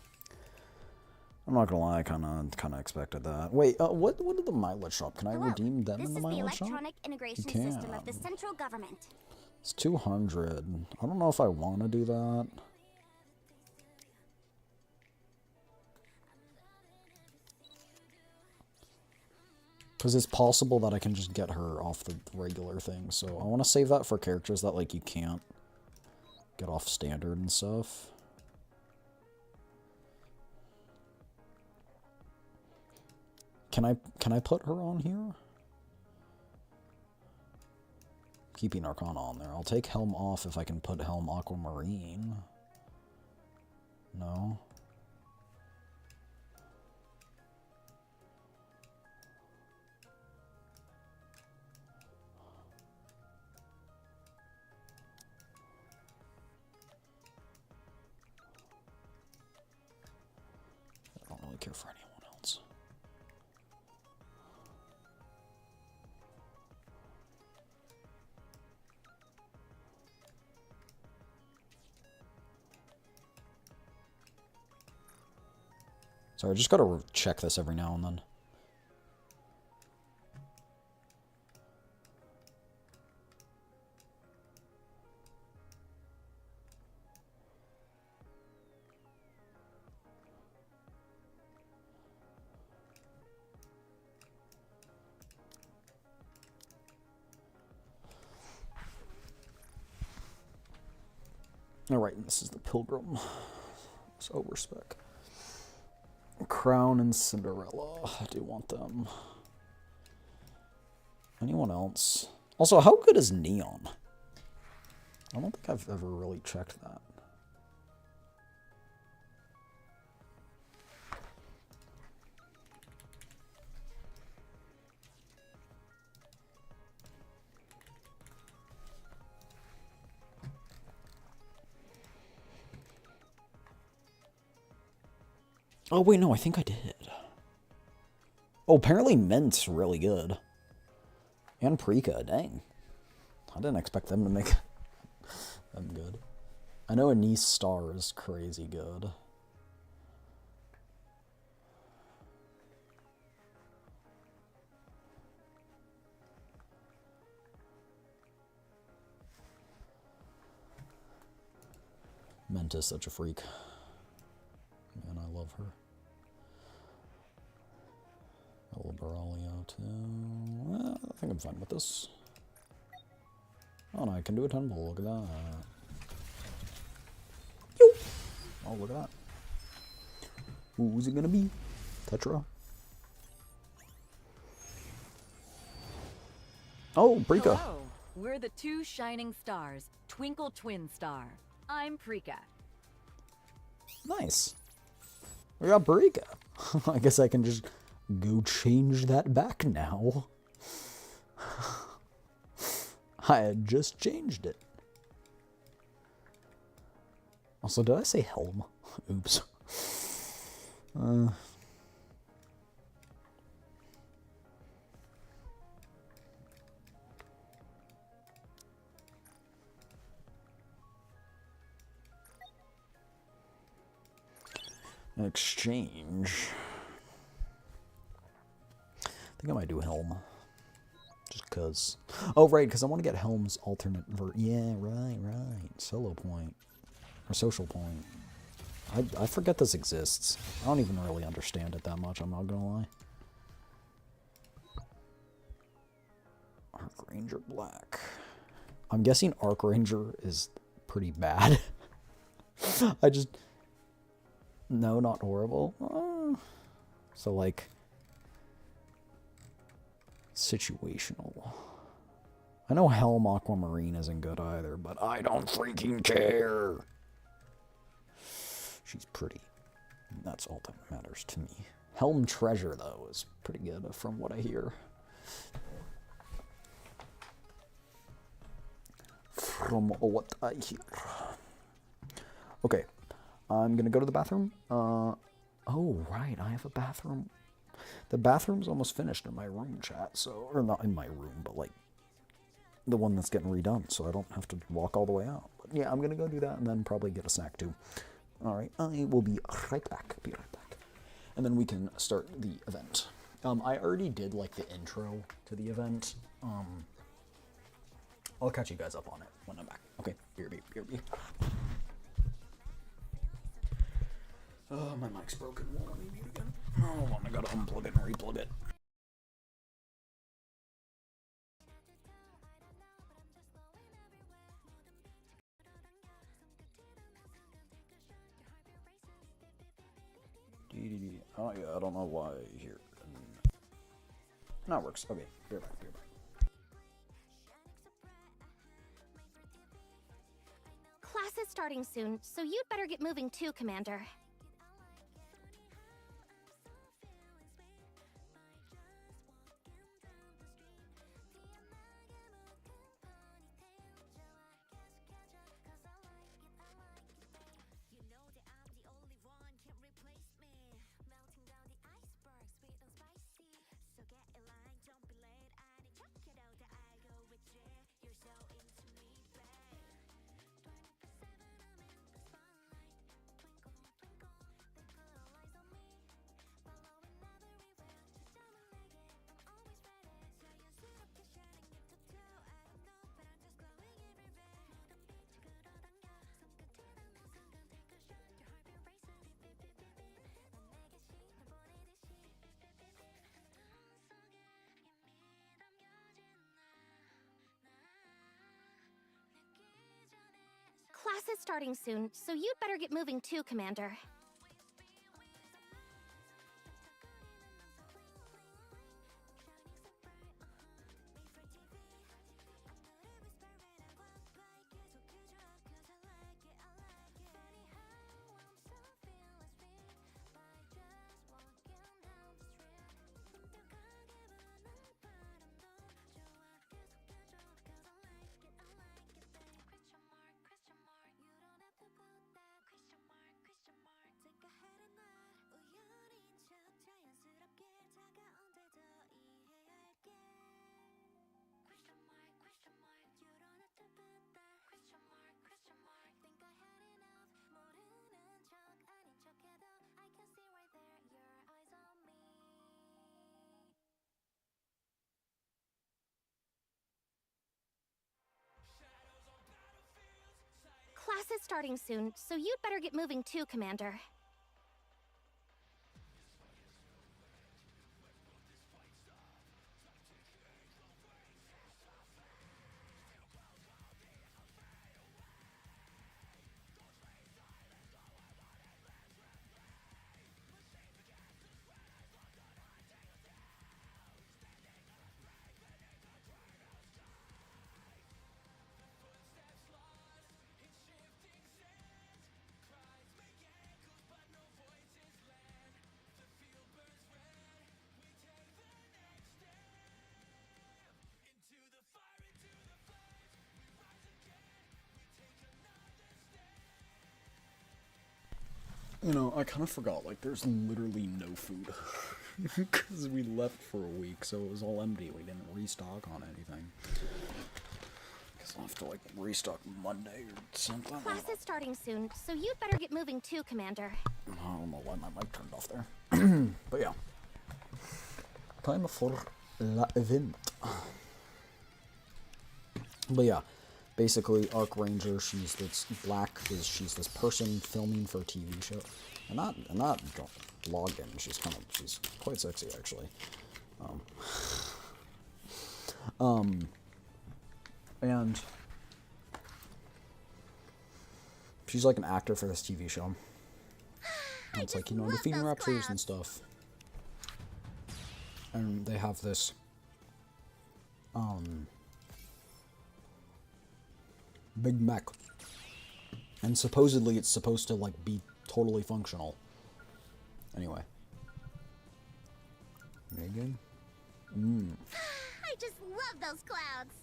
I'm not gonna lie, I kinda expected that. Wait, what did the mileage shop? Can I redeem them in the mileage shop? This is the electronic integration You system of the can. central government. It's 200. I don't know if I want to do that. Because it's possible that I can just get her off the regular thing. So I want to save that for characters that, like, you can't get off standard and stuff. Can I put her on here? Keeping Arcana on there. I'll take Helm off if I can put Helm Aquamarine. No. I don't really care for anyone else. Sorry, I just gotta check this every now and then. Alright, this is the Pilgrim So respect. Crown and Cinderella. I do want them. Anyone else? Also, how good is Neon? I don't think I've ever really checked that. Oh, wait, no, I think I did. Oh, apparently Mint's really good. And Prika, dang. I didn't expect them to make them good. I know Anise Star is crazy good. Mint is such a freak. Man, I love her. Baralio too. Well, I think I'm fine with this. Oh no, I can do a temple. Look at that. Yo! Oh, look at that. Who's it gonna be? Tetra? Oh, Prika. Hello. We're the two shining stars, Twinkle Twin Star. I'm Prika. Nice. We got Prika. I guess I can just go change that back now. I had just changed it. Also, did I say Helm? Oops. Exchange. I think I might do Helm. Just cause. Oh, right, because I want to get Helm's alternate yeah, right. Solo point. Or social point. I forget this exists. I don't even really understand it that much, I'm not gonna lie. Arc Ranger Black. I'm guessing Arc Ranger is pretty bad. I just... No, not horrible. So, like... Situational. I know Helm Aquamarine isn't good either, but I don't freaking care. She's pretty. That's all that matters to me. Helm Treasure, though, is pretty good from what I hear. From what I hear. Okay, I'm gonna go to the bathroom. Oh, right, I have a bathroom. The bathroom's almost finished in my room, chat, so... Or not in my room, but, like, the one that's getting redone, so I don't have to walk all the way out. But, yeah, I'm gonna go do that and then probably get a snack, too. Alright, I will be right back. And then we can start the event. I already did, like, the intro to the event. I'll catch you guys up on it when I'm back. Okay, BRB. Oh, my mic's broken. Won't let me mute again. Oh, hold on, I gotta unplug it and replug it. Oh yeah, I don't know why here. No, it works. Okay, be right back. Class is starting soon, so you'd better get moving too, Commander. Class is starting soon, so you'd better get moving too, Commander. Class is starting soon, so you'd better get moving too, Commander. You know, I kind of forgot, like, there's literally no food. Because we left for a week, so it was all empty. We didn't restock on anything. Guess I'll have to, like, restock Monday or something. Class is starting soon, so you'd better get moving too, Commander. I don't know why my mic turned off there. But yeah. Time for la event. But yeah. Basically, Arc Ranger, she's this she's this person filming for a TV show. And not vlogging, she's quite sexy actually. And she's like an actor for this TV show. And it's like, you know, defeating raptors and stuff. And they have this Big Mac. And supposedly it's supposed to, like, be totally functional. Anyway. Megan? I just love those clouds.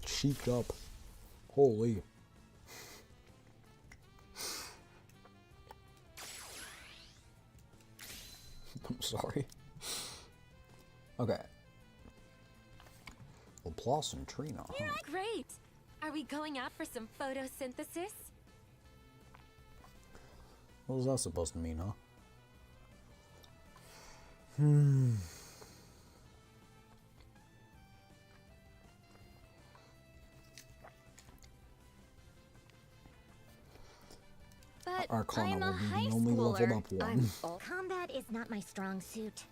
Cheeked up. Holy. I'm sorry. Okay. Laplace and Trina, huh? Great! Are we going out for some photosynthesis? What was that supposed to mean, huh? But Arcana I'm a will be high the only leveled schooler. up one. Combat is not my strong suit.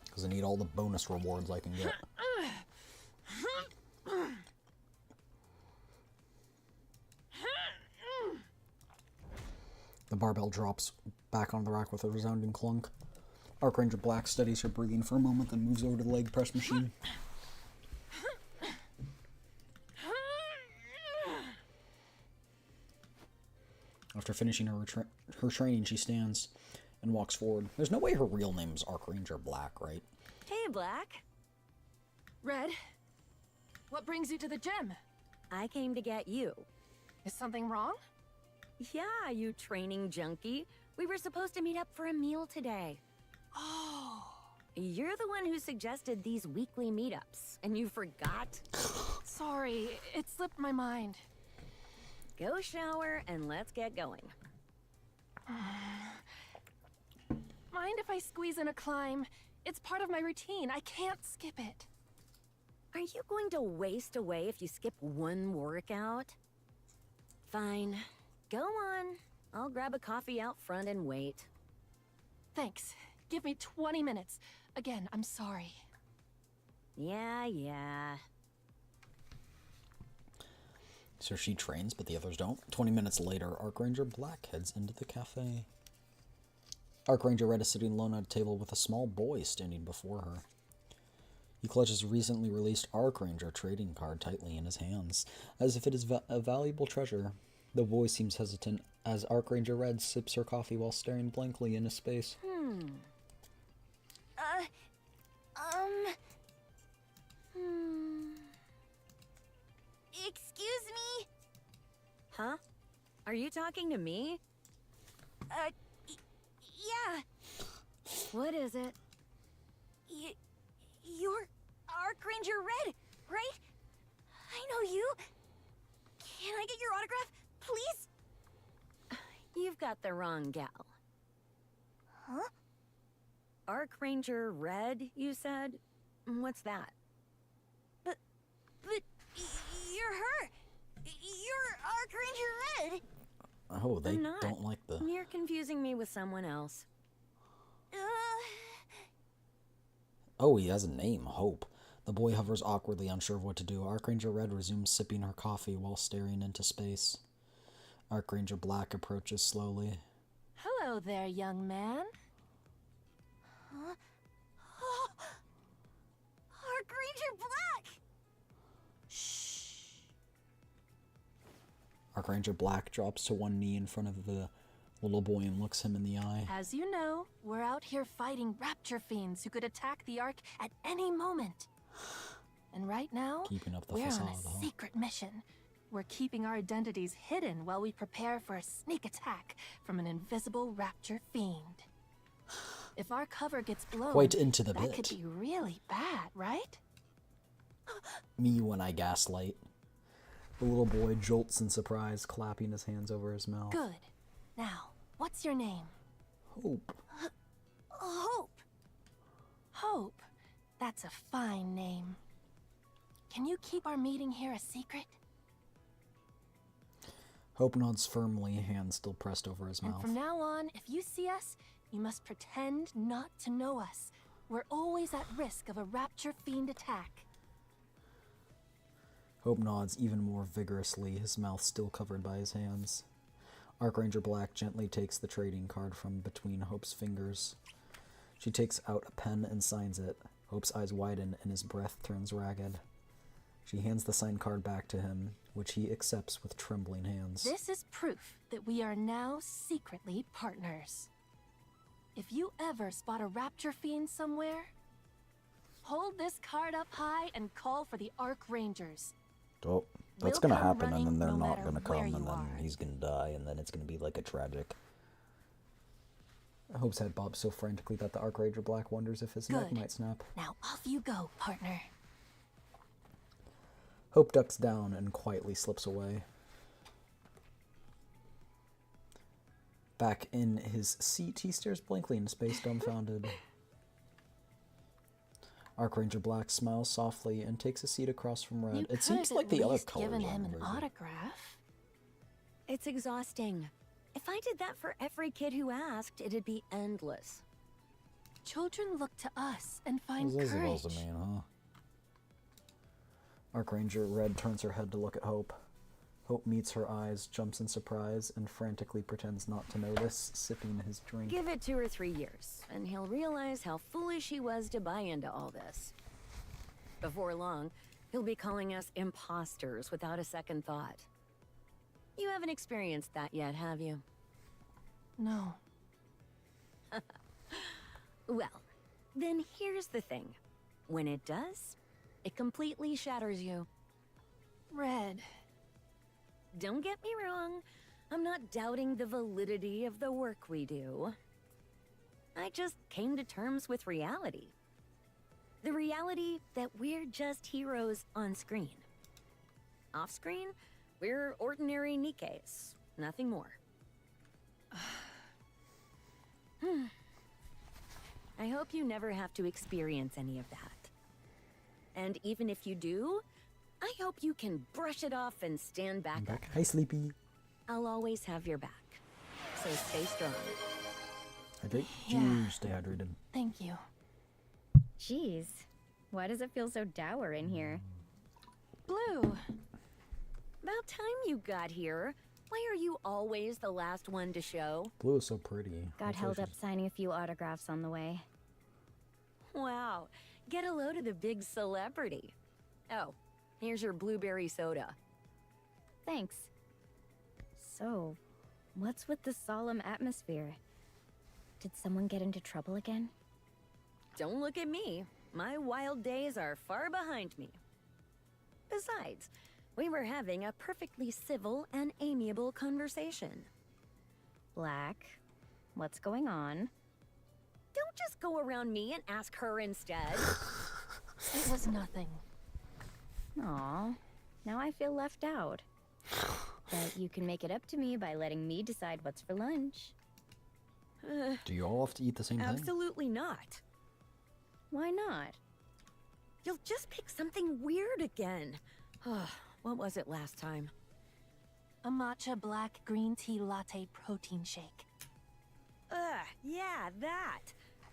Because I need all the bonus rewards I can get. The barbell drops back on the rack with a resounding clunk. Archranger Black steadies her breathing for a moment, then moves over to the leg press machine. After finishing her training, she stands and walks forward. There's no way her real name's Archranger Black, right? Hey, Black. Red, what brings you to the gym? I came to get you. Is something wrong? Yeah, you training junkie. We were supposed to meet up for a meal today. Oh. You're the one who suggested these weekly meetups, and you forgot? Sorry, it slipped my mind. Go shower and let's get going. Mind if I squeeze in a climb? It's part of my routine. I can't skip it. Are you going to waste away if you skip one workout? Fine. Go on. I'll grab a coffee out front and wait. Thanks. Give me 20 minutes. Again, I'm sorry. Yeah. So she trains, but the others don't. 20 minutes later, Archranger Black heads into the cafe. Archranger Red is sitting alone at a table with a small boy standing before her. He clutches a recently released Archranger trading card tightly in his hands, as if it is a valuable treasure. The boy seems hesitant as Archranger Red sips her coffee while staring blankly into space. Excuse me? Huh? Are you talking to me? Yeah. What is it? You're Archranger Red, right? I know you. Can I get your autograph, please? You've got the wrong gal. Huh? Archranger Red, you said? What's that? But you're her. You're Archranger Red. Oh, they I'm not. don't like the... You're confusing me with someone else. Oh, he has a name, Hope. The boy hovers awkwardly, unsure of what to do. Archranger Red resumes sipping her coffee while staring into space. Archranger Black approaches slowly. Hello there, young man. Huh? Archranger Black. Archranger Black drops to one knee in front of the little boy and looks him in the eye. As you know, we're out here fighting rapture fiends who could attack the Ark at any moment. And right now, Keeping up the we're on facade, a huh? secret mission. We're keeping our identities hidden while we prepare for a sneak attack from an invisible rapture fiend. If our cover gets blown, Quite into the that bit. could be really bad, right? Me when I gaslight. The little boy jolts in surprise, clapping his hands over his mouth. Good. Now, what's your name? Hope. Hope. Hope. That's a fine name. Can you keep our meeting here a secret? Hope nods firmly, hand still pressed over his And mouth. from now on, if you see us, you must pretend not to know us. We're always at risk of a rapture fiend attack. Hope nods even more vigorously, his mouth still covered by his hands. Archranger Black gently takes the trading card from between Hope's fingers. She takes out a pen and signs it. Hope's eyes widen and his breath turns ragged. She hands the signed card back to him, which he accepts with trembling hands. This is proof that we are now secretly partners. If you ever spot a rapture fiend somewhere, hold this card up high and call for the Arc Rangers. Oh, that's We'll gonna come happen, and then running they're no not matter gonna where come, you and then are. he's gonna die, and then it's gonna be like a tragic. Hope's head bobs so frantically that the Archranger Black wonders if his neck Good. might snap. Now off you go, partner. Hope ducks down and quietly slips away. Back in his seat, he stares blankly into space, dumbfounded. Archranger Black smiles softly and takes a seat across from Red. You It seems could like at the other least colors given on him the an version. autograph. It's exhausting. If I did that for every kid who asked, it'd be endless. Children look to us and find What does it courage. also mean, huh? Archranger Red turns her head to look at Hope. Hope meets her eyes, jumps in surprise, and frantically pretends not to notice, sipping his drink. Give it 2 or 3 years, and he'll realize how foolish he was to buy into all this. Before long, he'll be calling us imposters without a second thought. You haven't experienced that yet, have you? No. Well, then here's the thing. When it does, it completely shatters you. Red. Don't get me wrong, I'm not doubting the validity of the work we do. I just came to terms with reality. The reality that we're just heroes on screen. Off screen, we're ordinary Nikkes, nothing more. I hope you never have to experience any of that. And even if you do, I hope you can brush it off and stand back up. Hi, Sleepy. I'll always have your back. So stay strong. Hydrate. Yeah. Stay hydrated. Thank you. Jeez, why does it feel so dour in here? Blue. About time you got here. Why are you always the last one to show? Blue is so pretty. Got That's why held up she's- signing a few autographs on the way. Wow, get a load of the big celebrity. Oh, here's your blueberry soda. Thanks. So, what's with the solemn atmosphere? Did someone get into trouble again? Don't look at me. My wild days are far behind me. Besides, we were having a perfectly civil and amiable conversation. Black, what's going on? Don't just go around me and ask her instead. It was nothing. Aw, now I feel left out. But you can make it up to me by letting me decide what's for lunch. Do you all have to eat the same thing? Absolutely not. Why not? You'll just pick something weird again. What was it last time? A matcha black green tea latte protein shake. Yeah, that.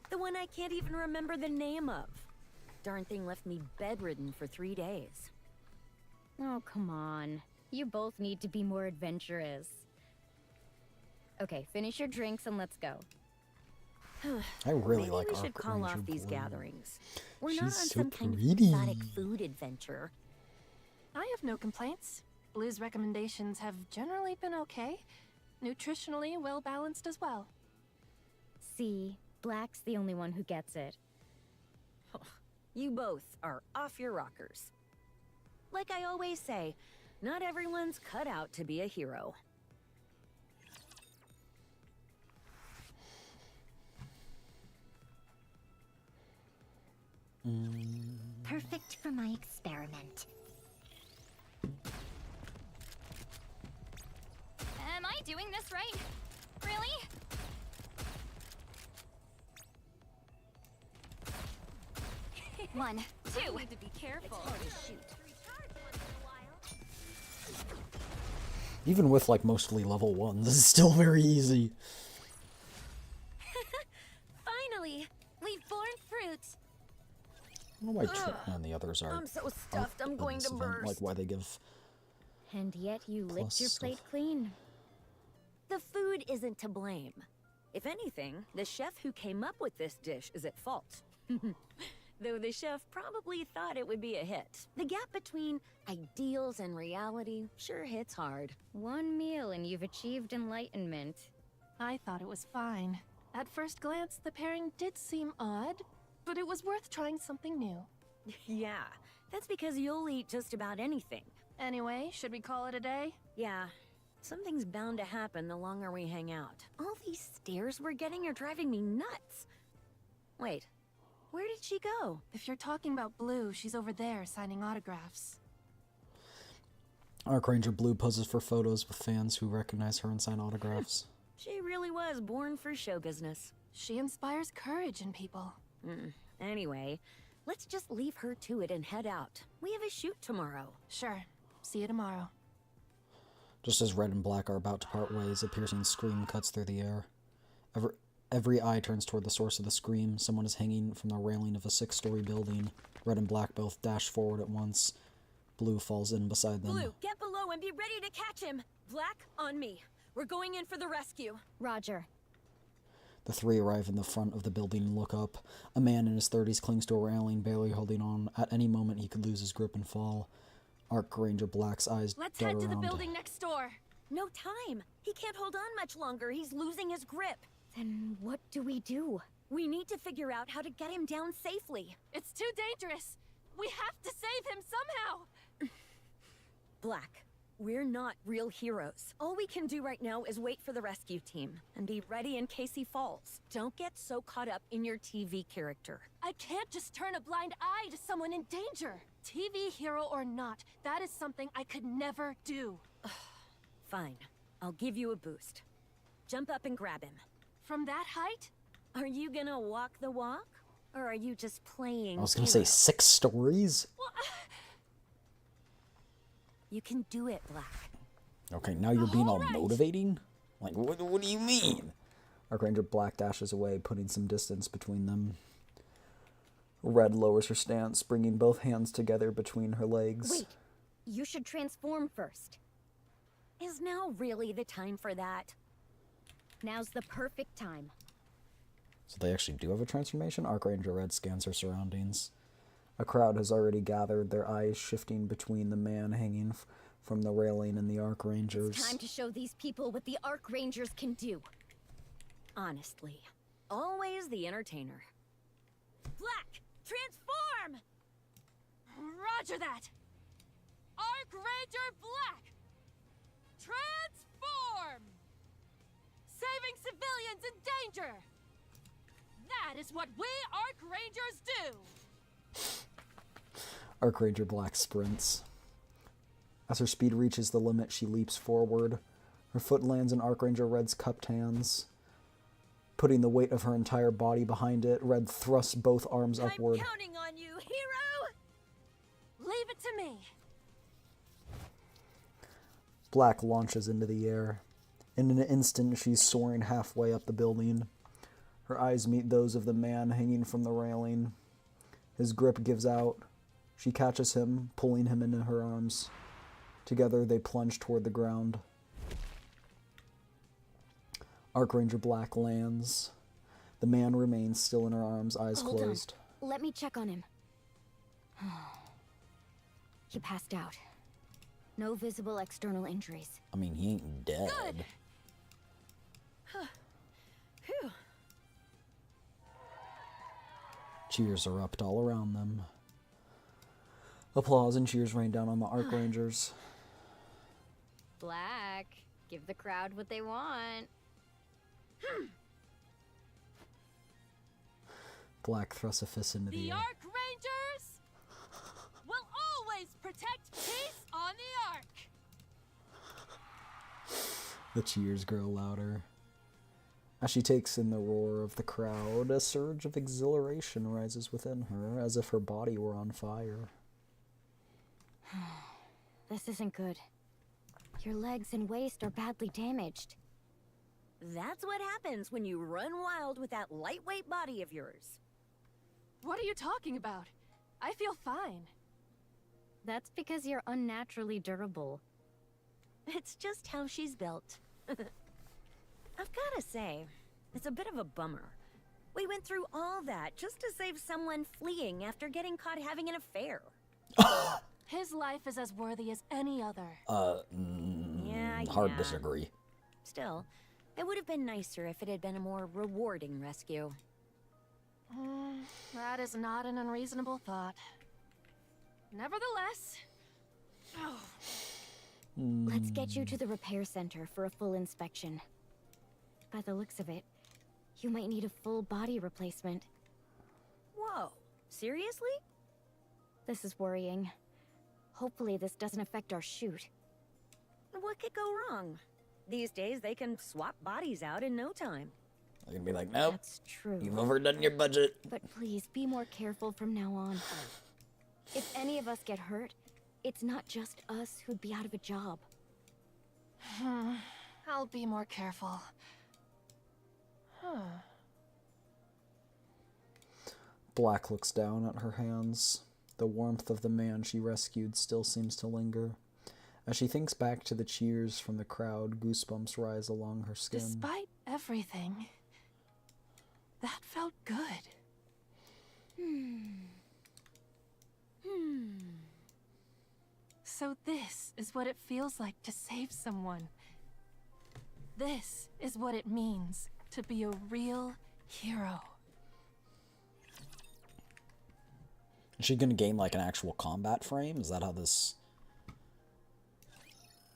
The one I can't even remember the name of. Darn thing left me bedridden for 3 days. Oh, come on. You both need to be more adventurous. Okay, finish your drinks and let's go. I really Maybe like we should Arc call Ranger off these Blue. gatherings. We're not on She's so some kind of pretty. exotic food adventure. I have no complaints. Blue's recommendations have generally been okay. Nutritionally well balanced as well. See, Black's the only one who gets it. You both are off your rockers. Like I always say, not everyone's cut out to be a hero. Perfect for my experiment. Am I doing this right? Really? One, two. Need to be careful. Even with like mostly level 1s, this is still very easy. Finally, we've borne fruit. I don't know why Trent and the others are. I'm so stuffed, I'm in going this to event, burst. Like why they give. And yet you licked Plus your stuff. plate clean. The food isn't to blame. If anything, the chef who came up with this dish is at fault. Though the chef probably thought it would be a hit. The gap between ideals and reality sure hits hard. One meal and you've achieved enlightenment. I thought it was fine. At first glance, the pairing did seem odd, but it was worth trying something new. Yeah, that's because you'll eat just about anything. Anyway, should we call it a day? Yeah, something's bound to happen the longer we hang out. All these stares we're getting are driving me nuts. Wait, where did she go? If you're talking about Blue, she's over there signing autographs. Arc Ranger Blue poses for photos with fans who recognize her and sign autographs. She really was born for show business. She inspires courage in people. Anyway, let's just leave her to it and head out. We have a shoot tomorrow. Sure. See you tomorrow. Just as Red and Black are about to part ways, a piercing scream cuts through the air. Every eye turns toward the source of the scream. Someone is hanging from the railing of a 6-story building. Red and Black both dash forward at once. Blue falls in beside them. Blue, get below and be ready to catch him. Black, on me. We're going in for the rescue. Roger. The three arrive in the front of the building and look up. A man in his 30s clings to a railing, barely holding on. At any moment, he could lose his grip and fall. Arc Ranger Black's eyes Let's dart head to the around. building next door. No time. He can't hold on much longer. He's losing his grip. Then what do we do? We need to figure out how to get him down safely. It's too dangerous. We have to save him somehow. Black, we're not real heroes. All we can do right now is wait for the rescue team and be ready in case he falls. Don't get so caught up in your TV character. I can't just turn a blind eye to someone in danger. TV hero or not, that is something I could never do. Fine, I'll give you a boost. Jump up and grab him. From that height? Are you gonna walk the walk? Or are you just playing I was gonna say hero? 6 stories? You can do it, Black. Okay, now you're being all Alright. motivating? Like, what do you mean? Arc Ranger Black dashes away, putting some distance between them. Red lowers her stance, bringing both hands together between her legs. Wait, you should transform first. Is now really the time for that? Now's the perfect time. So they actually do have a transformation? Arc Ranger Red scans her surroundings. A crowd has already gathered, their eyes shifting between the man hanging from the railing and the Arc Rangers. It's time to show these people what the Arc Rangers can do. Honestly, always the entertainer. Black, transform! Roger that. Arc Ranger Black. Transform! Saving civilians in danger. That is what we Arc Rangers do. Arc Ranger Black sprints. As her speed reaches the limit, she leaps forward. Her foot lands in Archranger Red's cupped hands. Putting the weight of her entire body behind it, Red thrusts both arms upward. I'm counting on you, hero! Leave it to me. Black launches into the air. In an instant, she's soaring halfway up the building. Her eyes meet those of the man hanging from the railing. His grip gives out. She catches him, pulling him into her arms. Together, they plunge toward the ground. Archranger Black lands. The man remains still in her arms, eyes Hold closed. on. Let me check on him. He passed out. No visible external injuries. I mean, he ain't dead. Good. Phew. Cheers erupt all around them. Applause and cheers rain down on the Archrangers. Black, give the crowd what they want. Black thrusts a fist into the The air. Archrangers will always protect peace on the Ark. The cheers grow louder. As she takes in the roar of the crowd, a surge of exhilaration rises within her, as if her body were on fire. This isn't good. Your legs and waist are badly damaged. That's what happens when you run wild with that lightweight body of yours. What are you talking about? I feel fine. That's because you're unnaturally durable. It's just how she's built. I've gotta say, it's a bit of a bummer. We went through all that just to save someone fleeing after getting caught having an affair. His life is as worthy as any other. Hard disagree. Still, it would have been nicer if it had been a more rewarding rescue. That is not an unreasonable thought. Nevertheless... Let's get you to the repair center for a full inspection. By the looks of it, you might need a full body replacement. Whoa, seriously? This is worrying. Hopefully this doesn't affect our shoot. What could go wrong? These days they can swap bodies out in no time. They're gonna be like, nope, That's true. you've overdone your budget. But please, be more careful from now on. If any of us get hurt, it's not just us who'd be out of a job. I'll be more careful. Black looks down at her hands. The warmth of the man she rescued still seems to linger. As she thinks back to the cheers from the crowd, goosebumps rise along her skin. Despite everything, that felt good. So this is what it feels like to save someone. This is what it means to be a real hero. Is she gonna gain like an actual combat frame? Is that how this...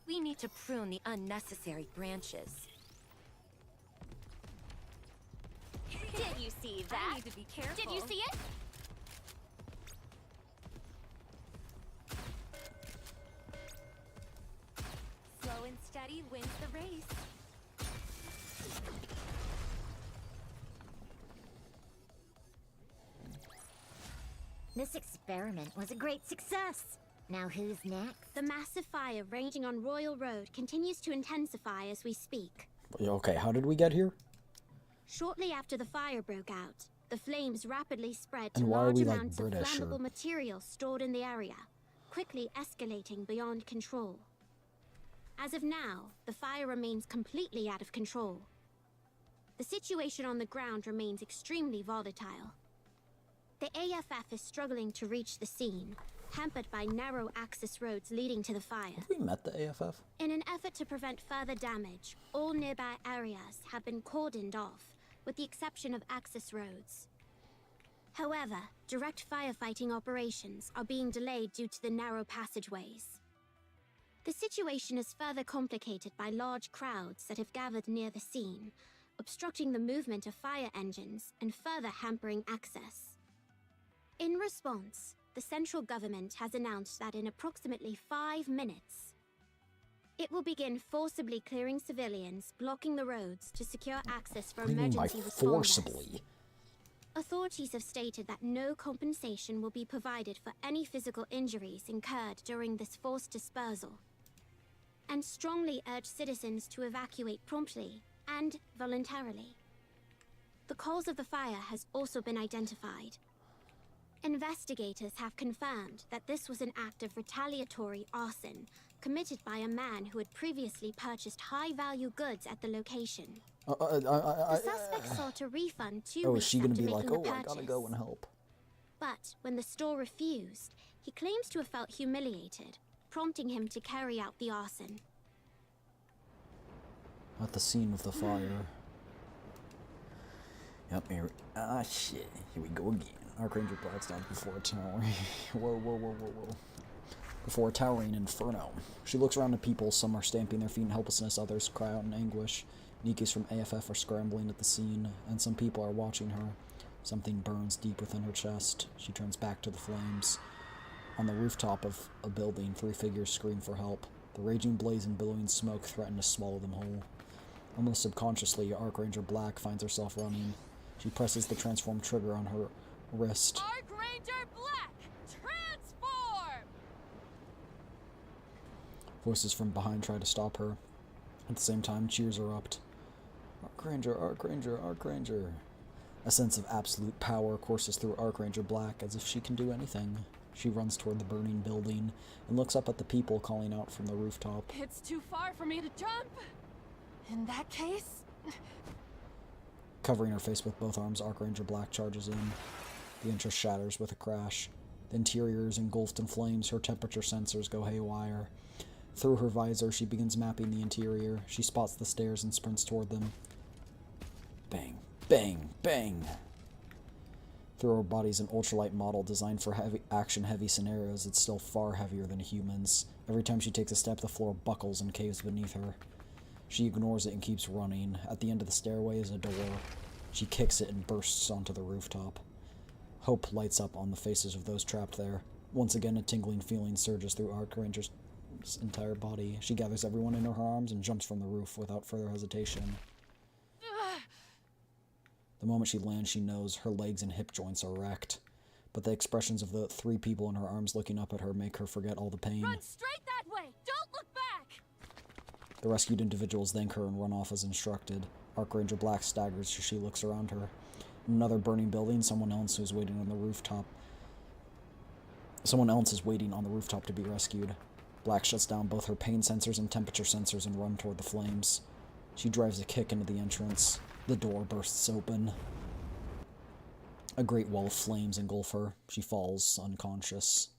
We need to prune the unnecessary branches. Did you see that? I need to be careful. Did you see it? Slow and steady wins the race. This experiment was a great success. Now who's next? The massive fire raging on Royal Road continues to intensify as we speak. Okay, how did we get here? Shortly after the fire broke out, the flames rapidly spread to And why are large we, like, amounts British, of flammable or- material stored in the area, quickly escalating beyond control. As of now, the fire remains completely out of control. The situation on the ground remains extremely volatile. The AFF is struggling to reach the scene, hampered by narrow access roads leading to the fire. Have we met the AFF? In an effort to prevent further damage, all nearby areas have been cordoned off, with the exception of access roads. However, direct firefighting operations are being delayed due to the narrow passageways. The situation is further complicated by large crowds that have gathered near the scene, obstructing the movement of fire engines and further hampering access. In response, the central government has announced that in approximately 5 minutes, it will begin forcibly clearing civilians, blocking the roads to secure access for What do you mean by emergency responders. forcibly? Authorities have stated that no compensation will be provided for any physical injuries incurred during this forced dispersal, and strongly urge citizens to evacuate promptly and voluntarily. The cause of the fire has also been identified. Investigators have confirmed that this was an act of retaliatory arson committed by a man who had previously purchased high-value goods at the location. The suspect sought a refund 2 Oh, is weeks she gonna after be like, making oh, the I purchase. gotta go and help? But when the store refused, he claims to have felt humiliated, prompting him to carry out the arson. At the scene of the fire. Yep, here. Ah, shit. Here we go again. Archranger Black's down before a towering. Whoa. Before a towering inferno. She looks around at people. Some are stamping their feet in helplessness, others cry out in anguish. Nikis from AFF are scrambling at the scene, and some people are watching her. Something burns deep within her chest. She turns back to the flames. On the rooftop of a building, 3 figures scream for help. The raging blaze and billowing smoke threaten to swallow them whole. Almost subconsciously, Archranger Black finds herself running. She presses the transform trigger on her wrist. Archranger Black, transform! Voices from behind try to stop her. At the same time, cheers erupt. Archranger, Archranger, Archranger. A sense of absolute power courses through Archranger Black as if she can do anything. She runs toward the burning building and looks up at the people calling out from the rooftop. It's too far for me to jump. In that case... Covering her face with both arms, Archranger Black charges in. The entrance shatters with a crash. The interior is engulfed in flames. Her temperature sensors go haywire. Through her visor, she begins mapping the interior. She spots the stairs and sprints toward them. Bang, bang, bang! Through her body's an ultralight model designed for action-heavy scenarios. It's still far heavier than humans. Every time she takes a step, the floor buckles and caves beneath her. She ignores it and keeps running. At the end of the stairway is a door. She kicks it and bursts onto the rooftop. Hope lights up on the faces of those trapped there. Once again, a tingling feeling surges through Archranger's entire body. She gathers everyone in her arms and jumps from the roof without further hesitation. The moment she lands, she knows her legs and hip joints are wrecked. But the expressions of the 3 people in her arms looking up at her make her forget all the pain. Run straight that way! Don't look back! The rescued individuals thank her and run off as instructed. Archranger Black staggers as she looks around her. In another burning building, someone else is waiting on the rooftop. Someone else is waiting on the rooftop to be rescued. Black shuts down both her pain sensors and temperature sensors and runs toward the flames. She drives a kick into the entrance. The door bursts open. A great wall of flames engulf her. She falls unconscious.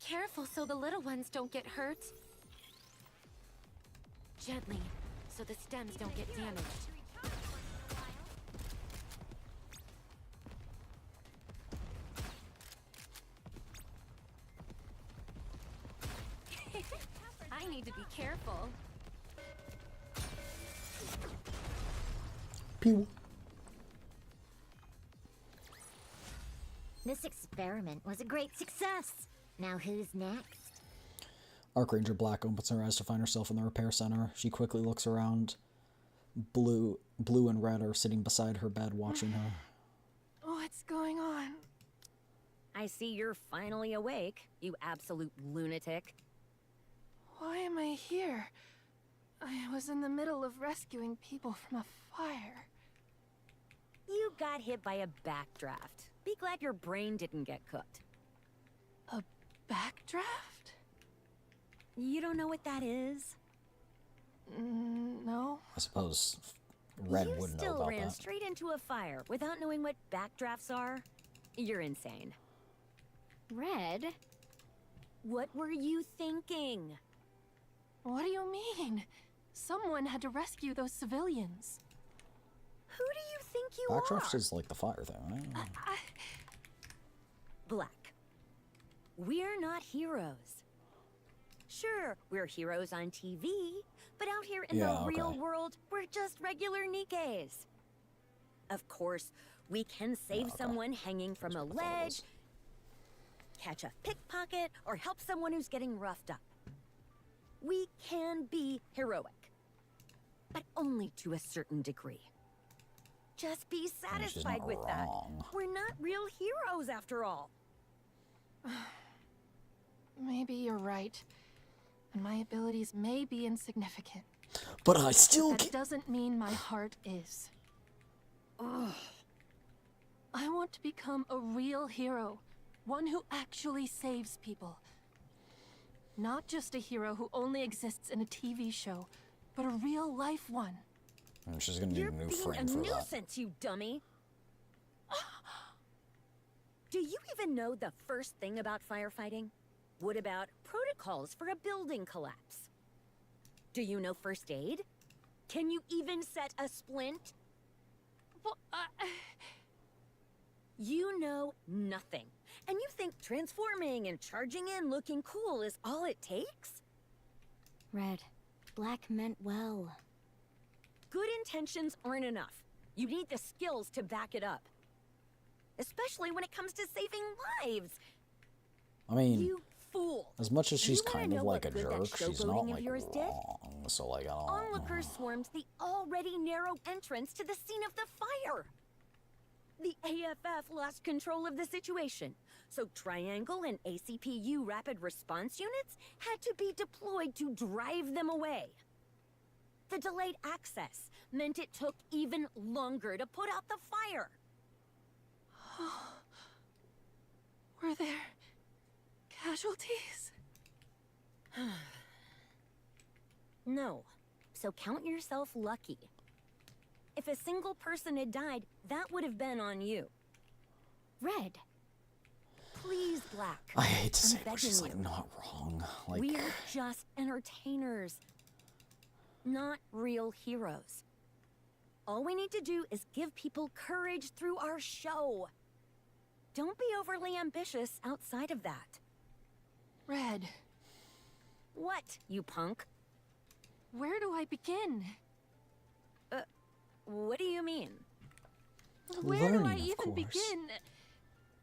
Careful so the little ones don't get hurt. Gently, so the stems don't get damaged. I need to be careful. Pew. This experiment was a great success. Now who's next? Archranger Black opens her eyes to find herself in the repair center. She quickly looks around. Blue and Red are sitting beside her bed watching her. What's going on? I see you're finally awake, you absolute lunatic. Why am I here? I was in the middle of rescuing people from a fire. You got hit by a backdraft. Be glad your brain didn't get cooked. A backdraft? You don't know what that is? No. I suppose Red You wouldn't know still about ran that. straight into a fire without knowing what backdrafts are? You're insane. Red? What were you thinking? What do you mean? Someone had to rescue those civilians. Who do you think you Backdraft are? is like the fire thing, right? Black. We're not heroes. Sure, we're heroes on TV, but out here in Yeah, the real okay. world, we're just regular Nikkes. Of course, we can save okay. someone hanging from a That's what I thought it ledge, was. catch a pickpocket, or help someone who's getting roughed up. We can be heroic, but only to a certain degree. Just be she's satisfied not with that. wrong. We're not real heroes after all. Maybe you're right. And my abilities may be insignificant. But I still That can't. doesn't mean my heart is. Ugh. I want to become a real hero. One who actually saves people. Not just a hero who only exists in a TV show, but a real life one. And she's gonna need You're a new being a frame for that. nuisance, you dummy. Do you even know the first thing about firefighting? What about protocols for a building collapse? Do you know first aid? Can you even set a splint? Well, You know nothing. And you think transforming and charging in looking cool is all it takes? Red, Black meant well. Good intentions aren't enough. You need the skills to back it up. Especially when it comes to saving lives. I mean, You fool. as much as she's You wanna kind of know like a what good that jerk, she's not showboating of like yours did? wrong. So like I don't. Onlookers swarmed the already narrow entrance to the scene of the fire. The AFF lost control of the situation, so Triangle and ACPU rapid response units had to be deployed to drive them away. The delayed access meant it took even longer to put out the fire. were there casualties? No, so count yourself lucky. If a single person had died, that would have been on you. Red, Please, Black. I hate to I'm say it, but she's like begging you. not wrong. Like We're just entertainers, not real heroes. All we need to do is give people courage through our show. Don't be overly ambitious outside of that. Red, What, you punk? where do I begin? What do you mean? Where do I Learning, of even course. begin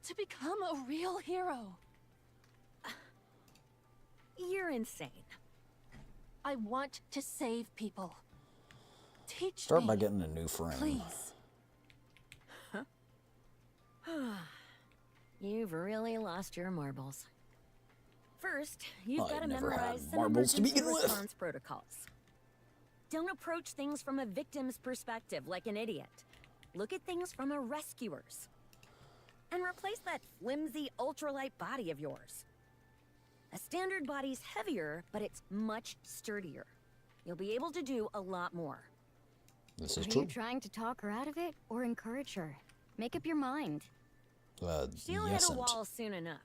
to become a real hero? You're insane. I want to save people. Teach start me, by getting a new frame. please. You've really lost your marbles. First, you've I got to never had memorize some marbles to emergency begin with. response protocols. Don't approach things from a victim's perspective like an idiot. Look at things from a rescuer's. And replace that flimsy ultralight body of yours. A standard body's heavier, but it's much sturdier. You'll be able to do a lot more. This are is you true. trying to talk her out of it or encourage her? Make up your mind. She'll Yes hit a and. wall soon enough.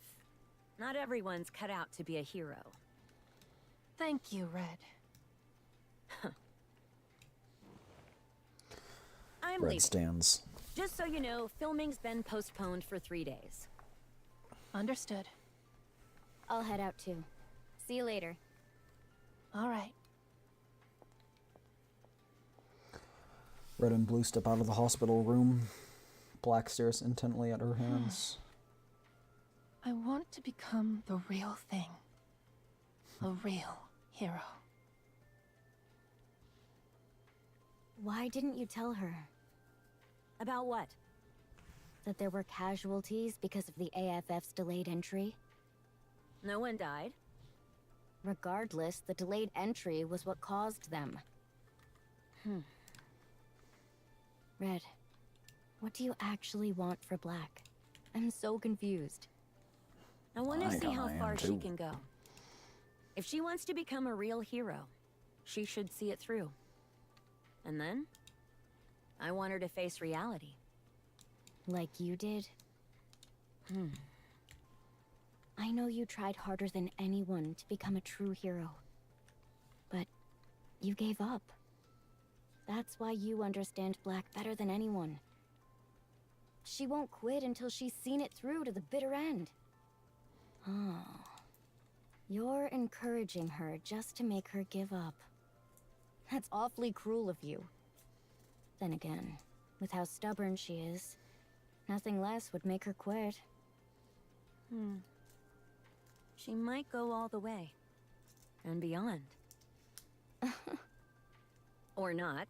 Not everyone's cut out to be a hero. Thank you, Red. I'm Red leaving. stands. Just so you know, filming's been postponed for 3 days. Understood. I'll head out too. See you later. All right. Red and Blue step out of the hospital room. Black stares intently at her hands. I want to become the real thing. A real hero. Why didn't you tell her About what? that there were casualties because of the AFF's delayed entry? No one died. Regardless, the delayed entry was what caused them. Red, what do you actually want for Black? I'm so confused. I want to I see how am far she too. can go. If she wants to become a real hero, she should see it through. And then, I want her to face reality. Like you did? I know you tried harder than anyone to become a true hero. But you gave up. That's why you understand Black better than anyone. She won't quit until she's seen it through to the bitter end. Oh. You're encouraging her just to make her give up. That's awfully cruel of you. Then again, with how stubborn she is, nothing less would make her quit. She might go all the way. And beyond. Or not.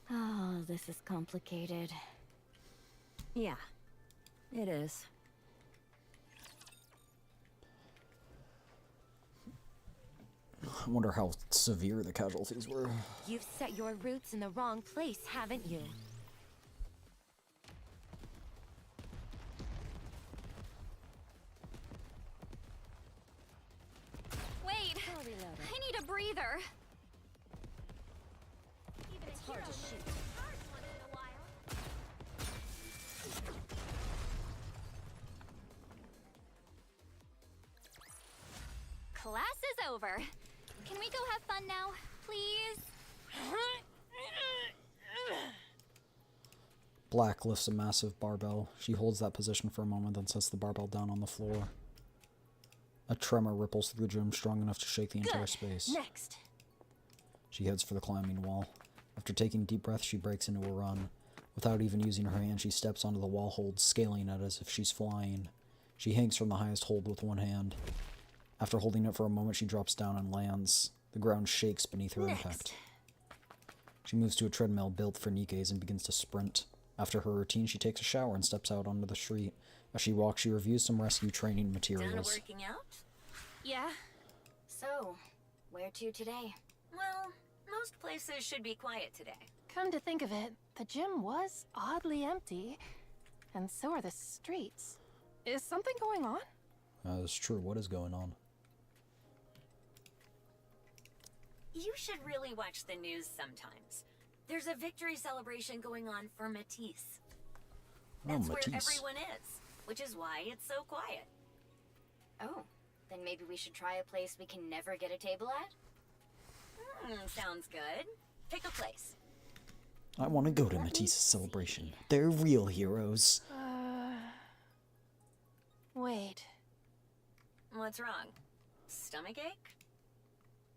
Oh, this is complicated. Yeah, it is. I wonder how severe the casualties were. You've set your roots in the wrong place, haven't you? Wait! I need a breather! It's hard to shoot. Class is over. Can we go have fun now, please? Black lifts a massive barbell. She holds that position for a moment, then sets the barbell down on the floor. A tremor ripples through the gym, strong enough to shake the entire space. Next. She heads for the climbing wall. After taking a deep breath, she breaks into a run. Without even using her hand, she steps onto the wall hold, scaling it as if she's flying. She hangs from the highest hold with one hand. After holding it for a moment, she drops down and lands. The ground shakes beneath her impact. She moves to a treadmill built for Nikes and begins to sprint. After her routine, she takes a shower and steps out onto the street. As she walks, she reviews some rescue training materials. Done working out? Yeah. So, where to today? Well, most places should be quiet today. Come to think of it, the gym was oddly empty. And so are the streets. Is something going on? That's true. What is going on? You should really watch the news sometimes. There's a victory celebration going on for Matisse. That's where everyone is, which is why it's so quiet. Oh, then maybe we should try a place we can never get a table at? Sounds good. Pick a place. I want to go to Matisse's celebration. They're real heroes. Wait. What's wrong? Stomachache?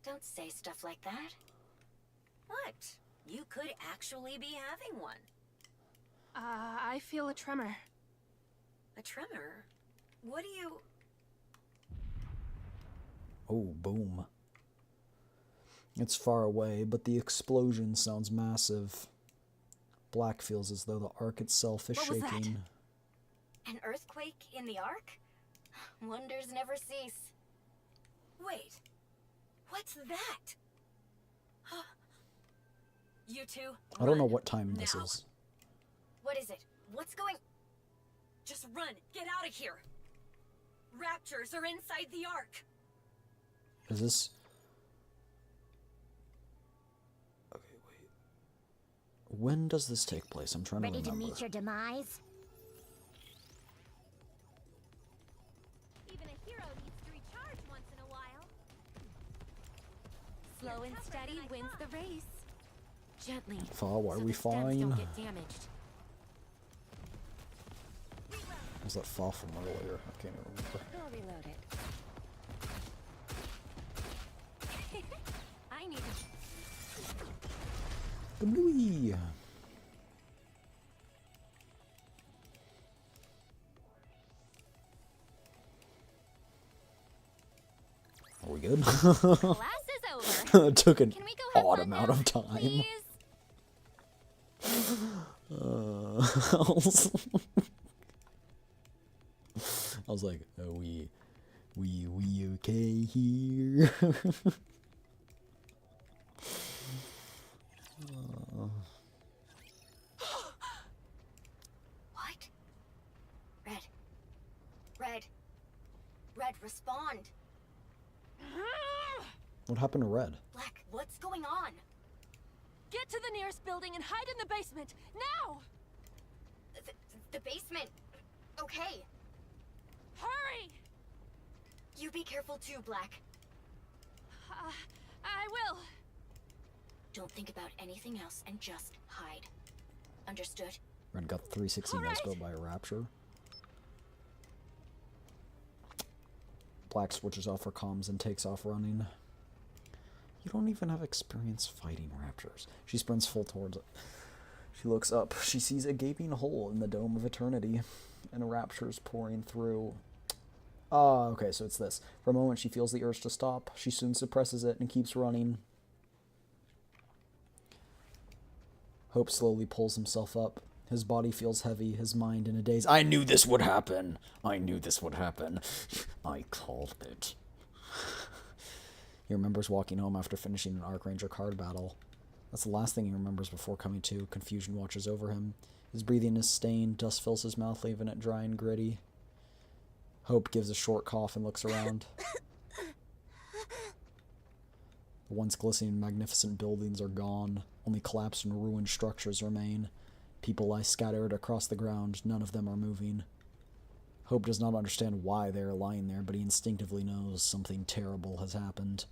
Don't say stuff like that. What? You could actually be having one. I feel a tremor. A tremor? What do you... Oh, boom. It's far away, but the explosion sounds massive. Black feels as though the Ark itself is What was that? shaking. An earthquake in the Ark? Wonders never cease. Wait. What's that? You two, I don't know run. what time this Now. is. What is it? What's going... Just run. Get out of here. Raptors are inside the Ark. Is this... Okay, wait. When does this take place? I'm trying to Ready to remember. meet your demise? Even a hero needs to recharge once in a while. Slow and steady wins the race. Gently. Fa, why are so we the stems flying? don't get damaged. Was that Fa from earlier? I can't even remember. I'll reload it. I need to... Kablooey! Are we good? Class is over. It took an Can we go have odd fun amount now, of time. please? I was like, are we okay here? What? Red, respond. What happened to Red? Black, what's going on? Get to the nearest building and hide in the basement, now! The basement. Okay. Hurry! You be careful too, Black. I will. Don't think about anything else and just hide. Understood? Red got 360 no scope by a rapture. Black switches off her comms and takes off running. You don't even have experience fighting raptors. She sprints full towards it. She looks up. She sees a gaping hole in the dome of eternity, and raptors pouring through. Ah, okay, so it's this. For a moment, she feels the urge to stop. She soon suppresses it and keeps running. Hope slowly pulls himself up. His body feels heavy, his mind in a daze. I knew this would happen! I knew this would happen. I called it. He remembers walking home after finishing an Archranger card battle. That's the last thing he remembers before coming to. Confusion watches over him. His breathing is stained, dust fills his mouth, leaving it dry and gritty. Hope gives a short cough and looks around. The once glistening magnificent buildings are gone. Only collapsed and ruined structures remain. People lie scattered across the ground. None of them are moving. Hope does not understand why they are lying there, but he instinctively knows something terrible has happened.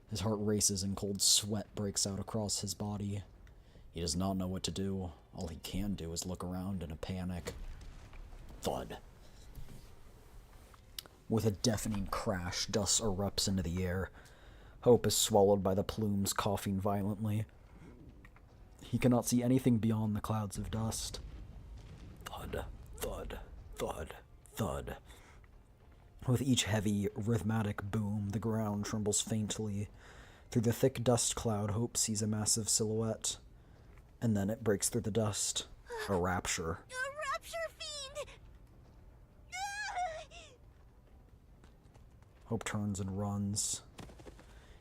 His heart races and cold sweat breaks out across his body. He does not know what to do. All he can do is look around in a panic. Thud. With a deafening crash, dust erupts into the air. Hope is swallowed by the plumes, coughing violently. He cannot see anything beyond the clouds of dust. Thud, thud, thud, thud. With each heavy, rhythmic boom, the ground trembles faintly. Through the thick dust cloud, Hope sees a massive silhouette. And then it breaks through the dust. A rapture. A rapture fiend! Hope turns and runs.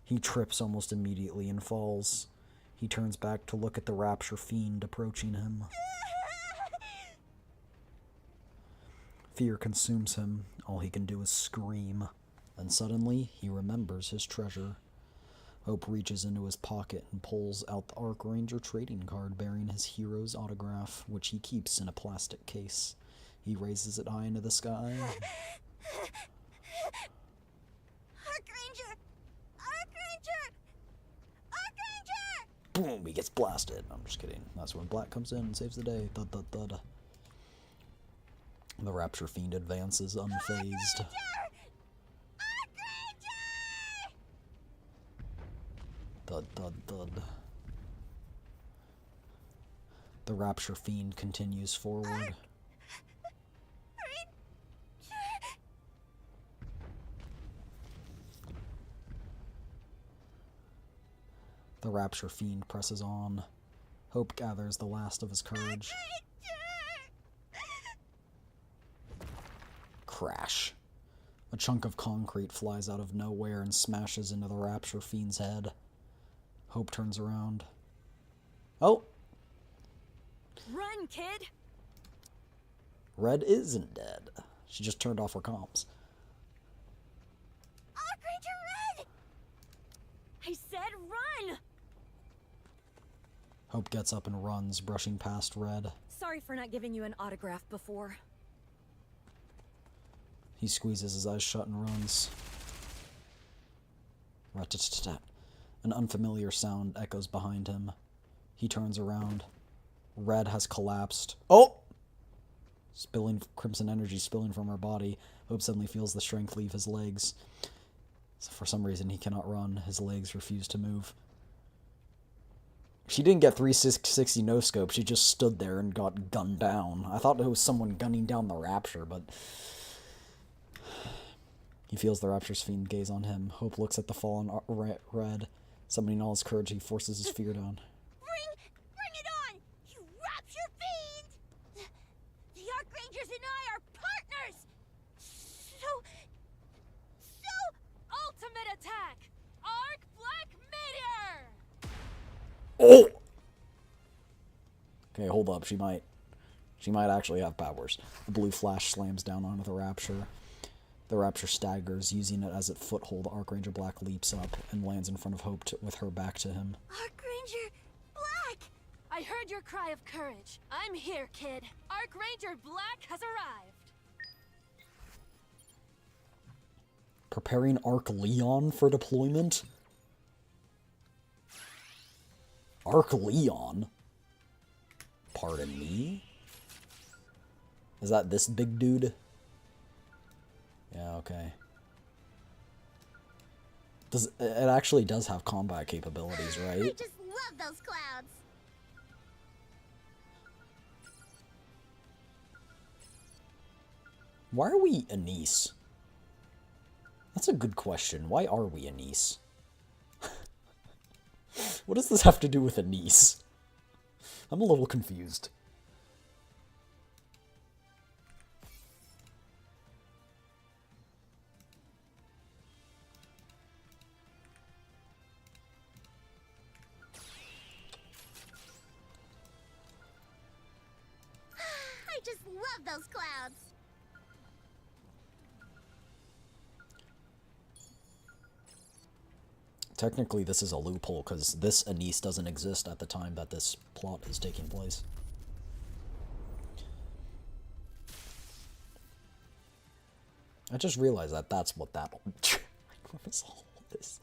He trips almost immediately and falls. He turns back to look at the rapture fiend approaching him. Fear consumes him. All he can do is scream. Then suddenly, he remembers his treasure. Hope reaches into his pocket and pulls out the Archranger trading card bearing his hero's autograph, which he keeps in a plastic case. He raises it high into the sky. Archranger! Archranger! Archranger! Boom, he gets blasted. I'm just kidding. That's when Black comes in and saves the day. Thud, thud, thud. The rapture fiend advances unfazed. Thud, thud, thud. The rapture fiend continues forward. The rapture fiend presses on. Hope gathers the last of his courage. Crash. A chunk of concrete flies out of nowhere and smashes into the rapture fiend's head. Hope turns around. Oh! Run, kid! Red isn't dead. She just turned off her comms. Archranger Red! I said run! Hope gets up and runs, brushing past Red. Sorry for not giving you an autograph before. He squeezes his eyes shut and runs. Rat-tat-tat-tat. An unfamiliar sound echoes behind him. He turns around. Red has collapsed. Oh! Spilling crimson energy spilling from her body. Hope suddenly feels the strength leave his legs. So for some reason he cannot run. His legs refuse to move. She didn't get 360 no-scope. She just stood there and got gunned down. I thought it was someone gunning down the rapture, but... He feels the rapture's fiend gaze on him. Hope looks at the fallen Red. Summoning all his courage, he forces his fear down. Bring it on, you rapture fiend! The Archrangers and I are partners! So... Ultimate attack! Arc Black Meteor! Oh! Okay, hold up. She might actually have powers. The blue flash slams down onto the rapture. The rapture staggers, using it as its foothold. Archranger Black leaps up and lands in front of Hope with her back to him. Archranger Black! I heard your cry of courage. I'm here, kid. Archranger Black has arrived. Preparing Arc Leon for deployment? Arc Leon? Pardon me? Is that this big dude? Yeah, okay. It actually does have combat capabilities, I right? just love those clouds. Why are we Anise? That's a good question. Why are we Anise? What does this have to do with Anise? I'm a little confused. I just love those clouds. Technically, this is a loophole, because this Anise doesn't exist at the time that this plot is taking place. I just realized that that's what that... what was all this?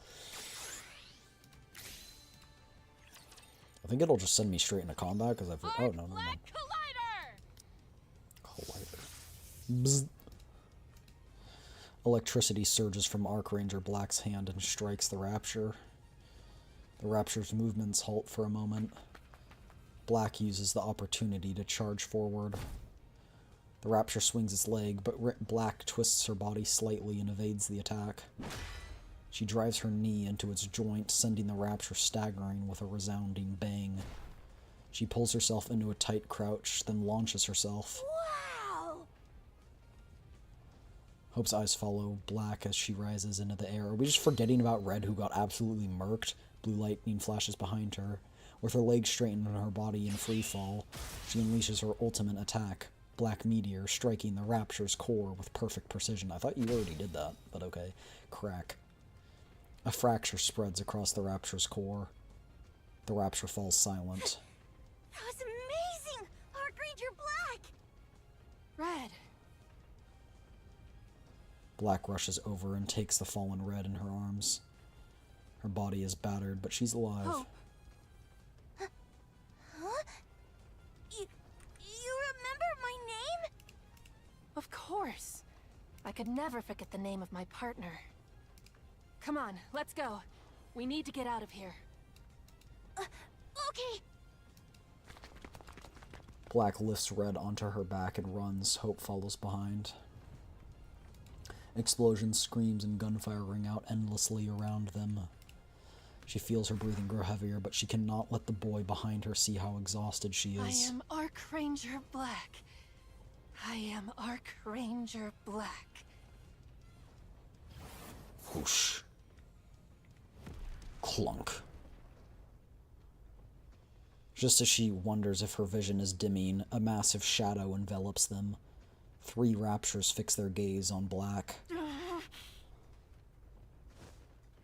I think it'll just send me straight into combat, because I've... Oh, no, no, no. Collider. Bzz. Electricity surges from Archranger Black's hand and strikes the Rapture. The Rapture's movements halt for a moment. Black uses the opportunity to charge forward. The Rapture swings its leg, but Black twists her body slightly and evades the attack. She drives her knee into its joint, sending the Rapture staggering with a resounding bang. She pulls herself into a tight crouch, then launches herself. Hope's eyes follow Black as she rises into the air. Are we just forgetting about Red, who got absolutely murked? Blue lightning flashes behind her. With her legs straightened and her body in free fall, she unleashes her ultimate attack, Black Meteor, striking the Rapture's core with perfect precision. I thought you already did that, but okay. Crack. A fracture spreads across the Rapture's core. The Rapture falls silent. That was amazing! Archranger Black! Red. Black rushes over and takes the fallen Red in her arms. Her body is battered, but she's alive. Hope. Huh? You remember my name? Of course. I could never forget the name of my partner. Come on, let's go. We need to get out of here. Okay. Black lifts Red onto her back and runs. Hope follows behind. Explosions, screams, and gunfire ring out endlessly around them. She feels her breathing grow heavier, but she cannot let the boy behind her see how exhausted she is. I am Archranger Black. I am Archranger Black. Whoosh. Clunk. Just as she wonders if her vision is dimming, a massive shadow envelops them. 3 Raptures fix their gaze on Black.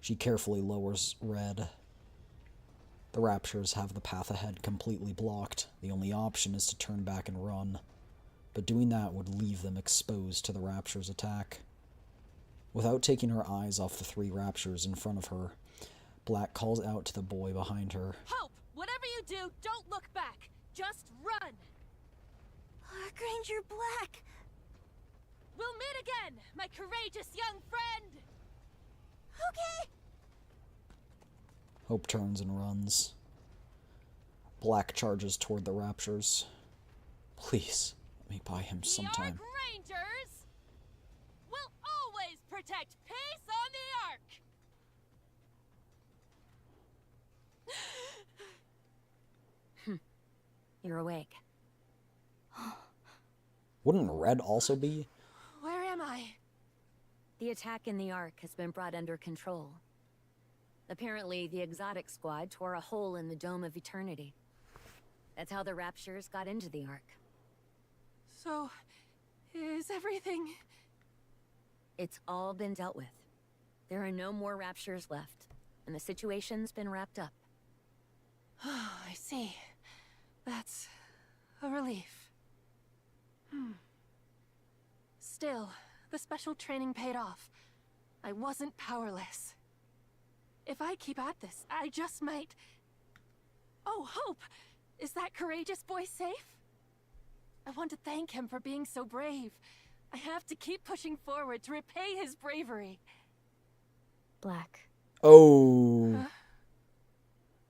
She carefully lowers Red. The Raptures have the path ahead completely blocked. The only option is to turn back and run. But doing that would leave them exposed to the Rapture's attack. Without taking her eyes off the 3 Raptures in front of her, Black calls out to the boy behind her. Hope! Whatever you do, don't look back! Just run! Archranger Black! We'll meet again, my courageous young friend! Okay! Hope turns and runs. Black charges toward the Raptures. Please, let me buy him sometime. The Archrangers will always protect peace on the Ark! You're awake. Wouldn't Red also be? Where am I? The attack in the Ark has been brought under control. Apparently, the Exotic Squad tore a hole in the Dome of Eternity. That's how the Raptures got into the Ark. So, is everything... It's all been dealt with. There are no more Raptures left, and the situation's been wrapped up. Oh, I see. That's a relief. Still, the special training paid off. I wasn't powerless. If I keep at this, I just might... Oh, Hope! Is that courageous boy safe? I want to thank him for being so brave. I have to keep pushing forward to repay his bravery. Black. Oh.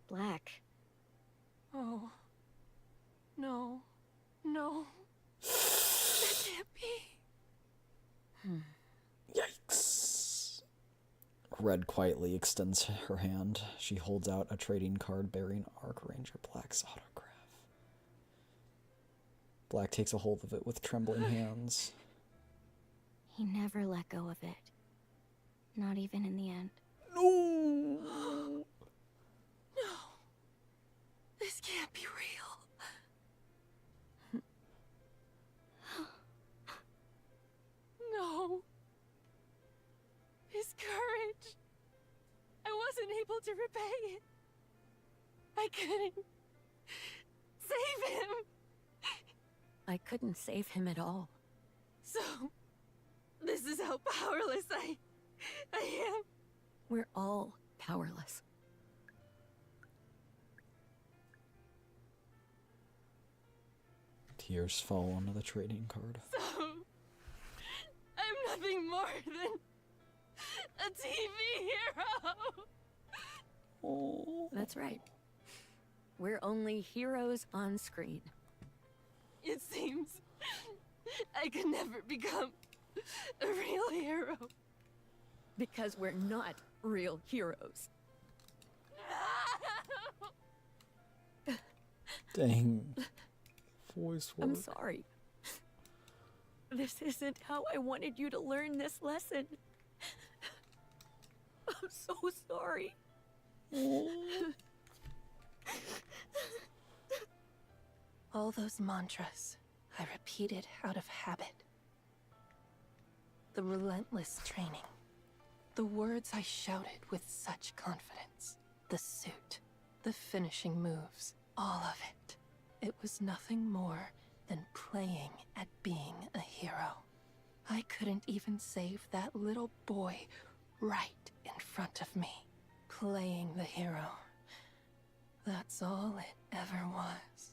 Black. Oh. No. No. That can't be. Yikes. Red quietly extends her hand. She holds out a trading card bearing Archranger Black's autograph. Black takes a hold of it with trembling hands. He never let go of it. Not even in the end. No! No. This can't be real. No. His courage. I wasn't able to repay it. I couldn't save him. I couldn't save him at all. So, this is how powerless I am. We're all powerless. Tears fall onto the trading card. So, I'm nothing more than a TV hero. Oh. That's right. We're only heroes on screen. It seems I could never become a real hero. Because we're not real heroes. Dang. Voice work. I'm sorry. This isn't how I wanted you to learn this lesson. I'm so sorry. All those mantras I repeated out of habit. The relentless training. The words I shouted with such confidence. The suit. The finishing moves. All of it. It was nothing more than playing at being a hero. I couldn't even save that little boy right in front of me. Playing the hero. That's all it ever was.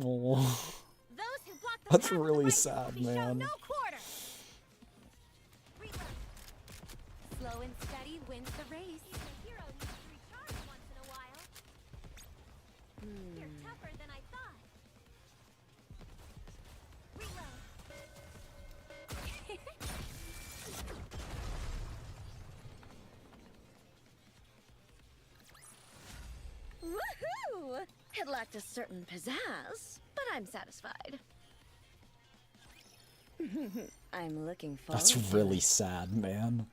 Oh. Those who block the That's path of the really righteous sad, will be shown man. no quarter. Slow and steady wins the race. Even a hero needs to recharge once in a while. You're tougher than I thought. Reload. Woohoo! It lacked a certain pizzazz, but I'm satisfied. I'm looking forward. That's really sad, man.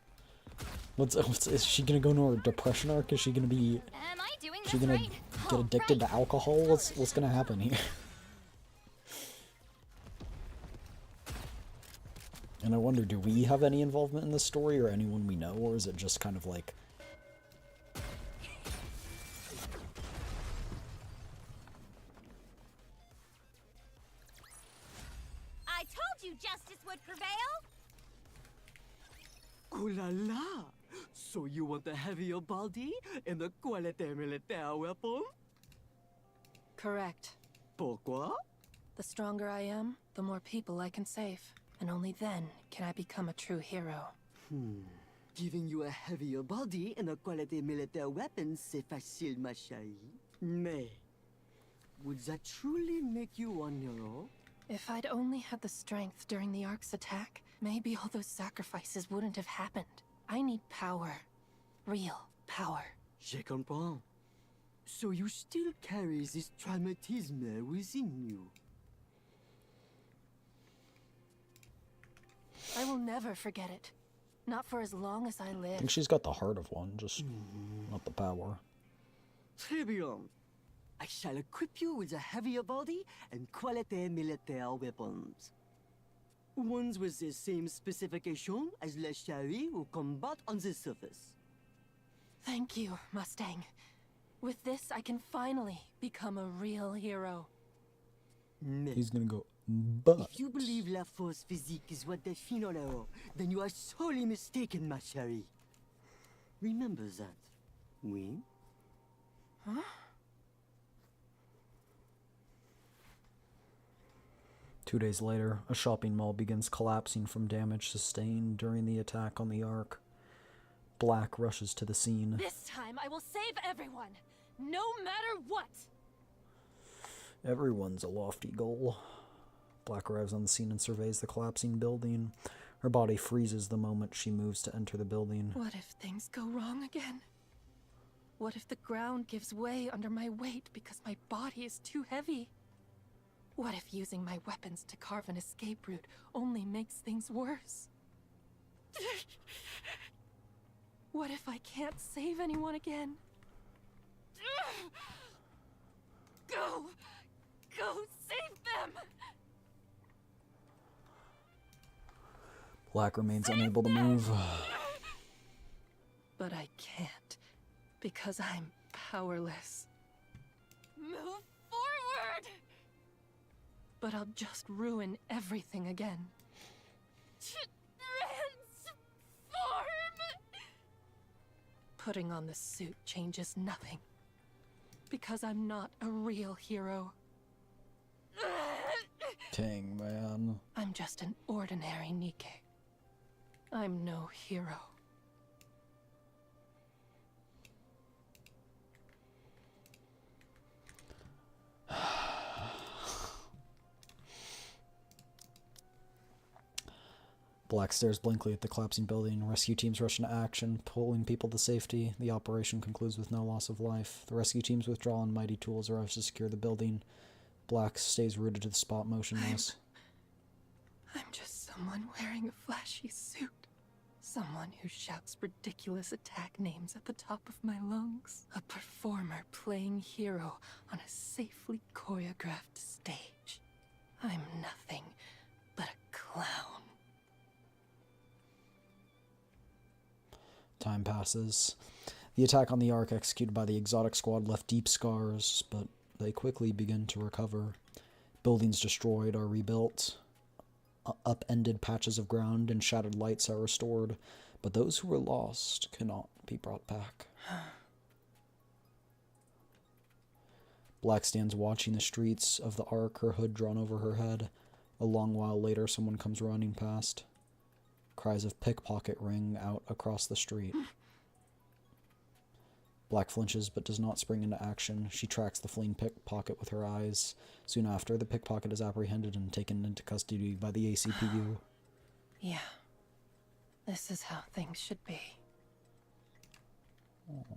What's is she gonna go into her depression arc? Is she gonna be? Am I doing Is she this gonna right? get addicted to alcohol? What's gonna happen here? And I wonder, do we have any involvement in this story, or anyone we know, or is it just kind of like? I told you justice would prevail. Ooh la la! So you want the heavier body and the quality militaire weapon? Correct. Pourquoi? The stronger I am, the more people I can save. And only then can I become a true hero. Giving you a heavier body and a quality militaire weapon, c'est facile, ma chérie. Mais, would that truly make you one hero? If I'd only had the strength during the Ark's attack, maybe all those sacrifices wouldn't have happened. I need power. Real power. Je comprends. So you still carry this traumatisme within you. I will never forget it. Not for as long as I I live. think she's got the heart of one, just not the power. Très bien. I shall equip you with a heavier body and quality militaire weapons. Ones with the same specification as La Chérie who combat on the surface. Thank you, Mustang. With this, I can finally become a real hero. Mais He's gonna go, but if you believe la force physique is what defines un hero, then you are sorely mistaken, ma chérie. Remember that. Oui? Huh? 2 days later, a shopping mall begins collapsing from damage sustained during the attack on the Ark. Black rushes to the scene. This time I will save everyone, no matter what! Everyone's a lofty goal. Black arrives on the scene and surveys the collapsing building. Her body freezes the moment she moves to enter the building. What if things go wrong again? What if the ground gives way under my weight because my body is too heavy? What if using my weapons to carve an escape route only makes things worse? What if I can't save anyone again? Go! Go save them! Black remains unable to move. But I can't, because I'm powerless. Move forward! But I'll just ruin everything again. Transform! Putting on the suit changes nothing. Because I'm not a real hero. Dang, man. I'm just an ordinary Nike. I'm no hero. Black stares blankly at the collapsing building. Rescue teams rush into action, pulling people to safety. The operation concludes with no loss of life. The rescue teams withdraw and mighty tools arrive to secure the building. Black stays rooted to the spot, motionless. I'm just someone wearing a flashy suit. Someone who shouts ridiculous attack names at the top of my lungs. A performer playing hero on a safely choreographed stage. I'm nothing but a clown. Time passes. The attack on the Ark executed by the exotic squad left deep scars, but they quickly begin to recover. Buildings destroyed are rebuilt. Upended patches of ground and shattered lights are restored, but those who were lost cannot be brought back. Black stands watching the streets of the Ark, her hood drawn over her head. A long while later, someone comes running past. Cries of pickpocket ring out across the street. Black flinches but does not spring into action. She tracks the fleeing pickpocket with her eyes. Soon after, the pickpocket is apprehended and taken into custody by the ACPU. Yeah. This is how things should be.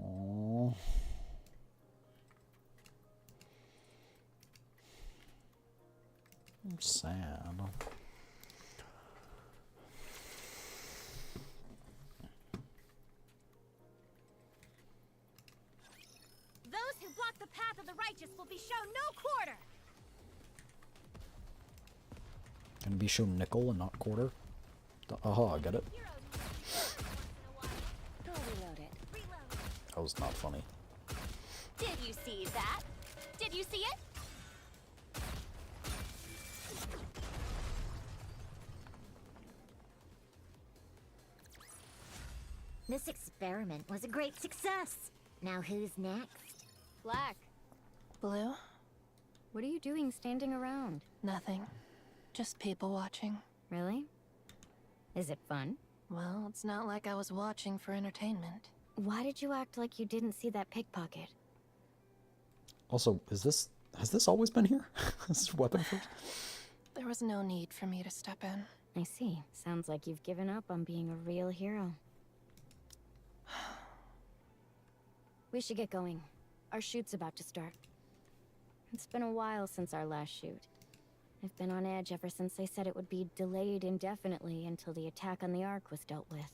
Aww. I'm sad. Those who block the path of the righteous will be shown no quarter. Gonna be shown nickel and not quarter. Aha, I get it. Go reload it. That was not funny. Did you see that? Did you see it? This experiment was a great success. Now who's next? Black, Blue? what are you doing standing around? Nothing. Just people watching. Really? Is it fun? Well, it's not like I was watching for entertainment. Why did you act like you didn't see that pickpocket? Also, has this always been here? Is this weapon first? There was no need for me to step in. I see. Sounds like you've given up on being a real hero. We should get going. Our shoot's about to start. It's been a while since our last shoot. I've been on edge ever since they said it would be delayed indefinitely until the attack on the Ark was dealt with.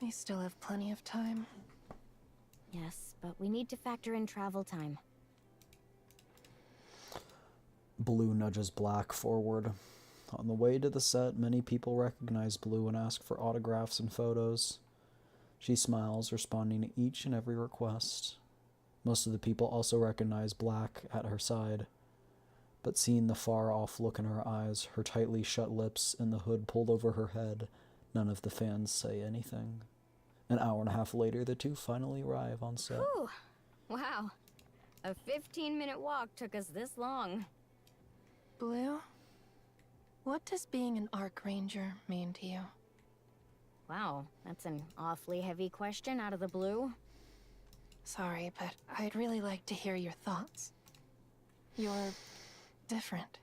We still have plenty of time. Yes, but we need to factor in travel time. Blue nudges Black forward. On the way to the set, many people recognize Blue and ask for autographs and photos. She smiles, responding to each and every request. Most of the people also recognize Black at her side. But seeing the far-off look in her eyes, her tightly shut lips, and the hood pulled over her head, none of the fans say anything. An hour and a half later, the two finally arrive on set. Whew! Wow. A 15-minute walk took us this long. Blue? What does being an Arc Ranger mean to you? Wow, that's an awfully heavy question out of the blue. Sorry, but I'd really like to hear your thoughts. You're different.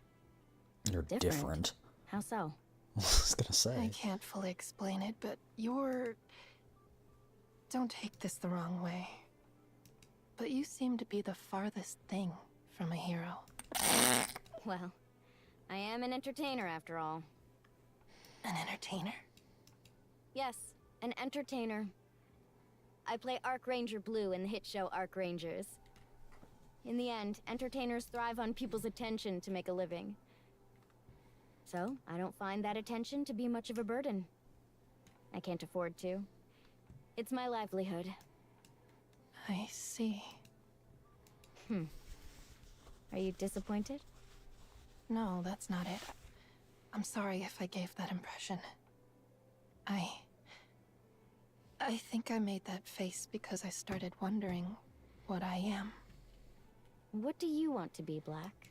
You're different. How so? I was gonna I say. can't fully explain it, but you're... Don't take this the wrong way. But you seem to be the farthest thing from a hero. Well, I am an entertainer after all. An entertainer? Yes, an entertainer. I play Arc Ranger Blue in the hit show Arc Rangers. In the end, entertainers thrive on people's attention to make a living. So, I don't find that attention to be much of a burden. I can't afford to. It's my livelihood. I see. Are you disappointed? No, that's not it. I'm sorry if I gave that impression. I think I made that face because I started wondering what I am. What do you want to be, Black?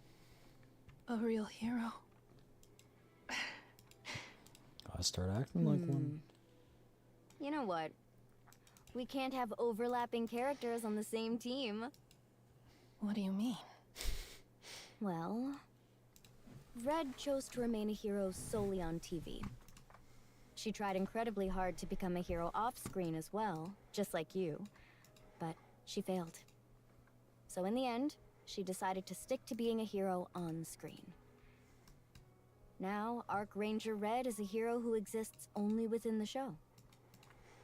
A real hero. Gotta start acting like one. You know what? We can't have overlapping characters on the same team. What do you mean? Well, Red chose to remain a hero solely on TV. She tried incredibly hard to become a hero off-screen as well, just like you, but she failed. So in the end, she decided to stick to being a hero on-screen. Now, Arc Ranger Red is a hero who exists only within the show.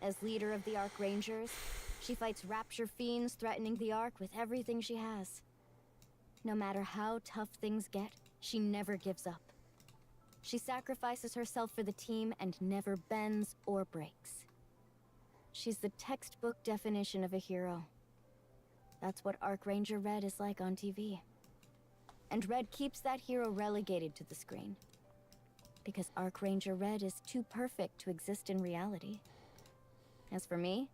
As leader of the Arc Rangers, she fights Rapture Fiends threatening the Arc with everything she has. No matter how tough things get, she never gives up. She sacrifices herself for the team and never bends or breaks. She's the textbook definition of a hero. That's what Arc Ranger Red is like on TV. And Red keeps that hero relegated to the screen. Because Arc Ranger Red is too perfect to exist in reality. As for me,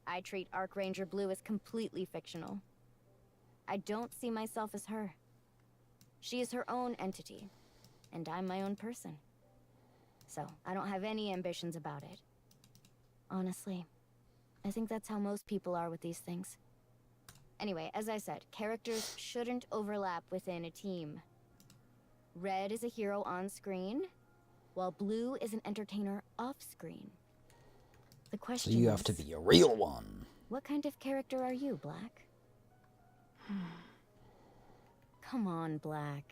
I treat Arc Ranger Blue as completely fictional. I don't see myself as her. She is her own entity, and I'm my own person. So, I don't have any ambitions about it. Honestly, I think that's how most people are with these things. Anyway, as I said, characters shouldn't overlap within a team. Red is a hero on screen, while Blue is an entertainer off screen. The So question you is, have to be a real one. what kind of character are you, Black? Come on, Black.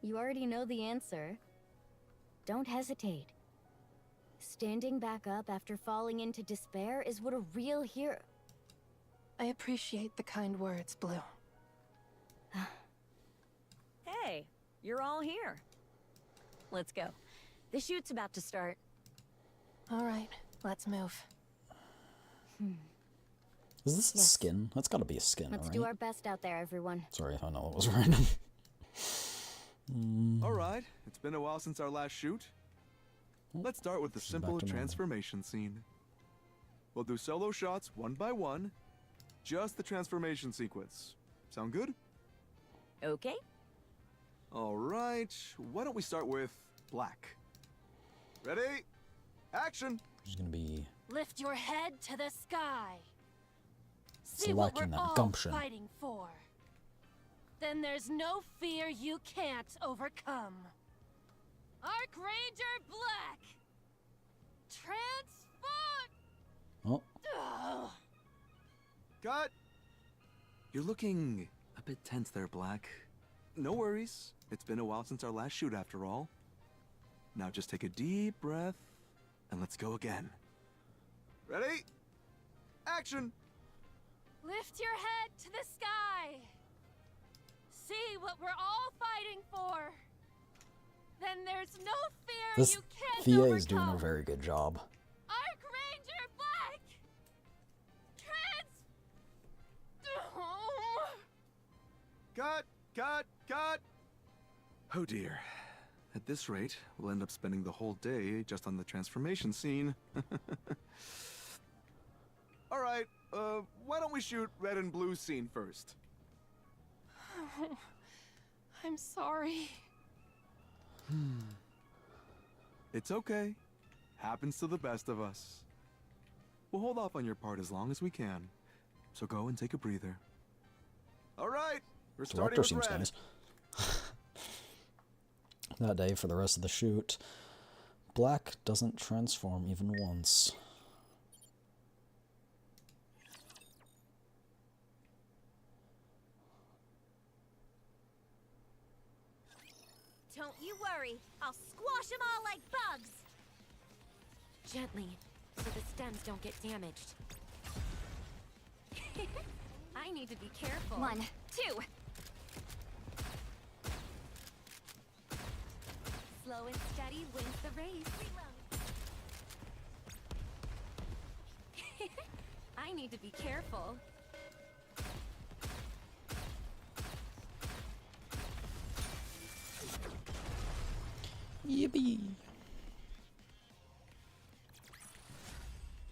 You already know the answer. Don't hesitate. Standing back up after falling into despair is what a real hero... I appreciate the kind words, Blue. Hey, you're all here. Let's go. The shoot's about to start. All right, let's move. Is this a skin? That's gotta be a skin, Let's right? do our best out there, everyone. Sorry, I don't know what was random. Alright, it's been a while since our last shoot. Let's start with the She's back simple to normal. transformation scene. We'll do solo shots one by one, just the transformation sequence. Sound good? Okay? Alright, why don't we start with Black? Ready? Action! She's gonna be Lift your head to the sky. See what lacking we're that all gumption. fighting for. Then there's no fear you can't overcome. Arc Ranger Black! Transform! Oh, Cut! You're looking a bit tense there, Black. No worries. It's been a while since our last shoot after all. Now just take a deep breath, and let's go again. Ready? Action! Lift your head to the sky. See what we're all fighting for. Then there's no fear this you can't Thea overcome. is doing a very good job. Arc Ranger Black! Cut! Cut! Cut! Oh dear. At this rate, we'll end up spending the whole day just on the transformation scene. Alright, why don't we shoot red and blue scene first? I'm sorry. It's okay. Happens to the best of us. We'll hold off on your part as long as we can. So go and take a breather. All right, we're starting Director with seems red. nice. That day, for the rest of the shoot, Black doesn't transform even once. Don't you worry. I'll squash them all like bugs. Gently, so the stems don't get damaged. I need to be careful. 1, 2. Slow and steady wins the race. I need to be careful. Yippee!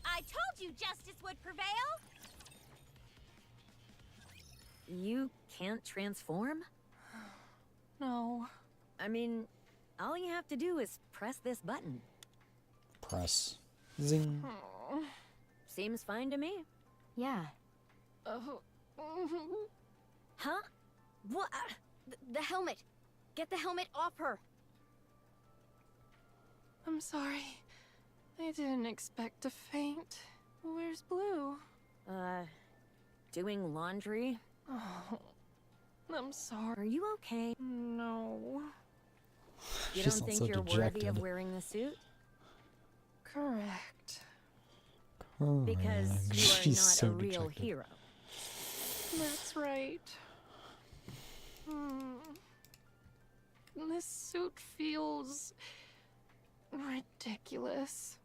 I told you justice would prevail. You can't transform? No. I mean, all you have to do is press this button. Press. Zing. Seems fine to me. Yeah. Huh? What? The helmet. Get the helmet off her. I'm sorry. I didn't expect to faint. Where's Blue? Doing laundry? Oh, I'm sorry. Are you okay? No. You She don't sounds think so you're worthy dejected. of wearing the suit? Correct. Because you are She's not so a real dejected. hero. That's right. This suit feels ridiculous.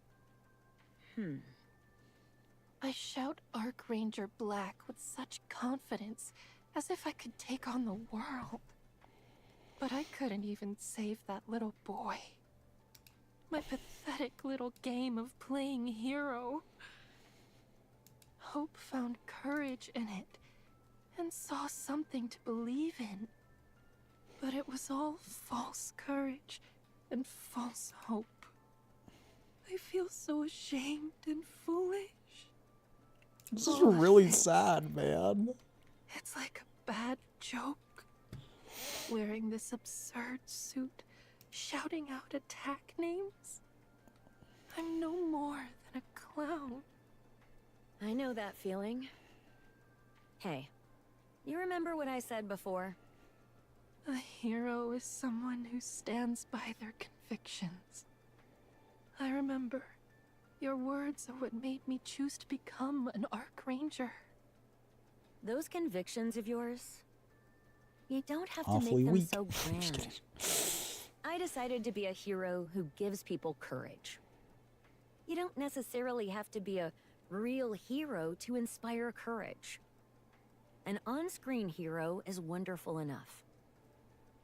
I shout Archranger Black with such confidence, as if I could take on the world. But I couldn't even save that little boy. My pathetic little game of playing hero. Hope found courage in it, and saw something to believe in. But it was all false courage and false hope. I feel so ashamed and foolish. This is All of really it. sad, man. It's like a bad joke. Wearing this absurd suit, shouting out attack names. I'm no more than a clown. I know that feeling. Hey, you remember what I said before? A hero is someone who stands by their convictions. I remember. Your words are what made me choose to become an Archranger. Those convictions of yours, you don't have to Awfully make them weak. so Just grand. kidding. I decided to be a hero who gives people courage. You don't necessarily have to be a real hero to inspire courage. An on-screen hero is wonderful enough.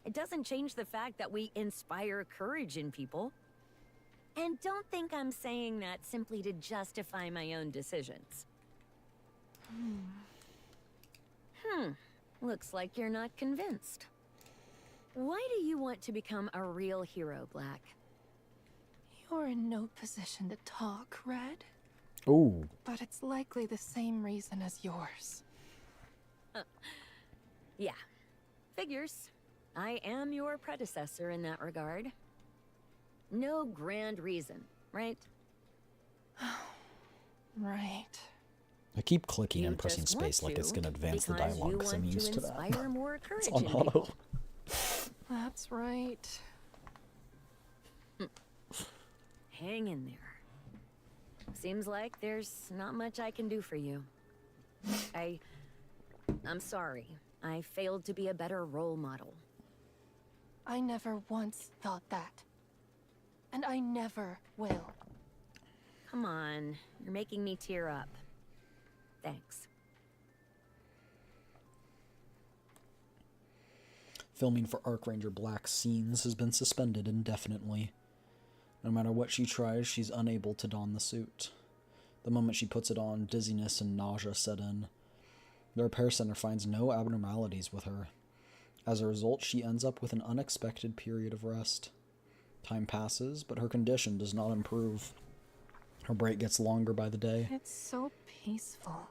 It doesn't change the fact that we inspire courage in people. And don't think I'm saying that simply to justify my own decisions. Looks like you're not convinced. Why do you want to become a real hero, Black? You're in no position to talk, Red. Ooh. But it's likely the same reason as yours. Yeah, figures. I am your predecessor in that regard. No grand reason, right? Right. I keep clicking You and pressing just want space like it's to gonna advance the because dialogue you because I'm want used to that. inspire more courage It's on in auto. people. That's right. Hang in there. Seems like there's not much I can do for you. I'm sorry. I failed to be a better role model. I never once thought that. And I never will. Come on, you're making me tear up. Thanks. Filming for Archranger Black's scenes has been suspended indefinitely. No matter what she tries, she's unable to don the suit. The moment she puts it on, dizziness and nausea set in. The repair center finds no abnormalities with her. As a result, she ends up with an unexpected period of rest. Time passes, but her condition does not improve. Her break gets longer by the day. It's so peaceful.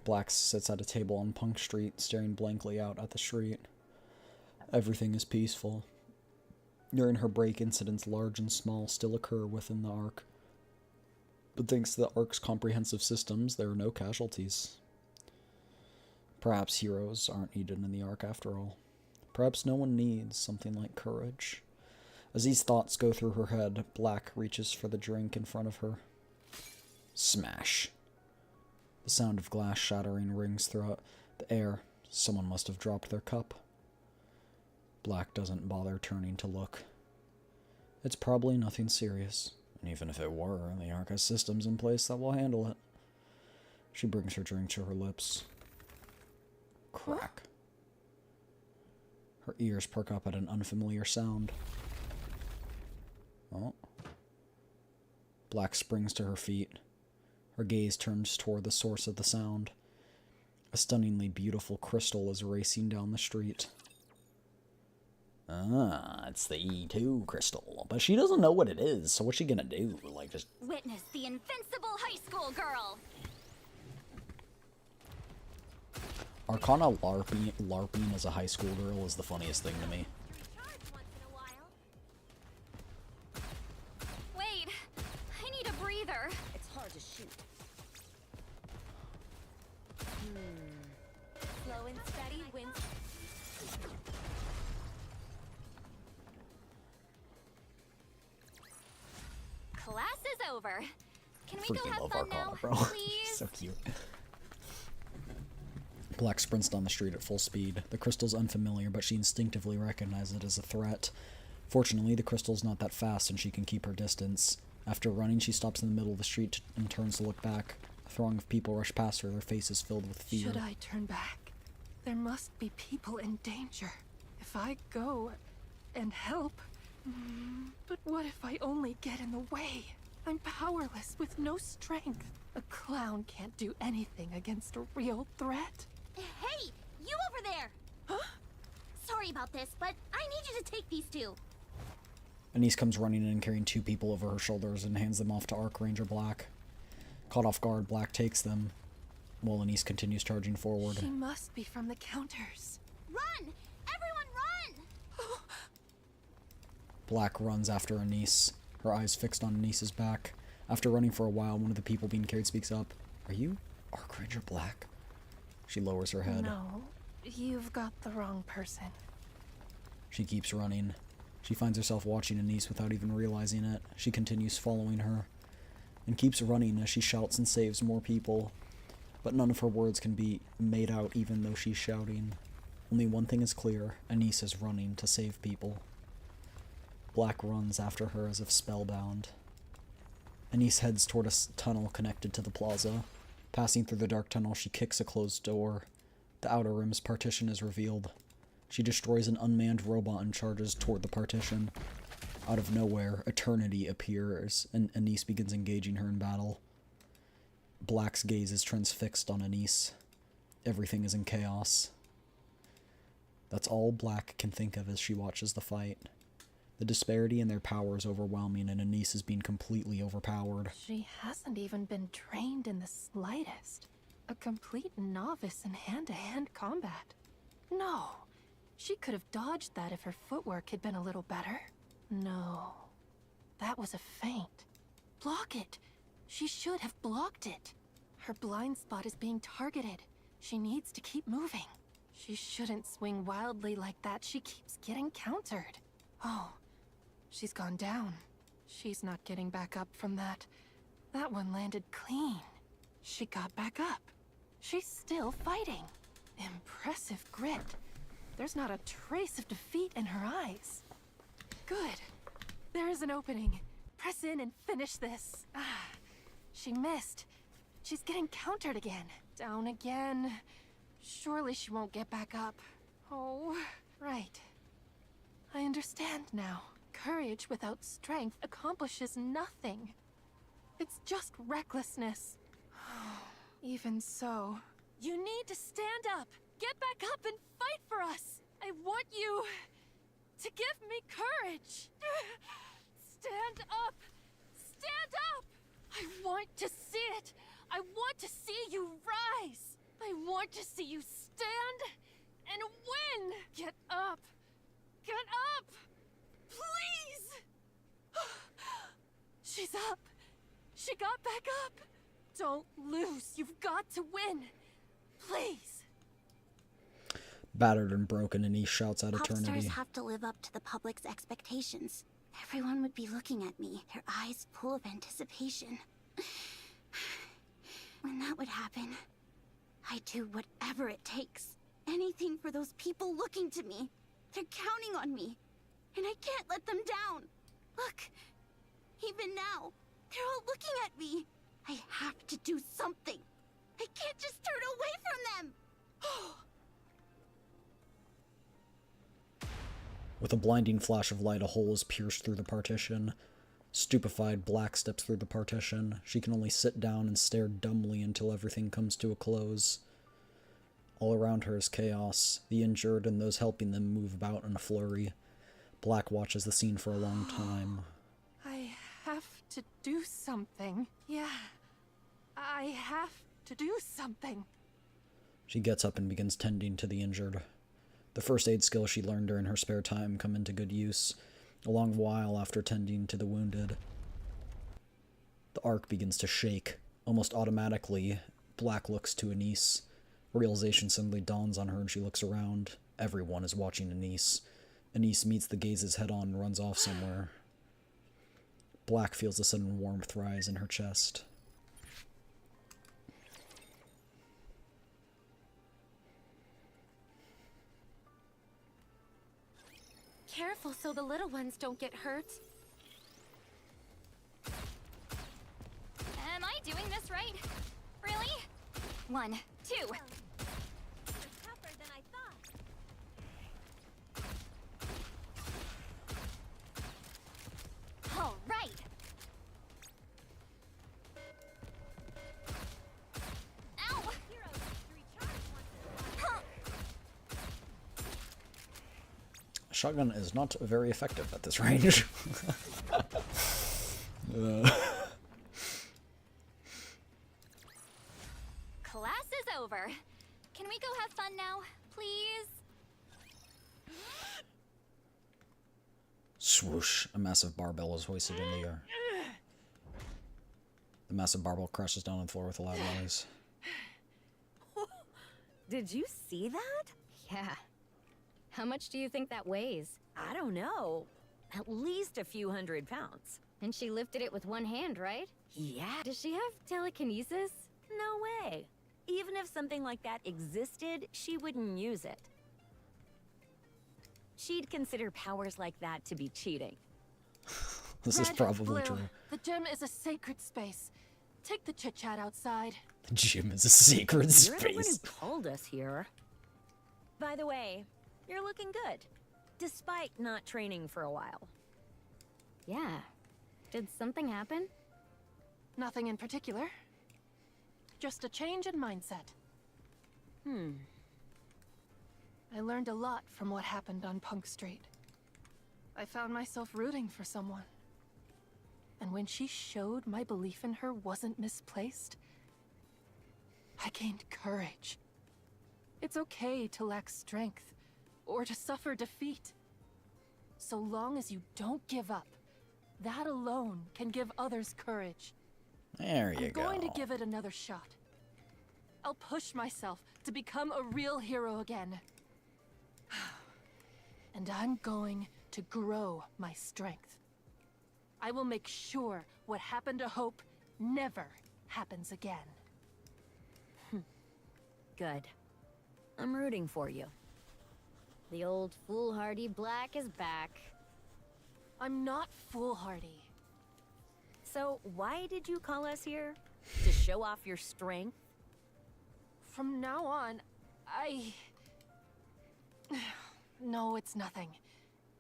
Black sits at a table on Punk Street, staring blankly out at the street. Everything is peaceful. During her break, incidents large and small still occur within the Ark. But thanks to the Ark's comprehensive systems, there are no casualties. Perhaps heroes aren't needed in the Ark after all. Perhaps no one needs something like courage. As these thoughts go through her head, Black reaches for the drink in front of her. Smash. The sound of glass shattering rings throughout the air. Someone must have dropped their cup. Black doesn't bother turning to look. It's probably nothing serious, and even if it were, the Ark has systems in place that will handle it. She brings her drink to her lips. Crack. Her ears perk up at an unfamiliar sound. Oh. Black springs to her feet. Her gaze turns toward the source of the sound. A stunningly beautiful crystal is racing down the street. Ah, it's the E2 crystal. But she doesn't know what it is, so what's she gonna do? Like, just... Witness the invincible high school girl! Arcana LARPing as a high school girl is the funniest thing to me. Wait, I need a breather. It's hard to shoot. Slow and steady wins. Class is over. Can we go Freaking have love fun Arcana, now, bro. please? So cute. Black sprints down the street at full speed. The crystal's unfamiliar, but she instinctively recognizes it as a threat. Fortunately, the crystal's not that fast and she can keep her distance. After running, she stops in the middle of the street and turns to look back. A throng of people rush past her, their faces filled with fear. Should I turn back? There must be people in danger. If I go and help... But what if I only get in the way? I'm powerless with no strength. A clown can't do anything against a real threat. Hey, you over there! Huh? Sorry about this, but I need you to take these two. Anise comes running in carrying two people over her shoulders and hands them off to Arc Ranger Black. Caught off guard, Black takes them, while Anise continues charging forward. She must be from the counters. Run! Everyone run! Black runs after Anise, her eyes fixed on Anise's back. After running for a while, one of the people being carried speaks up. Are you Arc Ranger Black? She lowers her head. No, you've got the wrong person. She keeps running. She finds herself watching Anise without even realizing it. She continues following her, and keeps running as she shouts and saves more people. But none of her words can be made out even though she's shouting. Only one thing is clear, Anise is running to save people. Black runs after her as if spellbound. Anise heads toward a tunnel connected to the plaza. Passing through the dark tunnel, she kicks a closed door. The outer rim's partition is revealed. She destroys an unmanned robot and charges toward the partition. Out of nowhere, Eternity appears, and Anise begins engaging her in battle. Black's gaze is transfixed on Anise. Everything is in chaos. That's all Black can think of as she watches the fight. The disparity in their power is overwhelming, and Anise is being completely overpowered. She hasn't even been trained in the slightest. A complete novice in hand-to-hand combat. No, she could have dodged that if her footwork had been a little better. No, that was a feint. Block it. She should have blocked it. Her blind spot is being targeted. She needs to keep moving. She shouldn't swing wildly like that. She keeps getting countered. Oh, she's gone down. She's not getting back up from that. That one landed clean. She got back up. She's still fighting. Impressive grit. There's not a trace of defeat in her eyes. Good. There is an opening. Press in and finish this. Ah, she missed. She's getting countered again. Down again. Surely she won't get back up. Oh, right. I understand now. Courage without strength accomplishes nothing. It's just recklessness. Even so... You need to stand up! Get back up and fight for us! I want you... to give me courage. Stand up! Stand up! I want to see it! I want to see you rise! I want to see you stand and win! Get up! Get up! Please! She's up! She got back up! Don't lose! You've got to win! Please! Battered and broken, Anise shouts out Pop stars eternity. have to live up to the public's expectations. Everyone would be looking at me, their eyes full of anticipation. When that would happen, I'd do whatever it takes. Anything for those people looking to me. They're counting on me, and I can't let them down. Look, even now, they're all looking at me. I have to do something. I can't just turn away from them. With a blinding flash of light, a hole is pierced through the partition. Stupefied, Black steps through the partition. She can only sit down and stare dumbly until everything comes to a close. All around her is chaos. The injured and those helping them move about in a flurry. Black watches the scene for a long time. I have to do something. Yeah. I have to do something. She gets up and begins tending to the injured. The first aid skills she learned during her spare time come into good use, a long while after tending to the wounded. The arc begins to shake. Almost automatically, Black looks to Anise. Realization suddenly dawns on her and she looks around. Everyone is watching Anise. Anise meets the gazes head-on and runs off somewhere. Black feels a sudden warmth rise in her chest. Careful so the little ones don't get hurt. Am I doing this right? Really? 1, 2. Tougher than I thought. All right. Ow! Shotgun is not very effective at this range. Class is over. Can we go have fun now, please? Swoosh, a massive barbell is hoisted in the air. The massive barbell crashes down on the floor with a loud noise. Did you see that? Yeah. How much do you think that weighs? I don't know. At least a few 100 pounds. And she lifted it with one hand, right? Yeah. Does she have telekinesis? No way. Even if something like that existed, she wouldn't use it. She'd consider powers like that to be cheating. This is Red, probably blue. true. The gym is a sacred space. Take the chit-chat outside. The gym is a sacred You're the one who space. called us here. By the way, you're looking good, despite not training for a while. Yeah. Did something happen? Nothing in particular. Just a change in mindset. I learned a lot from what happened on Punk Street. I found myself rooting for someone. And when she showed my belief in her wasn't misplaced, I gained courage. It's okay to lack strength, or to suffer defeat. So long as you don't give up, that alone can give others courage. There you I'm go. going to give it another shot. I'll push myself to become a real hero again. And I'm going to grow my strength. I will make sure what happened to Hope never happens again. Good. I'm rooting for you. The old foolhardy Black is back. I'm not foolhardy. So why did you call us here? To show off your strength? From now on, No, it's nothing.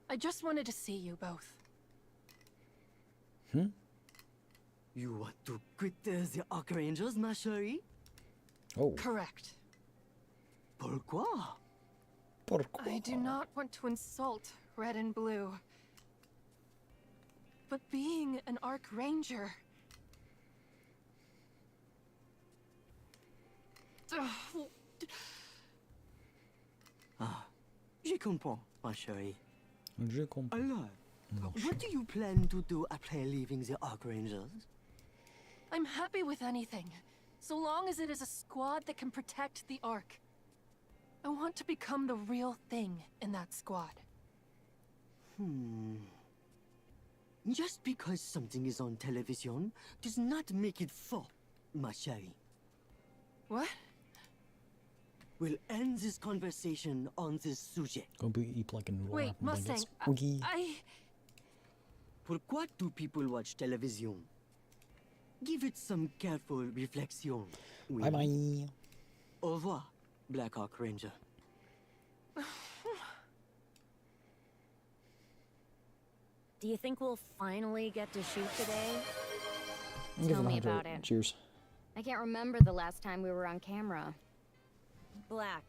I just wanted to see you both. You want to quit the Archangels, ma chérie? Oh. Correct. Pourquoi? Pourquoi? I do not want to insult red and blue. But being an Arc Ranger... Je comprends, ma chérie. Je comprends. Alors, what do you plan to do after leaving the Arc Rangers? I'm happy with anything, so long as it is a squad that can protect the Ark. I want to become the real thing in that squad. Just because something is on television does not make it faux, ma chérie. What? We'll end this conversation on this subject. Go be like a noodle. Wait, Mustang, I... Pourquoi do people watch television? Give it some careful reflection. Bye bye. Au revoir, Black Arc Ranger. Do you think we'll finally get to shoot today? I'm giving Tell me a about hydrate. it. Cheers. I can't remember the last time we were on camera. Black,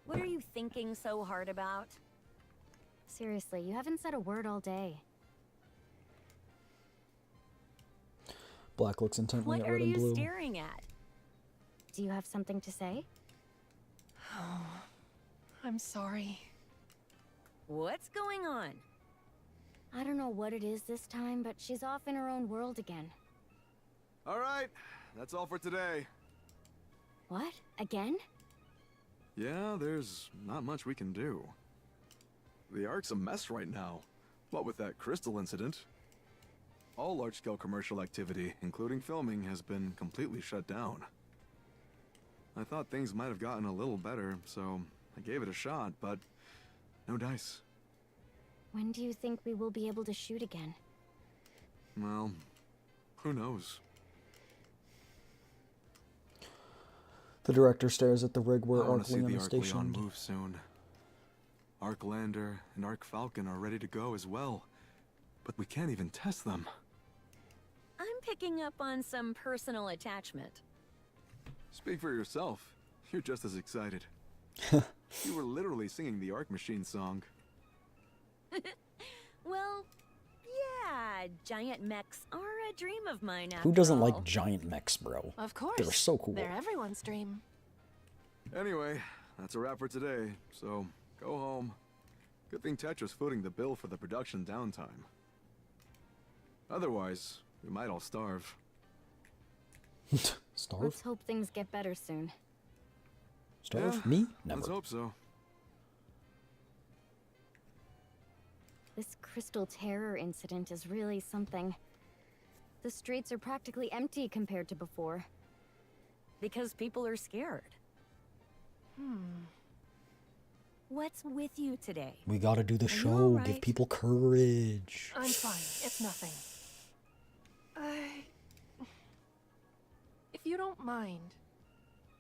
what are you thinking so hard about? Seriously, you haven't said a word all day. Black looks intently What at are red and you blue. staring at? Do you have something to say? Oh, I'm sorry. What's going on? I don't know what it is this time, but she's off in her own world again. All right, that's all for today. What? Again? Yeah, there's not much we can do. The Ark's a mess right now. What with that crystal incident? All large-scale commercial activity, including filming, has been completely shut down. I thought things might have gotten a little better, so I gave it a shot, but no dice. When do you think we will be able to shoot again? Well, who knows? The director stares at the rig where I want Arc to see Leon the is Arc Leon stationed. move soon. Arc Lander and Arc Falcon are ready to go as well, but we can't even test them. I'm picking up on some personal attachment. Speak for yourself. You're just as excited. You were literally singing the Arc Machine song. Well, yeah, giant mechs are a dream of mine after Who doesn't all. like giant mechs, bro? Of course. They're so cool. They're everyone's dream. Anyway, that's a wrap for today, so go home. Good thing Tetra's footing the bill for the production downtime. Otherwise, we might all starve. Starve? Let's hope things get better soon. Starve? Yeah, Me? Never. Let's hope so. This Crystal Terror incident is really something. The streets are practically empty compared to before. Because people are scared. What's with you today? We gotta do the Are you show. all right? Give people courage. I'm fine. It's nothing. If you don't mind,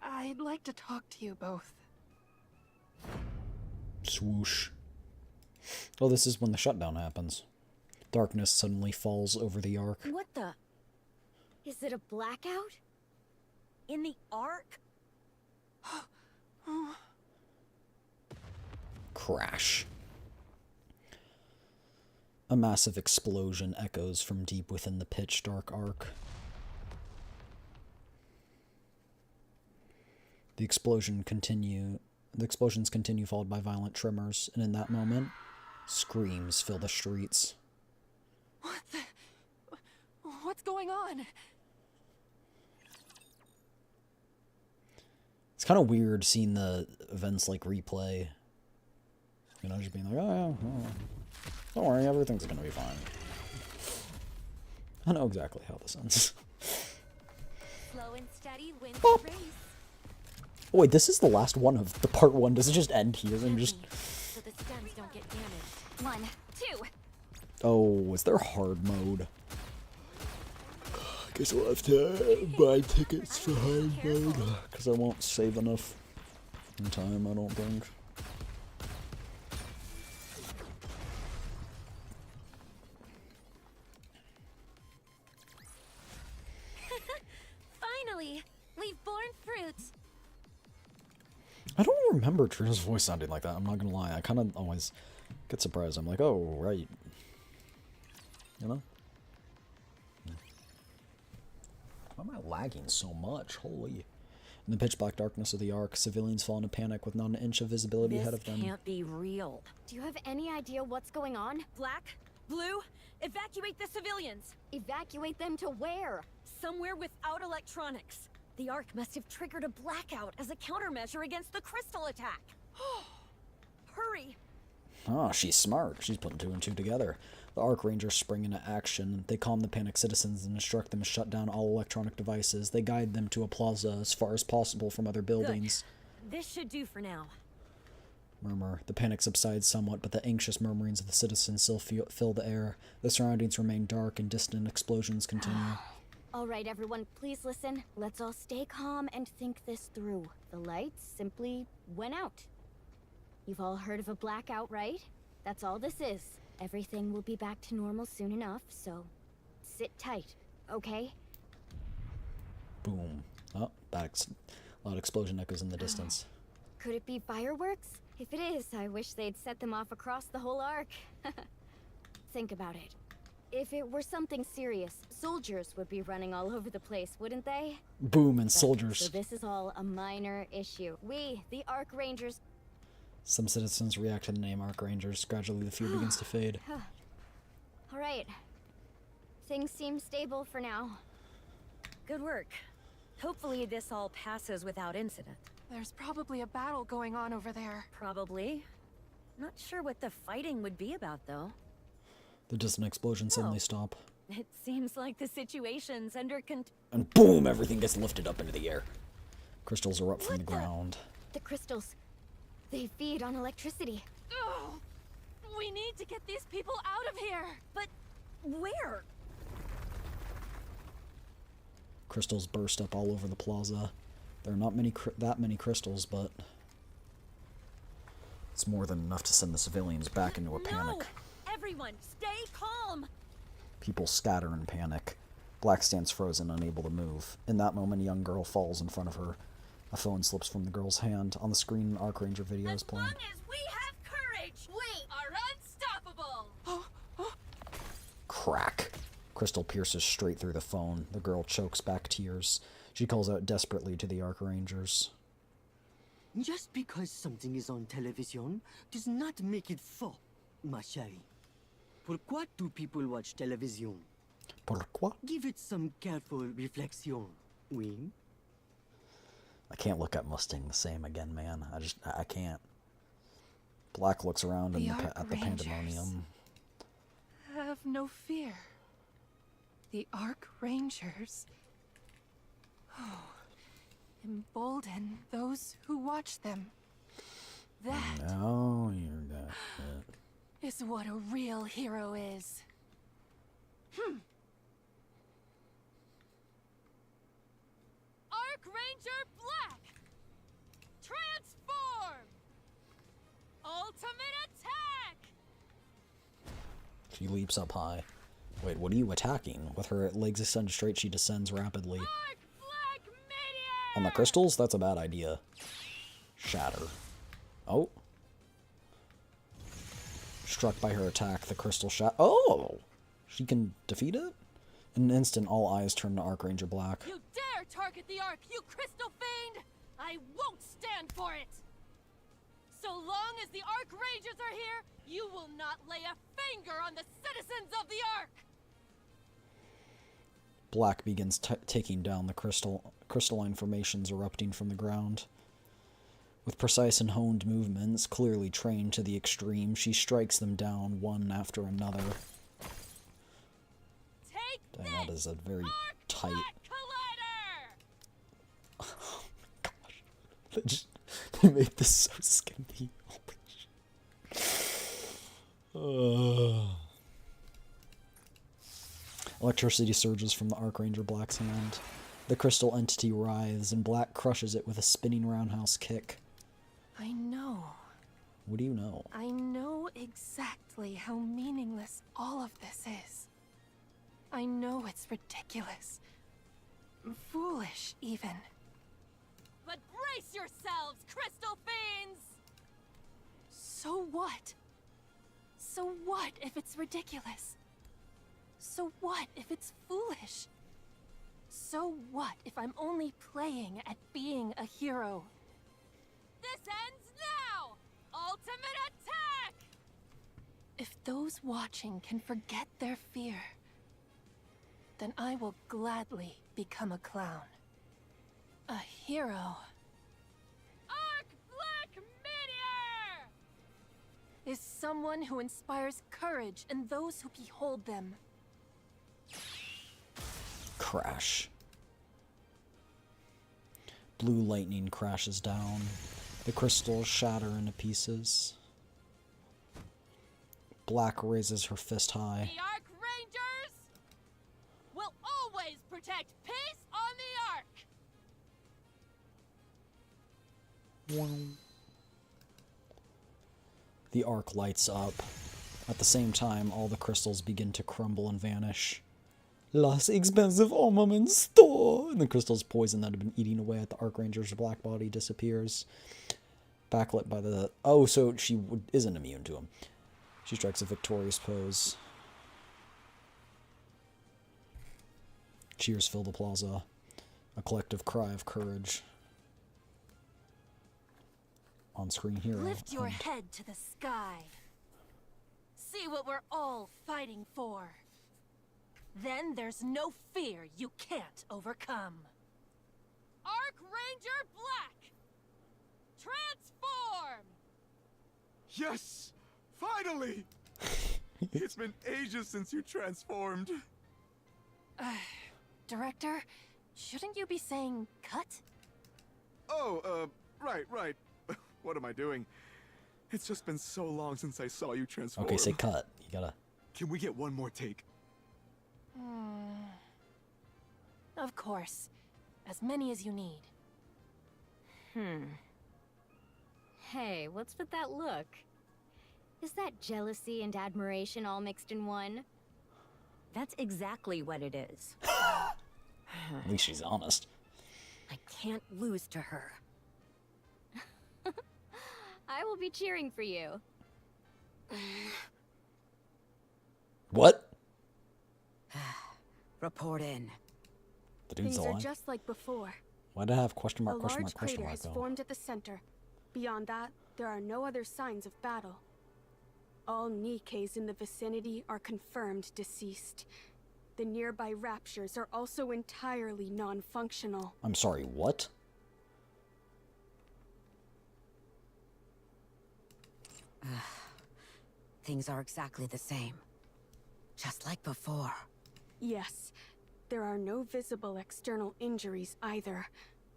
I'd like to talk to you both. Swoosh. Oh, this is when the shutdown happens. Darkness suddenly falls over the Ark. What the? Is it a blackout? In the Ark? Crash. A massive explosion echoes from deep within the pitch-dark Ark. The explosions continue, followed by violent tremors, and in that moment, screams fill the streets. What the... What's going on? It's kind of weird seeing the events like replay. You know, just being like, oh, yeah, don't worry, everything's gonna be fine. I know exactly how this ends. Slow and steady wins Boop. the race. Oh, wait, this is the last one of the part one. Does it just end here and just... So the stems don't get damaged. 1, 2. Oh, is there hard mode? Guess we'll have to buy tickets for hard mode. Because I won't save enough in time, I don't think. Finally, we've borne fruit. I don't remember Trina's voice sounding like that, I'm not gonna lie. I kind of always Get surprised. I'm like, oh, right. You know? Why am I lagging so much? Holy. In the pitch black darkness of the Ark, civilians fall into panic with not an inch of visibility ahead of them. This can't be real. Do you have any idea what's going on? Black? Blue? Evacuate the civilians! Evacuate them to where? Somewhere without electronics. The Ark must have triggered a blackout as a countermeasure against the crystal attack. Hurry! Oh, she's smart. She's putting two and two together. The Ark Rangers spring into action. They calm the panicked citizens and instruct them to shut down all electronic devices. They guide them to a plaza as far as possible from other buildings. Good. This should do for now. Murmur. The panic subsides somewhat, but the anxious murmurings of the citizens still fill the air. The surroundings remain dark and distant explosions continue. All right, everyone, please listen. Let's all stay calm and think this through. The lights simply went out. You've all heard of a blackout, right? That's all this is. Everything will be back to normal soon enough, so sit tight, okay? Boom. Oh, loud explosion echoes in the distance. Could it be fireworks? If it is, I wish they'd set them off across the whole Ark. Think about it. If it were something serious, soldiers would be running all over the place, wouldn't they? Boom, and soldiers. So this is all a minor issue. We, the Ark Rangers... Some citizens react to the name Ark Rangers. Gradually, the fear begins to fade. All right. Things seem stable for now. Good work. Hopefully this all passes without incident. There's probably a battle going on over there. Probably. Not sure what the fighting would be about, though. The distant explosions suddenly stop. It seems like the situation's under and boom! Everything gets lifted up into the air. Crystals erupt from the ground. The crystals. They feed on electricity. Ugh. We need to get these people out of here! But where? Crystals burst up all over the plaza. There are not that many crystals, but it's more than enough to send the civilians back into a panic. Everyone, stay calm! People scatter in panic. Black stands frozen, unable to move. In that moment, a young girl falls in front of her. A phone slips from the girl's hand. On the screen, an Ark Ranger video is playing. As long as we have courage, we are unstoppable! Crack. Crystal pierces straight through the phone. The girl chokes back tears. She calls out desperately to the Ark Rangers. Just because something is on television does not make it faux, ma chérie. Pourquoi do people watch television? Pourquoi? Give it some careful reflection, oui? I can't look at Mustang the same again, man. I can't. Black looks around at the pandemonium. Have no fear. The Ark Rangers embolden those who watch them. That is what a real hero is. Ark Ranger Black! Transform! Ultimate attack! She leaps up high. Wait, what are you attacking? With her legs extended straight, she descends rapidly. Ark Black Meteor! On the crystals? That's a bad idea. Shatter. Oh. Struck by her attack, the crystal Oh! She can defeat it? In an instant, all eyes turn to Ark Ranger Black. You dare target the Ark, you crystal fiend! I won't stand for it! So long as the Ark Rangers are here, you will not lay a finger on the citizens of the Ark! Black begins taking down the crystalline formations erupting from the ground. With precise and honed movements, clearly trained to the extreme, she strikes them down one after another. Dang, that is a very tight... Oh my gosh. They made this so skimpy. Electricity surges from the Ark Ranger Black's hand. The crystal entity writhes, and Black crushes it with a spinning roundhouse kick. I know. What do you know? I know exactly how meaningless all of this is. I know it's ridiculous. Foolish, even. But brace yourselves, crystal fiends! So what? So what if it's ridiculous? So what if it's foolish? So what if I'm only playing at being a hero? This ends now! Ultimate attack! If those watching can forget their fear, then I will gladly become a clown. A hero Arc Black Meteor! is someone who inspires courage in those who behold them. Crash. Blue lightning crashes down. The crystals shatter into pieces. Black raises her fist high. The Arc Rangers will always protect peace on the Ark! The arc lights up. At the same time, all the crystals begin to crumble and vanish. Less expensive armament store! And the crystal's poison that had been eating away at the Archranger's black body disappears. Backlit by the... Oh, so she isn't immune to him. She strikes a victorious pose. Cheers fill the plaza. A collective cry of courage. On-screen hero. Lift your head to the sky. See what we're all fighting for. Then there's no fear you can't overcome. Arc Ranger Black! Transform! Yes! Finally! It's been ages since you transformed. Director, shouldn't you be saying cut? Oh, right. What am I doing? It's just been so long since I saw you transform. Okay, say cut. You gotta... Can we get one more take? Of course. As many as you need. Hey, what's with that look? Is that jealousy and admiration all mixed in one? That's exactly what it is. At least she's honest. I can't lose to her. I will be cheering for you. What? Report in. The dude's Things are alive? just like before. Why'd I have question A mark, question large mark, question crater mark, has though? formed at the center. Beyond that, there are no other signs of battle. All Nikes in the vicinity are confirmed deceased. The nearby raptures are also entirely non-functional. I'm sorry, what? Things are exactly the same. Just like before. Yes, there are no visible external injuries either,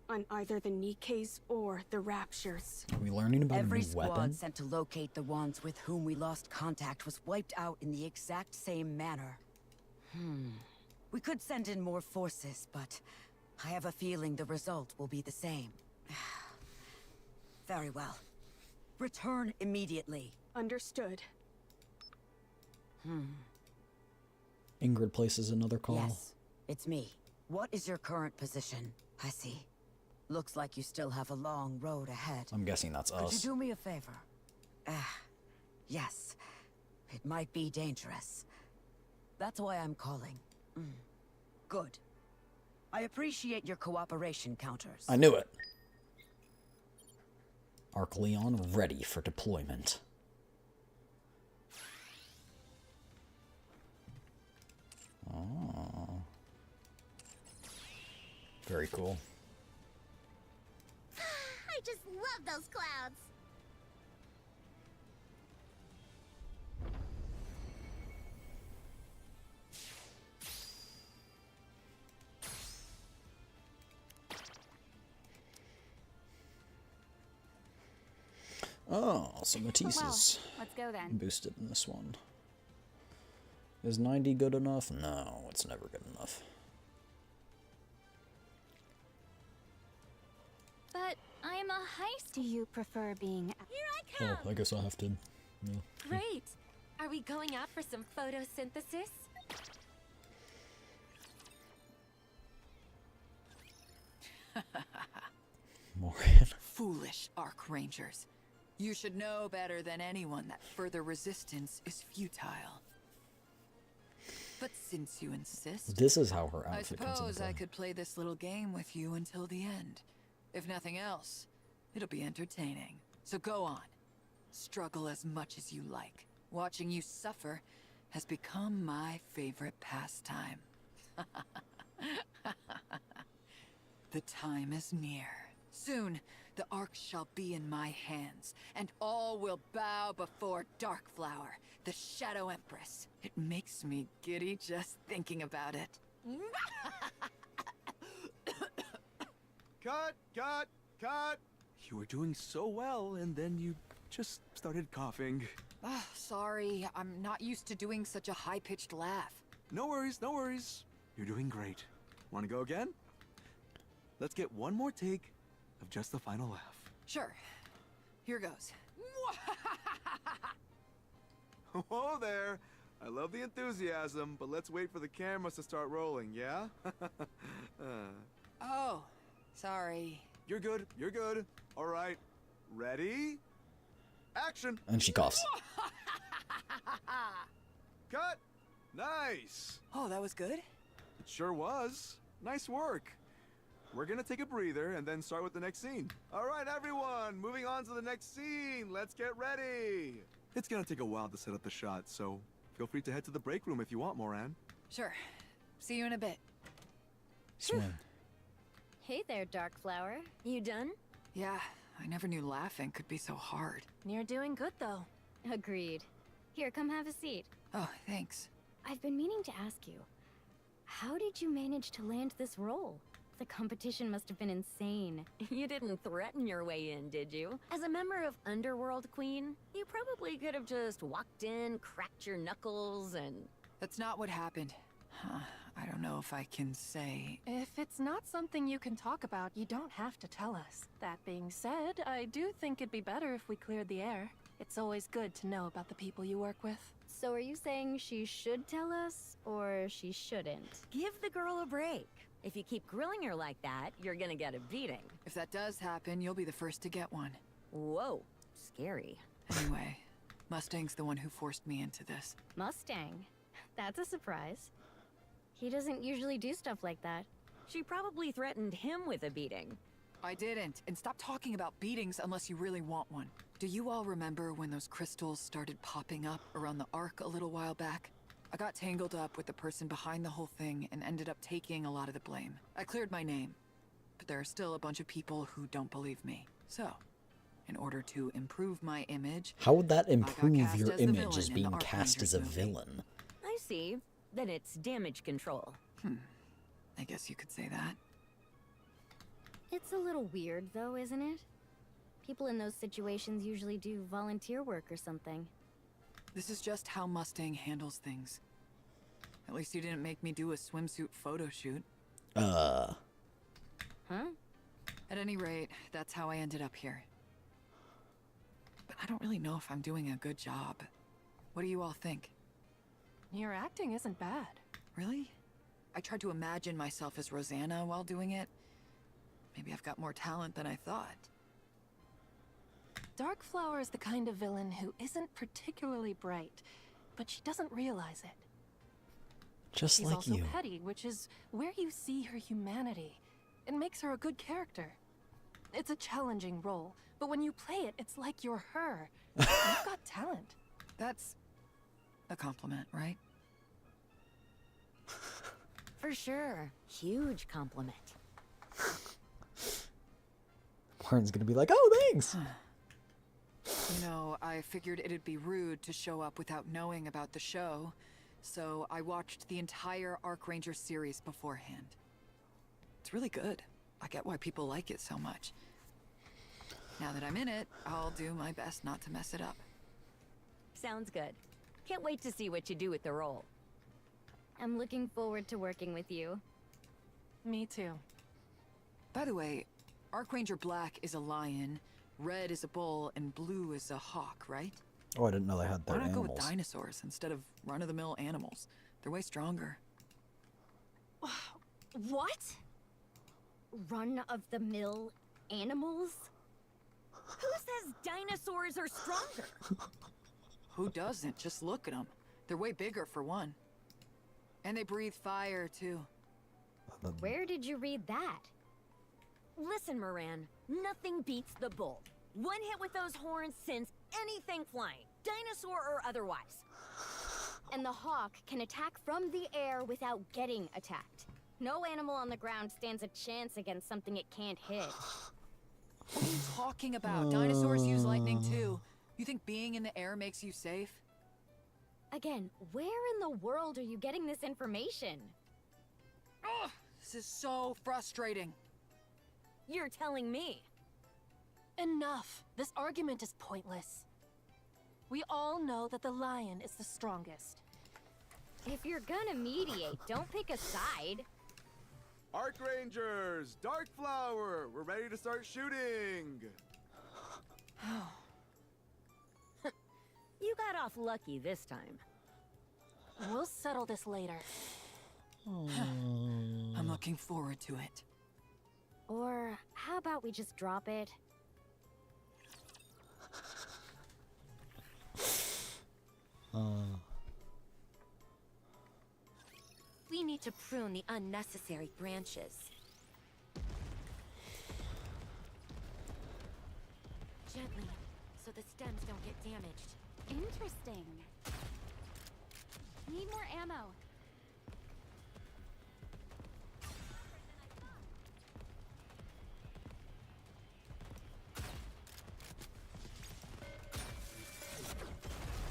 on either the Nikes or the raptures. Are we learning about Every a new squad weapon? sent to locate the ones with whom we lost contact was wiped out in the exact same manner. We could send in more forces, but I have a feeling the result will be the same. Very well. Return immediately. Understood. Ingrid places another call. Yes, it's me. What is your current position? I see. Looks like you still have a long road ahead. I'm guessing that's Could you us. do me a favor? Yes. It might be dangerous. That's why I'm calling. Good. I appreciate your cooperation, Counters. I knew it. Arc Leon ready for deployment. Oh. Very cool. I just love those clouds. Oh, so Matisse's Let's go then. boosted in this one. Is 90 good enough? No, it's never good enough. But I'm a heist. Do you prefer being... Here I come! Oh, I guess I'll have to... Yeah. Great! Are we going out for some photosynthesis? Morgan. Foolish Arc Rangers. You should know better than anyone that further resistance is futile. But since you insist, This is how her I outfit comes into suppose play. I could play this little game with you until the end. If nothing else, it'll be entertaining. So go on. Struggle as much as you like. Watching you suffer has become my favorite pastime. The time is near. Soon, the Ark shall be in my hands, and all will bow before Darkflower, the Shadow Empress. It makes me giddy just thinking about it. Cut! Cut! Cut! You were doing so well, and then you just started coughing. Ah, sorry, I'm not used to doing such a high-pitched laugh. No worries, no worries. You're doing great. Want to go again? Let's get one more take of just the final laugh. Sure. Here goes. Whoa there! I love the enthusiasm, but let's wait for the cameras to start rolling, yeah? Oh, sorry. You're good, you're good. All right, ready? Action! And she coughs. Cut! Nice! Oh, that was good? It sure was. Nice work. We're gonna take a breather and then start with the next scene. All right, everyone, moving on to the next scene. Let's get ready. It's gonna take a while to set up the shot, so feel free to head to the break room if you want, Moran. Sure. See you in a bit. Swing. Hey there, Darkflower. You done? Yeah, I never knew laughing could be so hard. You're doing good, though. Agreed. Here, come have a seat. Oh, thanks. I've been meaning to ask you, how did you manage to land this role? The competition must have been insane. You didn't threaten your way in, did you? As a member of Underworld Queen, you probably could have just walked in, cracked your knuckles, and... That's not what happened. I don't know if I can say. If it's not something you can talk about, you don't have to tell us. That being said, I do think it'd be better if we cleared the air. It's always good to know about the people you work with. So are you saying she should tell us, or she shouldn't? Give the girl a break. If you keep grilling her like that, you're gonna get a beating. If that does happen, you'll be the first to get one. Whoa, scary. Anyway, Mustang's the one who forced me into this. Mustang? That's a surprise. He doesn't usually do stuff like that. She probably threatened him with a beating. I didn't, and stop talking about beatings unless you really want one. Do you all remember when those crystals started popping up around the Ark a little while back? I got tangled up with the person behind the whole thing and ended up taking a lot of the blame. I cleared my name, but there are still a bunch of people who don't believe me. So, in order to improve my image... How would that I got improve cast your as the image villain as in being the cast as a Archrangers movie. villain? I see. Then it's damage control. I guess you could say that. It's a little weird, though, isn't it? People in those situations usually do volunteer work or something. This is just how Mustang handles things. At least you didn't make me do a swimsuit photo shoot. Huh? At any rate, that's how I ended up here. But I don't really know if I'm doing a good job. What do you all think? Your acting isn't bad. Really? I tried to imagine myself as Rosanna while doing it. Maybe I've got more talent than I thought. Darkflower is the kind of villain who isn't particularly bright, but she doesn't realize it. Just She's like also you. petty, which is where you see her humanity. It makes her a good character. It's a challenging role, but when you play it, it's like you're her. You've got talent. That's a compliment, right? For sure. Huge compliment. Warren's gonna be like, oh, thanks! You know, I figured it'd be rude to show up without knowing about the show, so I watched the entire Archranger series beforehand. It's really good. I get why people like it so much. Now that I'm in it, I'll do my best not to mess it up. Sounds good. Can't wait to see what you do with the role. I'm looking forward to working with you. Me too. By the way, Archranger Black is a lion, red is a bull, and blue is a hawk, right? Oh, I didn't know they had Why their not go animals. with dinosaurs instead of run-of-the-mill animals? They're way stronger. What? Run-of-the-mill animals? Who says dinosaurs are stronger? Who doesn't? Just look at them. They're way bigger for one. And they breathe fire, too. Where did you read that? Listen, Moran, nothing beats the bull. One hit with those horns sends anything flying, dinosaur or otherwise. And the hawk can attack from the air without getting attacked. No animal on the ground stands a chance against something it can't hit. What are you talking about? Dinosaurs use lightning, too. You think being in the air makes you safe? Again, where in the world are you getting this information? Ugh, this is so frustrating. You're telling me. Enough. This argument is pointless. We all know that the lion is the strongest. If you're gonna mediate, don't pick a side. Archrangers, Dark Flower, we're ready to start shooting. You got off lucky this time. We'll settle this later. I'm looking forward to it. Or how about we just drop it? We need to prune the unnecessary branches. Gently, so the stems don't get damaged. Interesting. Need more ammo.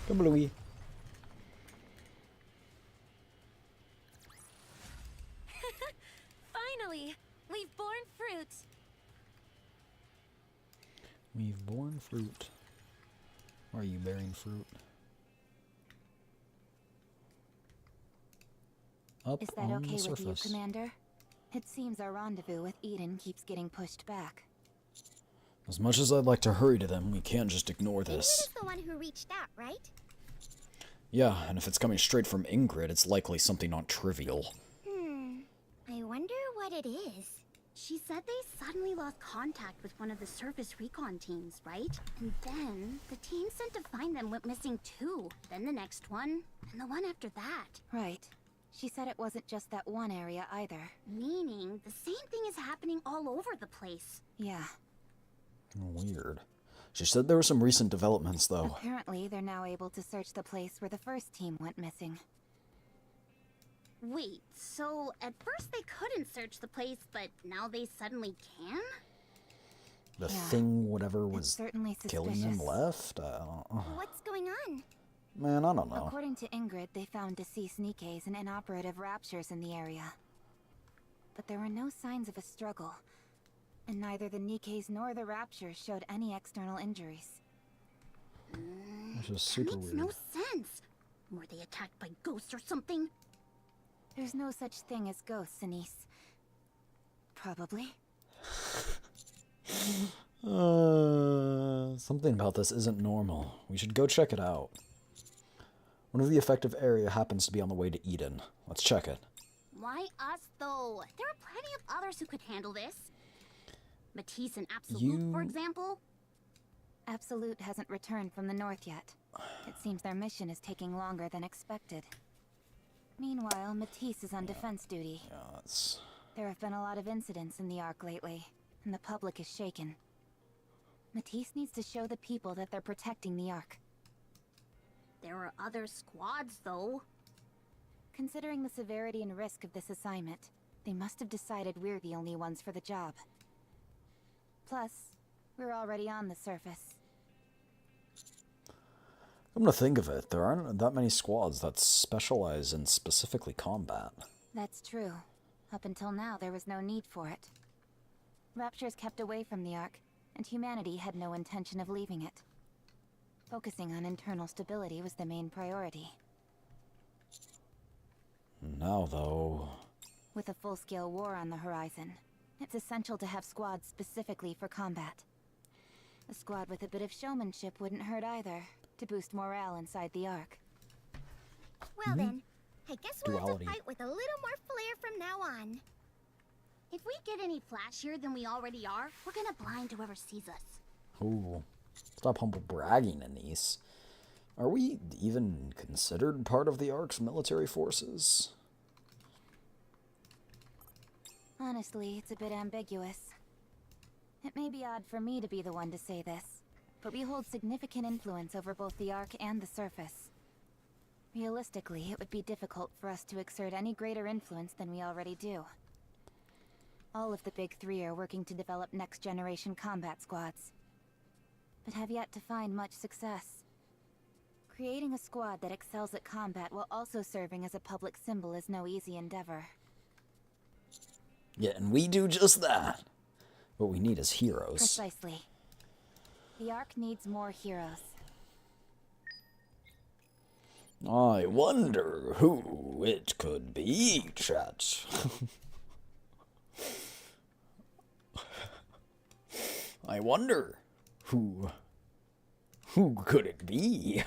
Kablooey. Finally, we've borne fruit. We've borne fruit. Are you bearing fruit? Up Is that on okay the with you, surface. Commander? It seems our rendezvous with Eden keeps getting pushed back. As much as I'd like to hurry to them, we can't just ignore this. Ingrid is the one who reached out, right? Yeah, and if it's coming straight from Ingrid, it's likely something not trivial. I wonder what it is. She said they suddenly lost contact with one of the surface recon teams, right? And then the team sent to find them went missing too. Then the next one, and the one after that. Right. She said it wasn't just that one area either. Meaning, the same thing is happening all over the place. Yeah. Weird. She said there were some recent developments, though. Apparently, they're now able to search the place where the first team went missing. Wait, so at first they couldn't search the place, but now they suddenly can? The thing, whatever, was certainly killing them suspicious. left? What's going on? Man, I don't know. According to Ingrid, they found deceased Nikes and inoperative raptures in the area. But there were no signs of a struggle, and neither the Nikes nor the raptures showed any external injuries. Which is super That makes weird. no sense. Were they attacked by ghosts or something? There's no such thing as ghosts, Anise. Probably. Something about this isn't normal. We should go check it out. One of the effective area happens to be on the way to Eden. Let's check it. Why us, though? There are plenty of others who could handle this. Matisse and Absolute, You- for example. Absolute hasn't returned from the north yet. It seems their mission is taking longer than expected. Meanwhile, Matisse is on defense duty. Yeah, it's... There have been a lot of incidents in the Ark lately, and the public is shaken. Matisse needs to show the people that they're protecting the Ark. There are other squads, though. Considering the severity and risk of this assignment, they must have decided we're the only ones for the job. Plus, we're already on the surface. Come to think of it, there aren't that many squads that specialize in specifically combat. That's true. Up until now, there was no need for it. Raptures kept away from the Ark, and humanity had no intention of leaving it. Focusing on internal stability was the main priority. Now, though... With a full-scale war on the horizon, it's essential to have squads specifically for combat. A squad with a bit of showmanship wouldn't hurt either, to boost morale inside the Ark. Well then, I guess we'll Duality. have to fight with a little more flair from now on. If we get any flashier than we already are, we're gonna blind whoever sees us. Ooh. Stop humble bragging, Anise. Are we even considered part of the Ark's military forces? Honestly, it's a bit ambiguous. It may be odd for me to be the one to say this, but we hold significant influence over both the Ark and the surface. Realistically, it would be difficult for us to exert any greater influence than we already do. All of the Big Three are working to develop next-generation combat squads, but have yet to find much success. Creating a squad that excels at combat while also serving as a public symbol is no easy endeavor. Yeah, and we do just that. What we need is heroes. Precisely. The Ark needs more heroes. I wonder who it could be, chat. I wonder who could it be?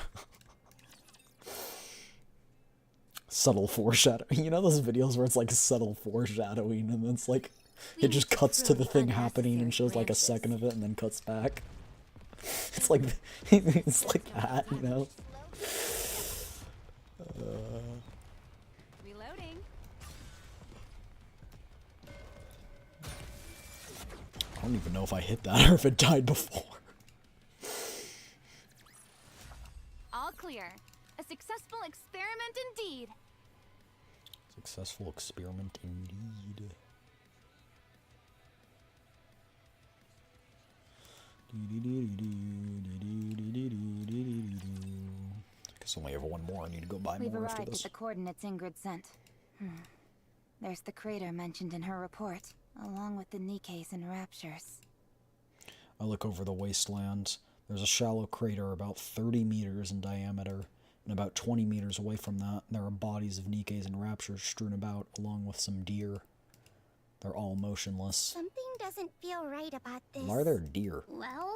Subtle foreshadowing. You know those videos where it's like subtle foreshadowing and then it's like it just cuts to the thing happening and shows like a second of it and then cuts back. It's like that, you know. Reloading. I don't even know if I hit that or if it died before. All clear. A successful experiment indeed. Successful experiment indeed. Guess I only have one more. I need to go buy We've more after arrived this. at the coordinates Ingrid sent. There's the crater mentioned in her report, along with the Nikes and Raptures. I look over the wasteland. There's a shallow crater about 30 meters in diameter, and about 20 meters away from that, there are bodies of Nikes and Raptures strewn about, along with some deer. They're all motionless. Something doesn't feel right about this. Why are there deer? Well,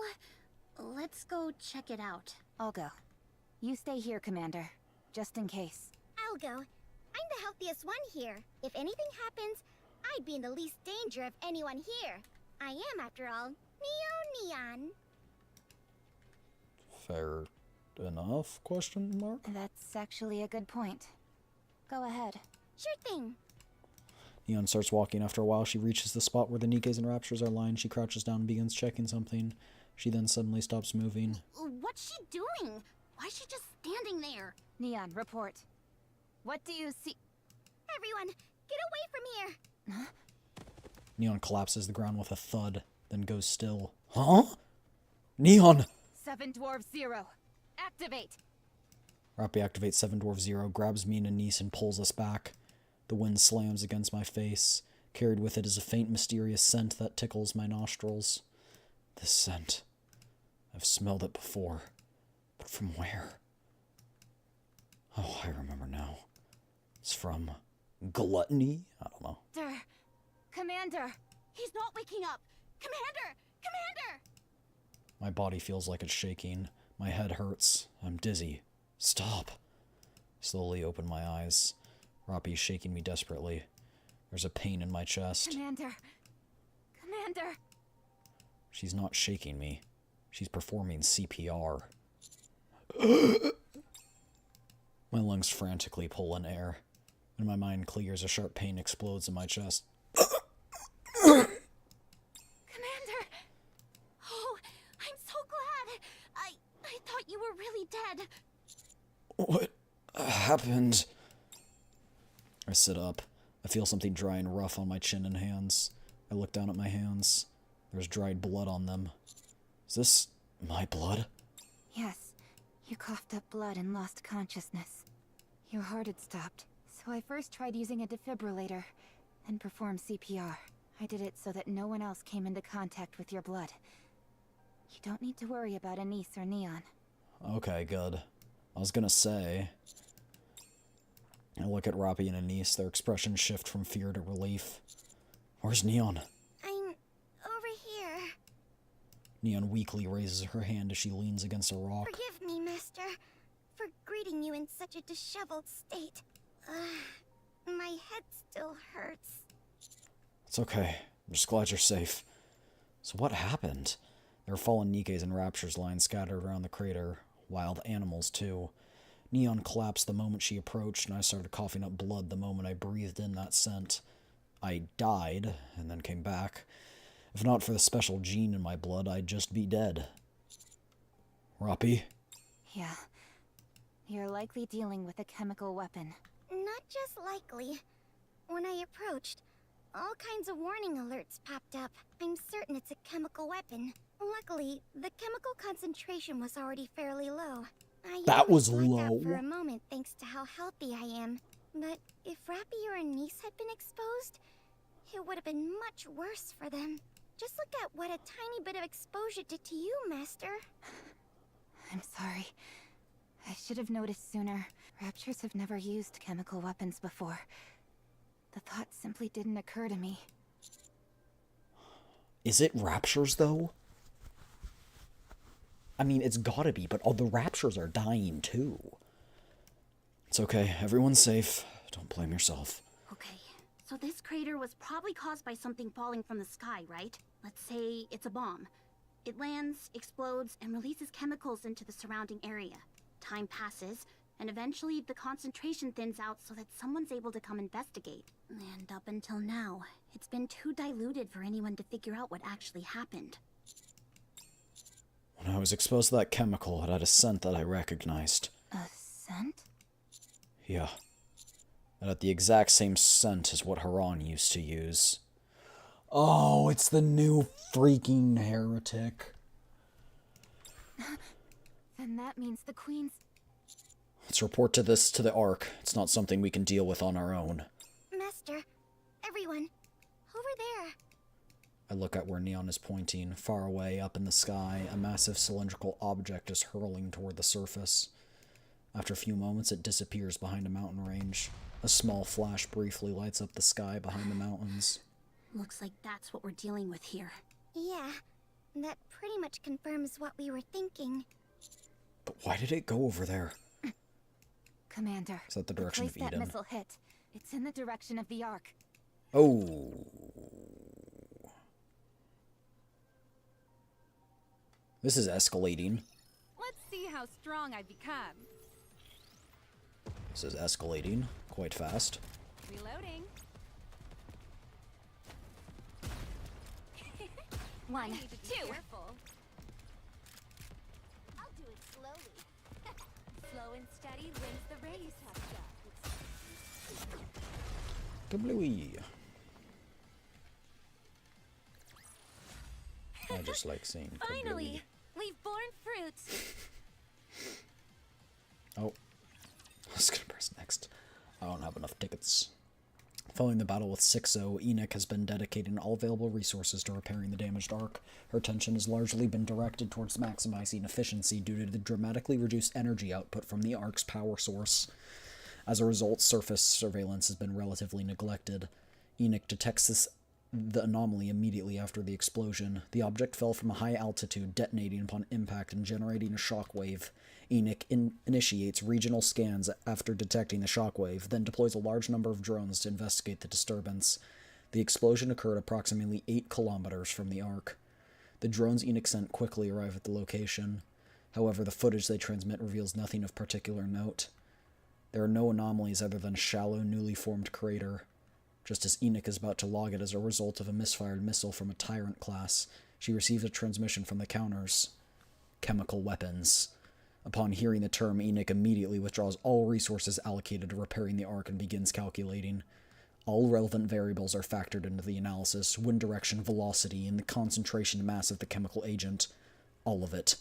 let's go check it out. I'll go. You stay here, Commander, just in case. I'll go. I'm the healthiest one here. If anything happens, I'd be in the least danger of anyone here. I am, after all, Neon. Fair enough, question mark? That's actually a good point. Go ahead. Sure thing. Neon starts walking. After a while, she reaches the spot where the Nikes and Raptures are lying. She crouches down and begins checking something. She then suddenly stops moving. What's she doing? Why is she just standing there? Neon, report. What do you see? Everyone, get away from here! Huh? Neon collapses the ground with a thud, then goes still. Huh? Neon! 7 Dwarf 0. Activate! Rappy activates 7 Dwarf 0, grabs me and Anise and pulls us back. The wind slams against my face. Carried with it is a faint, mysterious scent that tickles my nostrils. This scent. I've smelled it before. But from where? Oh, I remember now. It's from Gluttony? I don't know. Commander! He's not waking up! Commander! Commander! My body feels like it's shaking. My head hurts. I'm dizzy. Stop. Slowly open my eyes. Rappy's shaking me desperately. There's a pain in my chest. Commander! Commander! She's not shaking me. She's performing CPR. My lungs frantically pull in air. When my mind clears, a sharp pain explodes in my chest. Commander! Oh, I'm so glad! I thought you were really dead. What happened? I sit up. I feel something dry and rough on my chin and hands. I look down at my hands. There's dried blood on them. Is this my blood? Yes. You coughed up blood and lost consciousness. Your heart had stopped, so I first tried using a defibrillator and performed CPR. I did it so that no one else came into contact with your blood. You don't need to worry about Anise or Neon. Okay, good. I was gonna say... I look at Rappy and Anise, their expressions shift from fear to relief. Where's Neon? I'm over here. Neon weakly raises her hand as she leans against a rock. Forgive me, Master, for greeting you in such a disheveled state. My head still hurts. It's okay. I'm just glad you're safe. So what happened? There were fallen Nikkes and Raptures lying scattered around the crater. Wild animals, too. Neon collapsed the moment she approached, and I started coughing up blood the moment I breathed in that scent. I died, and then came back. If not for the special gene in my blood, I'd just be dead. Roppy? Yeah. You're likely dealing with a chemical weapon. Not just likely. When I approached, all kinds of warning alerts popped up. I'm certain it's a chemical weapon. Luckily, the chemical concentration was already fairly low. That was almost blacked out low. for a moment thanks to how healthy I am. But if Rappy or Anise had been exposed, it would have been much worse for them. Just look at what a tiny bit of exposure did to you, Master. I'm sorry. I should have noticed sooner. Raptures have never used chemical weapons before. The thought simply didn't occur to me. Is it Raptures, though? I mean, it's gotta be, but all the Raptures are dying, too. It's okay. Everyone's safe. Don't blame yourself. Okay, so this crater was probably caused by something falling from the sky, right? Let's say it's a bomb. It lands, explodes, and releases chemicals into the surrounding area. Time passes, and eventually the concentration thins out so that someone's able to come investigate. And up until now, it's been too diluted for anyone to figure out what actually happened. When I was exposed to that chemical, it had a scent that I recognized. A scent? Yeah. It had the exact same scent as what Haran used to use. Oh, it's the new freaking heretic. Then that means the Queen's... Let's report to the Ark. It's not something we can deal with on our own. Master, everyone, over there. I look at where Neon is pointing. Far away, up in the sky, a massive cylindrical object is hurling toward the surface. After a few moments, it disappears behind a mountain range. A small flash briefly lights up the sky behind the mountains. Looks like that's what we're dealing with here. Yeah, that pretty much confirms what we were thinking. But why did it go over there? Commander, Is that the direction place of that Eden? missile hit. It's in the direction of the Ark. Oh. This is escalating. Let's see how strong I become. This is escalating quite fast. Reloading. One, I need to be two. careful. I'll do it slowly. Slow and steady wins the race. Kablooey. I just like seeing Finally, we've borne fruit. Oh. I was gonna press next. I don't have enough tickets. Following the battle with 6-0, Enoch has been dedicating all available resources to repairing the damaged Ark. Her attention has largely been directed towards maximizing efficiency due to the dramatically reduced energy output from the Ark's power source. As a result, surface surveillance has been relatively neglected. Enoch detects the anomaly immediately after the explosion. The object fell from a high altitude, detonating upon impact and generating a shockwave. Enoch initiates regional scans after detecting the shockwave, then deploys a large number of drones to investigate the disturbance. The explosion occurred approximately 8 kilometers from the Ark. The drones Enoch sent quickly arrive at the location. However, the footage they transmit reveals nothing of particular note. There are no anomalies other than a shallow, newly formed crater. Just as Enoch is about to log it as a result of a misfired missile from a Tyrant class, she receives a transmission from the counters. Chemical weapons. Upon hearing the term, Enoch immediately withdraws all resources allocated to repairing the Ark and begins calculating. All relevant variables are factored into the analysis: wind direction, velocity, and the concentration mass of the chemical agent. All of it.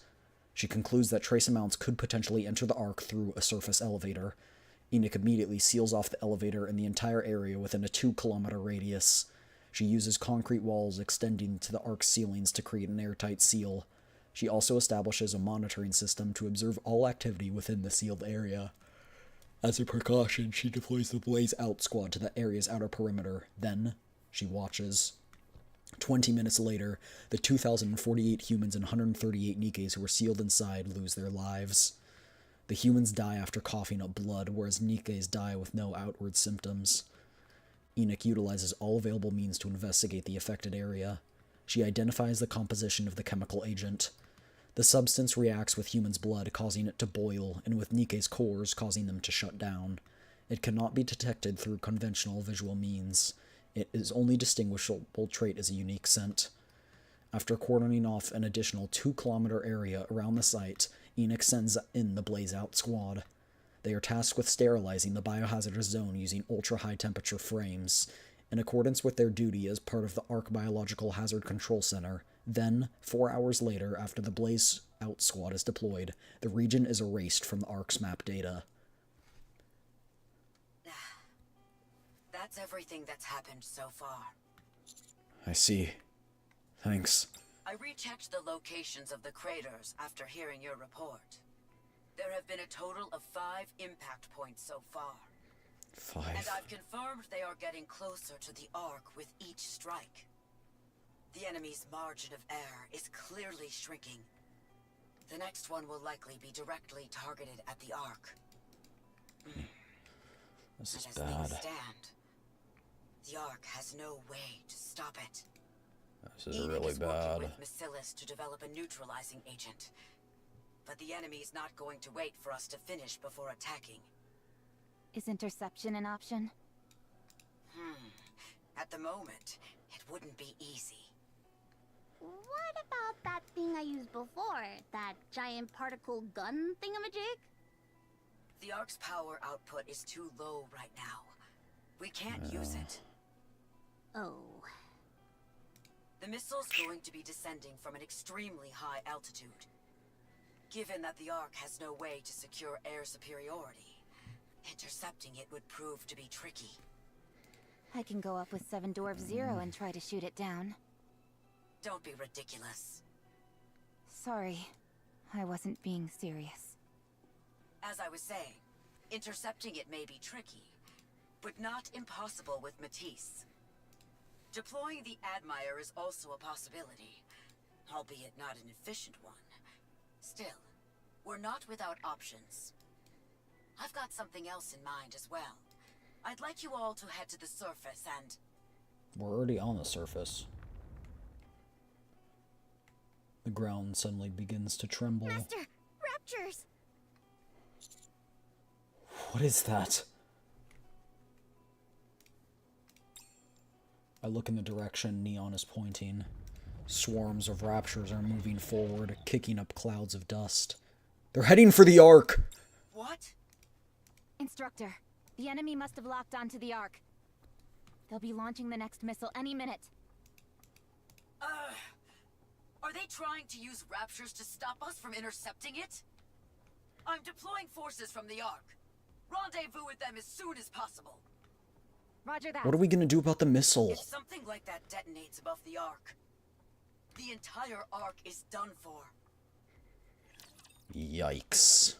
She concludes that trace amounts could potentially enter the Ark through a surface elevator. Enoch immediately seals off the elevator and the entire area within a 2-kilometer radius. She uses concrete walls extending to the Ark's ceilings to create an airtight seal. She also establishes a monitoring system to observe all activity within the sealed area. As a precaution, she deploys the Blaze Out squad to the area's outer perimeter. Then, she watches. 20 minutes later, the 2,048 humans and 138 Nikkes who were sealed inside lose their lives. The humans die after coughing up blood, whereas Nikkes die with no outward symptoms. Enoch utilizes all available means to investigate the affected area. She identifies the composition of the chemical agent. The substance reacts with humans' blood, causing it to boil, and with Nike's cores, causing them to shut down. It cannot be detected through conventional visual means. Its only distinguishable trait is a unique scent. After cordoning off an additional 2-kilometer area around the site, Enix sends in the Blaze Out squad. They are tasked with sterilizing the biohazardous zone using ultra-high temperature frames, in accordance with their duty as part of the Ark Biological Hazard Control Center. Then, 4 hours later, after the Blaze Out squad is deployed, the region is erased from the Ark's map data. That's everything that's happened so far. I see. Thanks. I rechecked the locations of the craters after hearing your report. There have been a total of 5 impact points so far. 5. And I've confirmed they are getting closer to the Ark with each strike. The enemy's margin of error is clearly shrinking. The next one will likely be directly targeted at the Ark. This is As bad. things stand, the Ark has no way to stop it. This is Enix really is bad. working with Macilis to develop a neutralizing agent. But the enemy is not going to wait for us to finish before attacking. Is interception an option? At the moment, it wouldn't be easy. What about that thing I used before? That giant particle gun thingamajig? The Ark's power output is too low right now. We can't use it. Oh. The missile's going to be descending from an extremely high altitude. Given that the Ark has no way to secure air superiority, intercepting it would prove to be tricky. I can go up with 7 Dwarf Zero and try to shoot it down. Don't be ridiculous. Sorry, I wasn't being serious. As I was saying, intercepting it may be tricky, but not impossible with Matisse. Deploying the Admire is also a possibility, albeit not an efficient one. Still, we're not without options. I've got something else in mind as well. I'd like you all to head to the surface and... We're already on the surface. The ground suddenly begins to tremble. Master! Raptures! What is that? I look in the direction Neon is pointing. Swarms of raptures are moving forward, kicking up clouds of dust. They're heading for the Ark! What? Instructor, the enemy must have locked onto the Ark. They'll be launching the next missile any minute. Are they trying to use Raptures to stop us from intercepting it? I'm deploying forces from the Ark. Rendezvous with them as soon as possible. Roger that. What are we gonna do about the missile? If something like that detonates above the Ark, the entire Ark is done for. Yikes.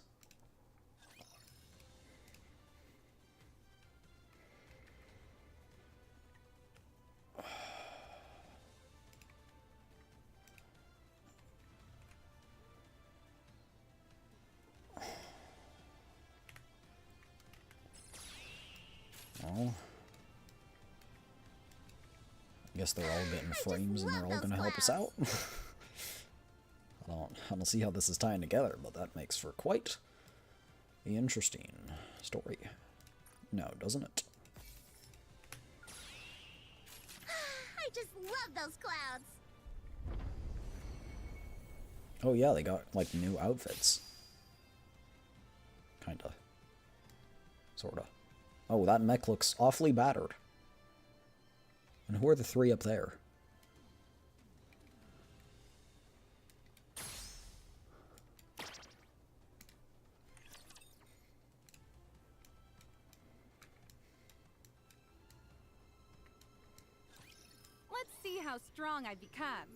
Well, I guess they're all getting frames and they're all gonna help us out. I don't see how this is tying together, but that makes for quite the interesting story. No, doesn't it? I just love those clouds! Oh yeah, they got, like, new outfits. Kinda. Sorta. Oh, that mech looks awfully battered. And who are the 3 up there? Let's see how strong I become.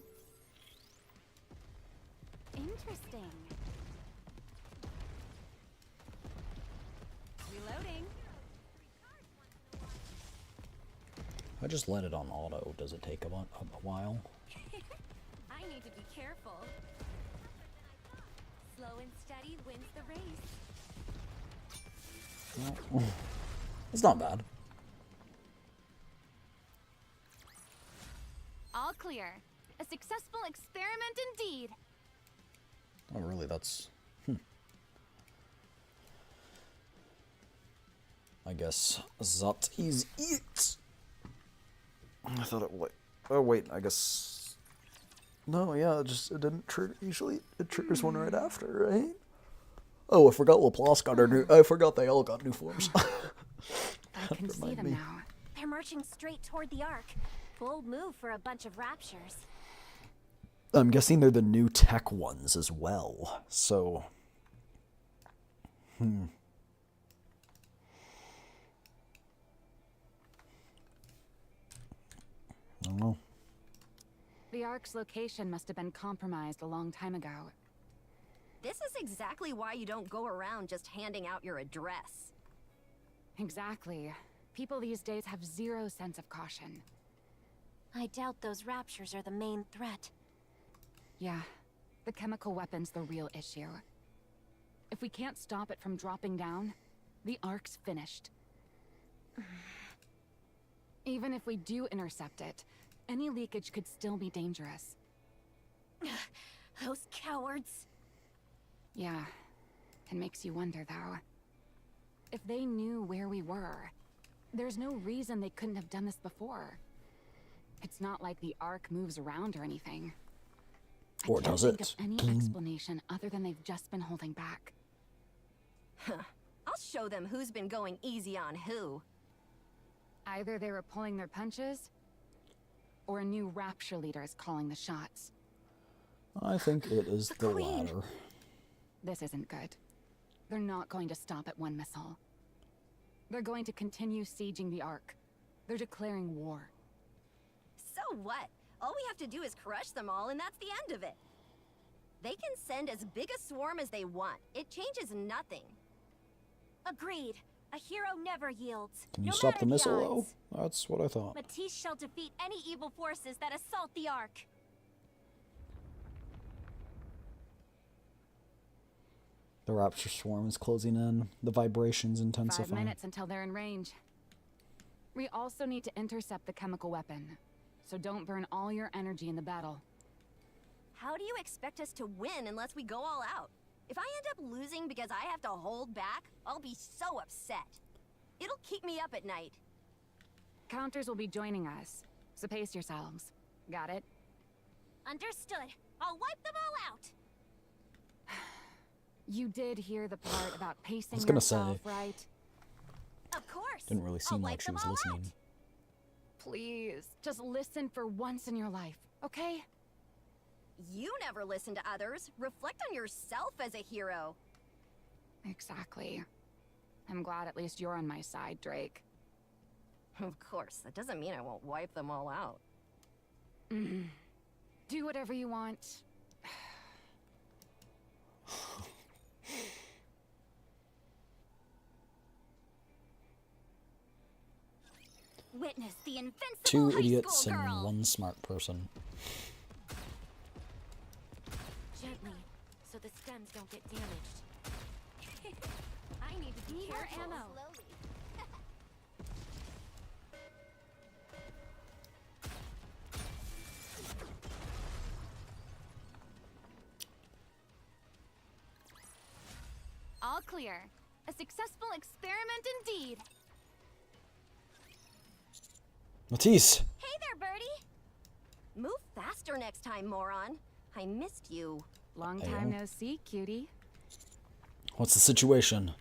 Interesting. Reloading. I just let it on auto. Does it take a while? I need to be careful. Slow and steady wins the race. Well, it's not bad. All clear. A successful experiment indeed. Oh, really? That's... I guess that is it. I thought it would... Oh, wait, I guess... No, yeah, it didn't trigger... Usually it triggers one right after, right? Oh, I forgot Laplace got her new... I forgot they all got new forms. I can see them now. They're marching straight toward the Ark. Bold move for a bunch of raptures. I'm guessing they're the new tech ones as well, so... I don't know. The Ark's location must have been compromised a long time ago. This is exactly why you don't go around just handing out your address. Exactly. People these days have zero sense of caution. I doubt those raptures are the main threat. Yeah, the chemical weapon's the real issue. If we can't stop it from dropping down, the Ark's finished. Even if we do intercept it, any leakage could still be dangerous. Those cowards. Yeah, it makes you wonder, though. If they knew where we were, there's no reason they couldn't have done this before. It's not like the Ark moves around or anything. Or does it? I can't think of any explanation other than they've just been holding back. I'll show them who's been going easy on who. Either they were pulling their punches, or a new Rapture leader is calling the shots. I think it is the latter. This isn't good. They're not going to stop at one missile. They're going to continue sieging the Ark. They're declaring war. So what? All we have to do is crush them all, and that's the end of it. They can send as big a swarm as they want. It changes nothing. Agreed. A hero never yields. Can you no stop matter the missile, odds. though? That's what I thought. Matisse shall defeat any evil forces that assault the Ark. The Rapture swarm is closing in. The vibrations intensifying. 5 minutes until they're in range. We also need to intercept the chemical weapon, so don't burn all your energy in the battle. How do you expect us to win unless we go all out? If I end up losing because I have to hold back, I'll be so upset. It'll keep me up at night. Counters will be joining us, so pace yourselves. Got it? Understood. I'll wipe them all out. You did hear the part about pacing gonna yourself, say. right? Of course. Didn't really seem like she was listening. Please, just listen for once in your life, okay? You never listen to others. Reflect on yourself as a hero. Exactly. I'm glad at least you're on my side, Drake. Of course, that doesn't mean I won't wipe them all out. Do whatever you want. Witness the invincible 2 high idiots school and girl. 1 smart person. Gently, so the stems don't get damaged. I need to be careful. ammo. All clear. A successful experiment indeed. Matisse! Hey there, Birdie! Move faster next time, moron. I missed you. Long time no see, cutie. What's the situation?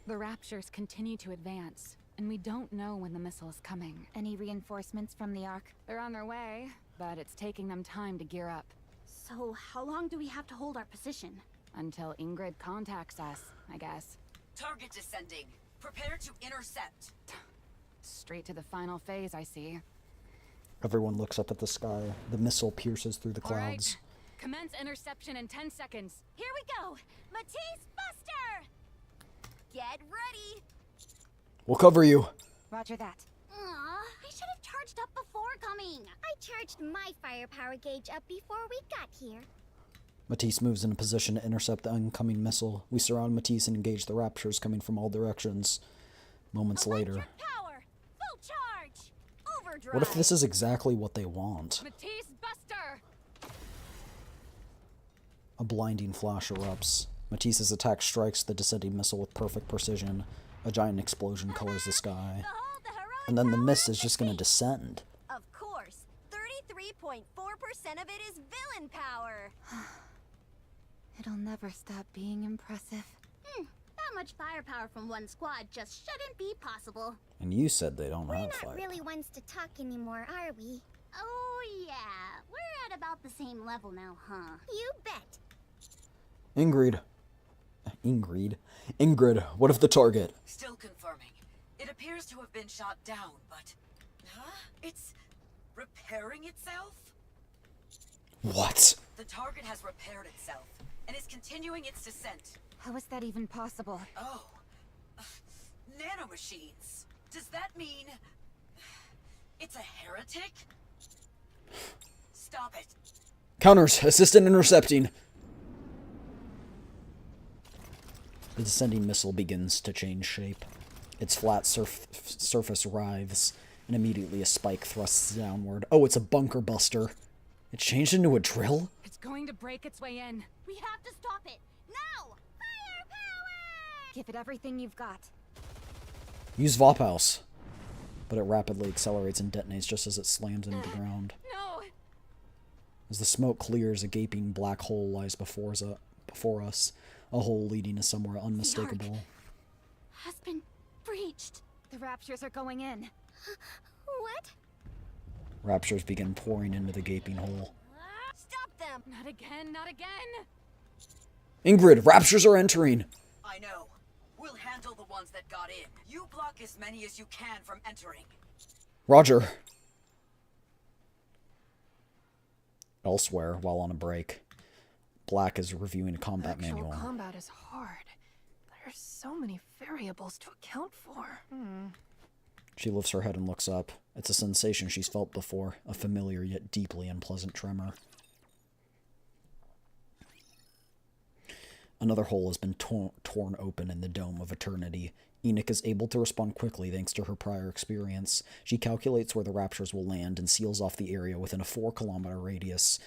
The Raptures continue to advance, and we don't know when the missile is coming. Any reinforcements from the Ark? They're on their way, but it's taking them time to gear up. So, how long do we have to hold our position? Until Ingrid contacts us, I guess. Target descending. Prepare to intercept. Straight to the final phase, I see. Everyone looks up at the sky. The missile pierces through the All right. clouds. Commence interception in 10 seconds. Here we go. Matisse Buster! Get ready! We'll cover you. Roger that. Aw, I should have charged up before coming. I charged my firepower gauge up before we got here. Matisse moves in a position to intercept the incoming missile. We surround Matisse and engage the Raptures coming from all directions. Moments later. Power! Full charge! Overdrive! What if this is exactly what they want? Matisse Buster! A blinding flash erupts. Matisse's attack strikes the descending missile with perfect precision. A giant explosion colors the sky. And then the mist is just going to descend. Of course. 33.4% of it is villain power. It'll never stop being impressive. That much firepower from one squad just shouldn't be possible. And you said they don't We're have not fire. really ones to talk anymore, are we? Oh yeah, we're at about the same level now, huh? You bet. Ingrid, what of the target? Still confirming. It appears to have been shot down, but... Huh? It's... repairing itself? What? The target has repaired itself, and is continuing its descent. How is that even possible? Oh. Nanomachines. Does that mean... it's a heretic? Stop it. Counters, assist in intercepting. The descending missile begins to change shape. Its flat surface writhes, and immediately a spike thrusts downward. Oh, it's a bunker buster. It changed into a drill? It's going to break its way in. We have to stop it. Now! Firepower! Give it everything you've got. Use Vophouse. But it rapidly accelerates and detonates just as it slams into the ground. No! As the smoke clears, a gaping black hole lies before us. A hole leading to somewhere unmistakable. Has been breached. The Raptures are going in. What? Raptures begin pouring into the gaping hole. Stop them! Not again, not again! Ingrid, Raptures are entering! I know. We'll handle the ones that got in. You block as many as you can from entering. Roger. Elsewhere, while on a break, Black is reviewing a combat manual. Combat is hard. There's so many variables to account for. She lifts her head and looks up. It's a sensation she's felt before, a familiar yet deeply unpleasant tremor. Another hole has been torn open in the dome of eternity. Enoch is able to respond quickly thanks to her prior experience. She calculates where the Raptures will land and seals off the area within a 4-kilometer radius.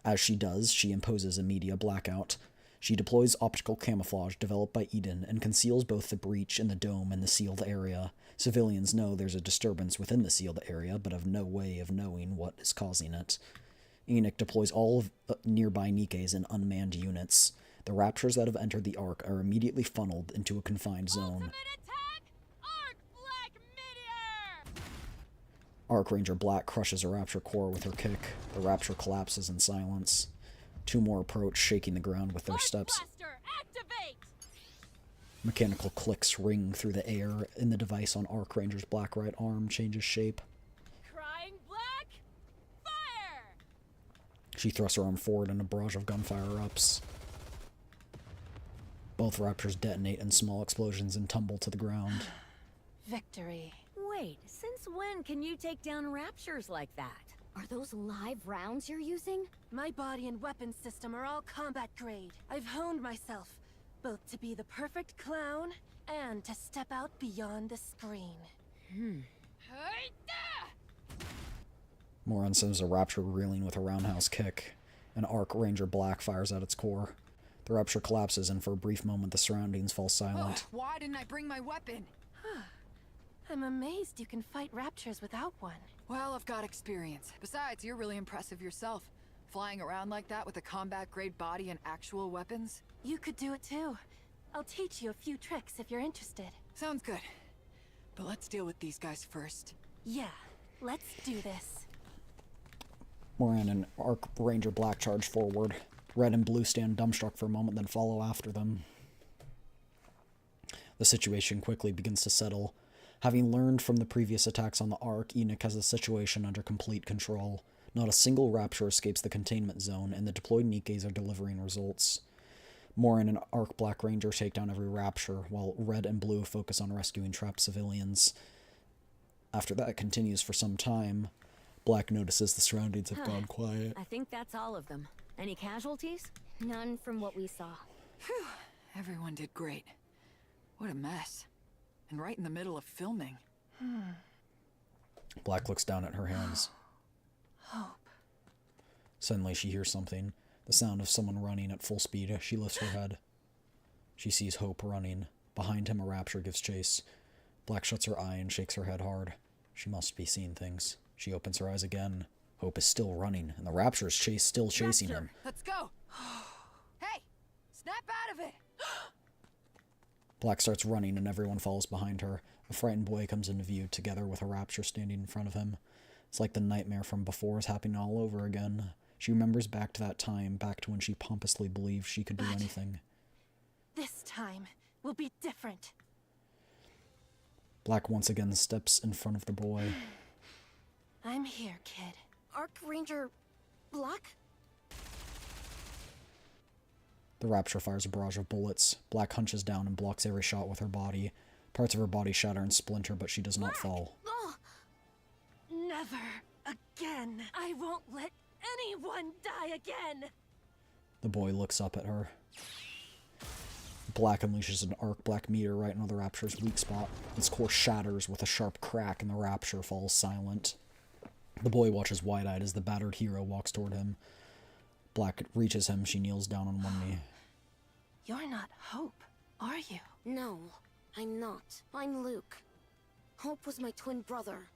As she does, she imposes a media blackout. She deploys optical camouflage developed by Eden and conceals both the breach in the dome and the sealed area. Civilians know there's a disturbance within the sealed area, but have no way of knowing what is causing it. Enoch deploys all of nearby Nikes in unmanned units. The Raptures that have entered the Ark are immediately funneled into a confined zone. Archranger Black crushes a Rapture core with her kick. The Rapture collapses in silence. Two more approach, shaking the ground with their steps. Mechanical clicks ring through the air, and the device on Archranger's black right arm changes shape. Crying Black! Fire! She thrusts her arm forward and a barrage of gunfire erupts. Both Raptors detonate in small explosions and tumble to the ground. Victory. Wait, since when can you take down Raptures like that? Are those live rounds you're using? My body and weapons system are all combat grade. I've honed myself, both to be the perfect clown and to step out beyond the screen. Moran sends a Rapture reeling with a roundhouse kick. An Archranger Black fires at its core. The Rapture collapses, and for a brief moment the surroundings fall silent. Why didn't I bring my weapon? I'm amazed you can fight Raptures without one. Well, I've got experience. Besides, you're really impressive yourself. Flying around like that with a combat-grade body and actual weapons. You could do it too. I'll teach you a few tricks if you're interested. Sounds good. But let's deal with these guys first. Yeah, let's do this. Moran and Archranger Black charge forward. Red and Blue stand dumbstruck for a moment, then follow after them. The situation quickly begins to settle. Having learned from the previous attacks on the Ark, Enoch has the situation under complete control. Not a single Rapture escapes the containment zone, and the deployed Nikes are delivering results. Moran and Arc Black Ranger take down every Rapture, while Red and Blue focus on rescuing trapped civilians. After that continues for some time, Black notices the surroundings have gone quiet. I think that's all of them. Any casualties? None from what we saw. Phew, everyone did great. What a mess. And right in the middle of filming. Black looks down at her hands. Hope. Suddenly she hears something. The sound of someone running at full speed. She lifts her head. She sees Hope running. Behind him, a Rapture gives chase. Black shuts her eye and shakes her head hard. She must be seeing things. She opens her eyes again. Hope is still running, and the Rapture's still chasing him. Let's go! Hey! Snap out of it! Black starts running, and everyone follows behind her. A frightened boy comes into view, together with a Rapture standing in front of him. It's like the nightmare from before is happening all over again. She remembers back to that time, back to when she pompously believed she could do anything. This time will be different. Black once again steps in front of the boy. I'm here, kid. Arc Ranger Black? The Rapture fires a barrage of bullets. Black hunches down and blocks every shot with her body. Parts of her body shatter and splinter, but she does not fall. Never again. I won't let anyone die again. The boy looks up at her. Black unleashes an arc black meteor right into the Rapture's weak spot. Its core shatters with a sharp crack, and the Rapture falls silent. The boy watches wide-eyed as the battered hero walks toward him. Black reaches him. She kneels down on one knee. You're not Hope, are you? No, I'm not. I'm Luke. Hope was my twin brother.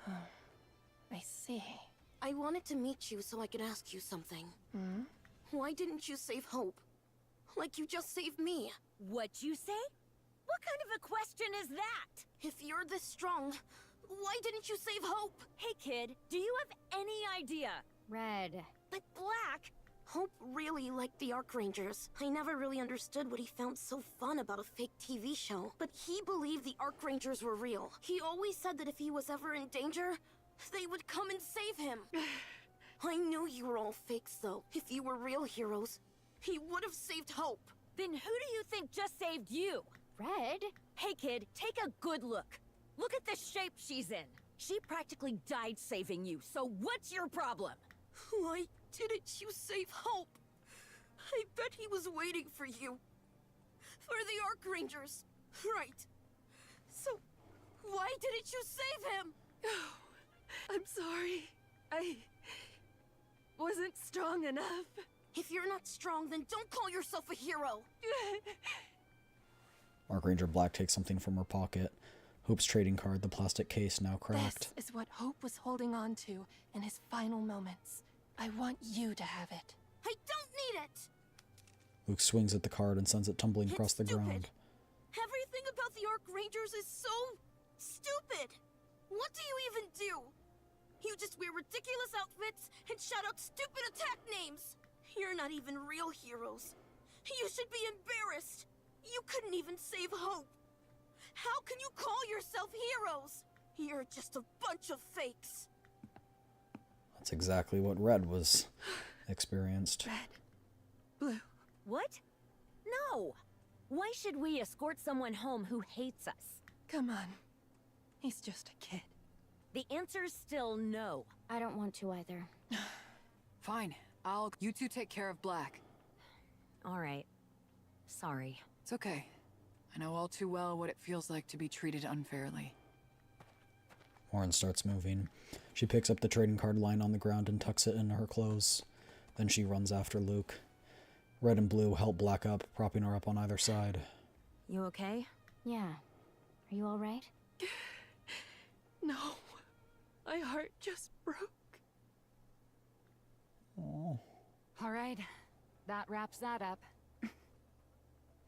I see. I wanted to meet you so I could ask you something. Why didn't you save Hope? Like you just saved me. What'd you say? What kind of a question is that? If you're this strong, why didn't you save Hope? Hey kid, do you have any idea? Red. But Black... Hope really liked the Arc Rangers. I never really understood what he found so fun about a fake TV show. But he believed the Arc Rangers were real. He always said that if he was ever in danger, they would come and save him. I knew you were all fakes, though. If you were real heroes, he would have saved Hope. Then who do you think just saved you? Red? Hey kid, take a good look. Look at the shape she's in. She practically died saving you, so what's your problem? Why didn't you save Hope? I bet he was waiting for you. For the Arc Rangers. Right. So, why didn't you save him? I'm sorry. I wasn't strong enough. If you're not strong, then don't call yourself a hero. Arc Ranger Black takes something from her pocket. Hope's trading card, the plastic case now cracked. This is what Hope was holding on to in his final moments. I want you to have it. I don't need it! Luke swings at the card and sends it tumbling across the ground. Everything about the Arc Rangers is so... stupid! What do you even do? You just wear ridiculous outfits and shout out stupid attack names! You're not even real heroes. You should be embarrassed! You couldn't even save Hope! How can you call yourself heroes? You're just a bunch of fakes. That's exactly what Red was experienced. Red. Blue. What? No! Why should we escort someone home who hates us? Come on. He's just a kid. The answer's still no. I don't want to either. Fine. You two take care of Black. Alright. Sorry. It's okay. I know all too well what it feels like to be treated unfairly. Lauren starts moving. She picks up the trading card lying on the ground and tucks it into her clothes. Then she runs after Luke. Red and Blue help Black up, propping her up on either side. You okay? Yeah. Are you alright? No. My heart just broke. Oh. All right. That wraps that up.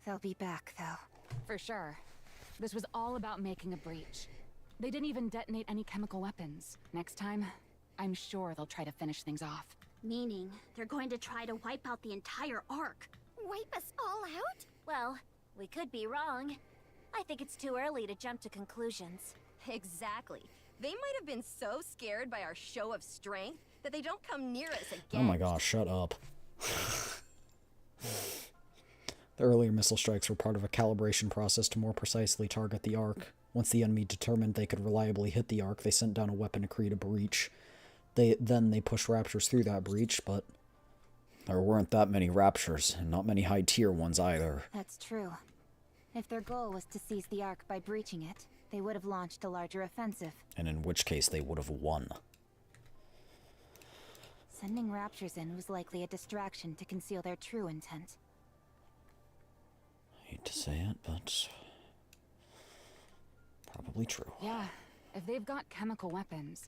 They'll be back, though. For sure. This was all about making a breach. They didn't even detonate any chemical weapons. Next time, I'm sure they'll try to finish things off. Meaning, they're going to try to wipe out the entire Ark. Wipe us all out? Well, we could be wrong. I think it's too early to jump to conclusions. Exactly. They might have been so scared by our show of strength that they don't come near us again. Oh my gosh, shut up. The earlier missile strikes were part of a calibration process to more precisely target the Ark. Once the enemy determined they could reliably hit the Ark, they sent down a weapon to create a breach. Then they pushed Raptures through that breach, but there weren't that many Raptures, and not many high-tier ones either. That's true. If their goal was to seize the Ark by breaching it, they would have launched a larger offensive. And in which case they would have won. Sending raptures in was likely a distraction to conceal their true intent. I hate to say it, but probably true. Yeah, if they've got chemical weapons,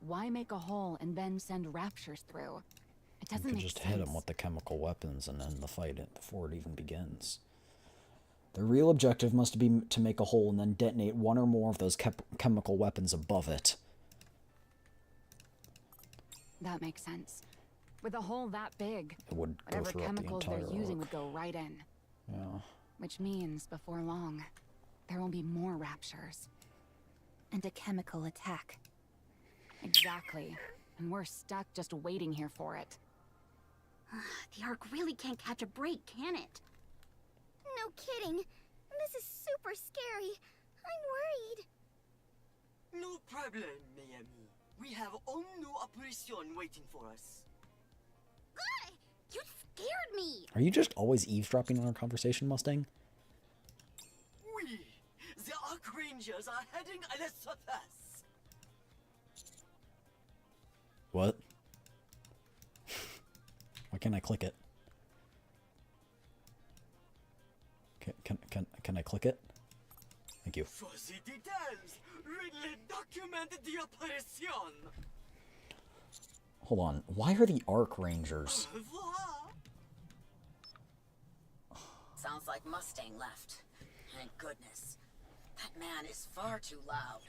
why make a hole and then send raptures through? It doesn't You could make just sense. hit them with the chemical weapons and end the fight before it even begins. The real objective must be to make a hole and then detonate one or more of those chemical weapons above it. That makes sense. With a hole that big, It would go whatever throughout the chemicals entire they're using arc. would go right in. Yeah. Which means, before long, there will be more raptures. And a chemical attack. Exactly. And we're stuck just waiting here for it. The Ark really can't catch a break, can it? No kidding. This is super scary. I'm worried. No problem, Miami. We have all new operation waiting for us. God, you scared me. Are you just always eavesdropping on our conversation, Mustang? We, the Ark Rangers, are heading at the surface. What? Why can't I click it? Can I click it? Thank you. For the details, Ridley document the operation. Hold on. Why are the Arc Rangers? Sounds like Mustang left. Thank goodness. That man is far too loud.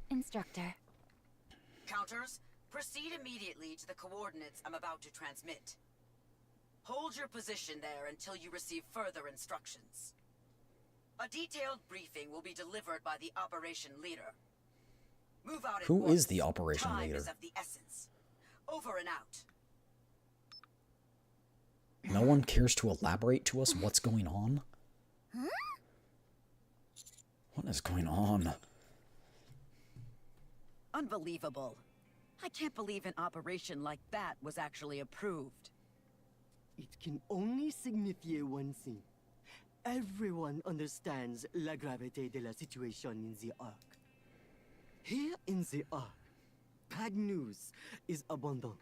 Instructor. Counters, proceed immediately to the coordinates I'm about to transmit. Hold your position there until you receive further instructions. A detailed briefing will be delivered by the operation leader. Move out at Who once. is the operation Time leader? is of the essence. Over and out. No one cares to elaborate to us what's going on? Huh? What is going on? Unbelievable. I can't believe an operation like that was actually approved. It can only signify one thing. Everyone understands la gravité de la situation in the Ark. Here in the Ark, bad news is abundant.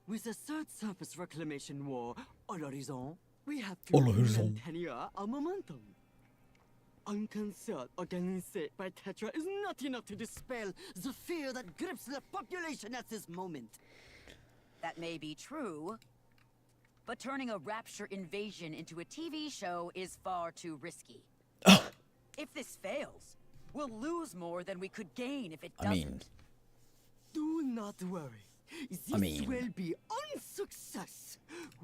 With the third surface reclamation war à l'horizon, we have to maintain our momentum. Un concert organisé by Tetra is not enough to dispel the fear that grips the population at this moment. That may be true, but turning a Rapture invasion into a TV show is far too risky. If this fails, we'll lose more than we could gain if it doesn't. Do not worry. This will be unsuccess.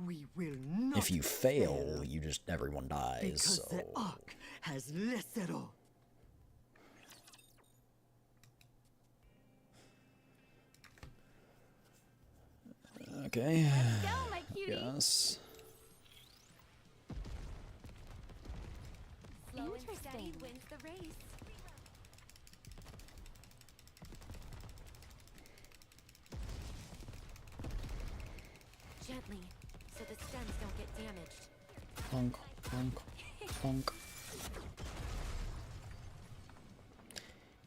We will not If you fail, you just everyone dies. because So the Ark has less at all. okay. Let's go, my cutie. Yes. Slow and steady wins the race. Gently, so the stems don't get damaged. Honk, honk, honk.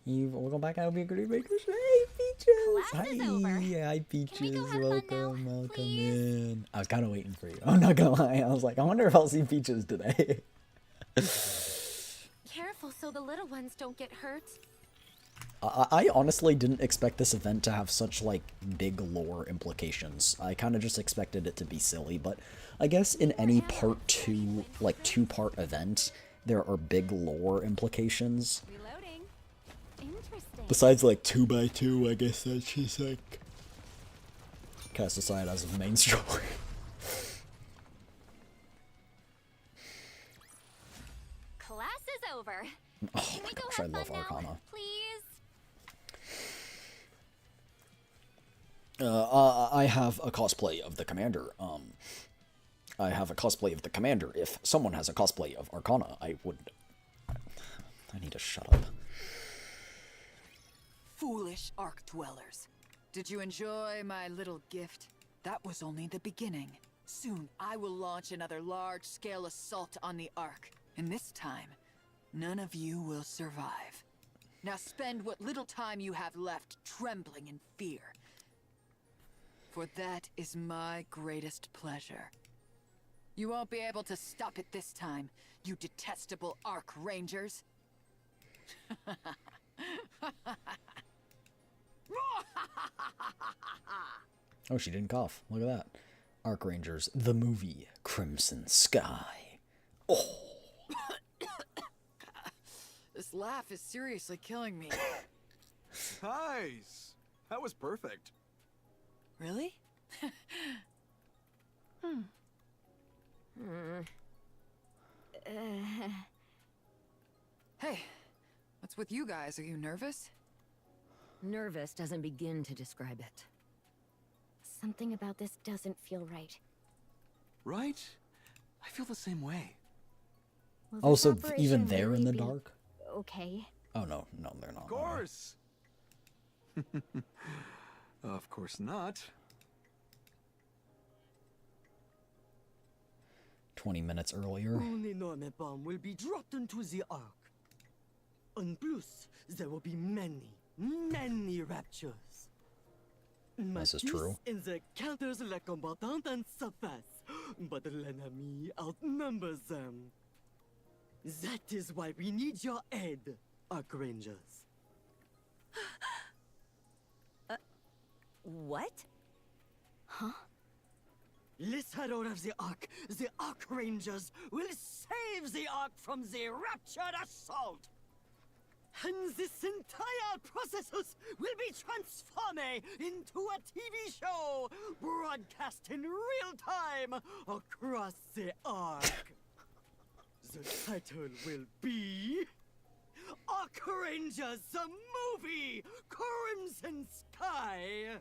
Welcome back. I'll be a goodie maker. Hey, Peaches. Class is Hi. over. Hi, Peaches. go have fun now, Welcome please? in. I was kind of waiting for you. I'm not gonna lie. I was like, I wonder if I'll see Peaches today. Careful so the little ones don't get hurt. I honestly didn't expect this event to have such, like, big lore implications. I kind of just expected it to be silly, but I guess in any part 2, like, 2-part event, there are big lore implications. Reloading. Interesting. Besides, like, 2x2, I guess that's just, like, cast aside as a main story. Class is over. Oh Can my we go gosh, I have love fun now, Arcana. please? I have a cosplay of the commander. I have a cosplay of the commander. If someone has a cosplay of Arcana, I would... I need to shut up. Foolish Ark Dwellers. Did you enjoy my little gift? That was only the beginning. Soon I will launch another large-scale assault on the Ark. And this time, none of you will survive. Now spend what little time you have left trembling in fear. For that is my greatest pleasure. You won't be able to stop it this time, you detestable Arc Rangers. Oh, she didn't cough. Look at that. Arc Rangers, the movie, Crimson Sky. Oh. This laugh is seriously killing me. Nice. That was perfect. Really? Hey, what's with you guys? Are you nervous? Nervous doesn't begin to describe it. Something about this doesn't feel right. Right? I feel the same way. Will this Also, operation even they're in really the be dark? Okay. Oh, no, they're not. Of course. Of course not. 20 minutes earlier. An enormous bomb will be dropped into the Ark. And plus, there will be many raptures. This is true. In the counters le combattant and surface, but l'ennemi outnumbers them. That is why we need your aid, Arc Rangers. What? Huh? Let's head out of the Arc Rangers will save the Ark from the raptured assault. And this entire process will be transformed into a TV show broadcast in real time across the Ark. The title will be Arc Rangers the Movie Crimson Sky.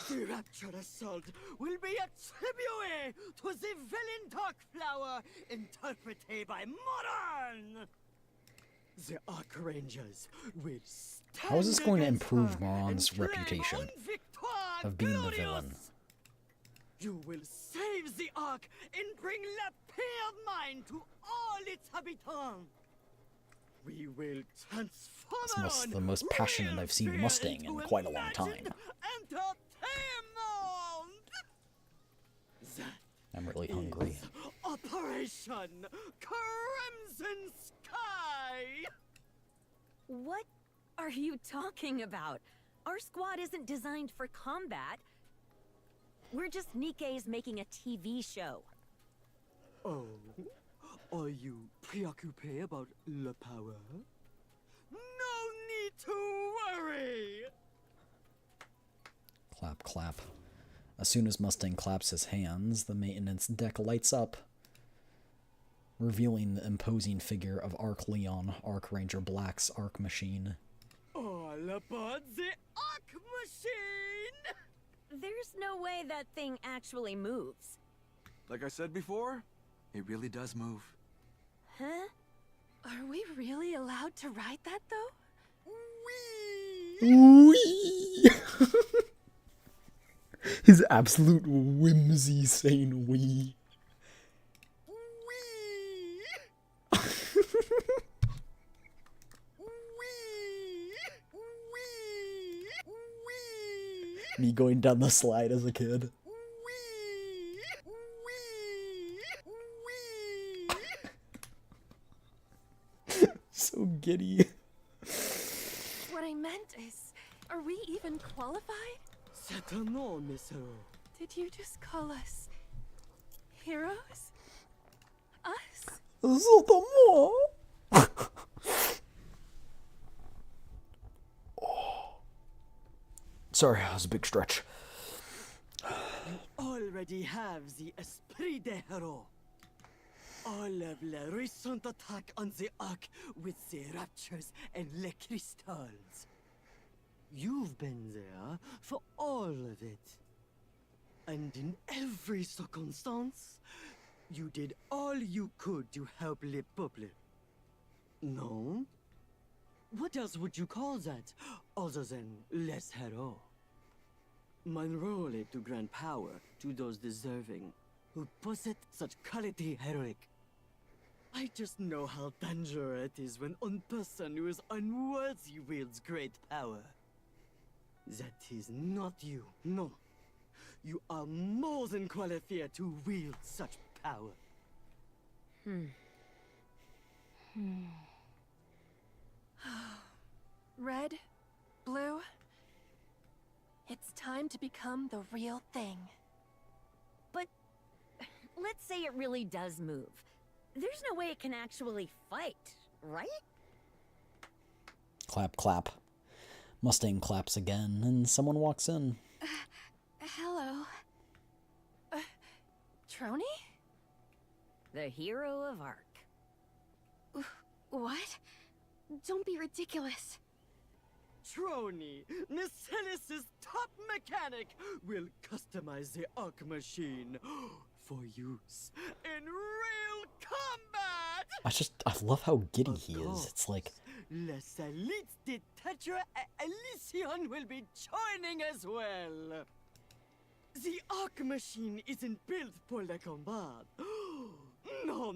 The Raptured Assault will be a tribute to the villain Darkflower interpreted by Modern. The Arc Rangers will stand. How is this going to against improve her Moran's and claim reputation une victoire of being the glorious. villain? You will save the Ark and bring La Paix of Mind to all its habitants. We will transform It's the most passionate I've seen Mustang in quite a long time. Entertainment. I'm really hungry. Operation Crimson Sky. What are you talking about? Our squad isn't designed for combat. We're just Nikkei's making a TV show. Oh, are you preoccupied about Le Power? No need to worry. Clap, clap. As soon as Mustang claps his hands, the maintenance deck lights up, revealing the imposing figure of Arc Leon, Arc Ranger Black's Arc Machine. All about the Arc Machine! There's no way that thing actually moves. Like I said before, it really does move. Huh? Are we really allowed to ride that, though? Wee! His absolute whimsy saying wee. Me going down the slide as a kid. So giddy. What I meant is, are we even qualified? Certainement, Miss Hero. Did you just call us heroes? Us? Certainement. Sorry, that was a big stretch. You already have the esprit de hero. All of the recent attack on the Ark with the raptures and le crystals. You've been there for all of it. And in every circumstance, you did all you could to help le peuple. No? What else would you call that, other than les héros? My role is to grant power to those deserving, who possess such quality heroic. I just know how dangerous it is when one person who is unworthy wields great power. That is not you, no. You are more than qualified to wield such power. Red, blue, it's time to become the real thing. But let's say it really does move. There's no way it can actually fight, right? Clap, clap. Mustang claps again, and someone walks in. Hello. Trony? The hero of Ark. What? Don't be ridiculous. Trony, Nacellus' top mechanic, will customize the Arc machine for use in real combat! I love how giddy he is. It's like... Les Elites de Tetra Elysion will be joining as well. The Arc machine isn't built for the combat. No,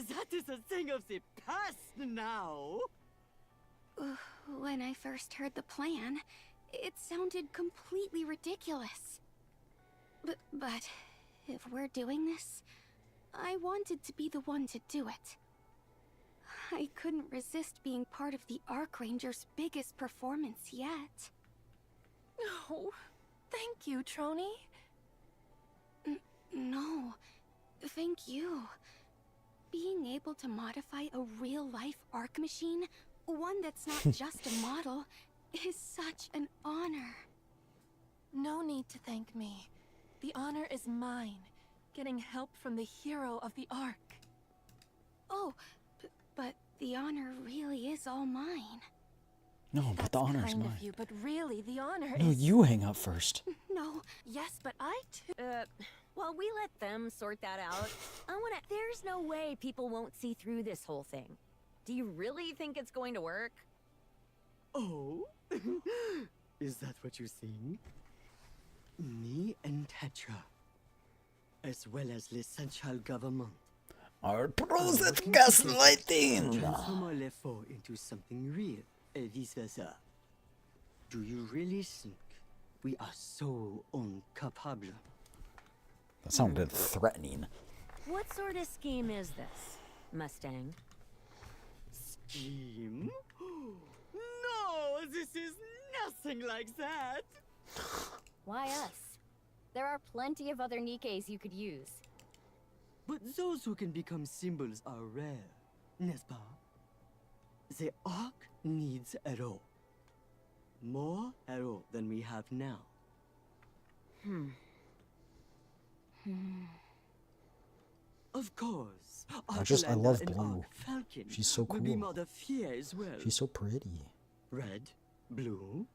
that is a thing of the past now. When I first heard the plan, it sounded completely ridiculous. But if we're doing this, I wanted to be the one to do it. I couldn't resist being part of the Archranger's biggest performance yet. Oh, thank you, Trony. No, thank you. Being able to modify a real-life Arc machine, one that's not just a model, is such an honor. No need to thank me. The honor is mine, getting help from the hero of the Ark. Oh, but the honor really is all mine. No, but the honor's Kind mine. of you, but really, the honor No, is... you hang up first. No. Yes, but I too... While we let them sort that out, there's no way people won't see through this whole thing. Do you really think it's going to work? Oh? Is that what you think? Me and Tetra, as well as the central government, Our pros at gaslighting! transform our lefort into something real, and vice versa. Do you really think we are so incapable? That sounded threatening. What sort of scheme is this, Mustang? Scheme? No, this is nothing like that. Why us? There are plenty of other Nikes you could use. But those who can become symbols are rare, n'est-ce pas? The Ark needs a hero. More hero than we have now. Of course. I Arcalander love and Blue. Arc Falcon She's so will be cool. Mother Fear as well. She's so pretty. Red, blue.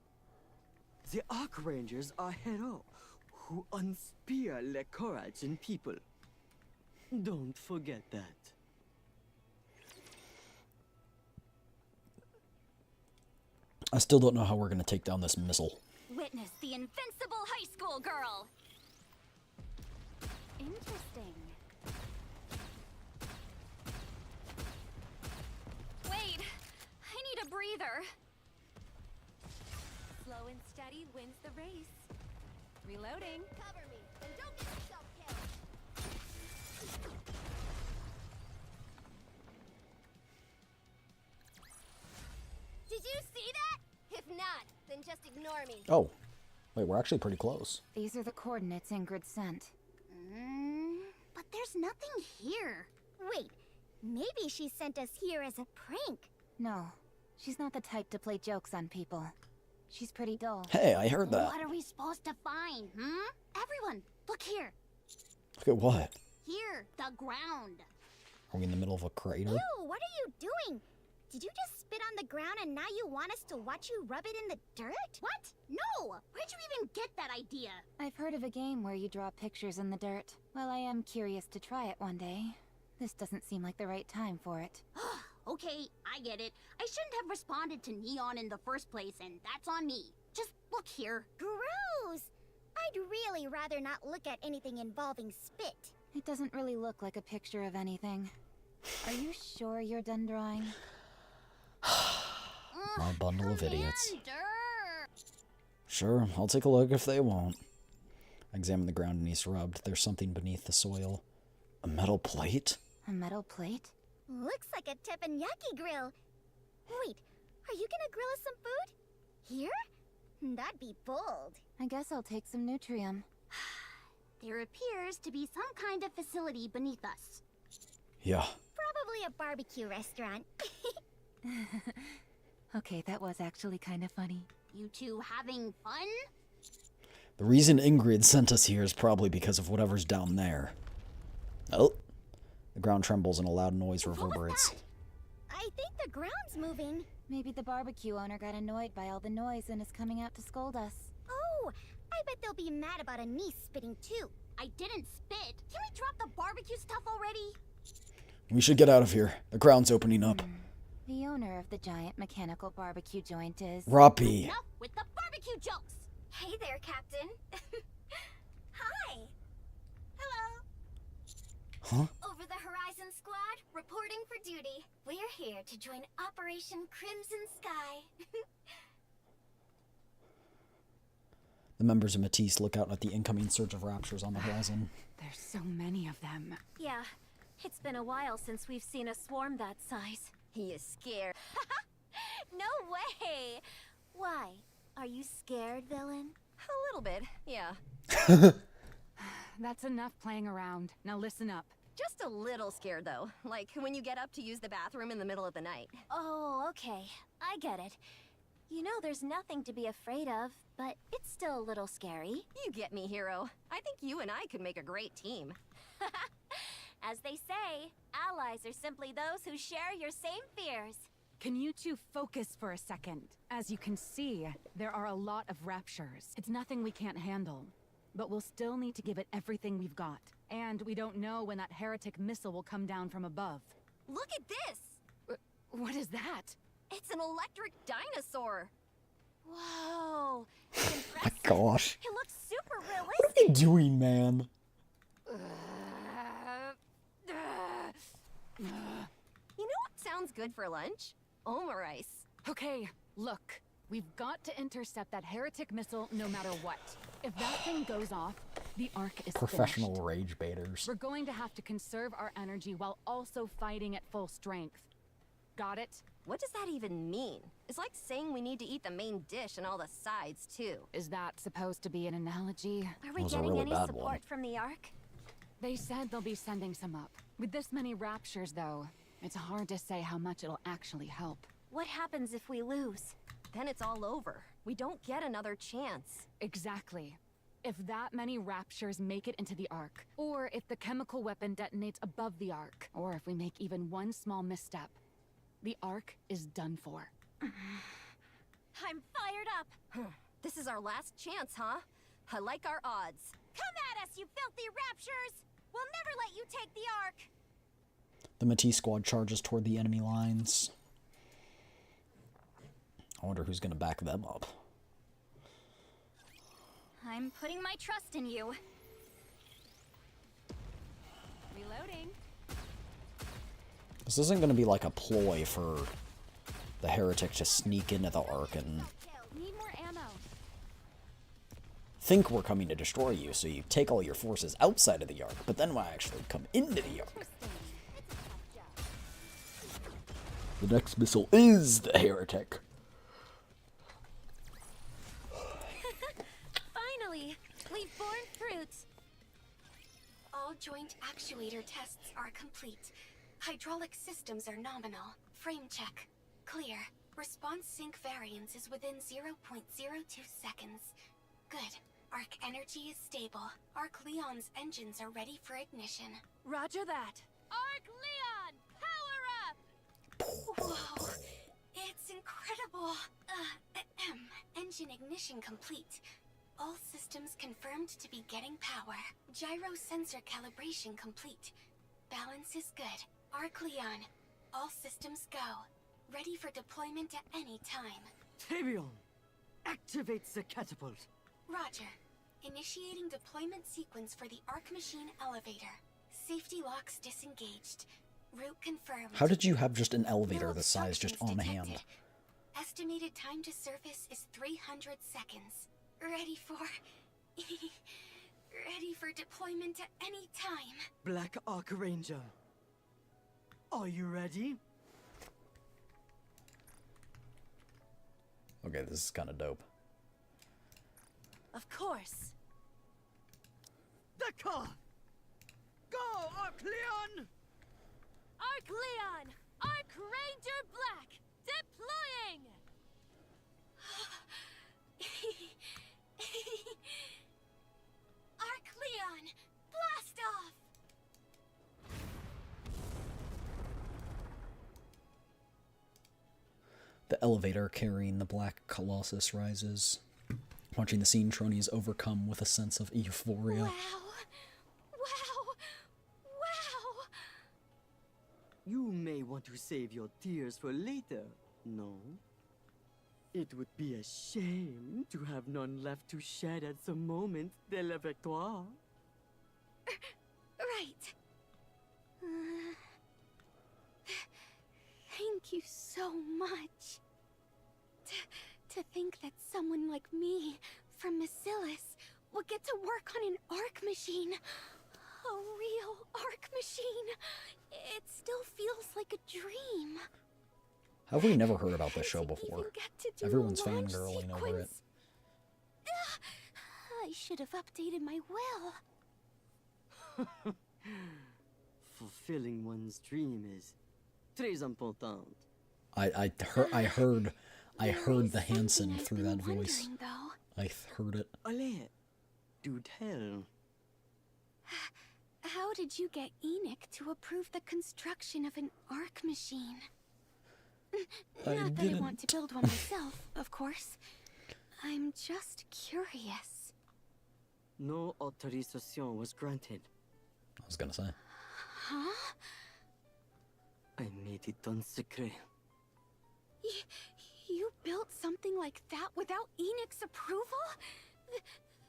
The Archrangers are hero who unspear the courage in people. Don't forget that. I still don't know how we're gonna take down this missile. Witness the invincible high school girl. Interesting. Wait, I need a breather. Slow and steady wins the race. Reloading. Cover me, and don't get yourself killed. Did you see that? If not, then just ignore me. Oh. Wait, we're actually pretty close. These are the coordinates Ingrid sent. But there's nothing here. Wait, maybe she sent us here as a prank. No, she's not the type to play jokes on people. She's pretty dull. Hey, I heard that. What are we supposed to find, Everyone, look here. Look at what? Here, the ground. Are we in the middle of a crater? Ew, what are you doing? Did you just spit on the ground and now you want us to watch you rub it in the dirt? What? No! Where'd you even get that idea? I've heard of a game where you draw pictures in the dirt. Well, I am curious to try it one day. This doesn't seem like the right time for it. Okay, I get it. I shouldn't have responded to Neon in the first place, and that's on me. Just look here. Gross! I'd really rather not look at anything involving spit. It doesn't really look like a picture of anything. Are you sure you're done drawing? My bundle of idiots. Dirt! Sure, I'll take a look if they won't. I examine the ground and he's rubbed. There's something beneath the soil. A metal plate? A metal plate? Looks like a teppanyaki grill. Wait, are you gonna grill us some food? Here? That'd be bold. I guess I'll take some Nutrium. There appears to be some kind of facility beneath us. Yeah. Probably a barbecue restaurant. Okay, that was actually kind of funny. You two having fun? The reason Ingrid sent us here is probably because of whatever's down there. Oh. The ground trembles and a loud noise reverberates. I think the ground's moving. Maybe the barbecue owner got annoyed by all the noise and is coming out to scold us. Oh, I bet they'll be mad about a niece spitting too. I didn't spit. Can we drop the barbecue stuff already? We should get out of here. The ground's opening up. The owner of the giant mechanical barbecue joint is... Roppy. Enough with the barbecue jokes. Hey there, Captain. Hi. Hello. Huh? Over the Horizon Squad, reporting for duty. We're here to join Operation Crimson Sky. The members of Matisse look out at the incoming surge of raptures on the horizon. There's so many of them. Yeah, it's been a while since we've seen a swarm that size. He is scared. No way! Why? Are you scared, villain? A little bit, yeah. That's enough playing around. Now listen up. Just a little scared, though. Like when you get up to use the bathroom in the middle of the night. Oh, okay. I get it. You know there's nothing to be afraid of, but it's still a little scary. You get me, hero. I think you and I could make a great team. As they say, allies are simply those who share your same fears. Can you two focus for a second? As you can see, there are a lot of raptures. It's nothing we can't handle. But we'll still need to give it everything we've got. And we don't know when that heretic missile will come down from above. Look at this! What is that? It's an electric dinosaur! Whoa! My gosh. It looks super What realistic! are you doing, man? You know what sounds good for lunch? Oma rice. Okay, look. We've got to intercept that heretic missile no matter what. If that thing goes off, the Ark is Professional finished. rage baiters. We're going to have to conserve our energy while also fighting at full strength. Got it? What does that even mean? It's like saying we need to eat the main dish and all the sides, too. Is that supposed to be an analogy? Are we getting any support from the Ark? They said they'll be sending some up. With this many raptures, though, it's hard to say how much it'll actually help. What happens if we lose? Then it's all over. We don't get another chance. Exactly. If that many raptures make it into the Ark, or if the chemical weapon detonates above the Ark, or if we make even one small misstep, the Ark is done for. I'm fired up! This is our last chance, huh? I like our odds. Come at us, you filthy raptures! We'll never let you take the Ark! The Matisse squad charges toward the enemy lines. I wonder who's gonna back them up. I'm putting my trust in you. Reloading. This isn't gonna be like a ploy for the heretic to sneak into the Ark and Need more ammo. think we're coming to destroy you, so you take all your forces outside of the Ark, but then we actually come into the Ark. The next missile is the heretic. Finally, we've borne fruit. All joint actuator tests are complete. Hydraulic systems are nominal. Frame check. Clear. Response sync variance is within 0.02 seconds. Good. Arc energy is stable. Arc Leon's engines are ready for ignition. Roger that. Arc Leon, power up! Whoa, it's incredible. Engine ignition complete. All systems confirmed to be getting power. Gyro sensor calibration complete. Balance is good. Arc Leon, all systems go. Ready for deployment at any time. Tabion, activates the catapult. Roger. Initiating deployment sequence for the Arc Machine elevator. Safety locks disengaged. Route confirmed. How did you have just an elevator this size just on hand? Estimated time to surface is 300 seconds. Ready for... Ready for deployment at any time. Black Arc Ranger. Are you ready? Okay, this is kind of dope. Of course. The car! Go, Arc Leon! Arc Leon! Arc Ranger Black! Deploying! Arc Leon, blast off! The elevator carrying the Black Colossus rises. Watching the scene, Trony is overcome with a sense of euphoria. Wow! Wow! Wow! You may want to save your tears for later, no? It would be a shame to have none left to shed at the moment de la victoire. Right. Thank you so much. To think that someone like me, from Macilis, would get to work on an arc machine. A real arc machine. It still feels like a dream. Have we never heard about this show To before? even get to do Everyone's a launch fangirling over it. sequence. I should have updated my will. Fulfilling one's dream is très important. I heard the Hanson through that voice. I heard it. Allez, do tell. How did you get Enoch to approve the construction of an arc machine? Not that I want to build one myself, of course. I'm just curious. No autorisation was granted. I was gonna say. Huh? I made it en secret. You built something like that without Enoch's approval?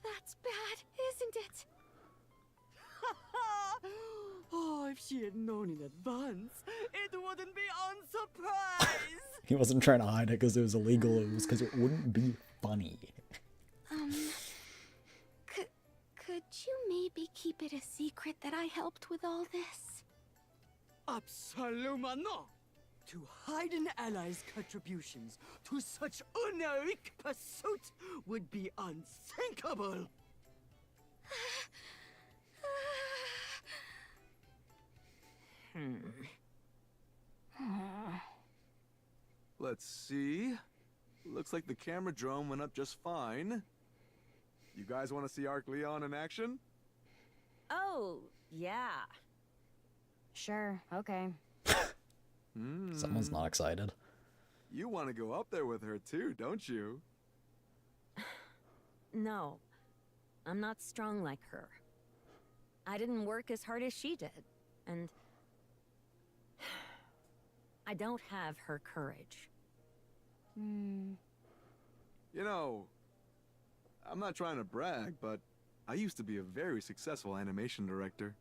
That's bad, isn't it? Oh, if she had known in advance, it wouldn't be unsurprised. He wasn't trying to hide it because it was illegal. It was because it wouldn't be funny. Could you maybe keep it a secret that I helped with all this? Absolument not! To hide an ally's contributions to such heroic pursuit would be unthinkable. Let's see. Looks like the camera drone went up just fine. You guys want to see Arc Leon in action? Oh, yeah. Sure, okay. Someone's not excited. You want to go up there with her too, don't you? No, I'm not strong like her. I didn't work as hard as she did, and I don't have her courage. You know, I'm not trying to brag, but I used to be a very successful animation director.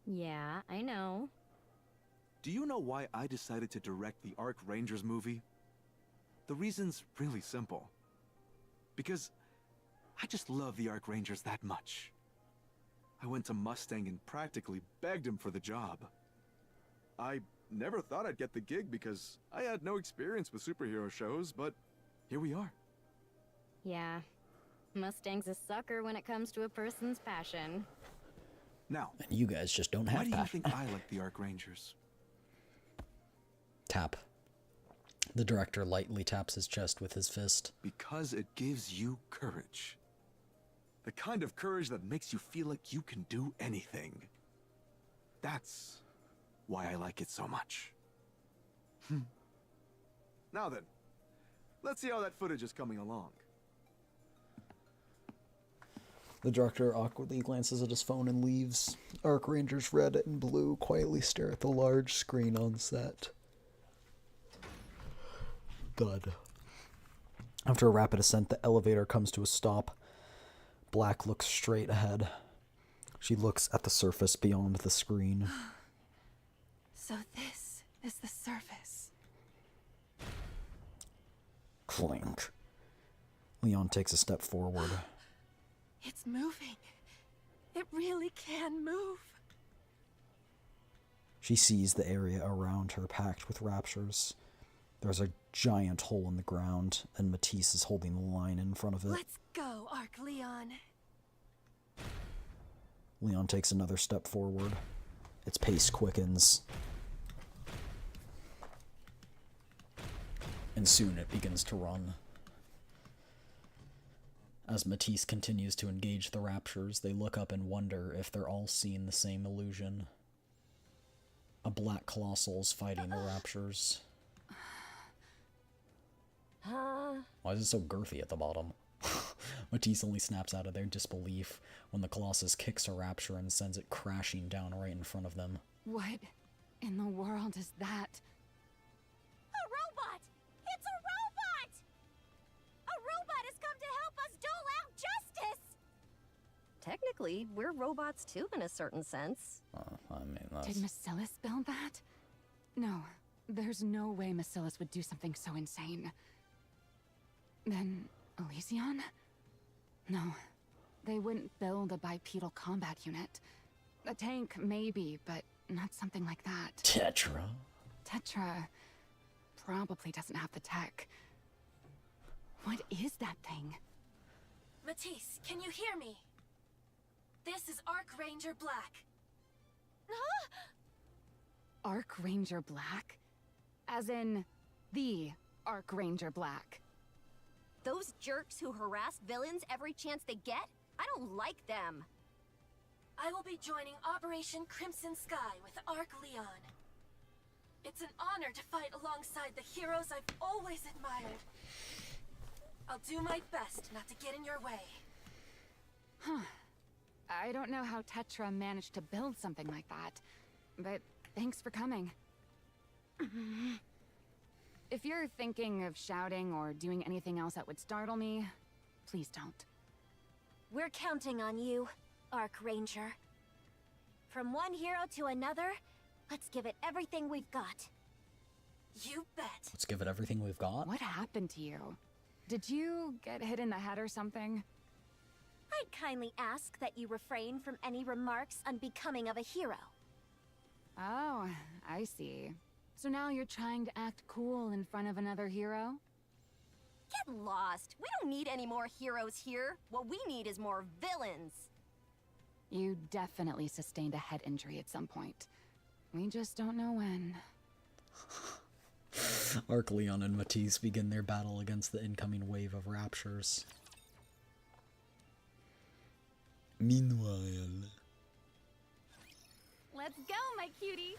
Yeah, I know. Do you know why I decided to direct the Arc Rangers movie? The reason's really simple. Because I just love the Arc Rangers that much. I went to Mustang and practically begged him for the job. I never thought I'd get the gig because I had no experience with superhero shows, but here we are. Yeah. Mustang's a sucker when it comes to a person's passion. Now, and you guys just don't have why do you passion. think I like the Arc Rangers? Tap. The director lightly taps his chest with his fist. Because it gives you courage. The kind of courage that makes you feel like you can do anything. That's why I like it so much. Now then, let's see how that footage is coming along. The director awkwardly glances at his phone and leaves. Arc Rangers red and blue quietly stare at the large screen on set. Thud. After a rapid ascent, the elevator comes to a stop. Black looks straight ahead. She looks at the surface beyond the screen. So this is the surface. Clink. Leon takes a step forward. It's moving. It really can move. She sees the area around her packed with raptures. There's a giant hole in the ground, and Matisse is holding the line in front of it. Let's go, Arc Leon. Leon takes another step forward. Its pace quickens. And soon it begins to run. As Matisse continues to engage the raptures, they look up and wonder if they're all seeing the same illusion. A black colossal is fighting the raptures. Why is it so girthy at the bottom? Matisse only snaps out of their disbelief when the Colossus kicks a rapture and sends it crashing down right in front of them. What in the world is that? A robot! It's a robot! A robot has come to help us dole out justice! Technically, we're robots too, in a certain sense. I mean, that's... Did Macilis build that? No, there's no way Macilis would do something so insane. Then, Elysion? No, they wouldn't build a bipedal combat unit. A tank, maybe, but not something like that. Tetra? Tetra probably doesn't have the tech. What is that thing? Matisse, can you hear me? This is Arc Ranger Black. Huh? Arc Ranger Black? As in, the Arc Ranger Black. Those jerks who harass villains every chance they get? I don't like them. I will be joining Operation Crimson Sky with Arc Leon. It's an honor to fight alongside the heroes I've always admired. I'll do my best not to get in your way. Huh. I don't know how Tetra managed to build something like that, but thanks for coming. If you're thinking of shouting or doing anything else that would startle me, please don't. We're counting on you, Arc Ranger. From one hero to another, let's give it everything we've got. You bet. Let's give it everything we've got? What happened to you? Did you get hit in the head or something? I'd kindly ask that you refrain from any remarks unbecoming of a hero. Oh, I see. So now you're trying to act cool in front of another hero? Get lost. We don't need any more heroes here. What we need is more villains. You definitely sustained a head injury at some point. We just don't know when. Arc Leon and Matisse begin their battle against the incoming wave of raptures. Meanwhile... Let's go, my cutie!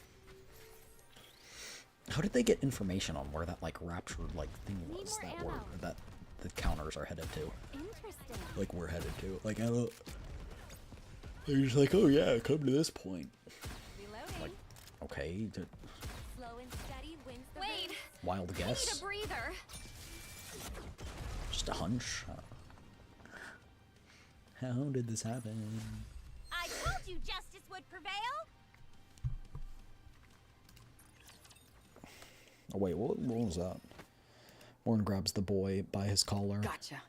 How did they get information on where that, like, raptured, like, thing was that the counters are headed to? Interesting. Like, we're headed to. Like, I don't... They're just like, oh yeah, come to this point. Reloading. Like, okay. Slow and steady wins the Wait! race. Wild I guess. need a breather. Just a hunch. How did this happen? I told you justice would prevail. Oh wait, what was that? Warren grabs the boy by his collar. Gotcha.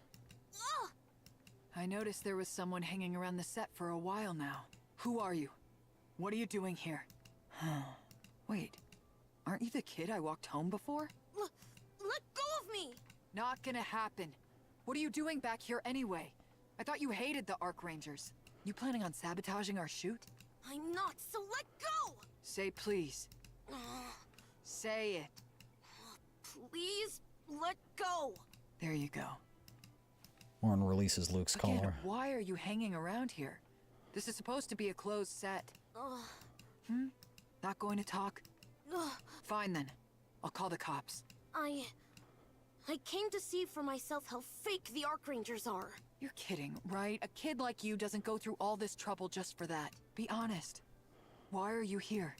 I noticed there was someone hanging around the set for a while now. Who are you? What are you doing here? Wait, aren't you the kid I walked home before? Let go of me! Not gonna happen. What are you doing back here anyway? I thought you hated the Arc Rangers. You planning on sabotaging our shoot? I'm not, so let go! Say please. Say it. Please, let go! There you go. Warren releases Luke's Again, collar. why are you hanging around here? This is supposed to be a closed set. Not going to talk? Fine then. I'll call the cops. I came to see for myself how fake the Arc Rangers are. You're kidding, right? A kid like you doesn't go through all this trouble just for that. Be honest. Why are you here?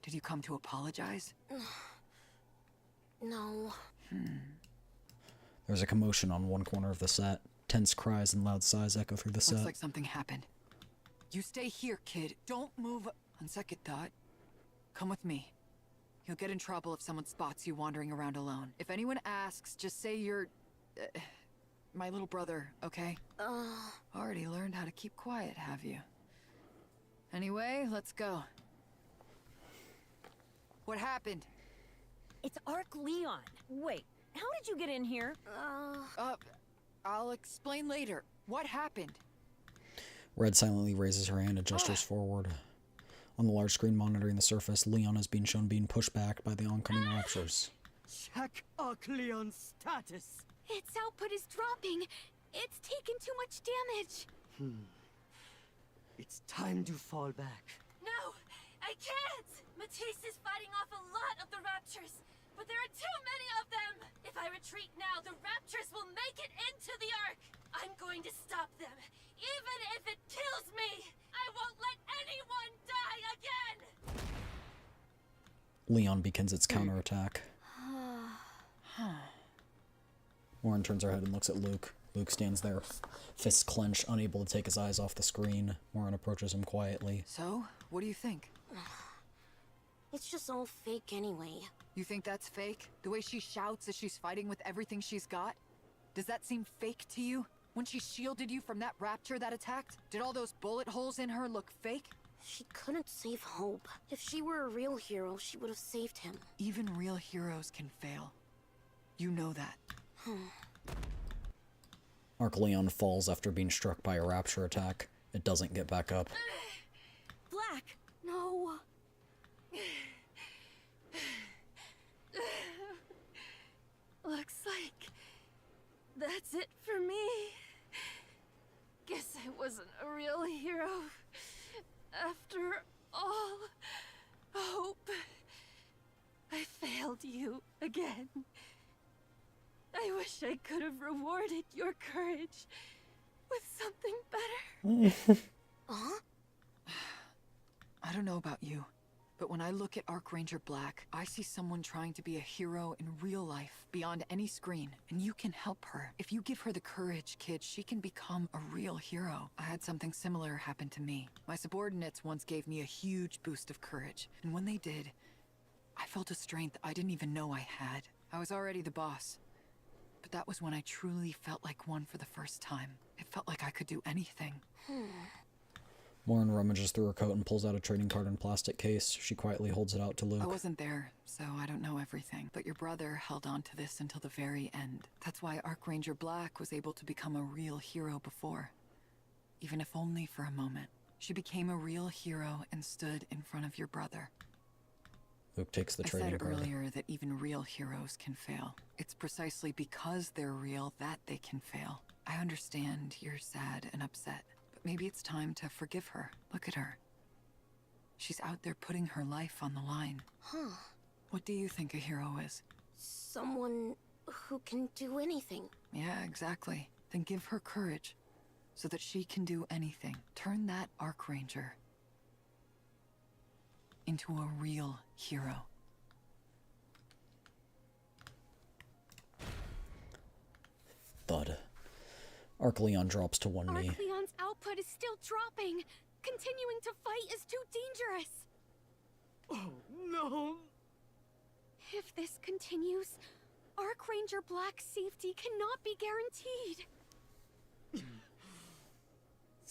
Did you come to apologize? No. There's a commotion on one corner of the set. Tense cries and loud sighs echo through the set. Looks like something happened. You stay here, kid. Don't move. On second thought, come with me. You'll get in trouble if someone spots you wandering around alone. If anyone asks, just say you're... my little brother, okay? Already learned how to keep quiet, have you? Anyway, let's go. What happened? It's Arc Leon. Wait, how did you get in here? I'll explain later. What happened? Red silently raises her hand and gestures forward. On the large screen monitoring the surface, Leon is being shown being pushed back by the oncoming raptors. Check Arc Leon's status. Its output is dropping. It's taken too much damage. It's time to fall back. No, I can't! Matisse is fighting off a lot of the raptures, but there are too many of them! If I retreat now, the raptors will make it into the Ark! I'm going to stop them, even if it kills me! I won't let anyone die again! Leon begins its counterattack. Lauren turns her head and looks at Luke. Luke stands there, fists clenched, unable to take his eyes off the screen. Lauren approaches him quietly. So, what do you think? It's just all fake anyway. You think that's fake? The way she shouts as she's fighting with everything she's got? Does that seem fake to you? When she shielded you from that rapture that attacked? Did all those bullet holes in her look fake? She couldn't save Hope. If she were a real hero, she would have saved him. Even real heroes can fail. You know that. Arc Leon falls after being struck by a rapture attack. It doesn't get back up. Black! No. Looks like that's it for me. Guess I wasn't a real hero after all. Hope, I failed you again. I wish I could have rewarded your courage with something better. I don't know about you, but when I look at Archranger Black, I see someone trying to be a hero in real life, beyond any screen, and you can help her. If you give her the courage, kid, she can become a real hero. I had something similar happen to me. My subordinates once gave me a huge boost of courage, and when they did, I felt a strength I didn't even know I had. I was already the boss, but that was when I truly felt like one for the first time. It felt like I could do anything. Lauren rummages through her coat and pulls out a trading card and plastic case. She quietly holds it out to Luke. I wasn't there, so I don't know everything. But your brother held on to this until the very end. That's why Archranger Black was able to become a real hero before. Even if only for a moment. She became a real hero and stood in front of your brother. Luke takes the trading card. I said earlier that even real heroes can fail. It's precisely because they're real that they can fail. I understand you're sad and upset, but maybe it's time to forgive her. Look at her. She's out there putting her life on the line. What do you think a hero is? Someone who can do anything. Yeah, exactly. Then give her courage, so that she can do anything. Turn that Archranger into a real hero. Thud. Arc Leon drops to one knee. Arc Leon's output is still dropping. Continuing to fight is too dangerous. Oh, no! If this continues, Archranger Black's safety cannot be guaranteed.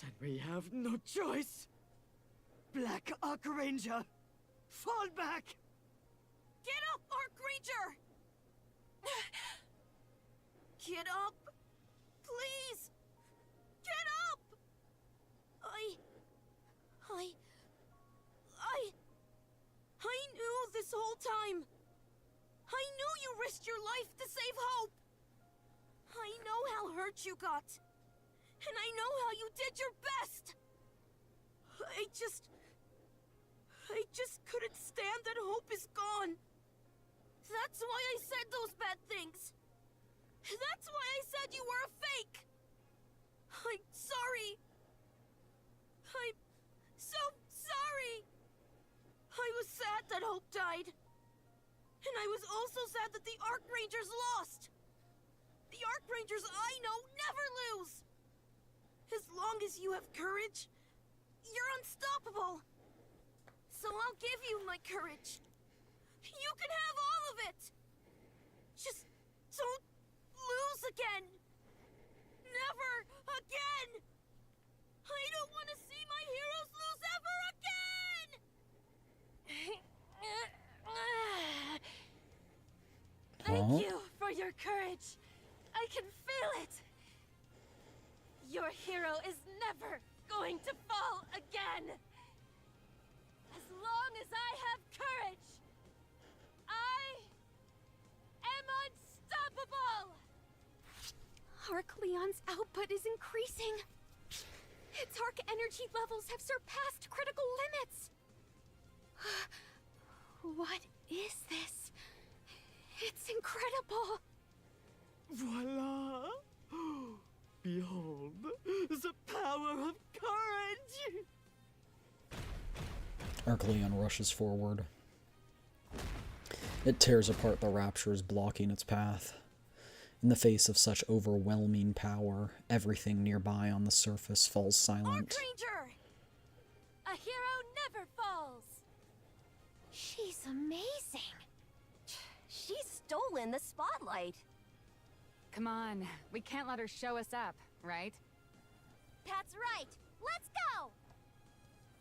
Then we have no choice. Black Archranger, fall back! Get up, Archranger! Get up! Please! Get up! I knew this whole time. I knew you risked your life to save Hope. I know how hurt you got. And I know how you did your best. I just couldn't stand that Hope is gone. That's why I said those bad things. That's why I said you were a fake. I'm sorry. I'm so sorry. I was sad that Hope died. And I was also sad that the Archrangers lost. The Archrangers I know never lose. As long as you have courage, you're unstoppable. So I'll give you my courage. You can have all of it. Just don't lose again. courage. I can feel it. Your hero is never going to fall again. As long as I have courage, I am unstoppable. Arc Leon's output is increasing. Its arc energy levels have surpassed critical limits. What is this? It's incredible. Voila! Behold, the power of courage! Arcleon rushes forward. It tears apart the raptures blocking its path. In the face of such overwhelming power, everything nearby on the surface falls silent. Ranger! A hero never falls! She's amazing. She's stolen the spotlight. Come on, we can't let her show us up, right? That's right. Let's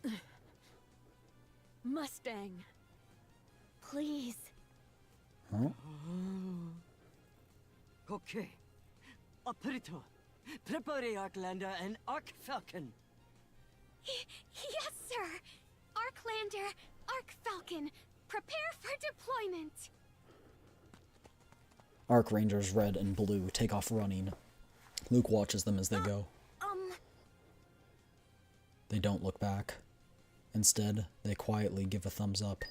go! Mustang. Please. Huh? Okay. Aperito. Prepare Arclander and Arcfalcon. Yes, sir. Arclander, Arcfalcon, prepare for deployment. Archrangers Red and Blue take off running. Luke watches them as they go. They don't look back. Instead, they quietly give a thumbs up.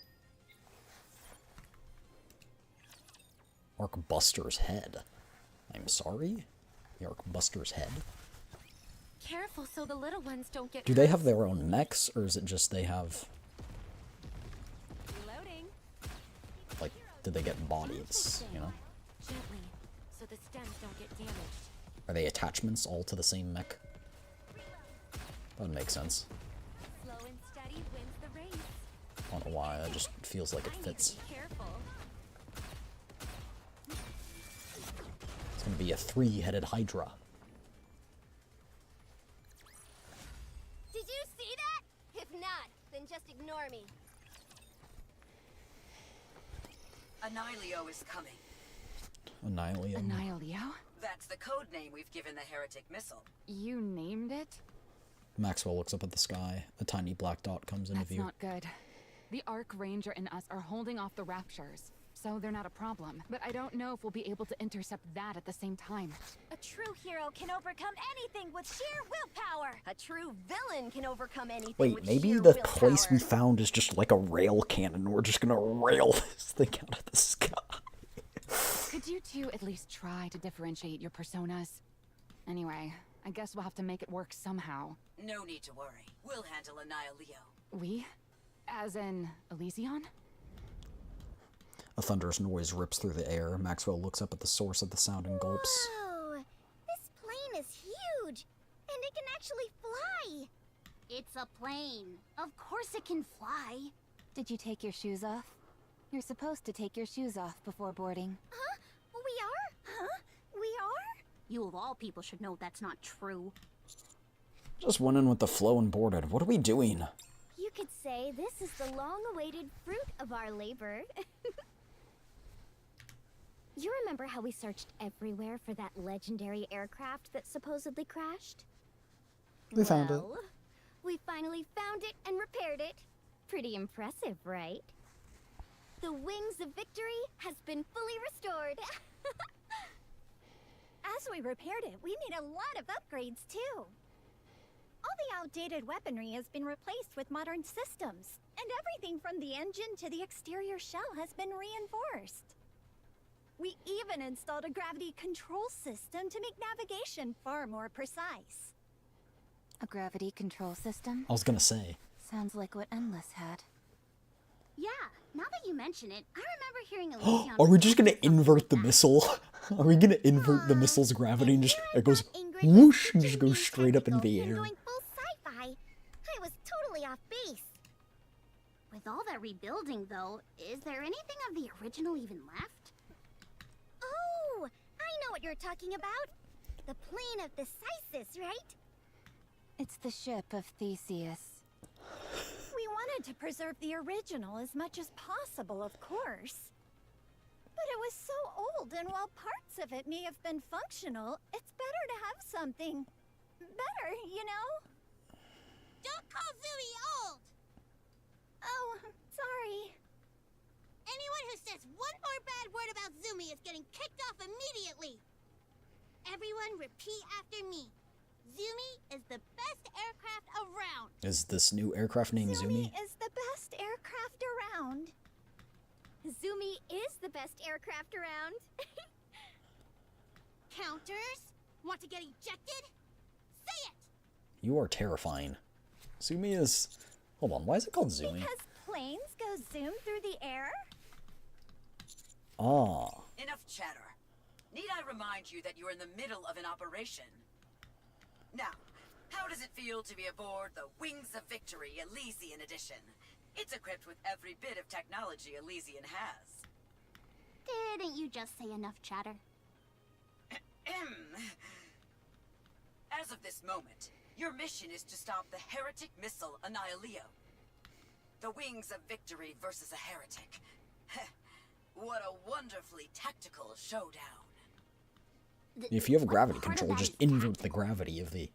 Arcbuster's head. I'm sorry? The Arcbuster's head? Careful so the little ones don't get Do they have their own mechs, or is it just they have... Reloading. Like, did they get bodies, you know? Gently, so the stems don't get damaged. Are they attachments all to the same mech? That would make sense. Slow and steady wins the race. I don't know why, it just feels like it fits. Careful. It's gonna be a three-headed Hydra. Did you see that? If not, then just ignore me. Annihilio is coming. Annihilio. Annihilio? That's the code name we've given the heretic missile. You named it? Maxwell looks up at the sky. A tiny black dot comes into That's view. not good. The Arc Ranger and us are holding off the Raptures, so they're not a problem. But I don't know if we'll be able to intercept that at the same time. A true hero can overcome anything with sheer willpower. A true villain can overcome anything Wait, with maybe sheer the willpower. place we found is just like a rail cannon. We're just gonna rail this thing out of the sky. Could you two at least try to differentiate your personas? Anyway, I guess we'll have to make it work somehow. No need to worry. We'll handle Annihilio. We? As in Elysion? A thunderous noise rips through the air. Maxwell looks up at the source of the sound and gulps. Whoa! This plane is huge! And it can actually fly! It's a plane. Of course it can fly. Did you take your shoes off? You're supposed to take your shoes off before boarding. Huh? We are? Huh? We are? You of all people should know that's not true. Just went in with the flow and boarded. What are we doing? You could say this is the long-awaited fruit of our labor. You remember how we searched everywhere for that legendary aircraft that supposedly crashed? We found it. Well, we finally found it and repaired it. Pretty impressive, right? The Wings of Victory has been fully restored. As we repaired it, we made a lot of upgrades too. All the outdated weaponry has been replaced with modern systems, and everything from the engine to the exterior shell has been reinforced. We even installed a gravity control system to make navigation far more precise. A gravity control system? I was gonna say. Sounds like what Endless had. Yeah, now that you mention it, I remember hearing Elysion. Are we just gonna invert the missile? Are we gonna invert the missile's gravity and just it goes whoosh and just goes straight up into the air? Going full sci-fi. I was totally off base. With all that rebuilding, though, is there anything of the original even left? Oh, I know what you're talking about. The plane of Decisus, right? It's the ship of Theseus. We wanted to preserve the original as much as possible, of course. But it was so old, and while parts of it may have been functional, it's better to have something better, you know? Don't call Zumi old! Oh, sorry. Anyone who says one more bad word about Zumi is getting kicked off immediately! Everyone repeat after me. Zumi is the best aircraft around. Is this new aircraft named Zumi? Is the best aircraft around. Zumi is the best aircraft around. Counters? Want to get ejected? Say it! You are terrifying. Zumi is... Hold on, why is it called Zumi? Because planes go zoom through the air? Ah. Enough chatter. Need I remind you that you're in the middle of an operation? Now, how does it feel to be aboard the Wings of Victory Elysian Edition? It's equipped with every bit of technology Elysian has. Didn't you just say enough chatter? As of this moment, your mission is to stop the heretic missile Annihilio. The Wings of Victory versus a heretic. What a wonderfully tactical showdown. If you have gravity control, just invert the gravity of the...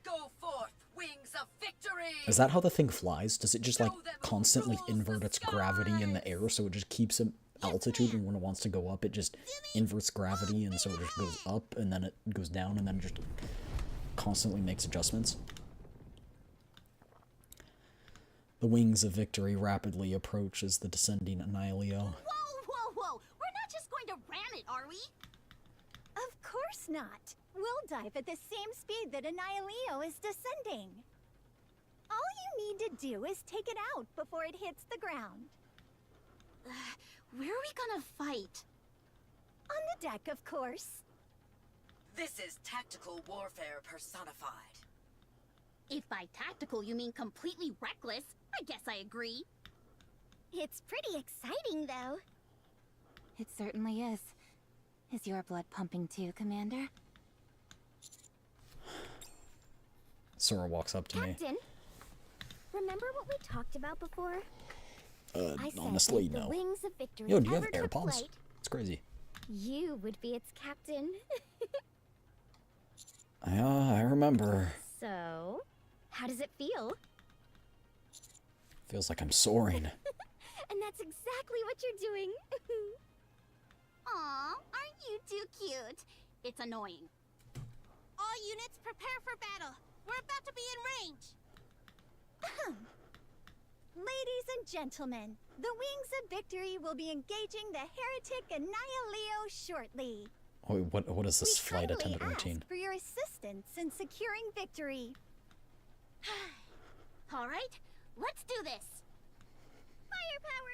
Go forth, Wings of Victory! Is that how the thing flies? Does it just, like, constantly invert its gravity in the air so it just keeps it altitude, and when it wants to go up, it just inverts gravity, and so it just goes up, and then it goes down, and then it just constantly makes adjustments? The Wings of Victory rapidly approach as the descending Annihilio. Whoa! We're not just going to ram it, are we? Of course not. We'll dive at the same speed that Annihilio is descending. All you need to do is take it out before it hits the ground. Where are we gonna fight? On the deck, of course. This is tactical warfare personified. If by tactical you mean completely reckless, I guess I agree. It's pretty exciting, though. It certainly is. Is your blood pumping too, Commander? Sora walks up to Captain, remember what we talked about before? me. I said Honestly, if the no. Wings of Victory Yo, do you have ever took AirPods? flight, It's crazy. you would be its captain. Yeah, I remember. So, how does it feel? Feels like I'm soaring. And that's exactly what you're doing. Aw, aren't you too cute? It's annoying. All units prepare for battle. We're about to be in range. Ladies and gentlemen, the Wings of Victory will be engaging the heretic Annihilio shortly. Wait, what is this flight We attendant kindly routine? ask for your assistance in securing victory. All right, let's do this. Firepower!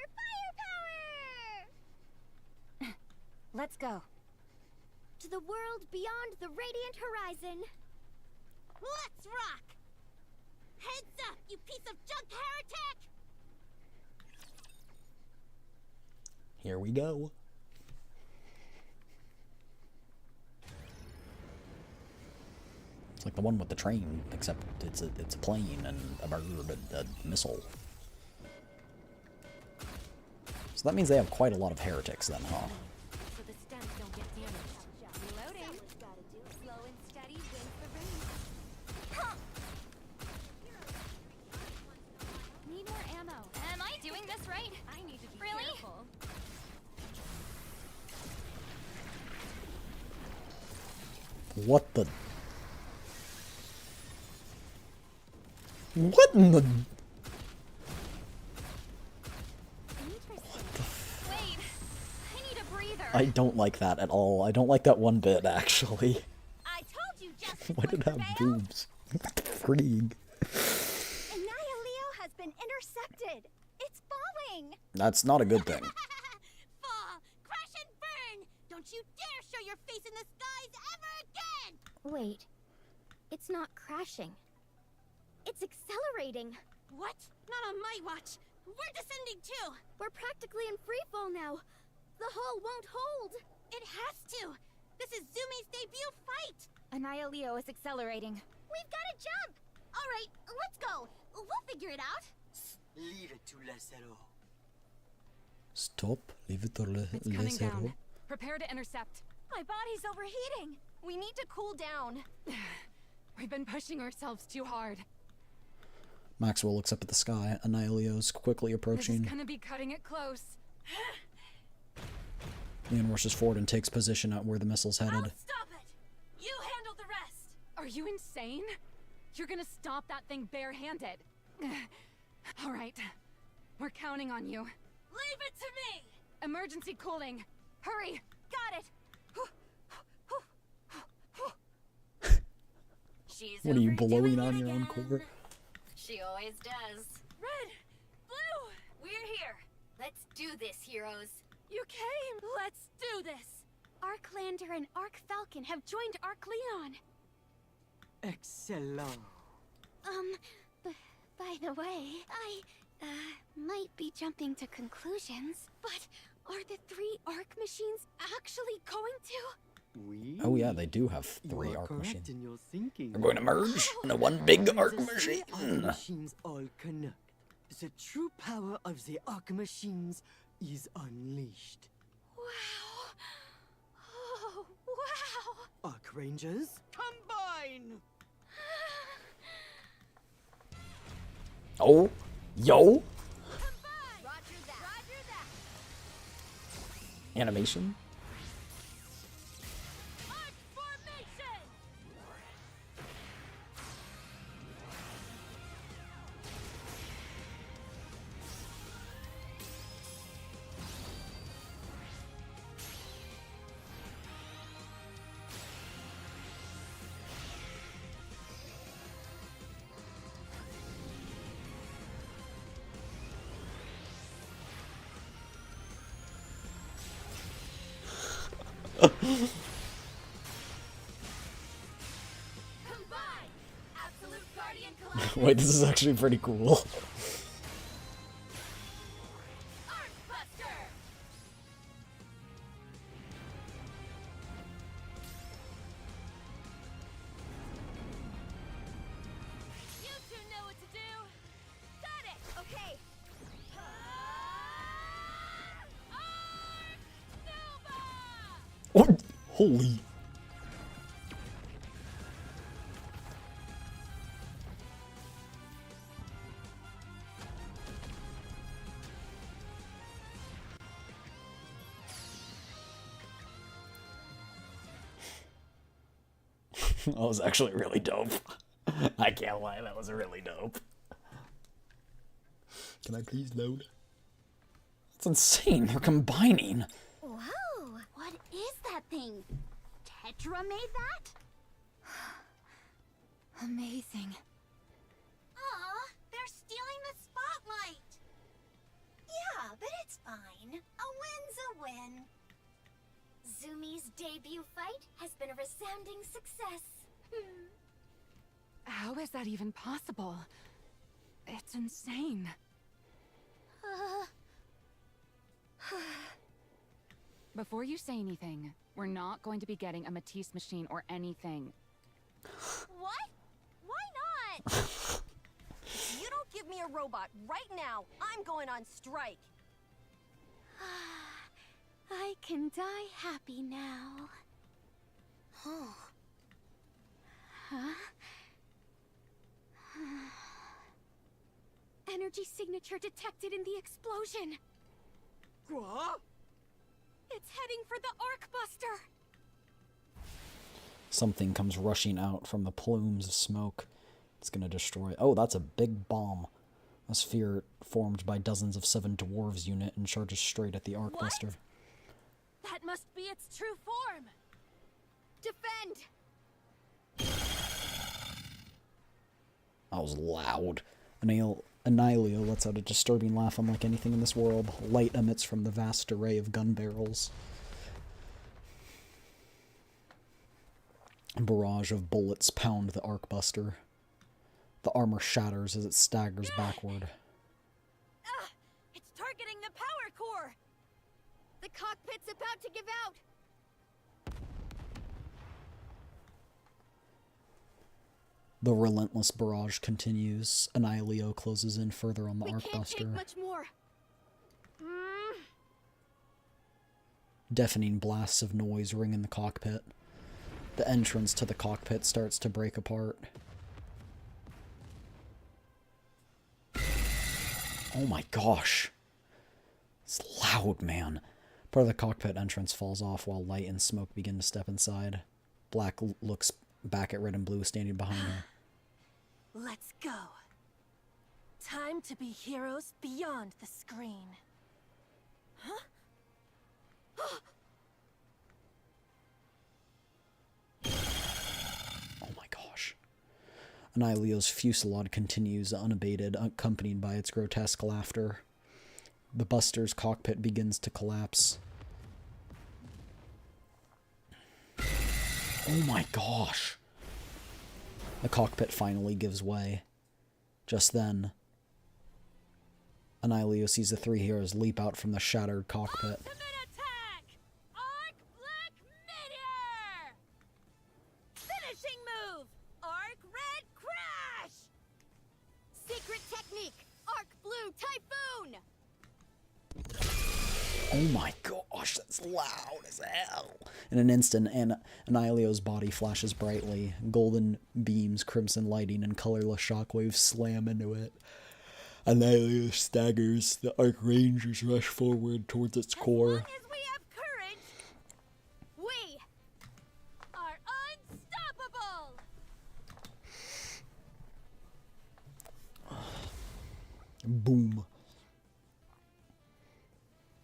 Firepower! Let's go. To the world beyond the radiant horizon. Let's rock! Heads up, you piece of junk heretic! Here we go. It's like the one with the train, except it's a plane and a bird and a missile. So that means they have quite a lot of heretics then, huh? So the stems don't get damaged. Reloading. Slow and steady wins the race. Need more ammo. Am I doing this right? I need to be Really? careful. What the... What in the... Wait, I need a breather. I don't like that at all. I don't like that one bit, actually. I told you just Why did it have boobs? Frig. Annihilio has been intercepted. It's falling. That's not a good thing. fall, crash and burn! Don't you dare show your face in the skies ever again! Wait, it's not crashing. It's accelerating. What? Not on my watch. We're descending too. We're practically in free fall now. The hull won't hold. It has to. This is Zumi's debut fight. Annihilio is accelerating. We've got to jump. All right, let's go. We'll figure it out. Leave it to Lacero. Stop. Leave it to It's coming Lacero. down. Prepare to intercept. My body's overheating. We need to cool down. We've been pushing ourselves too hard. Maxwell looks up at the sky. Annihilio's quickly approaching. This is gonna be cutting it close. Leon rushes forward and takes position at where the missile's headed. Stop it! You handle the rest! Are you insane? You're gonna stop that thing barehanded. All right. We're counting on you. Leave it to me! Emergency cooling. Hurry! Got it! She's What are you overdoing blowing it on your own again. core? She always does. Red! Blue! We're here. Let's do this, heroes. You came! Let's do this! Arclander and Arc Falcon have joined Arc Leon. Excellent. By the way, I, might be jumping to conclusions, but are the 3 Arc machines actually going to? Oui. Oh yeah, they do have You 3 are arc correct machines. in your thinking. They're going to merge into one big When arc the 3 machine. arc machines all connect, the true power of the arc machines is unleashed. Wow! Oh, wow! Arc Rangers, combine! Oh, yo, Roger that. Roger that. animation. Arc formation! Combine! Absolute Guardian Collective! Wait, this is actually pretty cool. Arc Buster! You two know what to do! Got it! Okay! Arc Nova! Oh, holy. That was actually really dope. I can't lie, that was really dope. Can I please load? That's insane, they're combining. Whoa! What is that thing? Tetra made that? Amazing. Aw, they're stealing the spotlight. Yeah, but it's fine. A win's a win. Zumi's debut fight has been a resounding success. How is that even possible? It's insane. Before you say anything, we're not going to be getting a Matisse machine or anything. What? Why not? If you don't give me a robot right now, I'm going on strike. I can die happy now. Oh. Huh? Energy signature detected in the explosion. What? It's heading for the Arc Buster. Something comes rushing out from the plumes of smoke. It's gonna destroy. Oh, that's a big bomb. A sphere formed by dozens of 7 dwarves unit and charges straight at the Arc Buster. That must be its true form. Defend! That was loud. Annihilio lets out a disturbing laugh unlike anything in this world. Light emits from the vast array of gun barrels. A barrage of bullets pound the Arc Buster. The armor shatters as it staggers backward. It's targeting the power core! The cockpit's about to give out! The relentless barrage continues. Annihilio closes in further on the We Arc can't Buster. take much more. Deafening blasts of noise ring in the cockpit. The entrance to the cockpit starts to break apart. Oh my gosh. It's loud, man. Part of the cockpit entrance falls off while light and smoke begin to step inside. Black looks back at Red and Blue standing behind her. Let's go. Time to be heroes beyond the screen. Huh? Oh my gosh. Annileo's fusillade continues unabated, accompanied by its grotesque laughter. The Buster's cockpit begins to collapse. Oh my gosh. The cockpit finally gives way. Just then, Annihilio sees the three heroes leap out from the shattered cockpit. Finishing move! Arc Red Crash! Secret technique! Arc Blue Typhoon! Oh my gosh, that's loud as hell. In an instant, Annihilio's body flashes brightly. Golden beams, crimson lighting, and colorless shockwaves slam into it. Annihilio staggers. The Archrangers rush forward towards its core. We are unstoppable! Boom.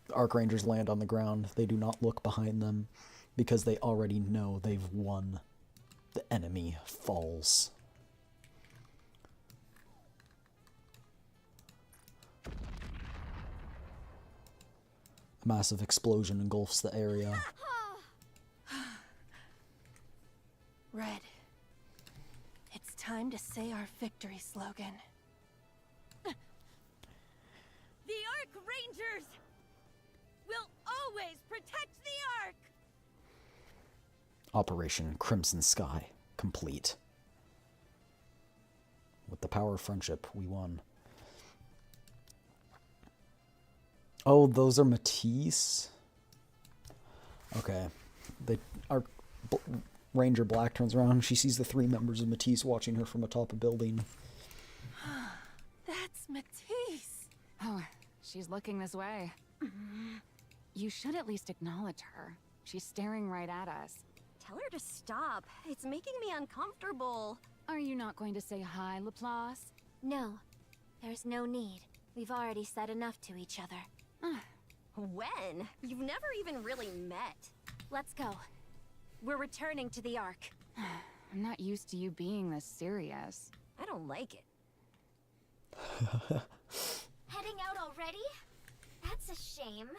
The Archrangers land on the ground. They do not look behind them because they already know they've won. The enemy falls. A massive explosion engulfs the area. Red. It's time to say our victory slogan. The Arc Rangers will always protect the Ark! Operation Crimson Sky complete. With the power of friendship, we won. Oh, those are Matisse? Okay. Our Ranger Black turns around. She sees the three members of Matisse watching her from atop a building. That's Matisse. Oh, she's looking this way. You should at least acknowledge her. She's staring right at us. Tell her to stop. It's making me uncomfortable. Are you not going to say hi, Laplace? No, there's no need. We've already said enough to each other. When? You've never even really met. Let's go. We're returning to the Ark. I'm not used to you being this serious. I don't like it. Heading out already? That's a shame.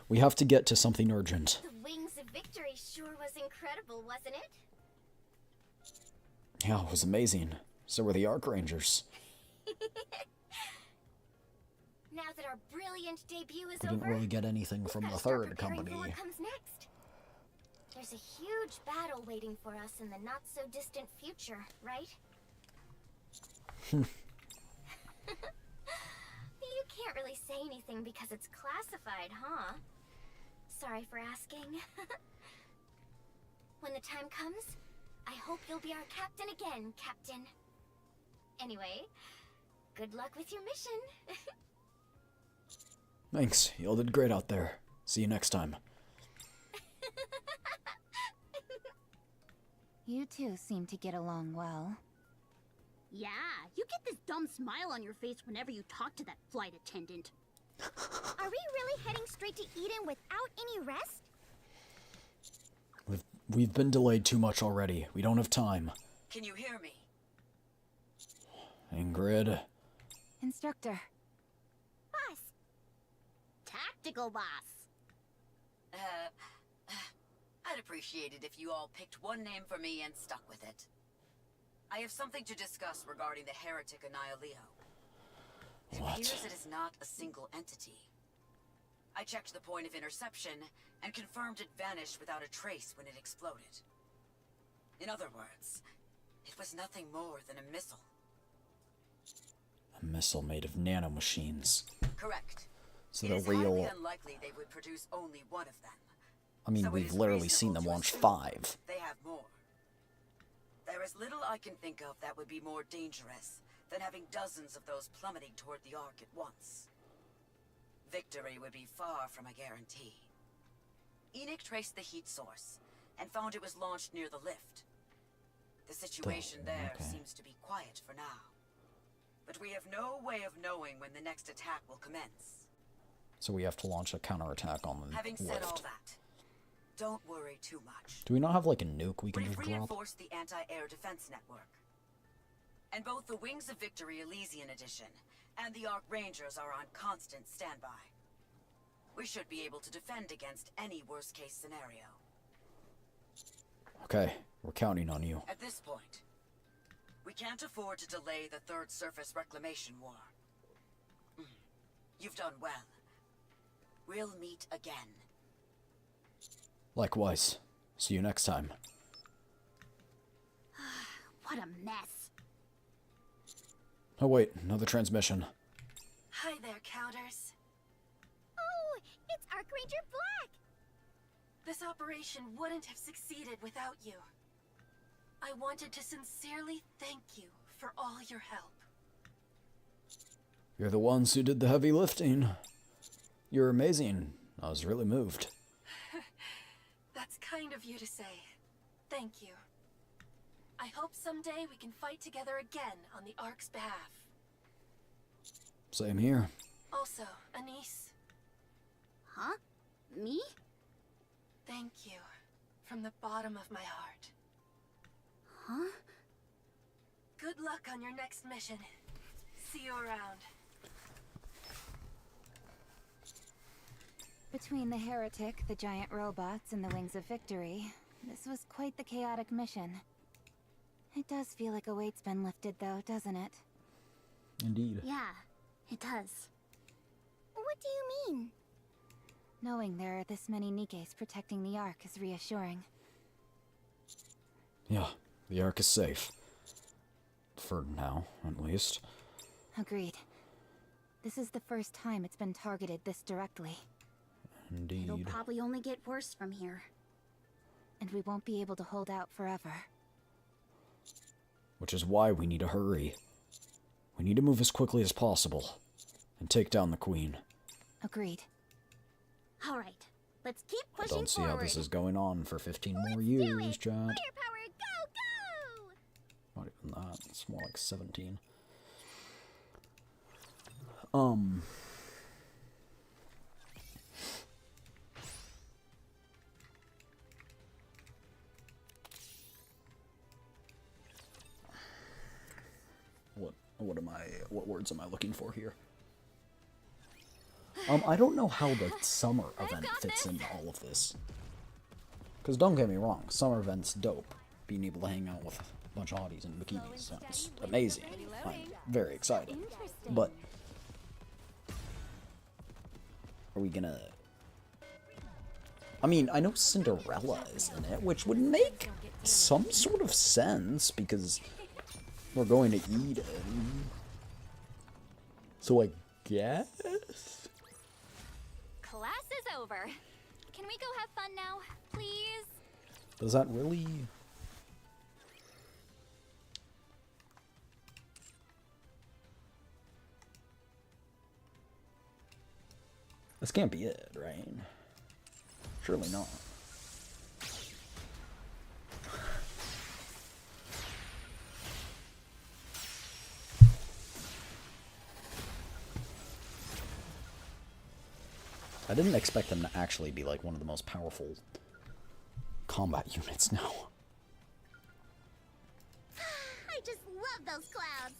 We have to get to something urgent. The wings of victory sure was incredible, wasn't it? Yeah, it was amazing. So were the Archrangers. Now that our brilliant debut is We over, didn't really get anything from the third company. for what comes next. There's a huge battle waiting for us in the not-so-distant future, right? You can't really say anything because it's classified, huh? Sorry for asking. When the time comes, I hope you'll be our captain again, Captain. Anyway, good luck with your mission. Thanks. Y'all did great out there. See you next time. You two seem to get along well. Yeah, you get this dumb smile on your face whenever you talk to that flight attendant. Are we really heading straight to Eden without any rest? We've been delayed too much already. We don't have time. Can you hear me? Ingrid. Instructor. Boss. Tactical boss. I'd appreciate it if you all picked one name for me and stuck with it. I have something to discuss regarding the heretic Annihilio. It appears it is not a single entity. I checked the point of interception and confirmed it vanished without a trace when it exploded. In other words, it was nothing more than a missile. A missile made of nanomachines. Correct. So It they're is highly real. unlikely they would produce only one of them. I mean, So it we've is literally seen them reasonable to launch assume 5. They have more. There is little I can think of that would be more dangerous than having dozens of those plummeting toward the Ark at once. Victory would be far from a guarantee. Enoch traced the heat source and found it was launched near the lift. The situation there seems to be quiet for now. But we have no way of knowing when the next attack will commence. So we have to launch a counterattack on the Having lift. said all that, don't worry too much. Do we not have like a nuke we can We've just drop? reinforced the anti-air defense network. And both the Wings of Victory Elysian Edition and the Arc Rangers are on constant standby. We should be able to defend against any worst-case scenario. Okay, we're counting on you. At this point, we can't afford to delay the Third Surface Reclamation War. You've done well. We'll meet again. Likewise. See you next time. What a mess. Oh wait, another transmission. Hi there, Counters. Oh, it's Archranger Black! This operation wouldn't have succeeded without you. I wanted to sincerely thank you for all your help. You're the ones who did the heavy lifting. You're amazing. I was really moved. That's kind of you to say. Thank you. I hope someday we can fight together again on the Ark's behalf. Same here. Also, Anise. Huh? Me? Thank you. From the bottom of my heart. Huh? Good luck on your next mission. See you around. Between the heretic, the giant robots, and the Wings of Victory, this was quite the chaotic mission. It does feel like a weight's been lifted, though, doesn't it? Indeed. Yeah, it does. What do you mean? Knowing there are this many Nikkes protecting the Ark is reassuring. Yeah, the Ark is safe. For now, at least. Agreed. This is the first time it's been targeted this directly. Indeed. It'll probably only get worse from here. And we won't be able to hold out forever. Which is why we need to hurry. We need to move as quickly as possible. And take down the Queen. Agreed. Alright, let's keep I pushing don't see forward. how this is going on for 15 more years, Chad. Firepower, go, go! Not even that. It's more like 17. What words am I looking for here? I don't know how the summer event fits into all of this. Because don't get me wrong, summer event's dope. Being able to hang out with a bunch of hotties in bikinis sounds amazing. I'm very excited. But are we gonna... I mean, I know Cinderella is in it, which would make some sort of sense, because we're going to Eden. So I guess? Class is over. Can we go have fun now, please? Does that really... This can't be it, right? Surely not. I didn't expect them to actually be like one of the most powerful combat units now. I just love those clouds.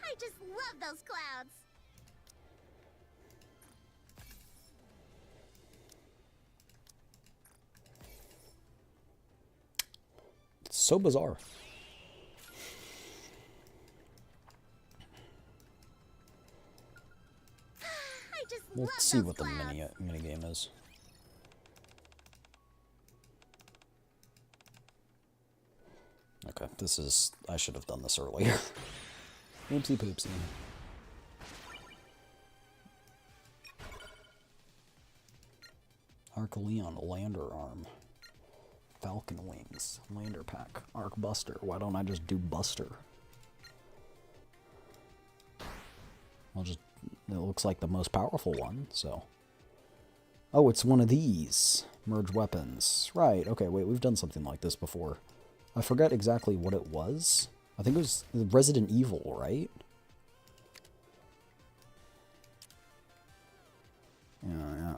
I just love those clouds. It's so bizarre. We'll see what the mini game is. Okay, this is... I should have done this earlier. Oopsie poopsie. Arc Leon, Lander Arm. Falcon Wings, Lander Pack, Arc Buster. Why don't I just do Buster? I'll just... It looks like the most powerful one, so... Oh, it's one of these. Merge weapons. Right, okay, wait, we've done something like this before. I forget exactly what it was. I think it was Resident Evil, right? Yeah.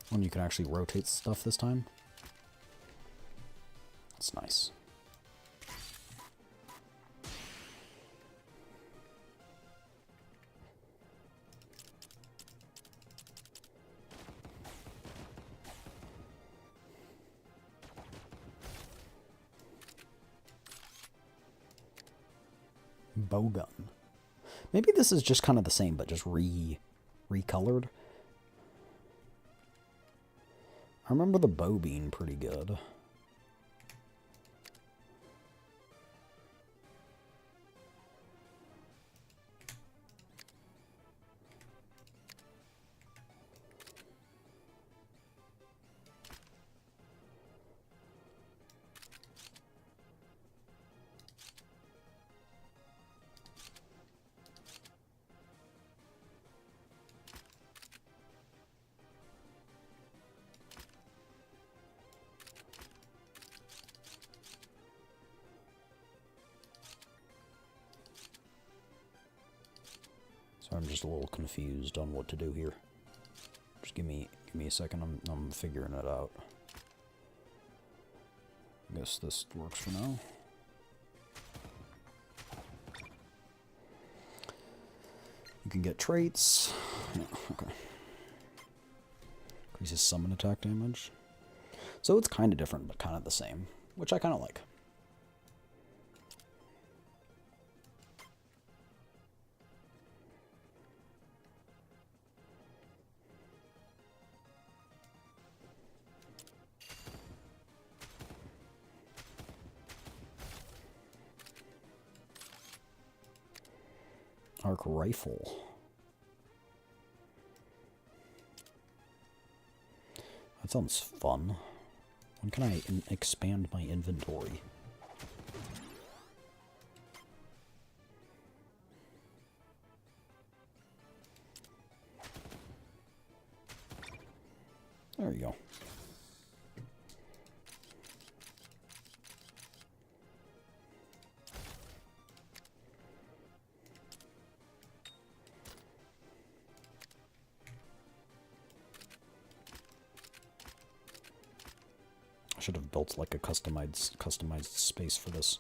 When you can actually rotate stuff this time. That's nice. Bowgun. Maybe this is just kind of the same, but just recolored. I remember the bow being pretty good. So I'm just a little confused on what to do here. Just give me a second. I'm figuring it out. I guess this works for now. You can get traits. Yeah, okay. Increases summon attack damage. So it's kind of different, but kind of the same, which I kind of like. Arc rifle. That sounds fun. When can I expand my inventory? There you go. I should have built like a customized space for this.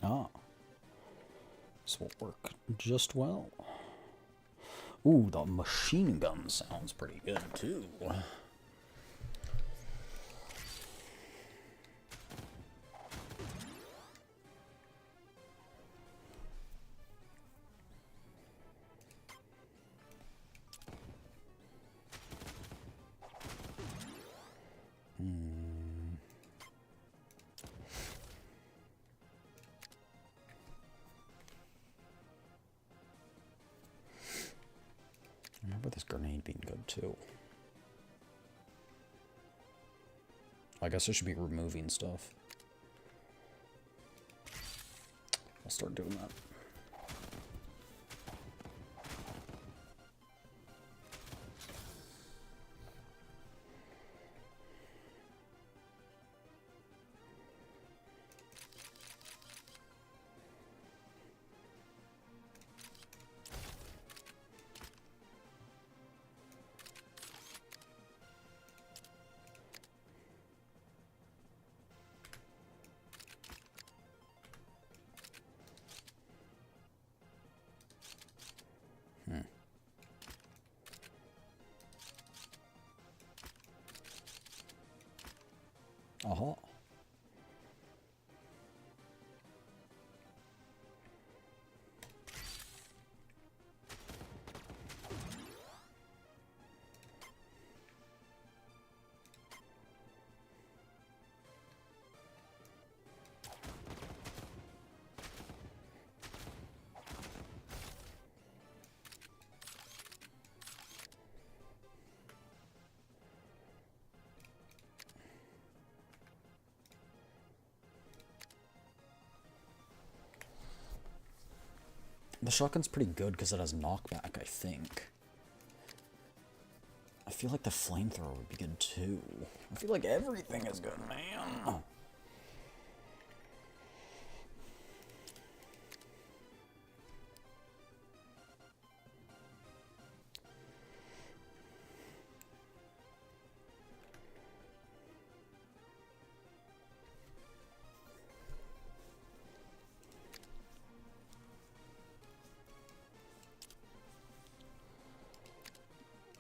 Ah. This will work just well. Ooh, the machine gun sounds pretty good too. remember this grenade being good too. I guess I should be removing stuff. I'll start doing that. Aha. The shotgun's pretty good because it has knockback, I think. I feel like the flamethrower would be good too. I feel like everything is good, man.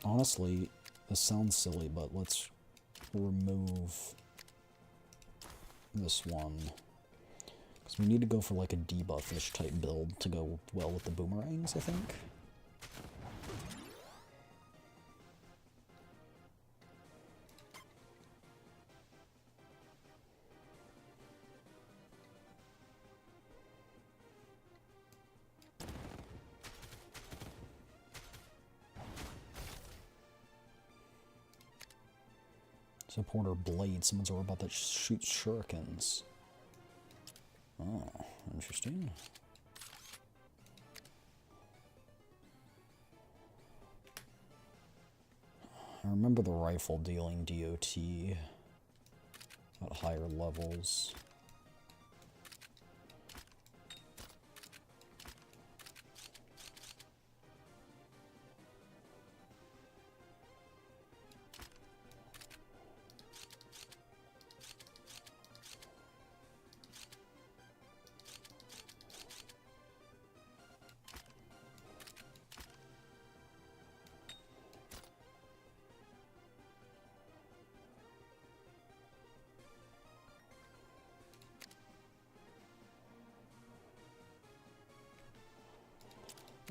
Honestly, this sounds silly, but let's remove this one. Because we need to go for like a debuff-ish type build to go well with the boomerangs, I think. Supporter blade, someone's a robot that shoots shurikens. Oh, interesting. I remember the rifle dealing DOT at higher levels.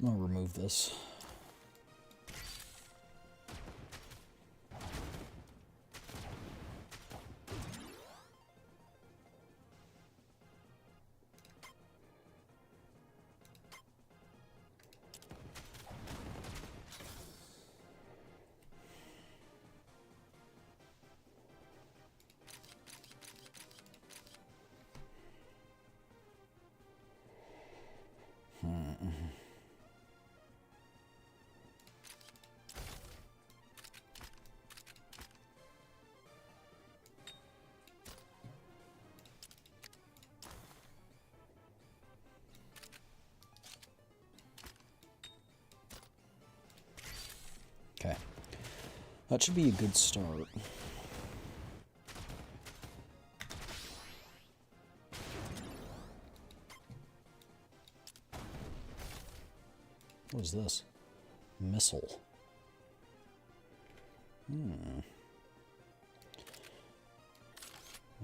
I'm gonna remove this. Okay. That should be a good start. What is this? Missile.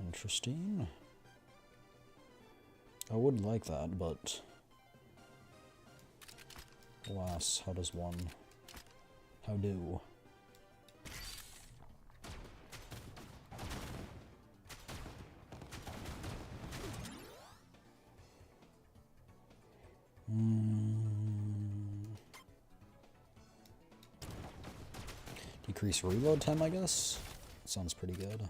Interesting. I would like that, but alas, how does one... How do? Decrease reload time, I guess? Sounds pretty good.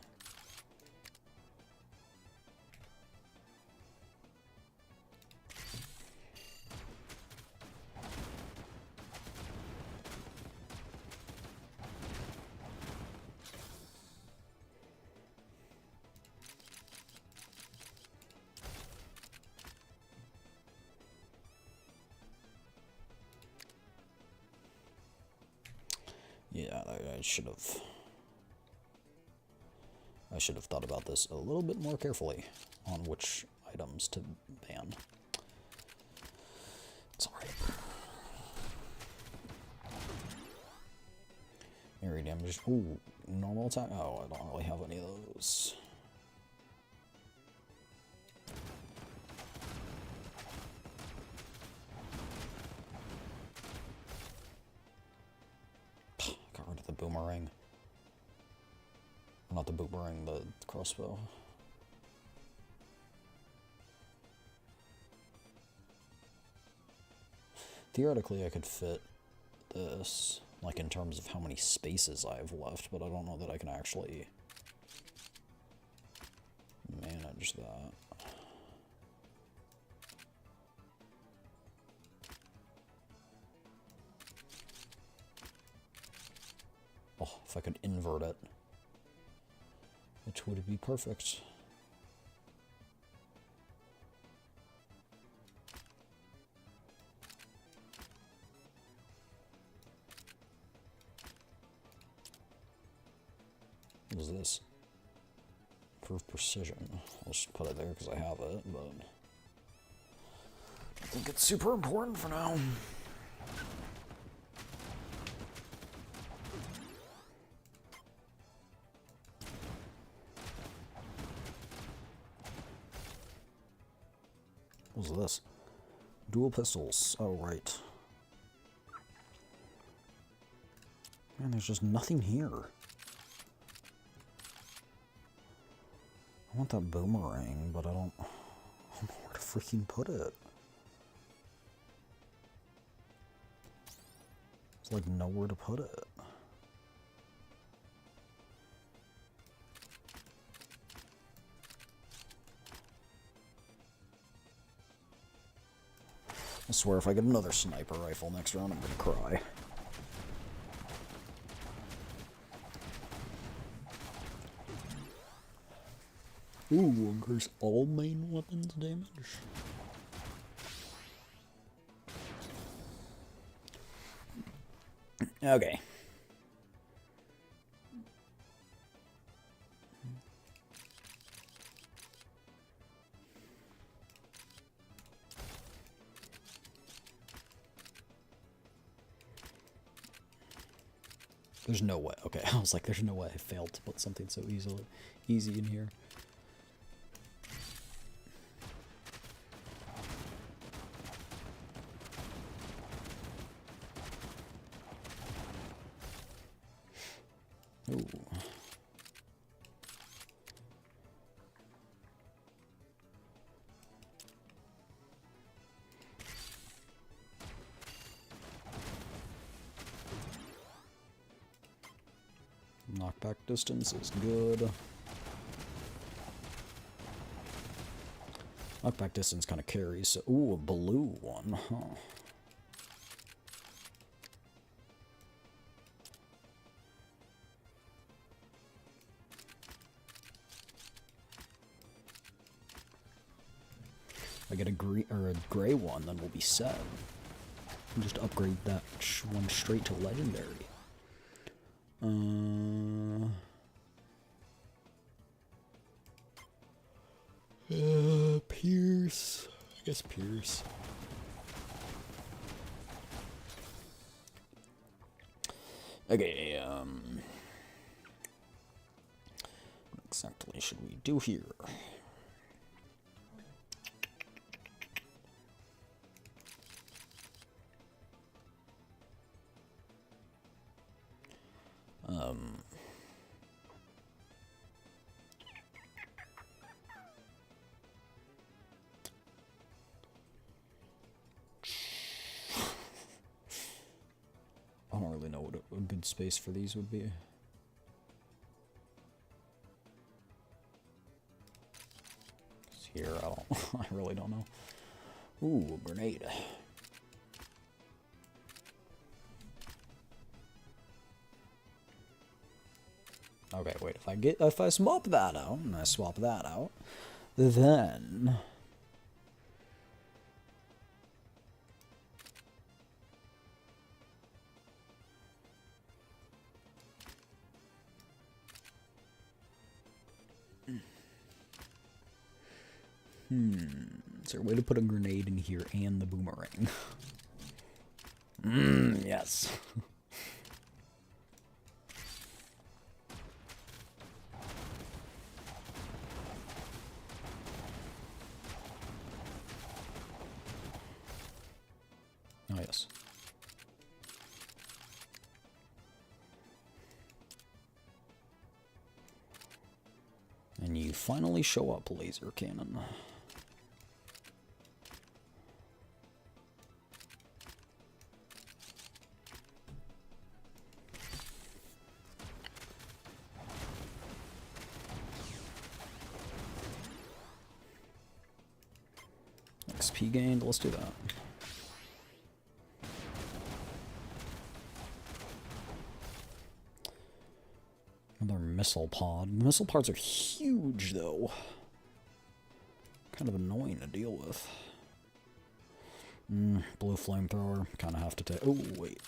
Yeah, I should have thought about this a little bit more carefully on which items to ban. It's alright. Area damage. Ooh, normal attack. Oh, I don't really have any of those. Got rid of the boomerang. Not the boomerang, the crossbow. Theoretically, I could fit this, like in terms of how many spaces I have left, but I don't know that I can actually manage that. Oh, if I could invert it, which would be perfect. What is this? Improve precision. I'll just put it there because I have it, but I think it's super important for now. What was this? Dual pistols. Oh, right. Man, there's just nothing here. I want that boomerang, but I don't know where to freaking put it. There's like nowhere to put it. I swear if I get another sniper rifle next round, I'm gonna cry. Ooh, increase all main weapons damage. Okay. There's no way. Okay, I was like, there's no way I failed to put something so easy in here. Ooh. Knockback distance is good. Knockback distance kind of carries. So, ooh, a blue one, huh? If I get a green or a gray one, then we'll be set. Just upgrade that one straight to legendary. Pierce. I guess Pierce. Okay, what exactly should we do here? I don't really know what good space for these would be. Here, I don't. I really don't know. Ooh, a grenade. Okay, wait. If I swap that out, and I swap that out, then is there a way to put a grenade in here and the boomerang? Yes. Oh, yes. And you finally show up, laser cannon. XP gained, let's do that. Another missile pod. The missile pods are huge, though. Kind of annoying to deal with. Blue flamethrower. Kind of have to take. Oh, wait.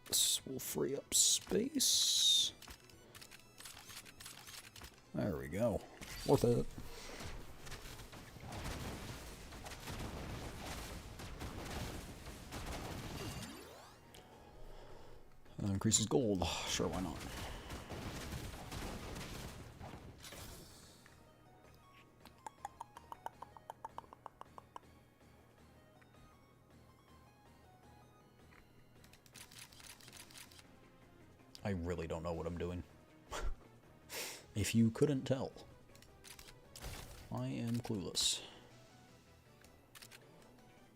This will free up space. There we go. Worth it. Increases gold. Sure, why not? I really don't know what I'm doing. If you couldn't tell, I am clueless.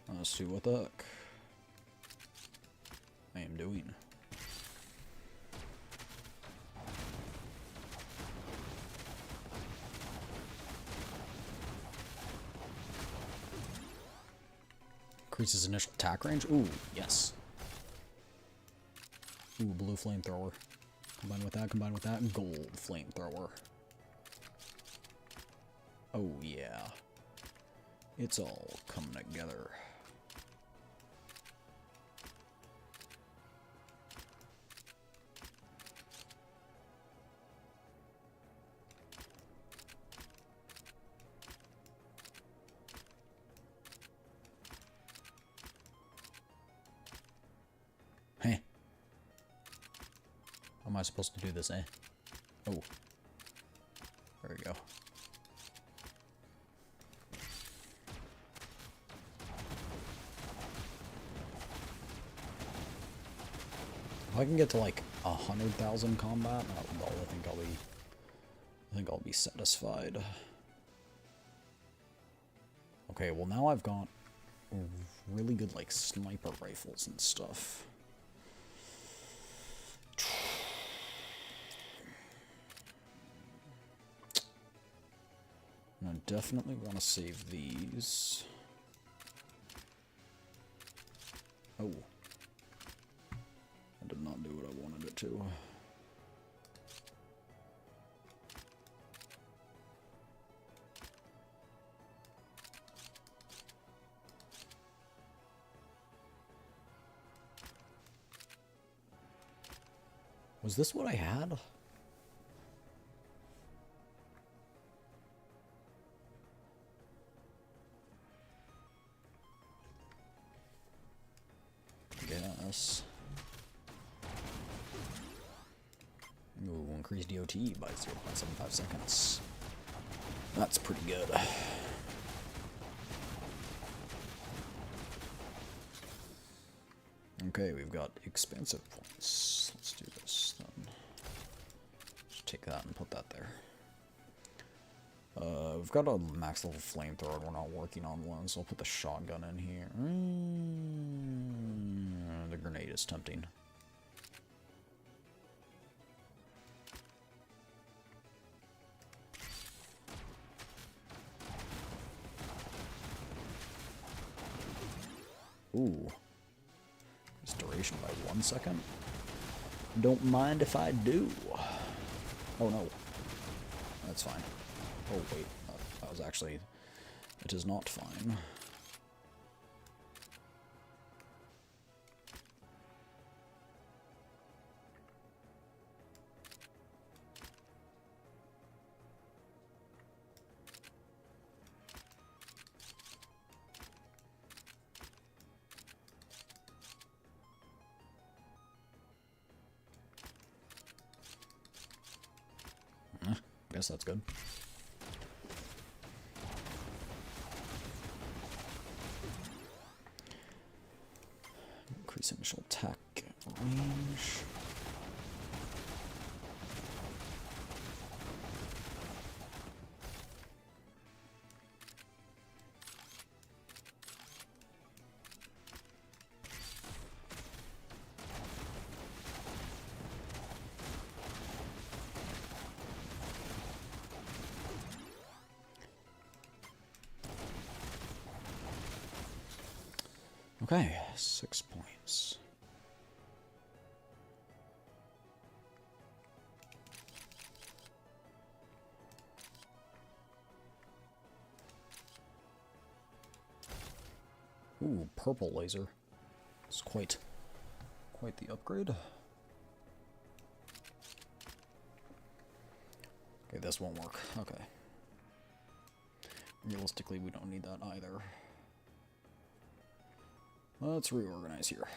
Let's see what the heck I am doing. Increases initial attack range. Ooh, yes. Ooh, blue flamethrower. Combine with that, gold flamethrower. Oh yeah. It's all coming together. Hey. How am I supposed to do this, eh? Oh. There we go. If I can get to like 100,000 combat, I think I'll be satisfied. Okay, well now I've got really good like sniper rifles and stuff. And I definitely want to save these. Oh. I did not do what I wanted it to. Was this what I had? Yes. Ooh, increase DOT by 0.75 seconds. That's pretty good. Okay, we've got expansive points. Let's do this then. Just take that and put that there. We've got a max level flamethrower and we're not working on one, so I'll put the shotgun in here. The grenade is tempting. Ooh. Increase duration by 1 second? Don't mind if I do. Oh no. That's fine. Oh wait, that was actually... It is not fine. Guess that's good. Increase initial attack range. Okay, 6 points. Ooh, purple laser. It's quite the upgrade. Okay, this won't work. Okay. Realistically, we don't need that either. Let's reorganize here.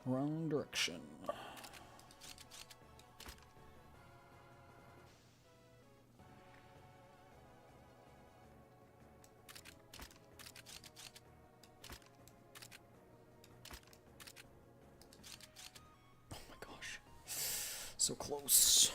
Wrong direction. Oh my gosh. So close.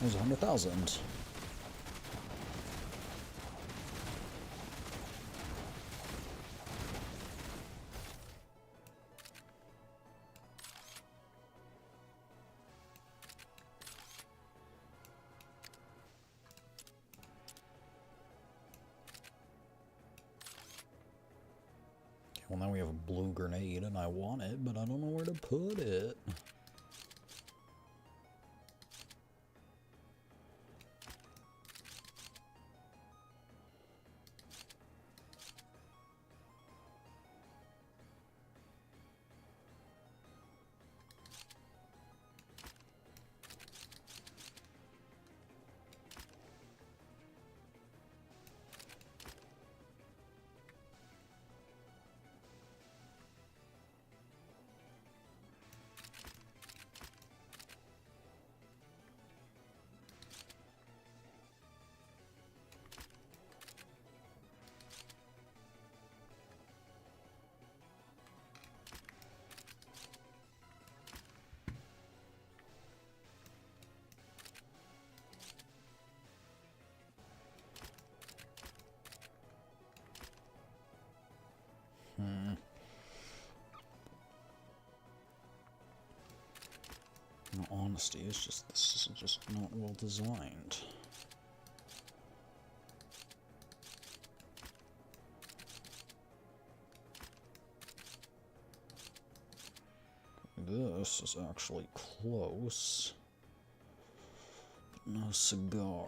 There's 100,000. Well, now we have a blue grenade, and I want it, but I don't know where to put it. honesty, it's just this is just not well designed. This is actually close, but no cigar.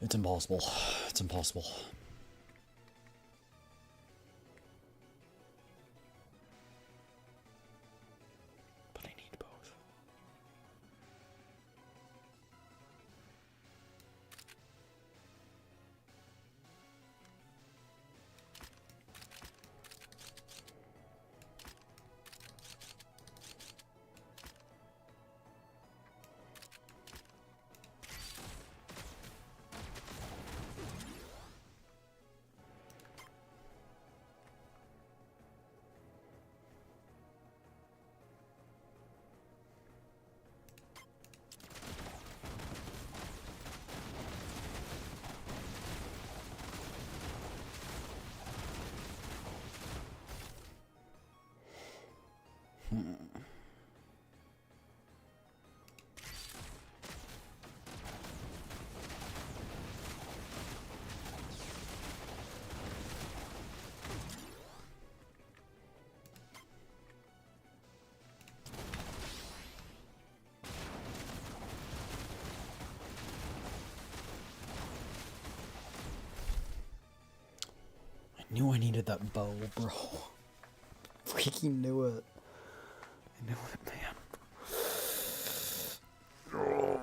It's impossible. It's impossible. But I need both. I knew I needed that bow, bro. Freaking knew it. I knew it, man. Oh.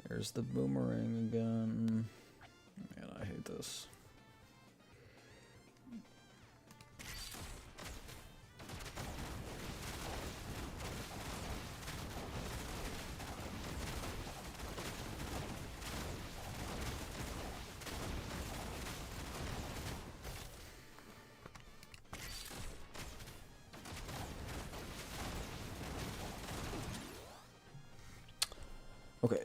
There's the boomerang again. Man, I hate this. Okay.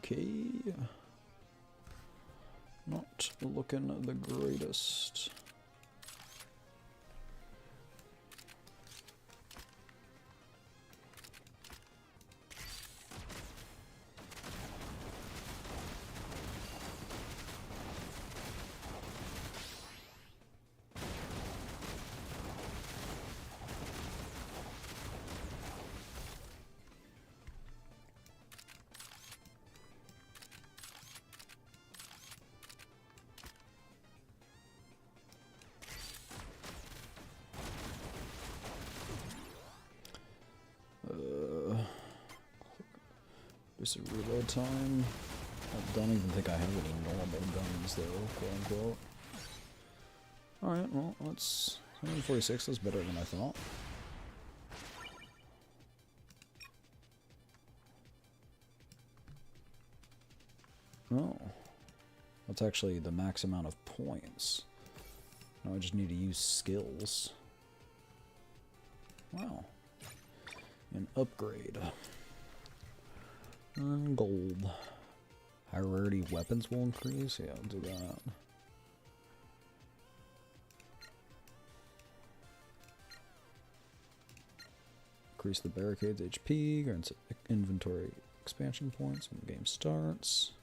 Okay. Not looking the greatest. Increase the reload time. I don't even think I have any normal guns though, quote unquote. Alright, well, that's 146, that's better than I thought. Oh. That's actually the max amount of points. Now I just need to use skills. Wow. An upgrade. Gold. High rarity weapons will increase? Yeah, I'll do that. Increase the barricade's HP, grants inventory expansion points when the game starts.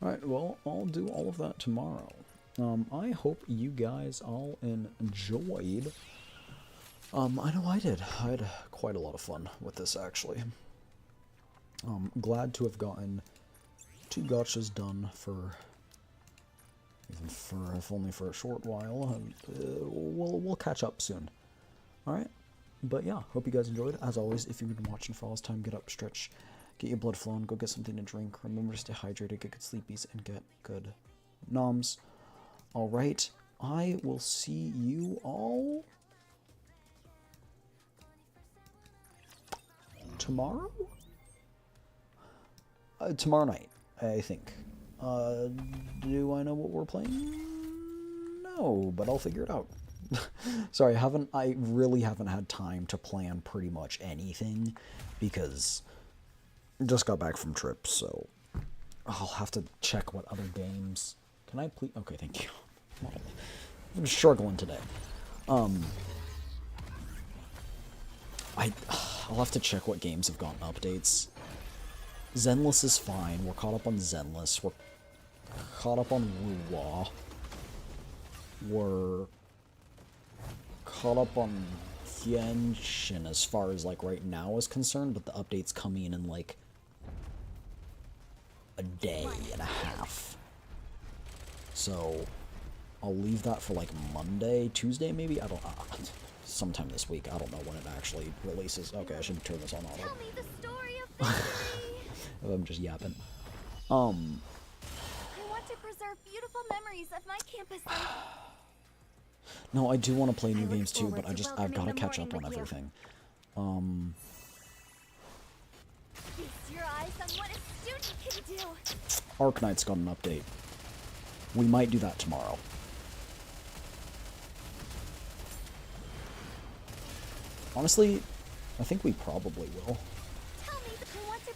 Alright, well, I'll do all of that tomorrow. I hope you guys all enjoyed. I know I did. I had quite a lot of fun with this, actually. Glad to have gotten 2 gotchas done if only for a short while. And, we'll catch up soon. Alright? But yeah, hope you guys enjoyed. As always, if you've been watching for all this time, get up, stretch, get your blood flowing, go get something to drink. Remember to stay hydrated, get good sleepies, and get good noms. Alright, I will see you all tomorrow? Tomorrow night, I think. Do I know what we're playing? No, but I'll figure it out. Sorry, I really haven't had time to plan pretty much anything because just got back from trips, so I'll have to check what other games. Can I please? Okay, thank you. I'm struggling today. I'll have to check what games have gotten updates. Zenless is fine. We're caught up on Zenless. We're caught up on Wuwa. We're caught up on Genshin as far as like right now is concerned, but the update's coming in like a day and a half. So I'll leave that for like Monday, Tuesday maybe? I don't know. Sometime this week. I don't know when it actually releases. Okay, I should turn this on auto. Tell me the story of victory. I'm just yapping. I want to preserve beautiful memories of my campus life. No, I do want to play new games too, but I've got to catch up on with you. everything. Feast your eyes on what a student can do. Arknight's got an update. We might do that tomorrow. Honestly, I think we probably will.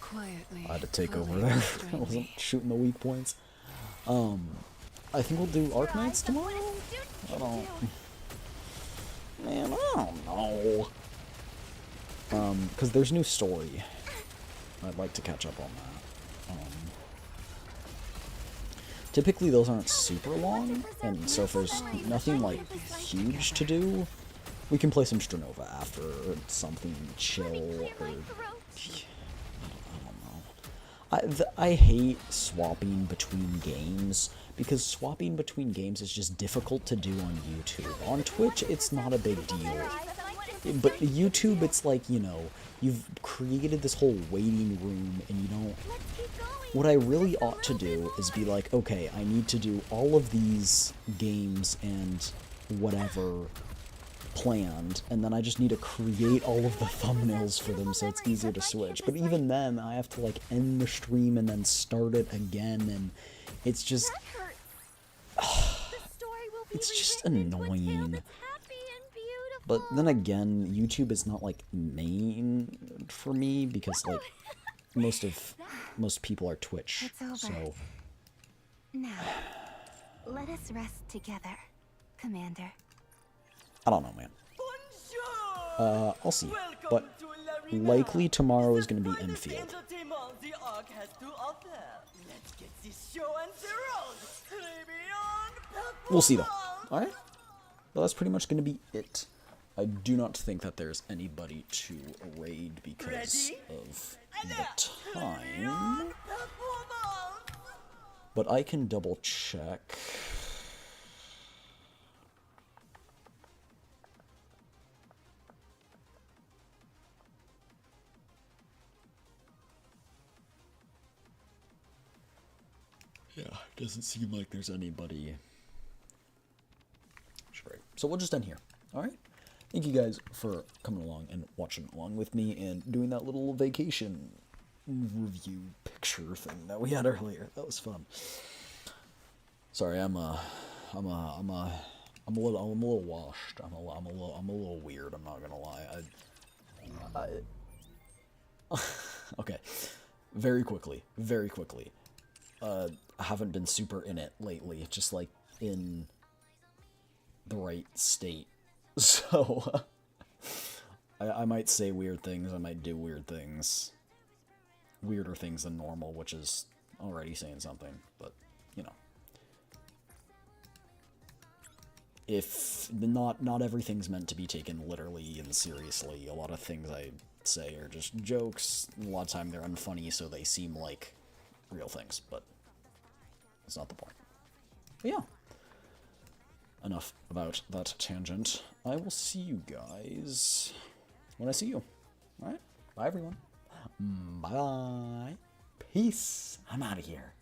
Quietly. I had to take over there. I wasn't shooting the weak points. I think we'll do Arknights tomorrow? I don't... Man, I don't know. Because there's new story. I'd like to catch up on that. Typically those aren't super long, and so if there's nothing like huge to do, we can play some Stranova after, or something chill, or... I hate swapping between games, because swapping between games is just difficult to do on YouTube. On Twitch, it's not a big deal. But YouTube, it's like, you know, you've created this whole waiting room, and you don't... What I really ought to do is be like, okay, I need to do all of these games and whatever planned, and then I just need to create all of the thumbnails for them so it's easier to switch. But even then, I have to like end the stream and then start it again, and it's just it's just annoying. But then again, YouTube is not like main for me because like most people are Twitch. It's over. So Now, let us rest together, Commander. I don't know, man. I'll see. But likely tomorrow is going to be Enfield. We'll see though. Alright? Well, that's pretty much going to be it. I do not think that there's anybody to raid because of the time. But I can double check. Yeah, doesn't seem like there's anybody. Sure. So we'll just end here. All right. Thank you guys for coming along and watching along with me and doing that little vacation review picture thing that we had earlier. That was fun. Sorry, I'm a little washed. I'm a little weird. I'm not gonna lie. Okay. Very quickly. I haven't been super in it lately. Just like in the right state. So I might say weird things. I might do weird things. Weirder things than normal, which is already saying something. But you know. If not everything's meant to be taken literally and seriously. A lot of things I say are just jokes. A lot of time they're unfunny, so they seem like real things, but that's not the point. But yeah. Enough about that tangent. I will see you guys when I see you. Alright? Bye everyone. Bye. Peace. I'm out of here.